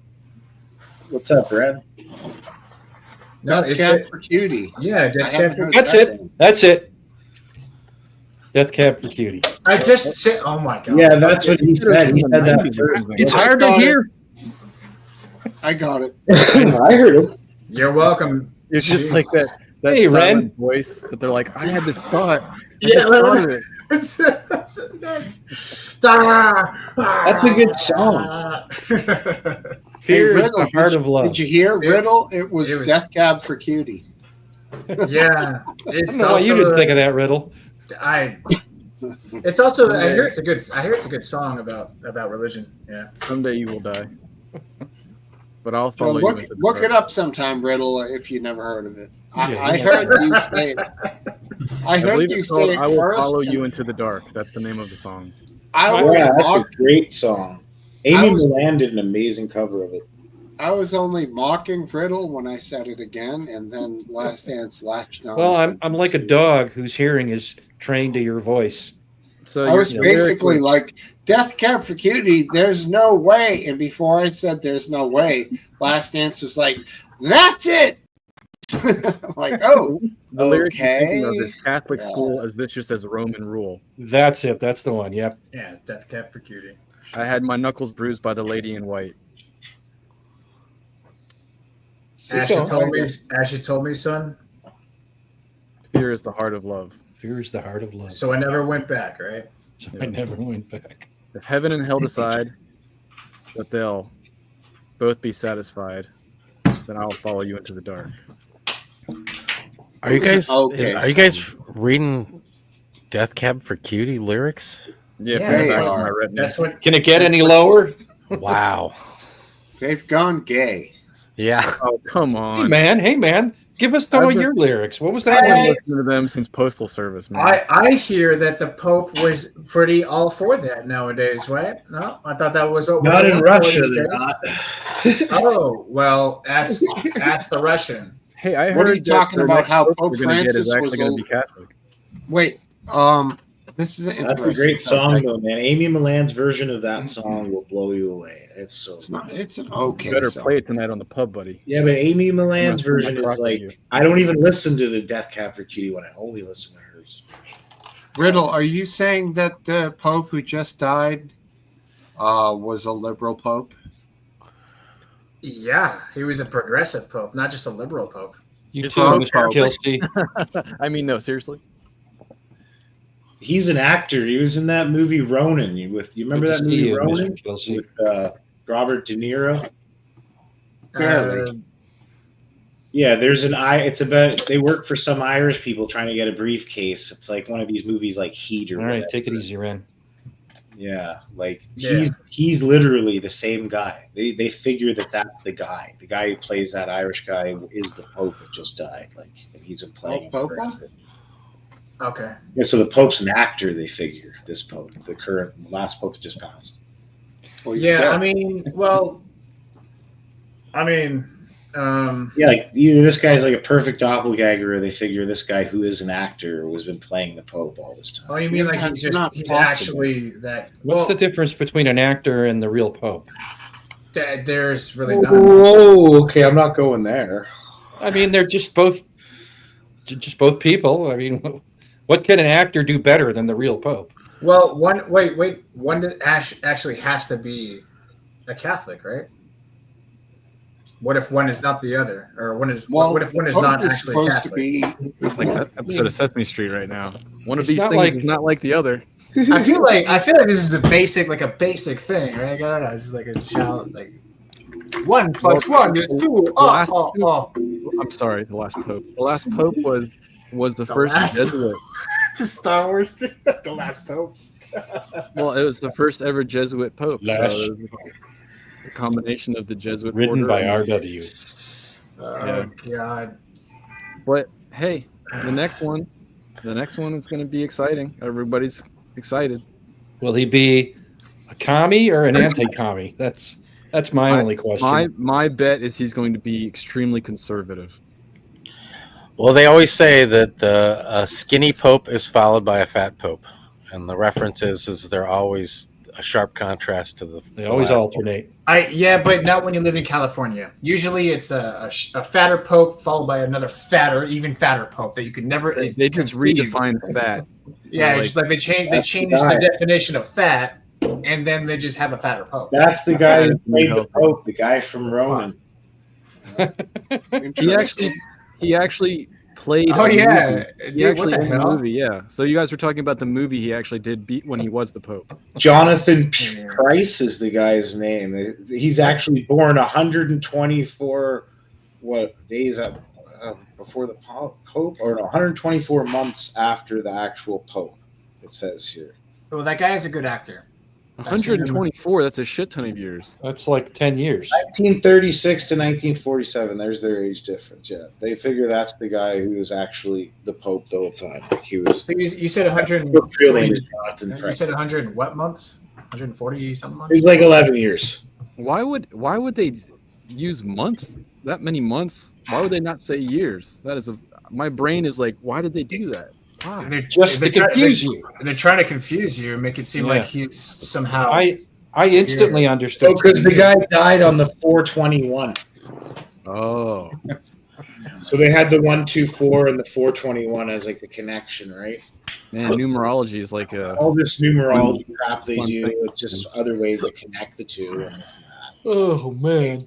What's up, Brad? No, Death it's Cab it. for Cutie. Yeah, I Death haven't Cab for heard That's that it. name. That's it. Death Cab for Cutie. I just said, oh my god. Yeah, that's what he said. He said that first. It's I hard to got it. hear. I got it. I heard him. You're welcome. It's just Jeez. like that Hey, silent Ren. voice that they're like, I had this thought. I Yeah, just thought of it. That's a good song. Fear Hey, is the Riddle, heart of love. Did you hear Riddle? It was, it was- Death Cab for Cutie. Yeah, I it's don't know why you also didn't think of that, Riddle. It's also I hear it's a good song about religion. Yeah. Someday you will die. But I'll Well, follow you look into the look dark. it up sometime, Riddle, if you never heard of it. Yeah, I you heard you say it. I I heard believe you it's say called it I Will first. Follow and You Into the Dark. That's the name of the song. I was Yeah, that's a mock, great song. I Amy was- Milan did an amazing cover of it. I was only mocking Riddle when I said it again, and then Last Dance latched on. Well, and I'm like a dog whose hearing is trained to your voice. So I was you're basically like, Death Cab for Cutie, there's no way. And before I said there's no way, Last Dance was like, that's it. Like, oh, the lyrics you're thinking of okay. is Catholic Yeah. school as vicious as Roman rule. That's it. That's the one. Yep. Yeah, Death Cab for Cutie. I had my knuckles bruised by the lady in white. Ashley told me, son. Fear is the heart of love. Fear is the heart of love. So I never went back, right? So I never went back. If heaven and hell decide that they'll both be satisfied, then I'll follow you into the dark. Are you guys? Okay, are you guys reading Death Cab for Cutie lyrics? Yeah, Yeah, They back are. in my retina. That's what. Can it get any lower? Wow. They've gone gay. Yeah. Oh, come on. Hey man, give us some I've of been- your lyrics. What was I've that been one? listening to them since Postal Service, man. I hear that the Pope was pretty all for that nowadays, right? No, I thought that was what Not we're in for Russia, these they're days. not. Oh well, that's the Russian. Hey, I heard What are you that talking the about? next How pope Pope we're gonna get is Francis actually was going to be Catholic. Wait, this is an That's a interesting great song, subject. though, man. Amy Milan's version of that song will blow you away. It's so. It's not. It's an okay You better song. play it tonight on the pub, buddy. Yeah, but Amy Milan's I'm gonna version is rock with like you. I don't even listen to the Death Cab for Cutie one. I only listen to hers. Riddle, are you saying that the Pope who just died was a liberal Pope? Yeah, he was a progressive Pope, not just a liberal Pope. You Is too, Pope Mr. Catholic? Kilsey. I mean, no, seriously. He's an actor. He was in that movie Ronin. You remember Good that to movie see you, Ronin Mr. Kilsey. with Robert De Niro? Barely. Yeah, there's an It's about they work for some Irish people trying to get a briefcase. It's like one of these movies like Heat or All right, whatever. take it easy, Ren. Yeah, like Yeah. he's literally the same guy. They figure that that's the guy. The guy who plays that Irish guy is the Pope that just died. Like, and he's been playing. Oh, him Popa? forever. Okay. Yeah, so the Pope's an actor. They figure this Pope, the last Pope that just passed. Well, he's Yeah, dead. I mean, Yeah, like either this guy's like a perfect doppelganger, or they figure this guy who is an actor who has been playing the Pope all this time. oh, you mean like Yeah, he's it's not he's possible. actually that? What's well, the difference between an actor and the real Pope? There's really none. Whoa, okay, I'm not going there. I mean, they're just both people. I mean, what can an actor do better than the real Pope? Well, one that actually has to be a Catholic, right? What if one is not the other, or what if one is Pope not is actually supposed Catholic? to be. It's like that episode of Sesame Street right now. One of It's these not things like- is not like the other. I feel like this is a basic thing, right? I don't know. It's like a child, like 1 + 1 is 2. I'm sorry, the last Pope. The last Pope was the first last- Jesuit. The Star Wars, the last Pope. Well, it was the first ever Jesuit Pope. So Last- it was the combination of the Jesuit Written order by and- R.W. Oh God! But hey, the next one is going to be exciting. Everybody's excited. Will he be a commie or an anti-commie? That's my only question. My bet is he's going to be extremely conservative. Well, they always say that a skinny pope is followed by a fat pope, and the reference is they're always a sharp contrast to the. They always last alternate. But not when you live in California. Usually, it's a fatter pope followed by another even fatter pope that you could never. They just conceive. redefine fat. Yeah, Like, it's just like they changed the guy. the definition of fat, and then they just have a fatter pope. That's the guy who played the Healthy. Pope, the guy from Ronin. He actually played. Oh, a yeah. movie. He Dude, what actually the in the hell? movie. Yeah. So you guys were talking about the movie he actually did beat when he was the Pope. Jonathan Price is the guy's name. He's actually born 124 days before the Pope, or no, 124 months after the actual Pope. It says here. Well, that guy is a good actor. 124. That's a shit ton of years. That's like 10 years. 1936 to 1947. There's their age difference. Yeah, they figure that's the guy who was actually the Pope the whole time. Like he was. So you said 100. Real name is Jonathan You Price. said 100 and what months? 140 something months. He's like 11 years. Why would they use months? That many months? Why would they not say years? My brain is like, why did they do that? They're to confuse you. They're trying to confuse you and make it seem Yeah. like he's somehow. I instantly understood. Because the guy died on the 421. Oh. So they had the 124 and the 421 as like the connection, right? Man, numerology is like all this numerology crap they fun do. thing. It's just other ways to connect the two. And Oh man.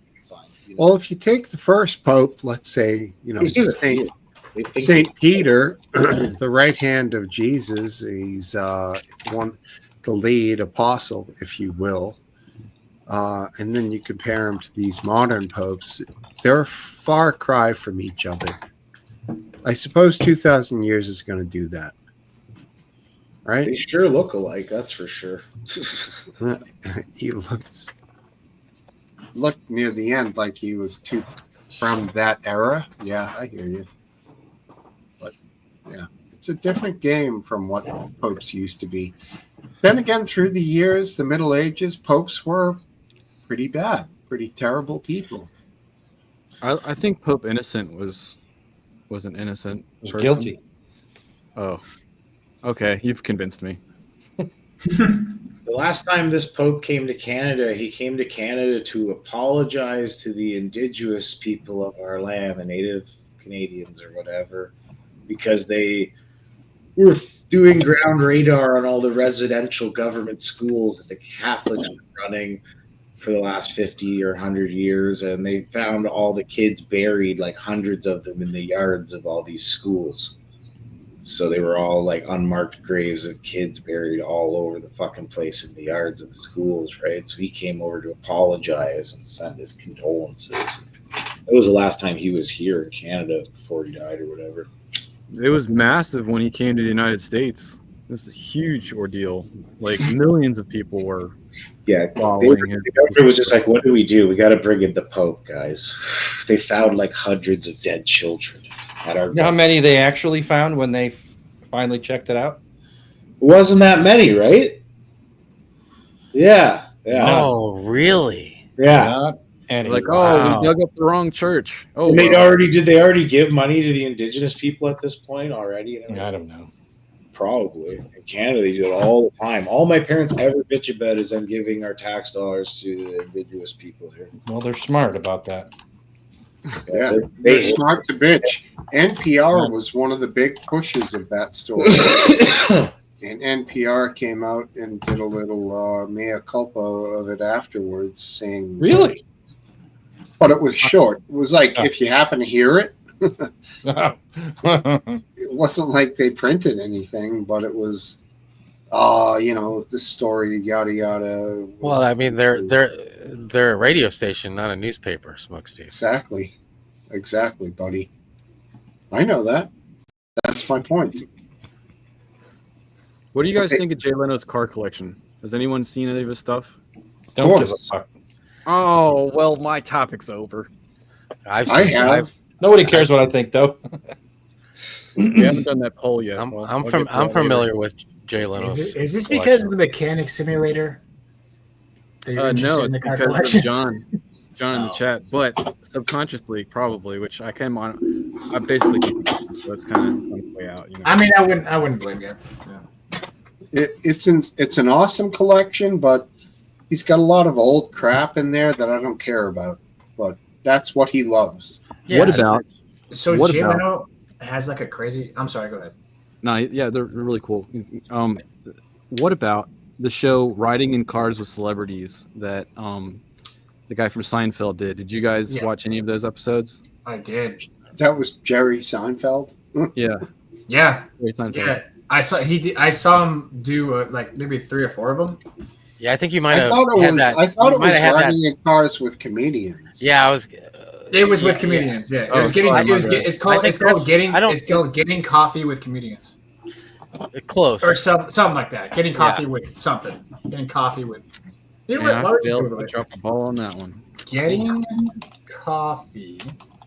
Well, if you take the first Pope, let's say, He's just Saint Peter, the right hand of Jesus, he's the lead apostle, if you will. And then you compare him to these modern popes. They're a far cry from each other. I suppose 2,000 years is going to do that. right? They sure look alike, that's for sure. He looked near the end like he was too from that era. Yeah, I hear you. But yeah, it's a different game from what popes used to be. Then again, through the years, the Middle Ages, popes were pretty bad, pretty terrible people. I think Pope Innocent was an innocent Was person. guilty. Oh, okay. You've convinced me. The last time this Pope came to Canada, he came to Canada to apologize to the indigenous people of our land, the Native Canadians or whatever, because they were doing ground radar on all the residential government schools that the Catholics were running for the last 50 or 100 years, and they found all the kids buried, like hundreds of them, in the yards of all these schools. So they were all like unmarked graves of kids buried all over the fucking place in the yards of the schools, right? So he came over to apologize and send his condolences. That was the last time he was here in Canada before he died or whatever. It was massive when he came to the United States. It was a huge ordeal. Like millions of people were following him. The government was just like, what do? We got to bring in the Pope, guys. They found like hundreds of dead children at our. You know how many they actually found when they finally checked it out? It wasn't that many, right? Yeah. Oh, really? Yeah. And like, oh, we dug up the wrong church. Oh, And wow. did they already give money to the indigenous people at this point already? I don't know. Probably. In Canada, they do it all the time. All my parents ever bitch about is them giving our tax dollars to the indigenous people here. Well, they're smart about that. Yeah, they're smart to bitch. NPR was one of the big pushes of that story. And NPR came out and did a little mea culpa of it afterwards, saying... Really? But it was short. It was like, if you happen to hear it, it wasn't like they printed anything, but it was, this story, yada, yada. Well, I mean, they're a radio station, not a newspaper, Smoke Steve. Exactly, buddy. I know that. That's my point. What do you guys think of Jay Leno's car collection? Has anyone seen any of his stuff? Don't give a fuck. Oh, well, my topic's over. I have. Nobody cares what I think, though. We haven't done that poll yet. I'm familiar with Jay Leno. Is this because of the mechanic simulator? That you're interested No, in the it's car because collection? of John in the chat, but subconsciously, probably, which I came on. I basically, so it's kind of on its way out. You know? I mean, I wouldn't blame you. Yeah. It's an awesome collection, but he's got a lot of old crap in there that I don't care about. But that's what he loves. Yeah, what about? So what Jay about? Leno has like a crazy. I'm sorry. Go ahead. No, yeah, they're really cool. What about the show Riding in Cars with Celebrities that the guy from Seinfeld did? Did you guys watch any of those episodes? I did. That was Jerry Seinfeld. Yeah. Yeah. Jerry Seinfeld. Yeah. I saw him do like maybe 3 or 4 of them. Yeah, I think you might I have. thought it had was. that- I thought you it might was have had that- riding in cars with comedians. Yeah, I was. It was with comedians. Yeah, it was getting. It's called getting coffee with comedians. Close or something like that. Getting coffee with something. Getting coffee with. You know what? Why would you Google it? Drop the ball on that one. Getting coffee.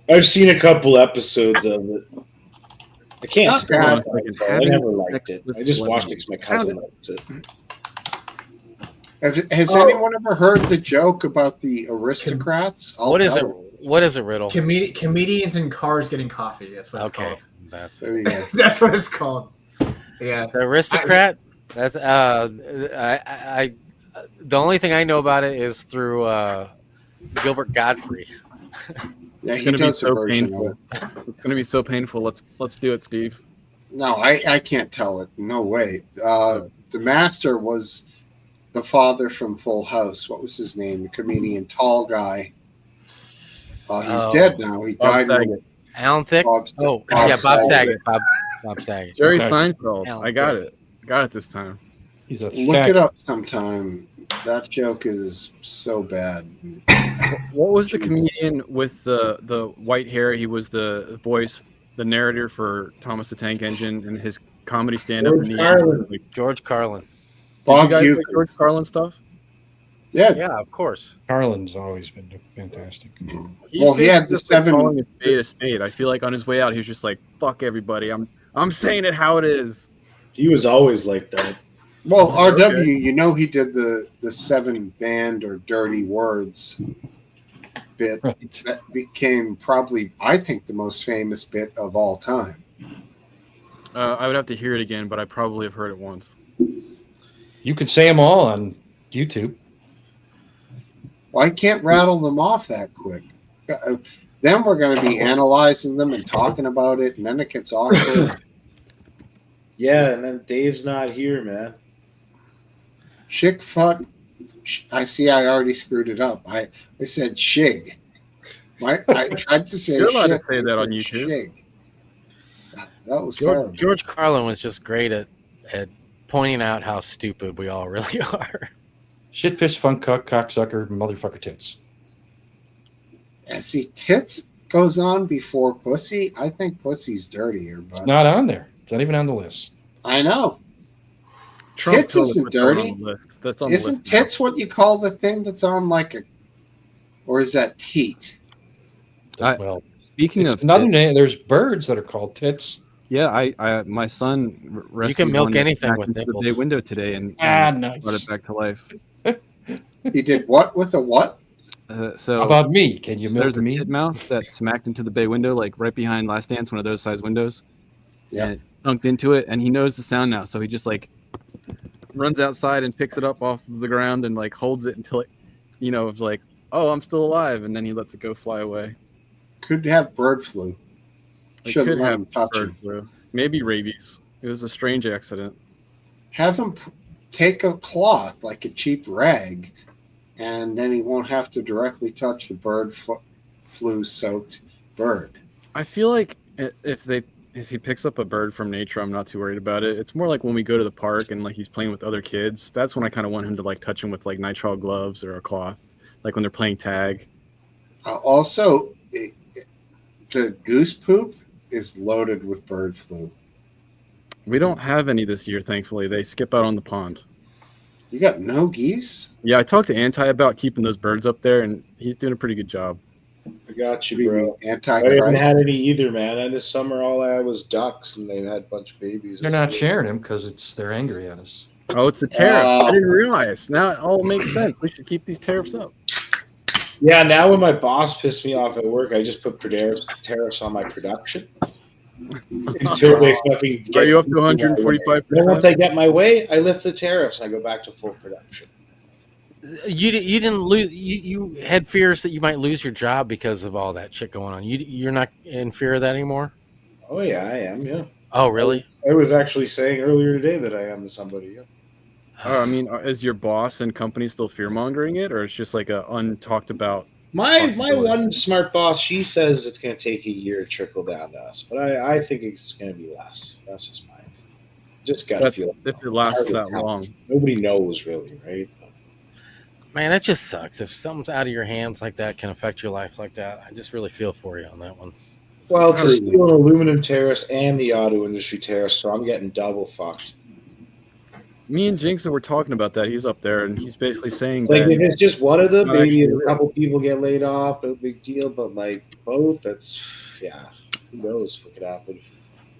I've seen a couple episodes of it. I can't Not stand bad. it. I never liked it. I just watched it because my cousin liked it. Has anyone ever heard the joke about the aristocrats? What is it? What is it, Riddle? Comedians in cars getting coffee. That's what it's called. That's there you go. That's what it's called. Yeah, the aristocrat. That's I. The only thing I know about it is through Gilbert Godfrey. Yeah, It's he gonna be does a so version of painful. It's gonna be so painful. Let's do it, Steve. No, I can't tell it. No way. The master was the father from Full House. What was his name? The comedian, tall guy. He's dead now. He died. Alan Thicke. Bob Saget. Bob Saget. Jerry Okay. Seinfeld. Alan I got Thicke. it. I got it this time. He's a Look it up sometime. That joke is so bad. What was the comedian with the white hair? He was the voice, the narrator for Thomas the Tank Engine, and his comedy stand up in the Carlin. like, George Carlin. Did you Bob guys Uecker. like George Carlin stuff? Yeah. Yeah, of course. Carlin's always been fantastic. Well, he had the just, like, 7. calling a spade. I feel like on his way out, he was just like, "Fuck everybody. I'm saying it how it is." He was always like that. Well, RW, Okay. you know, he did the 7 banned or dirty words bit Right. that became probably, I think, the most famous bit of all time. I would have to hear it again, but I probably have heard it once. You can say them all on YouTube. Well, I can't rattle them off that quick. Then we're going to be analyzing them and talking about it, and then it gets awkward. Yeah, and then Dave's not here, man. Shig fuck. I see. I already screwed it up. I said shig. I tried to say. You're allowed to shit, say I that on said YouTube. shig. That was terrible. George Carlin was just great at pointing out how stupid we all really are. Shit, piss, funk, cuck, cocksucker, motherfucker, tits. Yeah, see, tits goes on before pussy. I think pussy's dirtier, but Not on there. It's not even on the list. I know. Trump Tits totally isn't put that one dirty. on the list. That's on the Isn't list now. tits what you call the thing that's on like a, or is that teat? Well, Speaking it's of another tits, name. There's birds that are called tits. yeah, I my son rescued milk one that anything smacked with into the nipples. bay window today and Nice. brought it back to life. He did what with a what? So How about me? Can you milk there's a me? titmouse that smacked into the bay window, like right behind Last Dance, one of those size windows. Yeah. And it dunked into it, and he knows the sound now, so he just like runs outside and picks it up off the ground and like holds it until it, it's like, oh, I'm still alive, and then he lets it go fly away. Could have bird flu. It Shouldn't could let have him touch bird him. flu, maybe rabies. It was a strange accident. Have him take a cloth, like a cheap rag, and then he won't have to directly touch the bird flu-soaked bird. I feel like if he picks up a bird from nature, I'm not too worried about it. It's more like when we go to the park and like he's playing with other kids. That's when I kind of want him to like touch him with like nitrile gloves or a cloth, like when they're playing tag. Also, the goose poop is loaded with bird flu. We don't have any this year, thankfully. They skip out on the pond. You got no geese? Yeah, I talked to Anti about keeping those birds up there, and he's doing a pretty good job. I got you, bro. I haven't Anti-Christ? had any either, man. And this summer, all I had was ducks, and they had a bunch of babies. They're not sharing them because they're angry at us. Oh, it's the tariff. I didn't realize. Now it all makes sense. We should keep these tariffs up. Yeah, now when my boss pissed me off at work, I just put tariffs on my production. Until they fucking get. Are you up to 145%? Then once I get my way, I lift the tariffs. I go back to full production. You didn't lose. You had fears that you might lose your job because of all that shit going on. You're not in fear of that anymore. Oh yeah, I am. Yeah. Oh really? I was actually saying earlier today that I am to somebody. Yeah. Oh, I mean, is your boss and company still fear mongering it, or it's just like a untalked about? My possibility? one smart boss, she says it's going to take a year to trickle down to us, but I think it's going to be less. That's just my just got to That's feel. if it lasts that long. Nobody knows really, right? Man, that just sucks. If something's out of your hands like that can affect your life like that, I just really feel for you on that one. Well, it's the steel and aluminum tariffs and the auto industry tariffs, so I'm getting double fucked. Me and Jinx were talking about that. He's up there, and he's basically saying Like that if it's just one of them, not maybe actually a real. couple people get laid off, no big deal. But like both, that's yeah, who knows what could happen.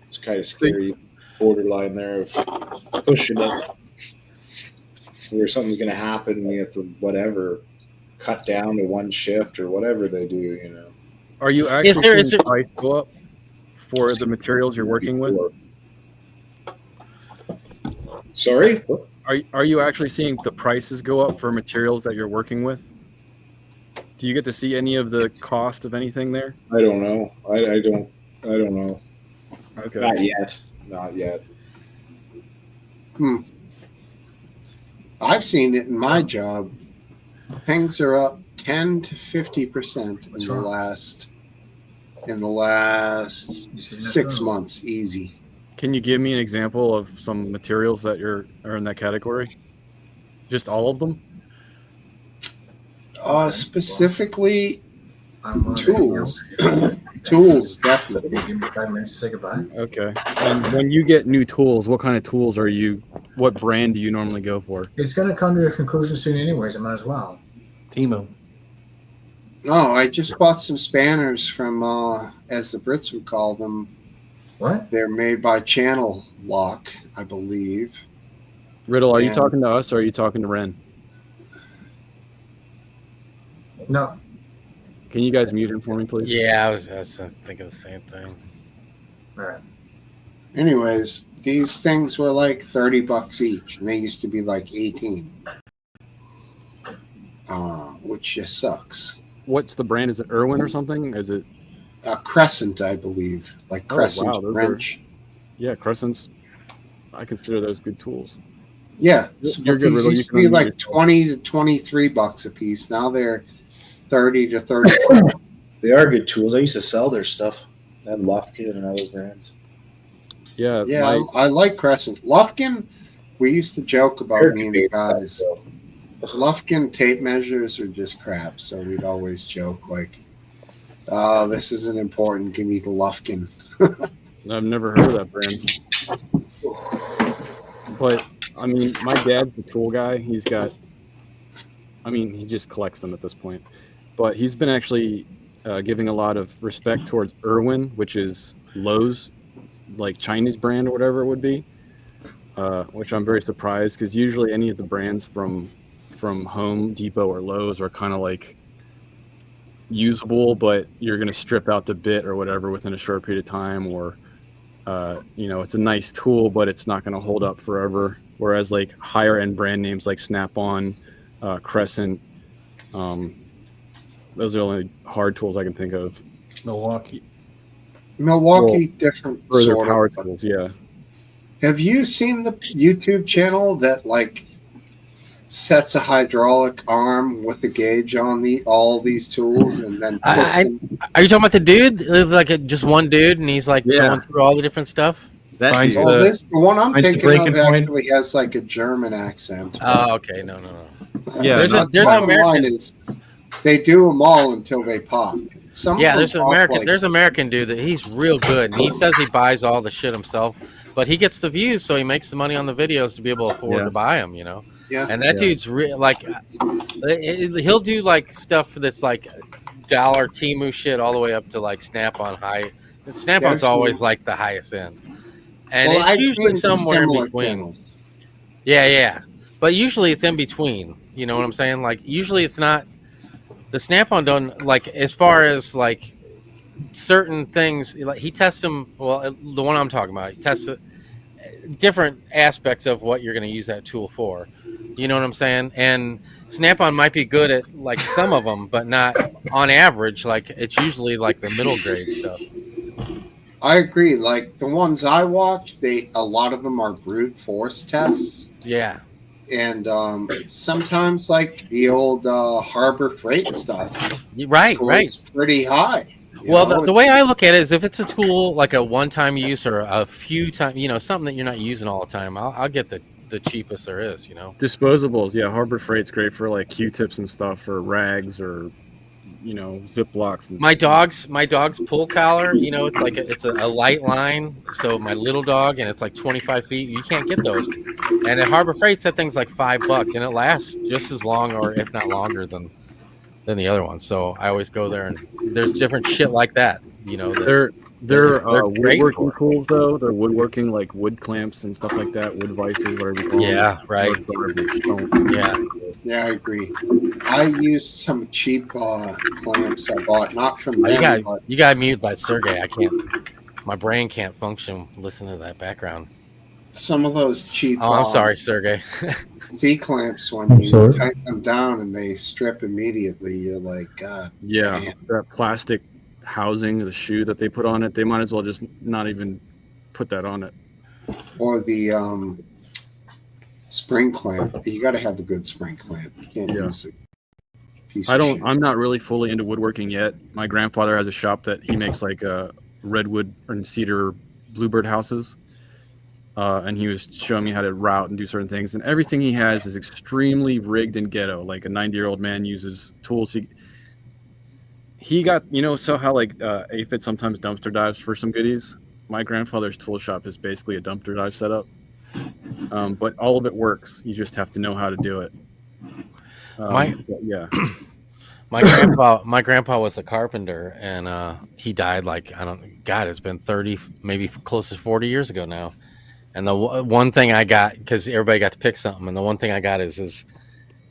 It's kind of scary borderline there of pushing it where something's going to happen and we have to whatever cut down to one shift or whatever they do. You know. Are you actually seeing price go up for the materials you're working with? Sorry? Are you actually seeing the prices go up for materials that you're working with? Do you get to see any of the cost of anything there? I don't know. I don't know. Okay. Not yet. Not yet. I've seen it in my job. Things are up 10 to 50% in the last 6 months, easy. Can you give me an example of some materials that are in that category? Just all of them? Specifically, tools. Tools, definitely. Give me 5 minutes to say goodbye. Okay. And when you get new tools, what kind of tools are you? What brand do you normally go for? It's going to come to a conclusion soon, anyways. I might as well. Timo. Oh, I just bought some spanners from, as the Brits would call them. What? They're made by Channel Lock, I believe. Riddle, are you And- talking to us or are you talking to Ren? No. Can you guys mute him for me, please? Yeah, I was thinking the same thing. All right. Anyways, these things were like $30 each, and they used to be like 18, which just sucks. What's the brand? Is it Irwin or something? Is it Crescent, I believe, like Crescent those wrench. Yeah, Crescents. I consider those good tools. Yeah, You're but good, these Riddle. used to You be can like unmute yourself. 20 to 23 bucks a piece. Now they're 30 to 34. They are good tools. I used to sell their stuff. I had Lufkin and other brands. Yeah, Yeah, I like Crescent. Lufkin, we used to joke about me and the guys. Lufkin tape measures are just crap, so we'd always joke like, "Oh, this isn't important. Give me the Lufkin." I've never heard of that brand. But I mean, my dad's the tool guy. He just collects them at this point. But he's been actually giving a lot of respect towards Irwin, which is Lowe's, like Chinese brand or whatever it would be. Which I'm very surprised because usually any of the brands from Home Depot or Lowe's are kind of like usable, but you're going to strip out the bit or whatever within a short period of time, or it's a nice tool, but it's not going to hold up forever. Whereas like higher end brand names like Snap-on, Crescent, those are the only hard tools I can think of. Milwaukee, different for their sort power of. tools, yeah. Have you seen the YouTube channel that like sets a hydraulic arm with a gauge on all these tools and then puts them? Are you talking about the dude? There's like just one dude, and he's like going through all the different stuff. Well, the one I'm finds the thinking of breaking point. actually has like a German accent. Oh, okay. No. Yeah, there's an bottom American. line is they do them all until they pop. Some of Yeah, them there's an pop American. like- There's an American dude that he's real good, and he says he buys all the shit himself, but he gets the views, so he makes the money on the videos to be able to afford to buy them. Yeah. And that dude's he'll do like stuff that's like dollar Temu shit all the way up to like Snap-on high. And Snap-on's Yeah, always like the highest end, and Well, it's I've usually seen somewhere in similar between. channels. Yeah, but usually it's in between. You know what I'm saying? Like usually it's not the Snap-on don't like as far as like certain things. Like he tests them. Well, the one I'm talking about, he tests different aspects of what you're going to use that tool for. You know what I'm saying? And Snap-on might be good at like some of them, but not on average. Like it's usually like the middle grade stuff. I agree. Like the ones I watch, a lot of them are brute force tests. Yeah. And sometimes like the old Harbor Freight stuff. Right. scores pretty high. you Well, know? the way I look at it is if it's a tool like a one-time use or a few times, something that you're not using all the time, I'll get the cheapest there is, Disposables, yeah. Harbor Freight's great for like Q-tips and stuff, or rags, or Ziplocs. And My dog's pull collar, it's like it's a light line. So my little dog, and it's like 25 feet. You can't get those. And at Harbor Freight, that thing's like $5, and it lasts just as long, or if not longer than the other ones. So I always go there, and there's different shit like that. They're great woodworking for. tools, though. They're woodworking, like wood clamps and stuff like that, wood vices, whatever you call them. Yeah, right. Garbage. Don't- Yeah. Yeah, I agree. I used some cheap clamps I bought, not from Oh, them, but you got to mute that Sergey. I can't. My brain can't function. Listen to that background. some of those cheap. Oh, I'm sorry, Sergey. C clamps when I'm you sorry? tighten them down and they strip immediately. You're like, God. Yeah, damn. that plastic housing, the shoe that they put on it, they might as well just not even put that on it. Or the spring clamp. You got to have a good spring clamp. You can't Yeah. use a piece of shit. I'm not really fully into woodworking yet. My grandfather has a shop that he makes like redwood and cedar bluebird houses. And he was showing me how to route and do certain things. And everything he has is extremely rigged and ghetto. Like a 90-year-old man uses tools. he got, so how like Aphid sometimes dumpster dives for some goodies. My grandfather's tool shop is basically a dumpster dive setup, but all of it works. You just have to know how to do it. Yeah. My grandpa was a carpenter, and he died it's been 30, maybe close to 40 years ago now. And the one thing I got, because everybody got to pick something, and the one thing I got is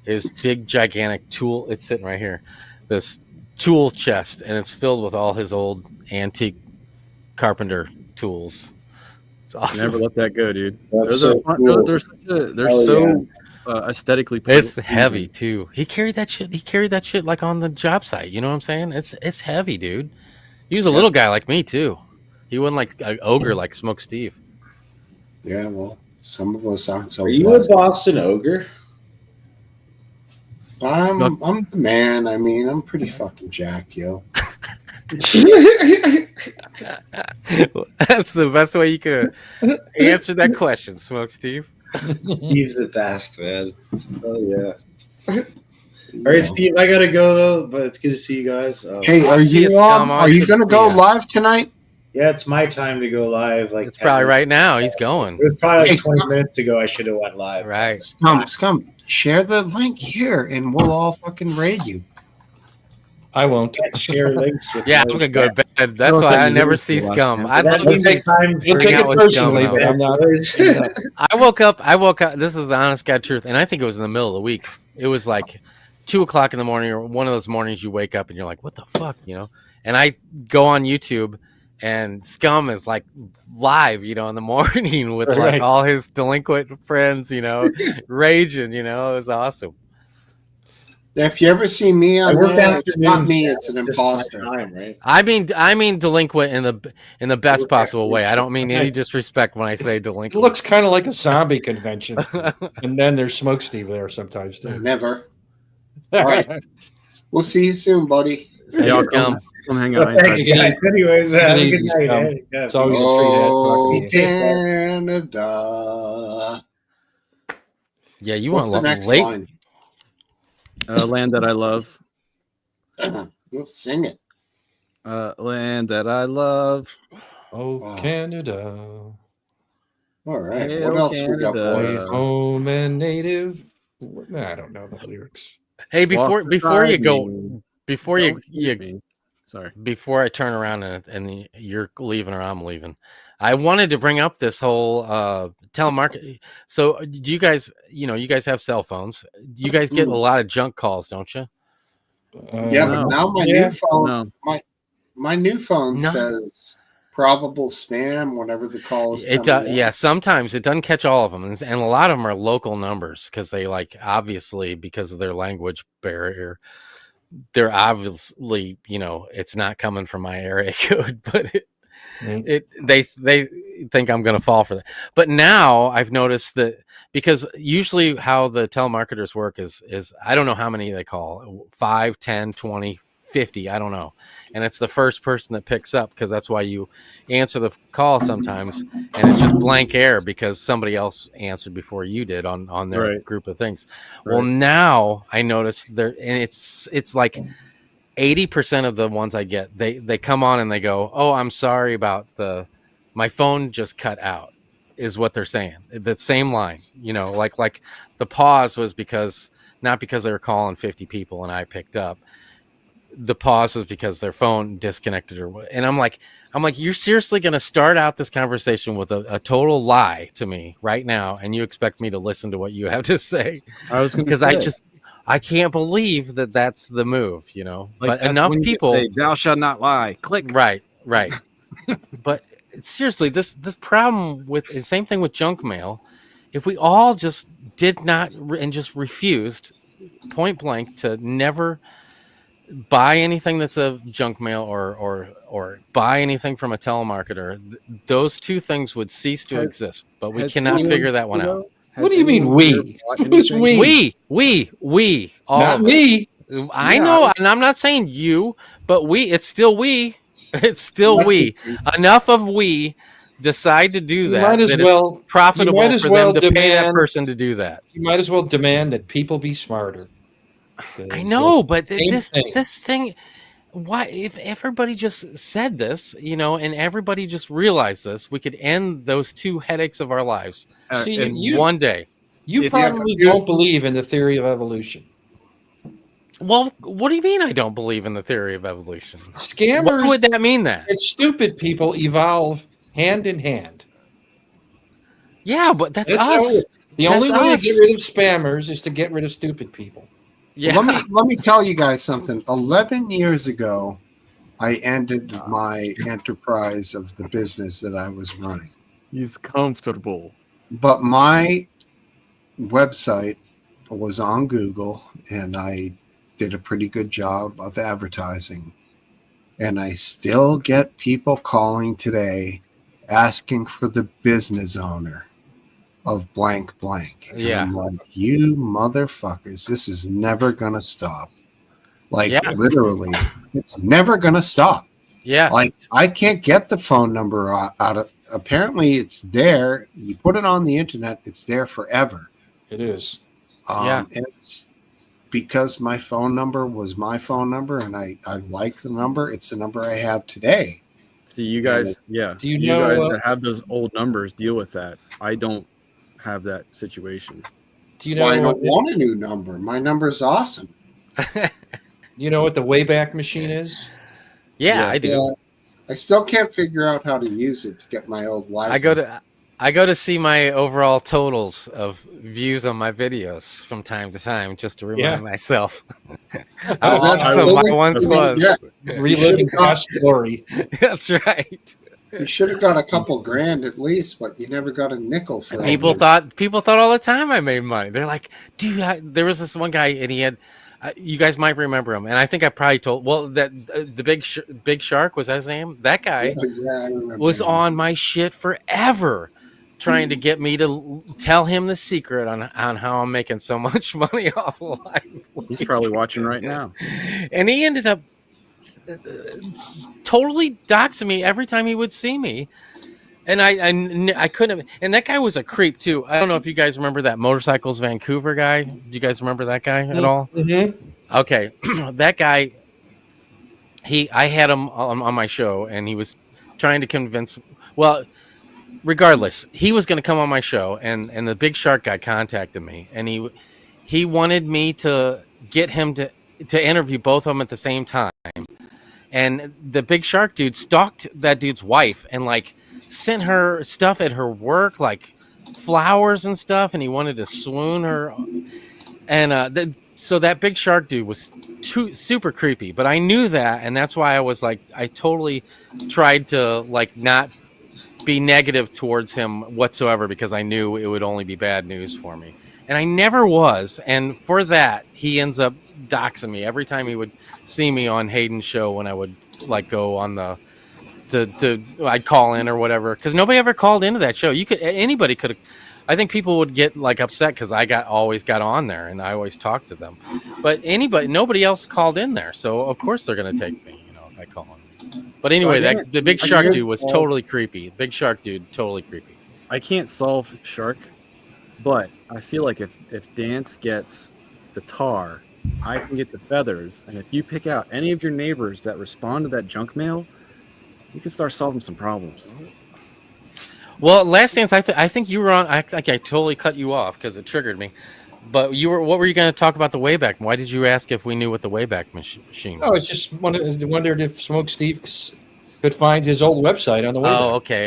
his big gigantic tool. It's sitting right here, this tool chest, and it's filled with all his old antique carpenter tools. It's awesome. Never let that go, dude. That's They're so aesthetically pleasing. It's heavy too. He carried that shit like on the job site. You know what I'm saying? It's heavy, dude. He was a little guy like me too. He wasn't like an ogre like Smoke Steve. Yeah, well, some of us aren't so. Are you a Boston ogre? I'm the man. I mean, I'm pretty fucking jacked, yo. That's the best way you could answer that question, Smoke Steve. Steve's the best, man. Oh yeah. All right, Steve, I gotta go though, but it's good to see you guys. Hey, are you gonna go live tonight? Yeah, it's my time to go live. Like It's probably right now. He's going. It was probably like 20 minutes ago. I should have went live. Right. Scum, share the link here, and we'll all fucking raid you. I won't. Share links. With Yeah, I'm gonna go to bed. That's why I never see Scum. I'd love to see You'll take it personally, but I'm not. I woke up. This is the honest God truth, and I think it was in the middle of the week. It was like 2:00 in the morning, or one of those mornings you wake up and you're like, "What the fuck," And I go on YouTube, and Scum is like live, in the morning with like all his delinquent friends, raging. It was awesome. If you ever see me on there, it's not me; it's an imposter. Right? I mean delinquent in the best possible way. I don't mean any disrespect when I say It delinquent. looks kind of like a zombie convention, and then there's Smoke Steve there sometimes too. Never. All right, we'll see you soon, buddy. Hey, y'all come hang out. Thanks, guys. Anyways, have a good night. Eh? Yeah. It's always Oh, a treat. Canada. Yeah, you What's the want next late? line? Land that I love. You'll sing it. Land that I love. Oh, Wow. Canada. All right. Hail What else we got, Canada. boys? Home and native. I don't know the lyrics. Hey, Walk before you beside go, me. before Don't you leave me. Sorry. before I turn around and you're leaving or I'm leaving, I wanted to bring up this whole telemarketing. So do you guys, you guys have cell phones. You guys get a lot of junk calls, don't you? Yeah, but now my new phone, No. my new phone No. says probable spam, whatever the call is. It coming in. yeah, sometimes it doesn't catch all of them, and a lot of them are local numbers because they obviously because of their language barrier, they're obviously it's not coming from my area code, but they think I'm going to fall for that. But now I've noticed that because usually how the telemarketers work is I don't know how many they call, 5, 10, 20, 50, I don't know. And it's the first person that picks up because that's why you answer the call sometimes and it's just blank air because somebody else answered before you did on their group of things. Well, now I notice and it's like 80% of the ones I get, they come on and they go, "Oh, I'm sorry about my phone just cut out," is what they're saying. The same line, like the pause was not because they were calling 50 people and I picked up. The pause is because their phone disconnected or what. And I'm like, you're seriously going to start out this conversation with a total lie to me right now, and you expect me to listen to what you have to say? I was going to because say. I can't believe that's the move, Like, but that's enough when you people say, "Thou shalt not lie." Click. Right. But seriously, this problem with the same thing with junk mail. If we all just did not and just refused point blank to never buy anything that's a junk mail or buy anything from a telemarketer, those two things would cease to exist. But we cannot figure that one out. What do you mean we? Who's we? We. All Not of us. me. I know, and I'm not saying you, but we. It's still we. It's still we. Enough of we decide to do that. might as that well- it's profitable you might as for well them to pay that demand- person to do that. You might as well demand that people be smarter. I know, but Same this thing. thing, why if everybody just said this, and everybody just realized this, we could end those 2 headaches of our lives See, in you- one day. You probably don't believe in the theory of evolution. Well, what do you mean I don't believe in the theory of evolution? Scammers. What would that mean then? And stupid people evolve hand in hand. Yeah, but that's how us. it- The only That's way us. to get rid of spammers is to get rid of stupid people. Yeah. Let me tell you guys something. 11 years ago, I ended my enterprise of the business that I was running. He's comfortable. But my website was on Google, and I did a pretty good job of advertising. And I still get people calling today asking for the business owner of blank blank. And Yeah. I'm like, you motherfuckers, this is never gonna stop. Like, Yeah. literally, it's never gonna stop. Yeah. Like, I can't get the phone number out of. Apparently, it's there. You put it on the internet, it's there forever. It is. Yeah. And it's because my phone number was my phone number, and I like the number. It's the number I have today. See, you guys, yeah. Do you you know, guys that have those old numbers deal with that. I don't have that situation. Do you know? Well, I don't what, want a new number. My number is awesome. you know what the Wayback Machine is? Yeah, I do. Yeah. I still can't figure out how to use it to get my old live. I go to see my overall totals of views on my videos from time to time just to remind myself how awesome I once was. Yeah. Reliving past glory. That's right. You should have got a couple grand at least, but you never got a nickel for it. People thought all the time I made money. They're like, dude, there was this one guy and he had. You guys might remember him, and I think I probably told. Well, that the big shark was that his name. That guy I remember was him. on my shit forever, trying to get me to tell him the secret on how I'm making so much money off of live. He's probably watching right now. And he ended up totally doxing me every time he would see me. And I couldn't. And that guy was a creep too. I don't know if you guys remember that Motorcycles Vancouver guy. Do you guys remember that guy at all? Mm-hmm. Okay, that guy. I had him on my show, and he was trying to convince. Well, regardless, he was going to come on my show, and the Big Shark guy contacted me, and he wanted me to get him to interview both of them at the same time. And the Big Shark dude stalked that dude's wife and sent her stuff at her work, like flowers and stuff, and he wanted to swoon her. And so that Big Shark dude was super creepy, but I knew that, and that's why I was like, I totally tried to not be negative towards him whatsoever, because I knew it would only be bad news for me, and I never was. And for that, he ends up doxing me every time he would see me on Hayden's show when I would go on the I'd call in or whatever, because nobody ever called into that show. Anybody could have. I think people would get upset because I always got on there and I always talked to them, but nobody else called in there, so of course they're gonna take me, if I call in. But anyway, the Big Shark dude was totally creepy. Big Shark dude, totally creepy. I can't solve Shark, but I feel like if Dance gets the tar, I can get the feathers, and if you pick out any of your neighbors that respond to that junk mail, you can start solving some problems. Well, Last Dance, I think you were on. I totally cut you off because it triggered me. But what were you going to talk about the Wayback? Why did you ask if we knew what the Wayback machine was? Oh, it's just wondered if Smoke Steve could find his old website on the Wayback. Oh, okay,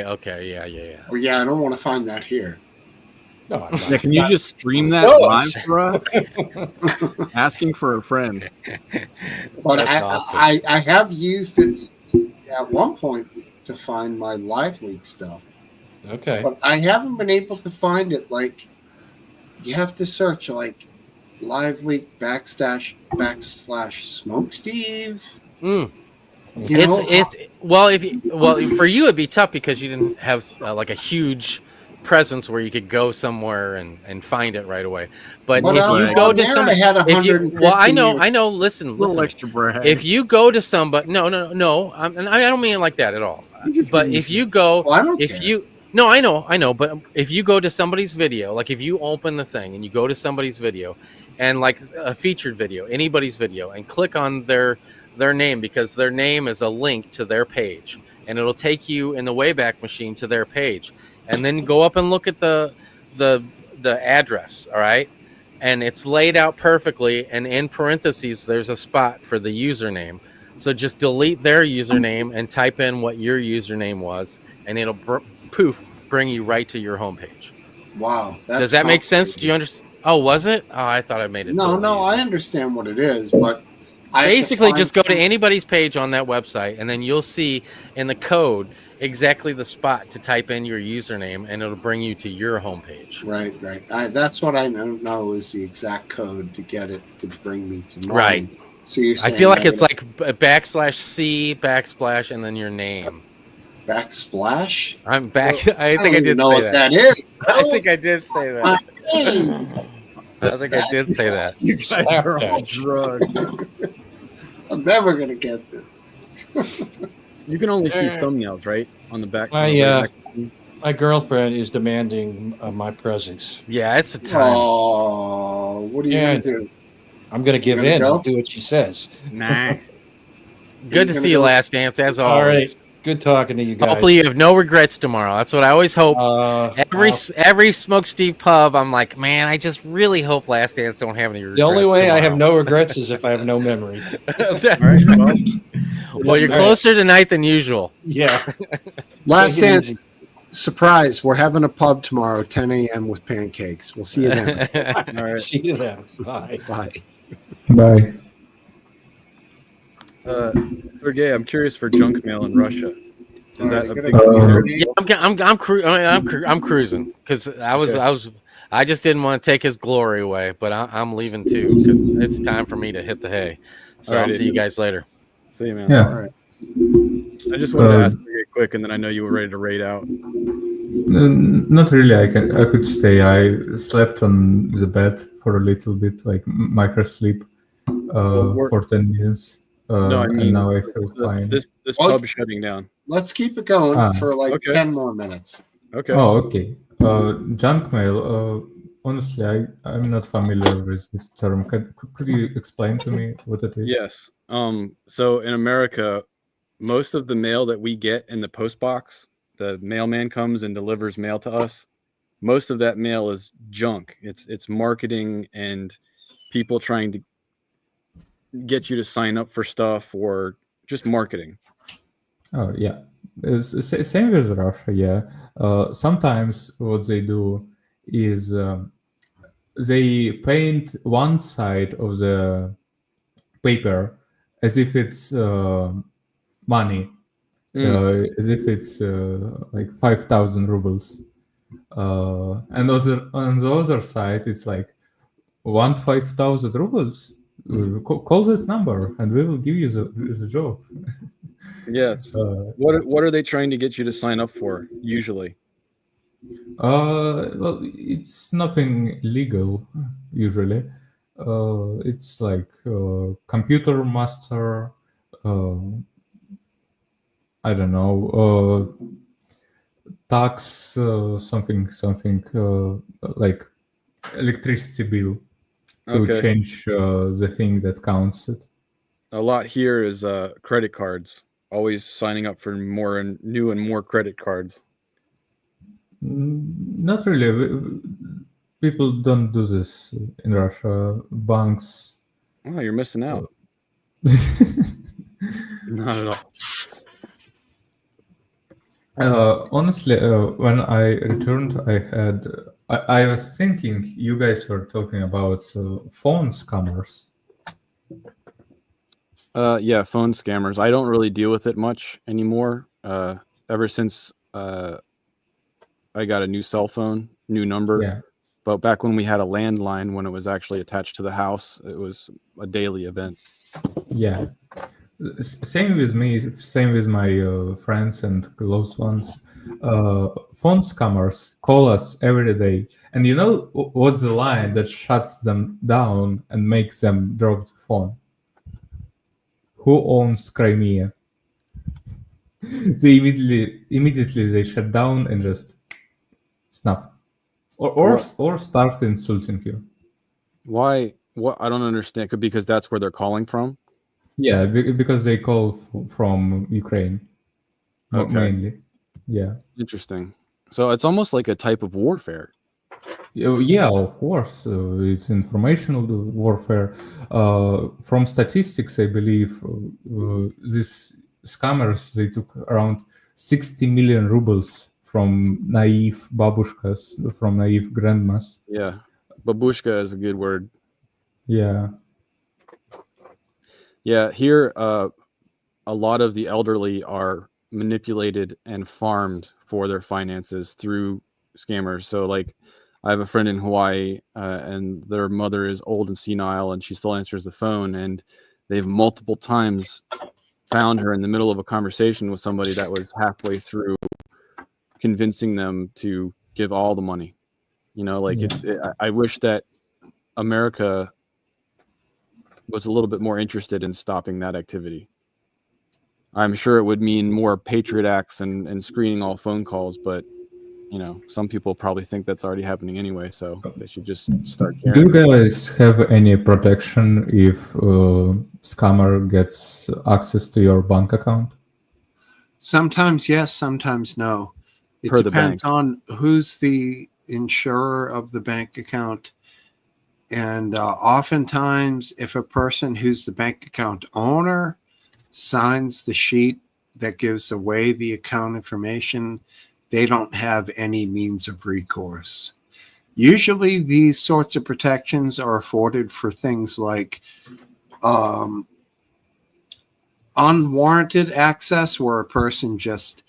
yeah. Oh, yeah, I don't want to find that here. No, yeah, can you just stream that live for us? Asking for a friend. But That's awesome. I have used it at one point to find my Live Leak stuff. Okay. But I haven't been able to find it. You have to search Live Leak / Smoke Steve. It's for you it'd be tough because you didn't have a huge presence where you could go somewhere and find it right away. But if you go to somebody, I know. Listen. Extra brag. If you go to somebody, no, and I don't mean it like that at all. But if you go, no, I know. But if you go to somebody's video, if you open the thing and you go to somebody's video, and a featured video, anybody's video, and click on their their name, because their name is a link to their page, and it'll take you in the Wayback Machine to their page, and then go up and look at the address. All right, and it's laid out perfectly, and in parentheses there's a spot for the username. So just delete their username and type in what your username was, and it'll bring you right to your homepage. Wow. Does that make sense? Do you understand? Oh, was it? Oh, I thought I made it. No, totally easy. I understand what it is, but I have to Basically, find just go to some- anybody's page on that website, and then you'll see in the code exactly the spot to type in your username, and it'll bring you to your homepage. Right. That's what I know is the exact code to get it to bring me to mine. Right. So you're I saying feel like that it's like /C / and then your name. backsplash? I'm back. So, I think don't I even did know say what that. that is. I think I did say that. My name. I think I did say that. You guys are on drugs. I'm never gonna get this. You can only see thumbnails, right? On the back. My girlfriend is demanding my presence. Yeah, it's a time. Oh, what are you gonna do? I'm gonna give gonna in go? and do what she says. Nice. Good to see you, Last Dance, as always. All right. Good talking to you guys. Hopefully you have no regrets tomorrow. That's what I always hope. Every Smoke Steve pub, I'm like, man, I just really hope Last Dance don't have any regrets. The only way I tomorrow. have no regrets is if I have no memory. Well, you're closer tonight than usual. Yeah. Last Take it dance. easy. Surprise! We're having a pub tomorrow, 10 a.m. with pancakes. We'll see you then. All right. See you then. Bye. Bye. Bye. Sergey, I'm curious for junk mail in Russia. Is that a big Yeah, I'm cruising because I just didn't want to take his glory away, but I'm leaving too because it's time for me to hit the hay. So I'll see you guys later. See you, man. Yeah. All right. I just wanted to ask Sergey quick, and then I know you were ready to raid out. Not really. I could stay. I slept on the bed for a little bit, like micro sleep, for 10 minutes. No, I mean, and now I feel fine. This Well, pub shutting down. Let's keep it going for like okay. 10 more minutes. Okay. Oh, okay. Junk mail. Honestly, I'm not familiar with this term. Could you explain to me what it is? Yes. So in America, most of the mail that we get in the post box, the mailman comes and delivers mail to us. Most of that mail is junk. It's marketing and people trying to get you to sign up for stuff or just marketing. Oh, yeah. It's the same with Russia, yeah. Sometimes what they do is they paint one side of the paper as if it's money, as if it's like 5,000 rubles. And on the other side, it's like, want 5,000 rubles? Call this number and we will give you the job. Yes. What are they trying to get you to sign up for usually? Well, it's nothing legal usually. It's like computer master. I don't know. Tax something like electricity bill to Okay. change the thing that counts it. A lot here is credit cards. Always signing up for more and new and more credit cards. Not really. People don't do this in Russia. Banks. Oh, you're missing out. Not at all. Honestly, when I returned, I was thinking you guys were talking about phone scammers. Yeah, phone scammers. I don't really deal with it much anymore. Ever since I got a new cell phone, new number. Yeah. But back when we had a landline, when it was actually attached to the house, it was a daily event. Yeah. Same with me, same with my friends and close ones. Phone scammers call us every day. And you know what's the line that shuts them down and makes them drop the phone? Who owns Crimea? They immediately they shut down and just snap. Or start insulting you. Why? What? I don't understand. Because that's where they're calling from. Yeah, because they call from Ukraine Okay. mainly. Yeah. Interesting. So it's almost like a type of warfare. Yeah, of course. It's informational warfare. From statistics, I believe these scammers, they took around 60 million rubles from naive babushkas, from naive grandmas. Yeah. Babushka is a good word. Yeah. Yeah, here a lot of the elderly are manipulated and farmed for their finances through scammers. So like I have a friend in Hawaii and their mother is old and senile and she still answers the phone, and they've multiple times found her in the middle of a conversation with somebody that was halfway through convincing them to give all the money. You know, like I wish that America was a little bit more interested in stopping that activity. I'm sure it would mean more Patriot Acts and screening all phone calls, but you know, some people probably think that's already happening anyway, so they should just start Do caring. you guys have any protection if scammer gets access to your bank account? Sometimes yes, sometimes no. It Per the depends bank. on who's the insurer of the bank account. And oftentimes, if a person who's the bank account owner signs the sheet that gives away the account information, they don't have any means of recourse. Usually, these sorts of protections are afforded for things like unwarranted access, where a person just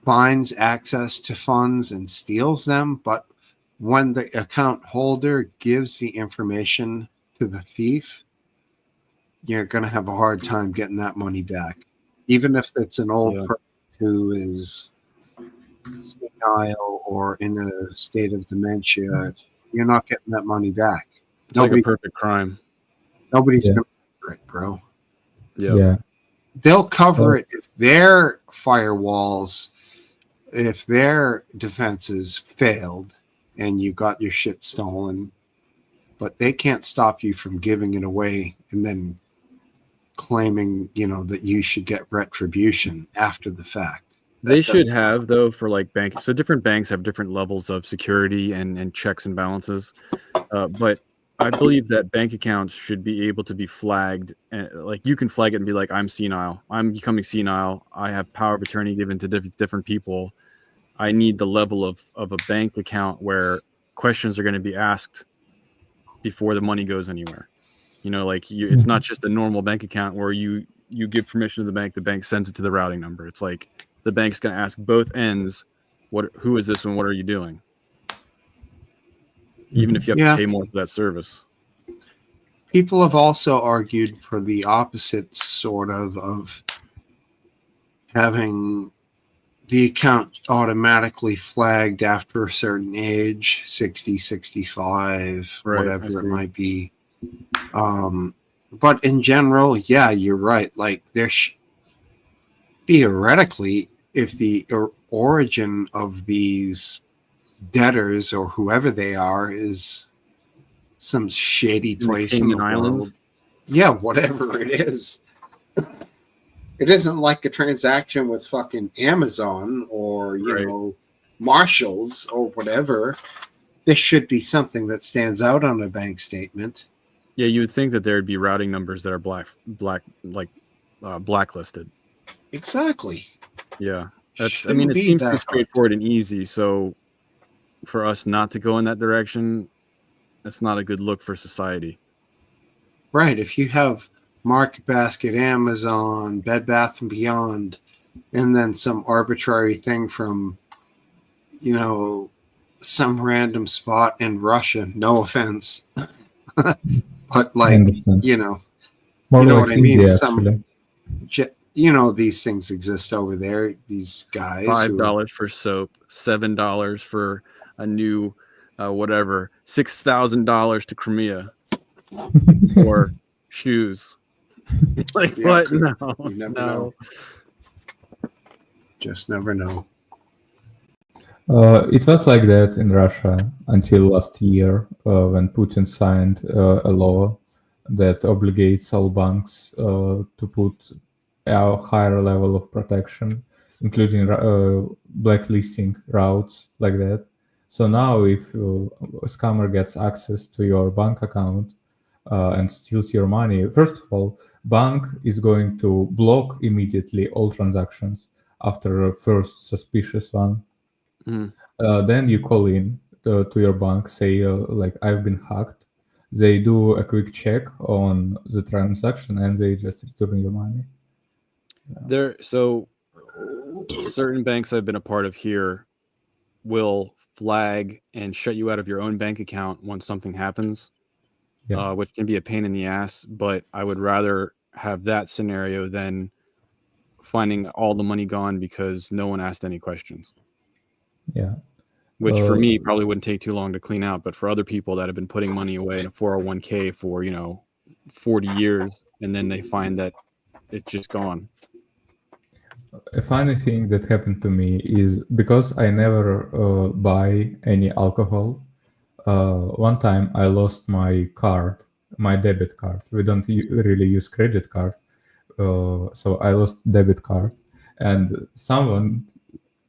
finds access to funds and steals them, but when the account holder gives the information to the thief, you're going to have a hard time getting that money back. Even if it's an old person who is senile or in a state of dementia, you're not getting that money back. It's like a perfect crime. Nobody's Yeah. going to cover it, bro. Yeah. They'll cover it if their firewalls, if their defenses failed and you got your shit stolen, but they can't stop you from giving it away and then claiming, you know, that you should get retribution after the fact. They should have, though, for like banks. So different banks have different levels of security and checks and balances. But I believe that bank accounts should be able to be flagged. Like you can flag it and be like, I'm senile. I'm becoming senile. I have power of attorney given to different people. I need the level of a bank account where questions are going to be asked before the money goes anywhere. You know, like it's not just a normal bank account where you give permission to the bank sends it to the routing number. It's like the bank's going to ask both ends, who is this and what are you doing? Even if you have to pay more for that service. People have also argued for the opposite sort of having the account automatically flagged after a certain age, 60, 65, Right, I whatever it see. might be. But in general, yeah, you're right. Like theoretically, if the origin of these debtors or whoever they are is some shady place in the Cayman Islands? world, yeah, whatever it is. It isn't like a transaction with fucking Amazon or, you know, Marshalls or whatever. This should be something that stands out on a bank statement. Yeah, you would think that there'd be routing numbers that are blacklisted. Exactly. Yeah, it Shouldn't be seems that too hard. straightforward and easy. So for us not to go in that direction, that's not a good look for society. Right. If you have Market Basket, Amazon, Bed Bath and Beyond, and then some arbitrary thing from, you know, some random spot in Russia, no offense. But like, understand. you know, More you know like what I mean? India, actually. You know, these things exist over there. These guys. $5 for soap, $7 for a new whatever, $6,000 to Crimea for shoes. It's like, Yeah, what? could- No, you never no. know. Just never know. It was like that in Russia until last year when Putin signed a law that obligates all banks to put a higher level of protection, including blacklisting routes like that. So now if a scammer gets access to your bank account and steals your money, first of all, bank is going to block immediately all transactions after a first suspicious one. Then you call in to your bank, say like, I've been hacked. They do a quick check on the transaction and they just return your money. So certain banks I've been a part of here will flag and shut you out of your own bank account once something happens, which can be a pain in the ass. But I would rather have that scenario than finding all the money gone because no one asked any questions. Yeah. Which for me probably wouldn't take too long to clean out, but for other people that have been putting money away in a 401k for 40 years, and then they find that it's just gone. A funny thing that happened to me is because I never buy any alcohol. One time I lost my card, my debit card. We don't really use credit card, so I lost debit card, and someone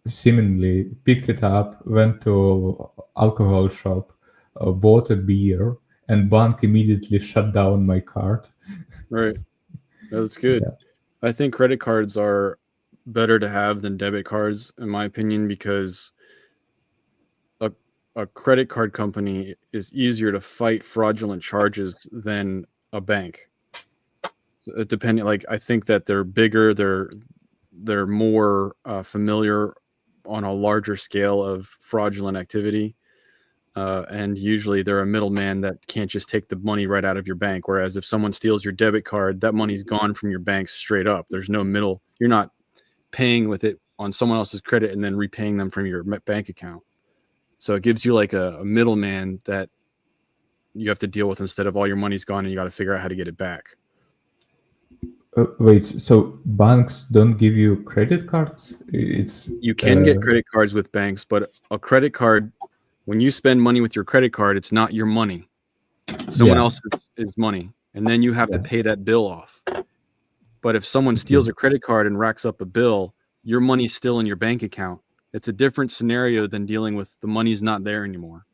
seemingly picked it up, went to alcohol shop, bought a beer, and bank immediately shut down my card. Right. That's good. Yeah. I think credit cards are better to have than debit cards, in my opinion, because a credit card company is easier to fight fraudulent charges than a bank. So depending, like, I think that they're bigger, they're more familiar on a larger scale of fraudulent activity, and usually they're a middleman that can't just take the money right out of your bank. Whereas if someone steals your debit card, that money's gone from your bank straight up. There's no middle. You're not paying with it on someone else's credit and then repaying them from your bank account. So it gives you like a middleman that you have to deal with instead of all your money's gone and you got to figure out how to get it back. Wait, so banks don't give you credit cards? You can get credit cards with banks, but a credit card, when you spend money with your credit card, it's not your money. Someone else's is money, and then you have to pay that bill off. But if someone steals a credit card and racks up a bill, your money's still in your bank account. It's a different scenario than dealing with the money's not there anymore.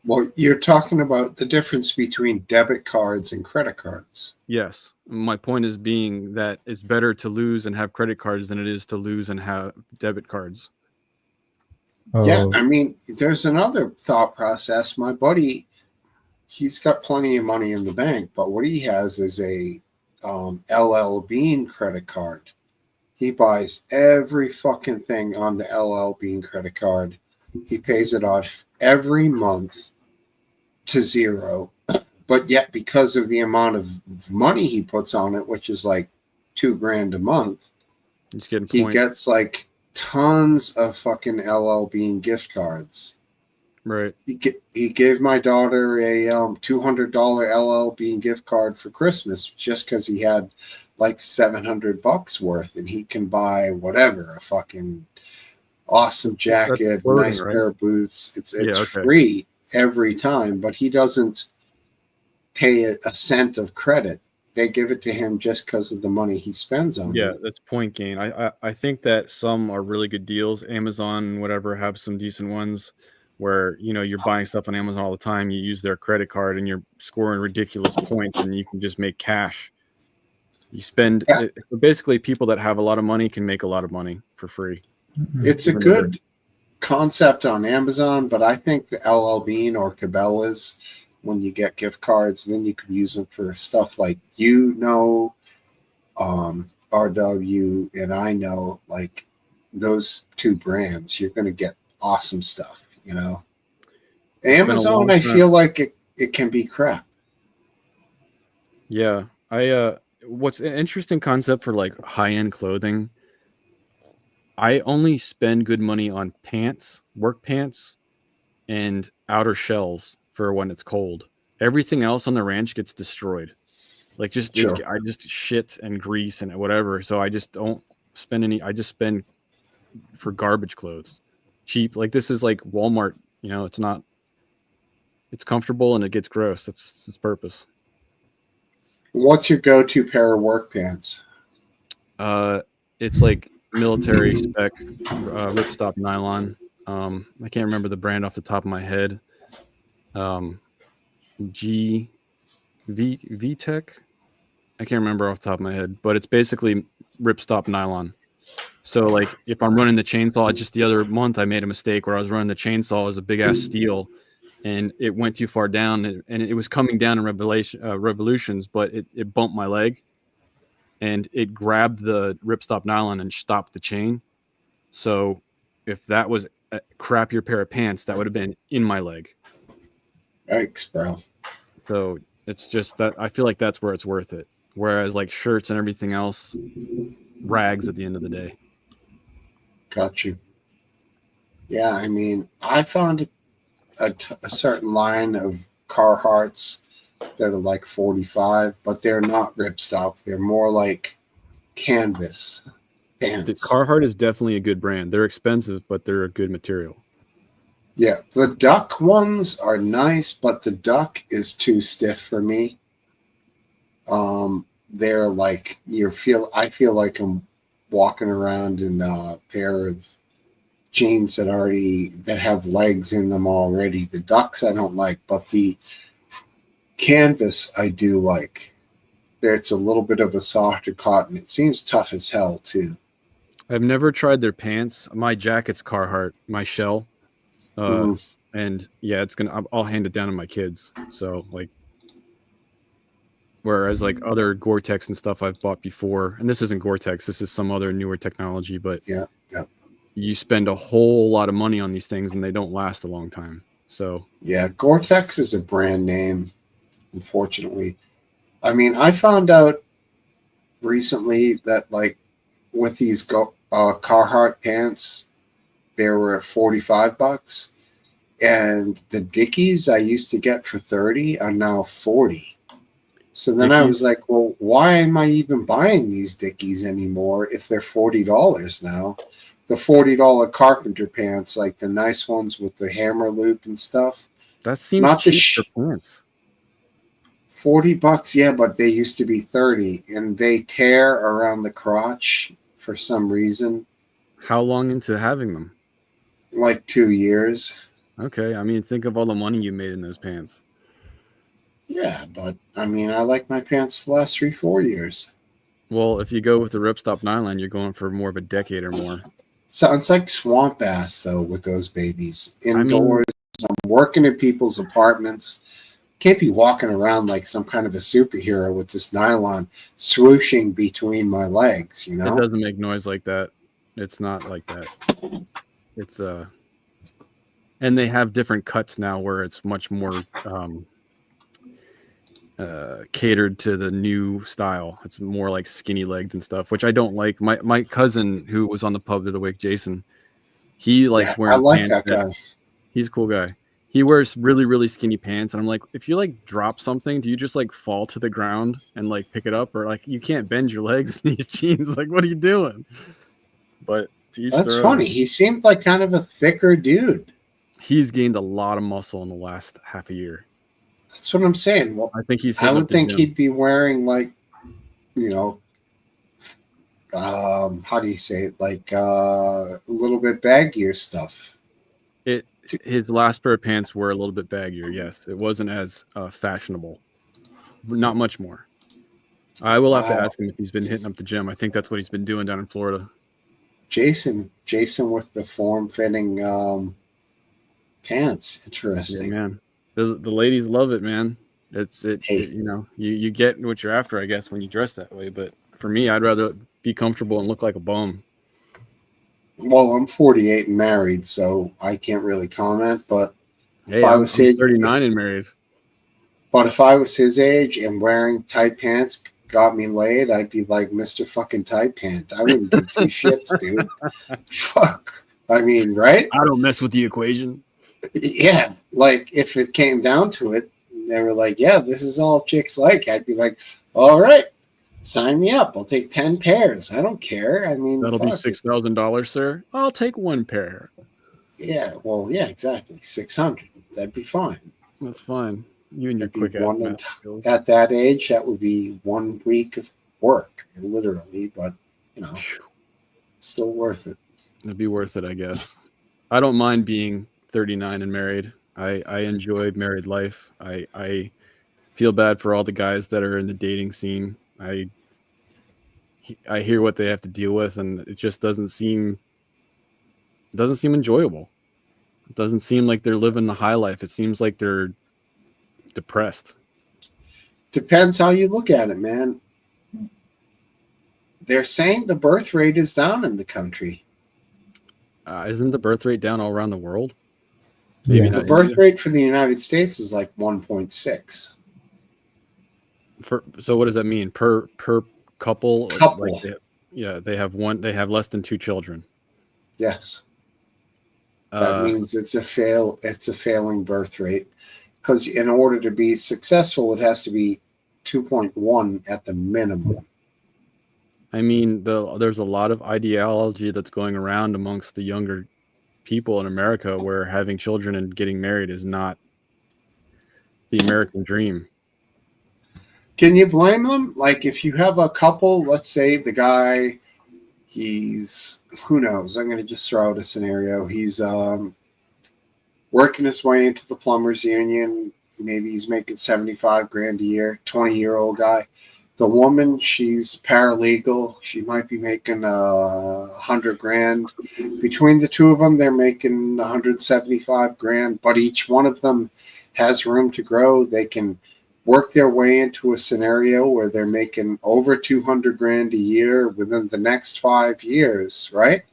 Well, you're talking about the difference between debit cards and credit cards. Yes. My point is being that it's better to lose and have credit cards than it is to lose and have debit cards. Yeah, I mean, there's another thought process. My buddy, he's got plenty of money in the bank, but what he has is a LL Bean credit card. He buys every fucking thing on the LL Bean credit card. He pays it off every month to zero. But yet, because of the amount of money he puts on it, which is like $2,000 a month, he gets like tons of fucking LL Bean gift cards. Right. He gave my daughter a $200 LL Bean gift card for Christmas just because he had like $700 worth, and he can buy whatever, a fucking awesome jacket, nice pair of boots. It's free every time, but he doesn't pay a cent of credit. They give it to him just because of the money he spends on it. Yeah, that's point gain. I think that some are really good deals. Amazon, whatever, have some decent ones where, you know, you're buying stuff on Amazon all the time. You use their credit card and you're scoring ridiculous points and you can just make cash. You spend basically, people that have a lot of money can make a lot of money for free. It's a good concept on Amazon, but I think the LL Bean or Cabela's, when you get gift cards, then you can use them for stuff like, RW, and I know, like those two brands, you're going to get awesome stuff, you know. Amazon, I feel like it can be crap. Yeah. What's an interesting concept for like high-end clothing, I only spend good money on pants, work pants, and outer shells for when it's cold. Everything else on the ranch gets destroyed. Like I just shit and grease and whatever. So I just don't spend any. I just spend for garbage clothes, cheap. Like this is like Walmart. You know, it's not. It's comfortable and it gets gross. That's its purpose. What's your go-to pair of work pants? It's like military spec ripstop nylon. I can't remember the brand off the top of my head. VTech. I can't remember off the top of my head, but it's basically ripstop nylon. So like if I'm running the chainsaw, just the other month I made a mistake where I was running the chainsaw as a big ass steel, and it went too far down, and it was coming down in revolutions, but it bumped my leg, and it grabbed the ripstop nylon and stopped the chain. So if that was a crappier pair of pants, that would have been in my leg. Yikes, bro. So it's just that I feel like that's where it's worth it. Whereas like shirts and everything else, rags at the end of the day. Got you. Yeah, I mean, I found a certain line of Carhartts that are like 45, but they're not ripstop. They're more like canvas pants. The Carhartt is definitely a good brand. They're expensive, but they're a good material. Yeah, the duck ones are nice, but the duck is too stiff for me. They're like I feel like I'm walking around in a pair of jeans that have legs in them already. The ducks I don't like, but the canvas I do like. It's a little bit of a softer cotton. It seems tough as hell too. I've never tried their pants. My jacket's Carhartt, my shell. And yeah, I'll hand it down to my kids. So like, whereas like other Gore-Tex and stuff I've bought before, and this isn't Gore-Tex, this is some other newer technology, but yeah, you spend a whole lot of money on these things and they don't last a long time. So yeah, Gore-Tex is a brand name, unfortunately. I mean, I found out recently that like with these Carhartt pants, they were $45, and the Dickies I used to get for 30 are now 40. So then I was like, well, why am I even buying these Dickies anymore if they're $40 now? The $40 carpenter pants, like the nice ones with the hammer loop and stuff. That seems not cheap for pants. $40, yeah, but they used to be 30, and they tear around the crotch for some reason. How long into having them? Like 2 years. Okay, I mean, think of all the money you made in those pants. Yeah, but I mean, I like my pants to last 3-4 years. Well, if you go with the ripstop nylon, you're going for more of a decade or more. Sounds like swamp ass though with those babies indoors. I'm working in people's apartments. Can't be walking around like some kind of a superhero with this nylon swooshing between my legs. You know, it doesn't make noise like that. It's not like that. It's and they have different cuts now where it's much more catered to the new style. It's more like skinny legged and stuff, which I don't like. My cousin who was on the pub the other week, Jason, he likes wearing. I like pants that guy. He's a cool guy. He wears really, really skinny pants, and I'm like, if you like drop something, do you just like fall to the ground and like pick it up, or like you can't bend your legs in these jeans? Like, what are you doing? But that's funny. He seemed like kind of a thicker dude. He's gained a lot of muscle in the last half a year. That's what I'm saying. Well, I think I would think he'd be wearing like, you know, how do you say it? Like a little bit baggier stuff. His last pair of pants were a little bit baggier. Yes, it wasn't as fashionable. Not much more. I will have to ask him if he's been hitting up the gym. I think that's what he's been doing down in Florida. Jason with the form-fitting pants. Interesting, yeah, man. The ladies love it, man. You know, you get what you're after, I guess, when you dress that way. But for me, I'd rather be comfortable and look like a bum. Well, I'm 48 and married, so I can't really comment. But hey, I'm 39 and married. But if I was his age and wearing tight pants got me laid, I'd be like Mr. fucking Tight Pant. I wouldn't give two shits, dude. Fuck. I mean, right? I don't mess with the equation. Yeah, like if it came down to it, they were like, yeah, this is all chicks like. I'd be like, all right, sign me up. I'll take 10 pairs. I don't care. I mean, that'll be $6,000, sir. I'll take one pair. Yeah, well, yeah, exactly. 600. That'd be fine. That's fine. You and your That'd be quick ass one math skills. at that age, that would be 1 week of work, literally. But you know, it's still worth it. It'd be worth it, I guess. I don't mind being 39 and married. I enjoy married life. I feel bad for all the guys that are in the dating scene. I hear what they have to deal with, and it just doesn't seem enjoyable. It doesn't seem like they're living the high life. It seems like they're depressed. Depends how you look at it, man. They're saying the birth rate is down in the country. Isn't the birth rate down all around the world? Yeah. The birth rate for the United States is like 1.6. So what does that mean per couple? Couple. Like they have one. They have less than 2 children. Yes. That means it's a failing birth rate, because in order to be successful, it has to be 2.1 at the minimum. I mean, there's a lot of ideology that's going around amongst the younger people in America where having children and getting married is not the American dream. Can you blame them? Like, if you have a couple, let's say the guy, he's, who knows? I'm going to just throw out a scenario. He's working his way into the plumbers union. Maybe he's making 75 grand a year, 20-year-old guy. The woman, she's paralegal. She might be making 100 grand. Between the two of them, they're making 175 grand, but each one of them has room to grow. They can work their way into a scenario where they're making over 200 grand a year within the next 5 years, right?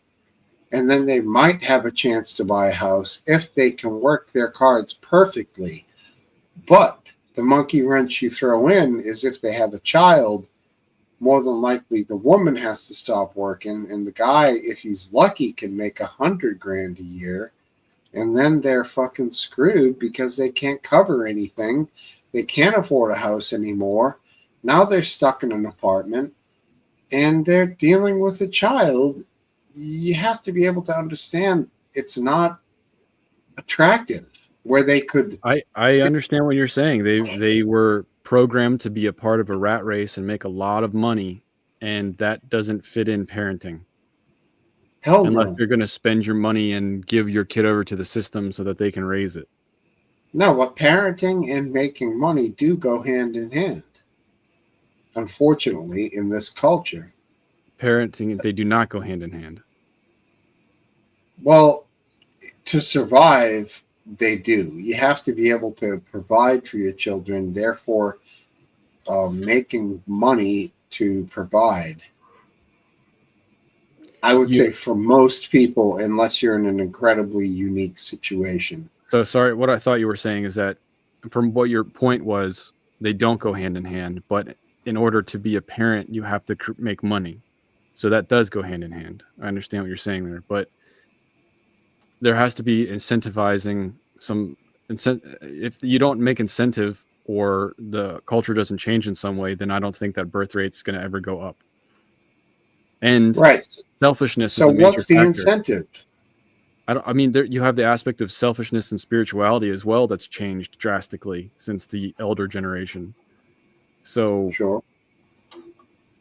And then they might have a chance to buy a house if they can work their cards perfectly. But the monkey wrench you throw in is if they have a child, more than likely the woman has to stop working, and the guy, if he's lucky, can make 100 grand a year, and then they're fucking screwed because they can't cover anything. They can't afford a house anymore. Now they're stuck in an apartment, and they're dealing with a child. You have to be able to understand it's not attractive. Where they could, I understand what you're saying. They were programmed to be a part of a rat race and make a lot of money, and that doesn't fit in parenting. Hell unless no. you're going to spend your money and give your kid over to the system so that they can raise it. No, but parenting and making money do go hand in hand. Unfortunately, in this culture, Parenting, they do not go hand in hand. well, to survive, they do. You have to be able to provide for your children, therefore making money to provide. I would say for most people, unless you're in an incredibly unique situation. So sorry, what I thought you were saying is that from what your point was, they don't go hand in hand, but in order to be a parent, you have to make money. So that does go hand in hand. I understand what you're saying there, but there has to be incentivizing some if you don't make incentive or the culture doesn't change in some way, then I don't think that birth rate's going to ever go up. And right, selfishness. So is a major what's the factor. incentive? I mean, there, you have the aspect of selfishness and spirituality as well that's changed drastically since the elder generation. So sure.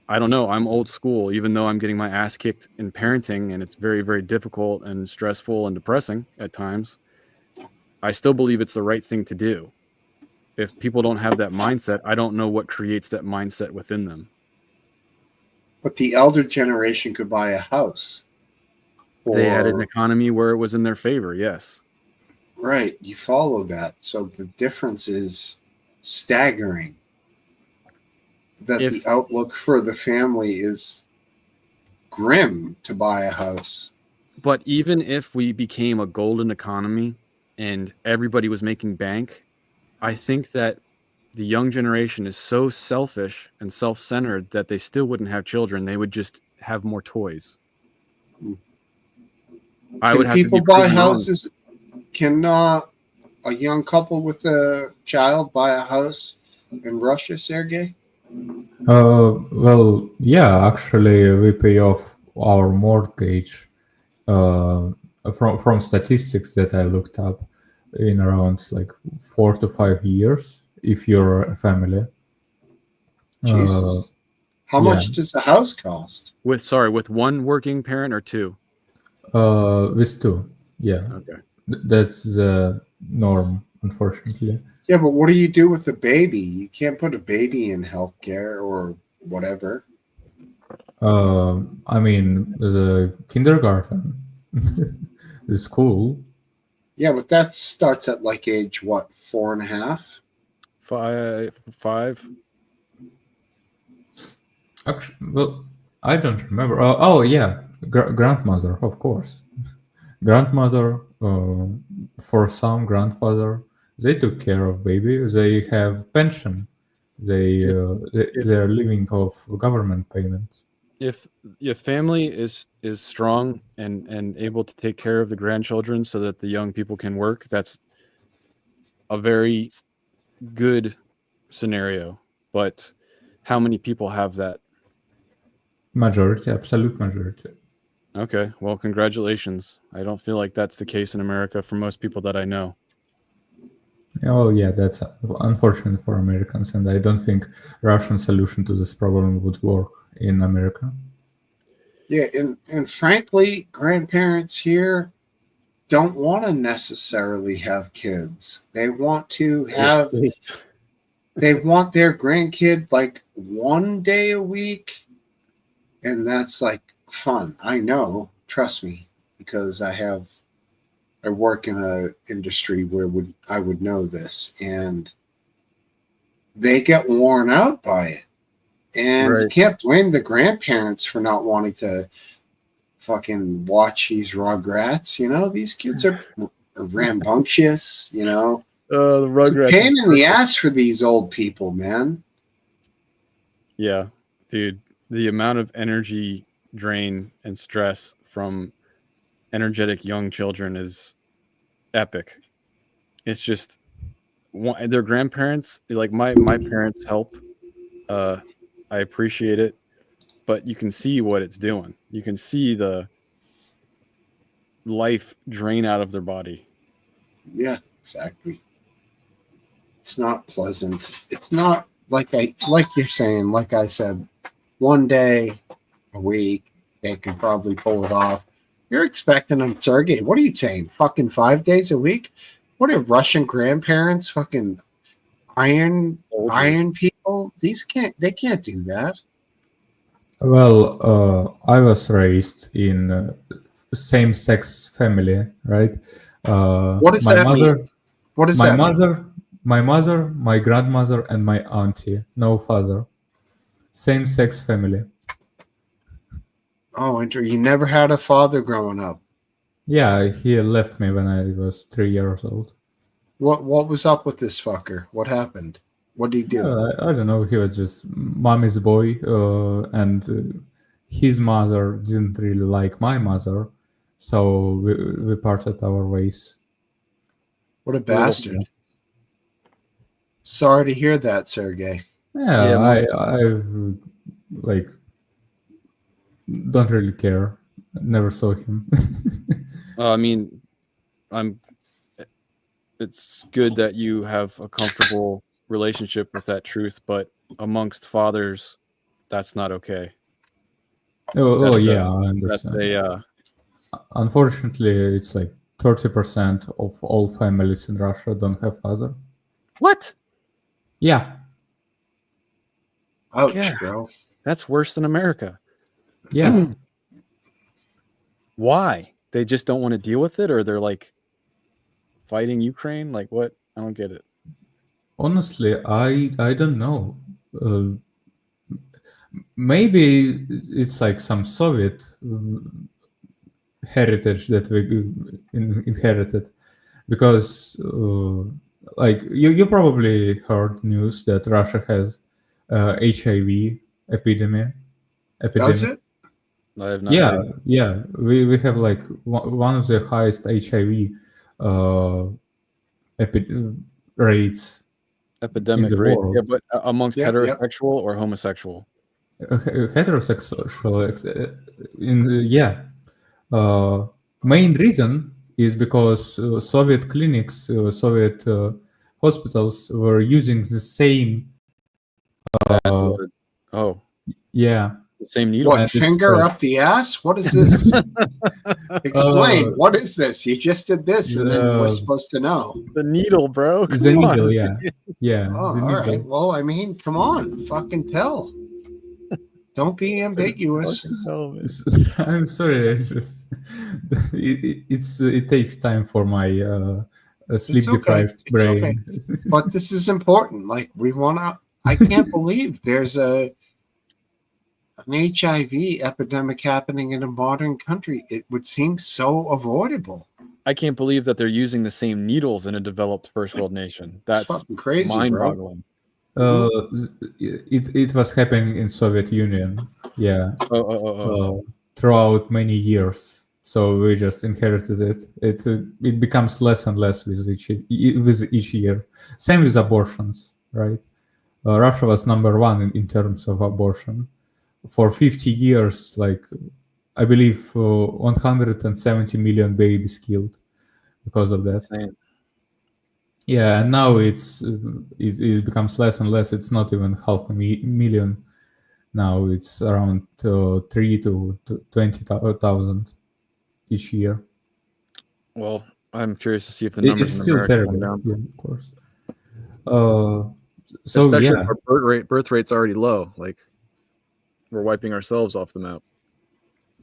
I don't know. I'm old school, even though I'm getting my ass kicked in parenting, and it's very, very difficult and stressful and depressing at times. I still believe it's the right thing to do. If people don't have that mindset, I don't know what creates that mindset within them. But the elder generation could buy a house. They had an economy where it was in their favor, yes. Right, you follow that. So the difference is staggering. That the outlook for the family is grim to buy a house. But even if we became a golden economy and everybody was making bank, I think that the young generation is so selfish and self-centered that they still wouldn't have children. They would just have more toys. I would have people to be buy proven wrong. houses? Can a young couple with a child buy a house in Russia, Sergey? Well, yeah, actually, we pay off our mortgage from statistics that I looked up in around like 4 to 5 years. if you're a family. Jesus. How yeah. much does the house cost? With one working parent or two? With two. Yeah. Okay. That's the norm, unfortunately. Yeah, but what do you do with the baby? You can't put a baby in healthcare or whatever. I mean, the kindergarten, the school. Yeah, but that starts at like age what, 4.5? 5. Actually, well, I don't remember. Oh yeah, grandmother, of course. Grandmother, for some grandfather, they took care of baby. They have pension. They are living off government payments. If your family is strong and able to take care of the grandchildren so that the young people can work, that's a very good scenario. But how many people have that? Majority, absolute majority. Okay, well, congratulations. I don't feel like that's the case in America for most people that I know. Oh yeah, that's unfortunate for Americans, and I don't think Russian solution to this problem would work in America. Yeah, and frankly, grandparents here don't want to necessarily have kids. They want to have they want their grandkid like one day a week, and that's like fun. I know, trust me, because I work in a industry where I would know this, and they get worn out by it. And you can't blame the grandparents for not wanting to fucking watch these Rugrats. You know, these kids are rambunctious, you know. The Rugrats. It's a pain in the ass for these old people, man. Yeah, dude. The amount of energy drain and stress from energetic young children is epic. It's just their grandparents, like my parents help. I appreciate it, but you can see what it's doing. You can see the life drain out of their body. Yeah, exactly. It's not pleasant. It's not like you're saying, like I said, one day a week, they can probably pull it off. You're expecting them, Sergey. What are you saying? Fucking 5 days a week? What are Russian grandparents? Fucking iron people? They can't do that. Well, I was raised in a same-sex family, right? What does that mean? What does that mean? My mother, my grandmother, and my auntie. No father. Same-sex family. Oh, you never had a father growing up? Yeah, he left me when I was 3 years old. What was up with this fucker? What happened? What did he do? I don't know. He was just mommy's boy, and his mother didn't really like my mother, so we parted our ways. What a bastard! Sorry to hear that, Sergey. Yeah, I like don't really care. Never saw him. I mean, it's good that you have a comfortable relationship with that truth, but amongst fathers, that's not okay. Yeah, I understand. Unfortunately, it's like 30% of all families in Russia don't have father. What? Yeah. Ouch, bro. That's worse than America. Yeah. Why? They just don't want to deal with it, or they're like fighting Ukraine? Like what? I don't get it. Honestly, I don't know. Maybe it's like some Soviet heritage that we inherited, because like you probably heard news that Russia has HIV epidemic. Does it? I have not. Yeah. We have like one of the highest HIV rates. Epidemic in the rate. world. Yeah, but amongst heterosexual or homosexual? Heterosexual. Main reason is because Soviet clinics, Soviet hospitals were using the same. Oh, yeah. the same needle. What, finger up the ass? What is this? Explain. What is this? You just did this, and then we're supposed to know. The needle, bro. The needle, yeah. Yeah. Oh, the all needle. right. Well, I mean, come on, fucking tell. Don't be ambiguous. I'm sorry. It takes time for my sleep deprived brain. Okay. But this is important. Like, we want to. I can't believe there's an HIV epidemic happening in a modern country. It would seem so avoidable. I can't believe that they're using the same needles in a developed first world nation. That's fucking crazy, mind-boggling. It was happening in Soviet Union, yeah. Throughout many years. So we just inherited it. It becomes less and less with each year. Same with abortions, right? Russia was number one in terms of abortion. For 50 years, like I believe 170 million babies killed because of that. Yeah, and now it becomes less and less. It's not even half a million. Now it's around 3 to 20,000 each year. Well, I'm curious to see if the numbers It's in still America terrible, come down. yeah, of course. So especially yeah, if our birth rate's already low. Like we're wiping ourselves off the map.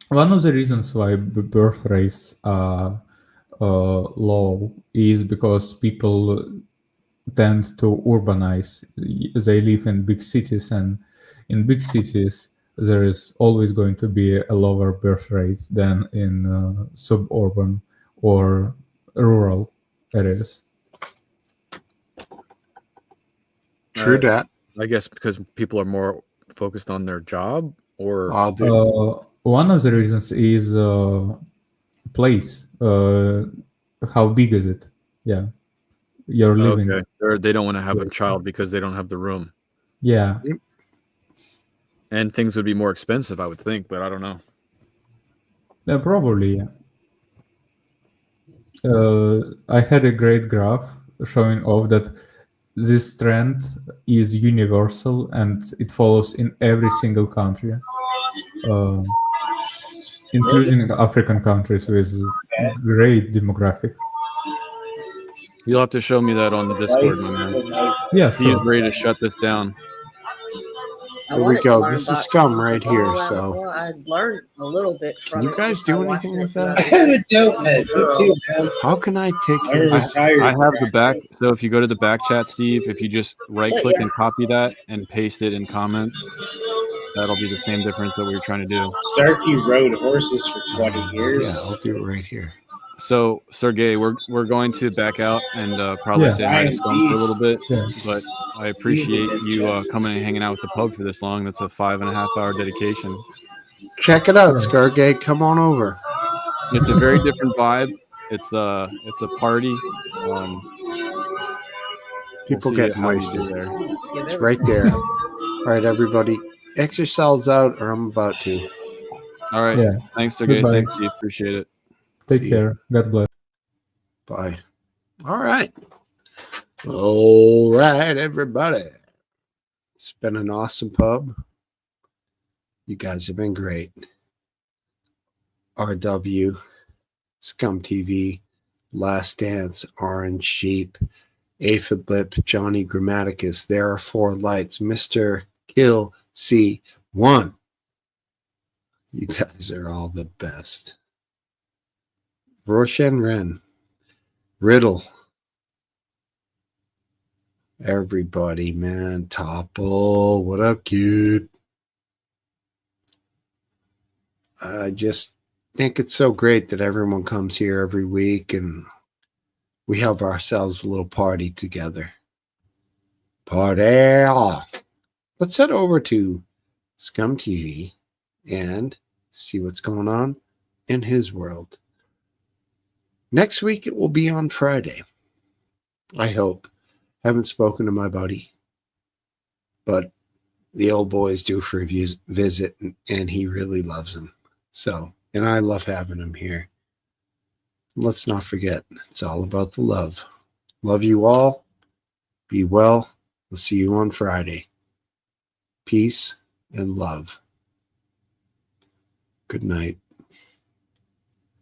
one of the reasons why birth rates are low is because people tend to urbanize. They live in big cities, and in big cities there is always going to be a lower birth rate than in suburban or rural areas. True that. I guess because people are more focused on their job, or one of the reasons is place. How big is it? Yeah, you're living. Okay. Or they don't want to have a child because they don't have the room. Yeah. And things would be more expensive, I would think, but I don't know. Yeah, probably. Yeah. I had a great graph showing off that this trend is universal and it follows in every single country, including African countries with great demographic. You'll have to show me that on the Discord, my man. Yeah, He's sure. ready to shut this down. Here we go. This is scum right here. So, I learned a little bit can from you guys do anything with that? a dope head too, man. How can I take care of I have the back. So if you go to the back chat, Steve, if you just right click and copy that and paste it in comments, that'll be the same difference that we were trying to do. Starkey rode horses for 20 years. Yeah, I'll do it right here. So Sergey, we're going to back out and probably say hi to Scum for a little bit, but I appreciate you coming and hanging out with the pub for this long. That's a 5.5 hour dedication. Check it out, Scargay. Come on over. It's a very different vibe. It's a party. People see get how we wasted. do there. It's right there. All right, everybody. X yourselves out, or I'm about to. All right. Yeah. Thanks, Sergey. Goodbye. Thanks, Steve. Appreciate it. Take care. God bless. Bye. All right. All right, everybody. It's been an awesome pub. You guys have been great. RW, Scum TV, Last Dance, Orange Sheep, Aphid Lip, Johnny Grammaticus, There Are Four Lights, Mr. Kill C1. You guys are all the best. Roshan Ren, Riddle, everybody, man. Topple, what up, kid? I just think it's so great that everyone comes here every week and we have ourselves a little party together. Party! Let's head over to Scum TV and see what's going on in his world. Next week, it will be on Friday. I hope. Haven't spoken to my buddy, but the old boy is due for a visit, and he really loves him. So, and I love having him here. Let's not forget, it's all about the love. Love you all. Be well. We'll see you on Friday. Peace and love. Good night.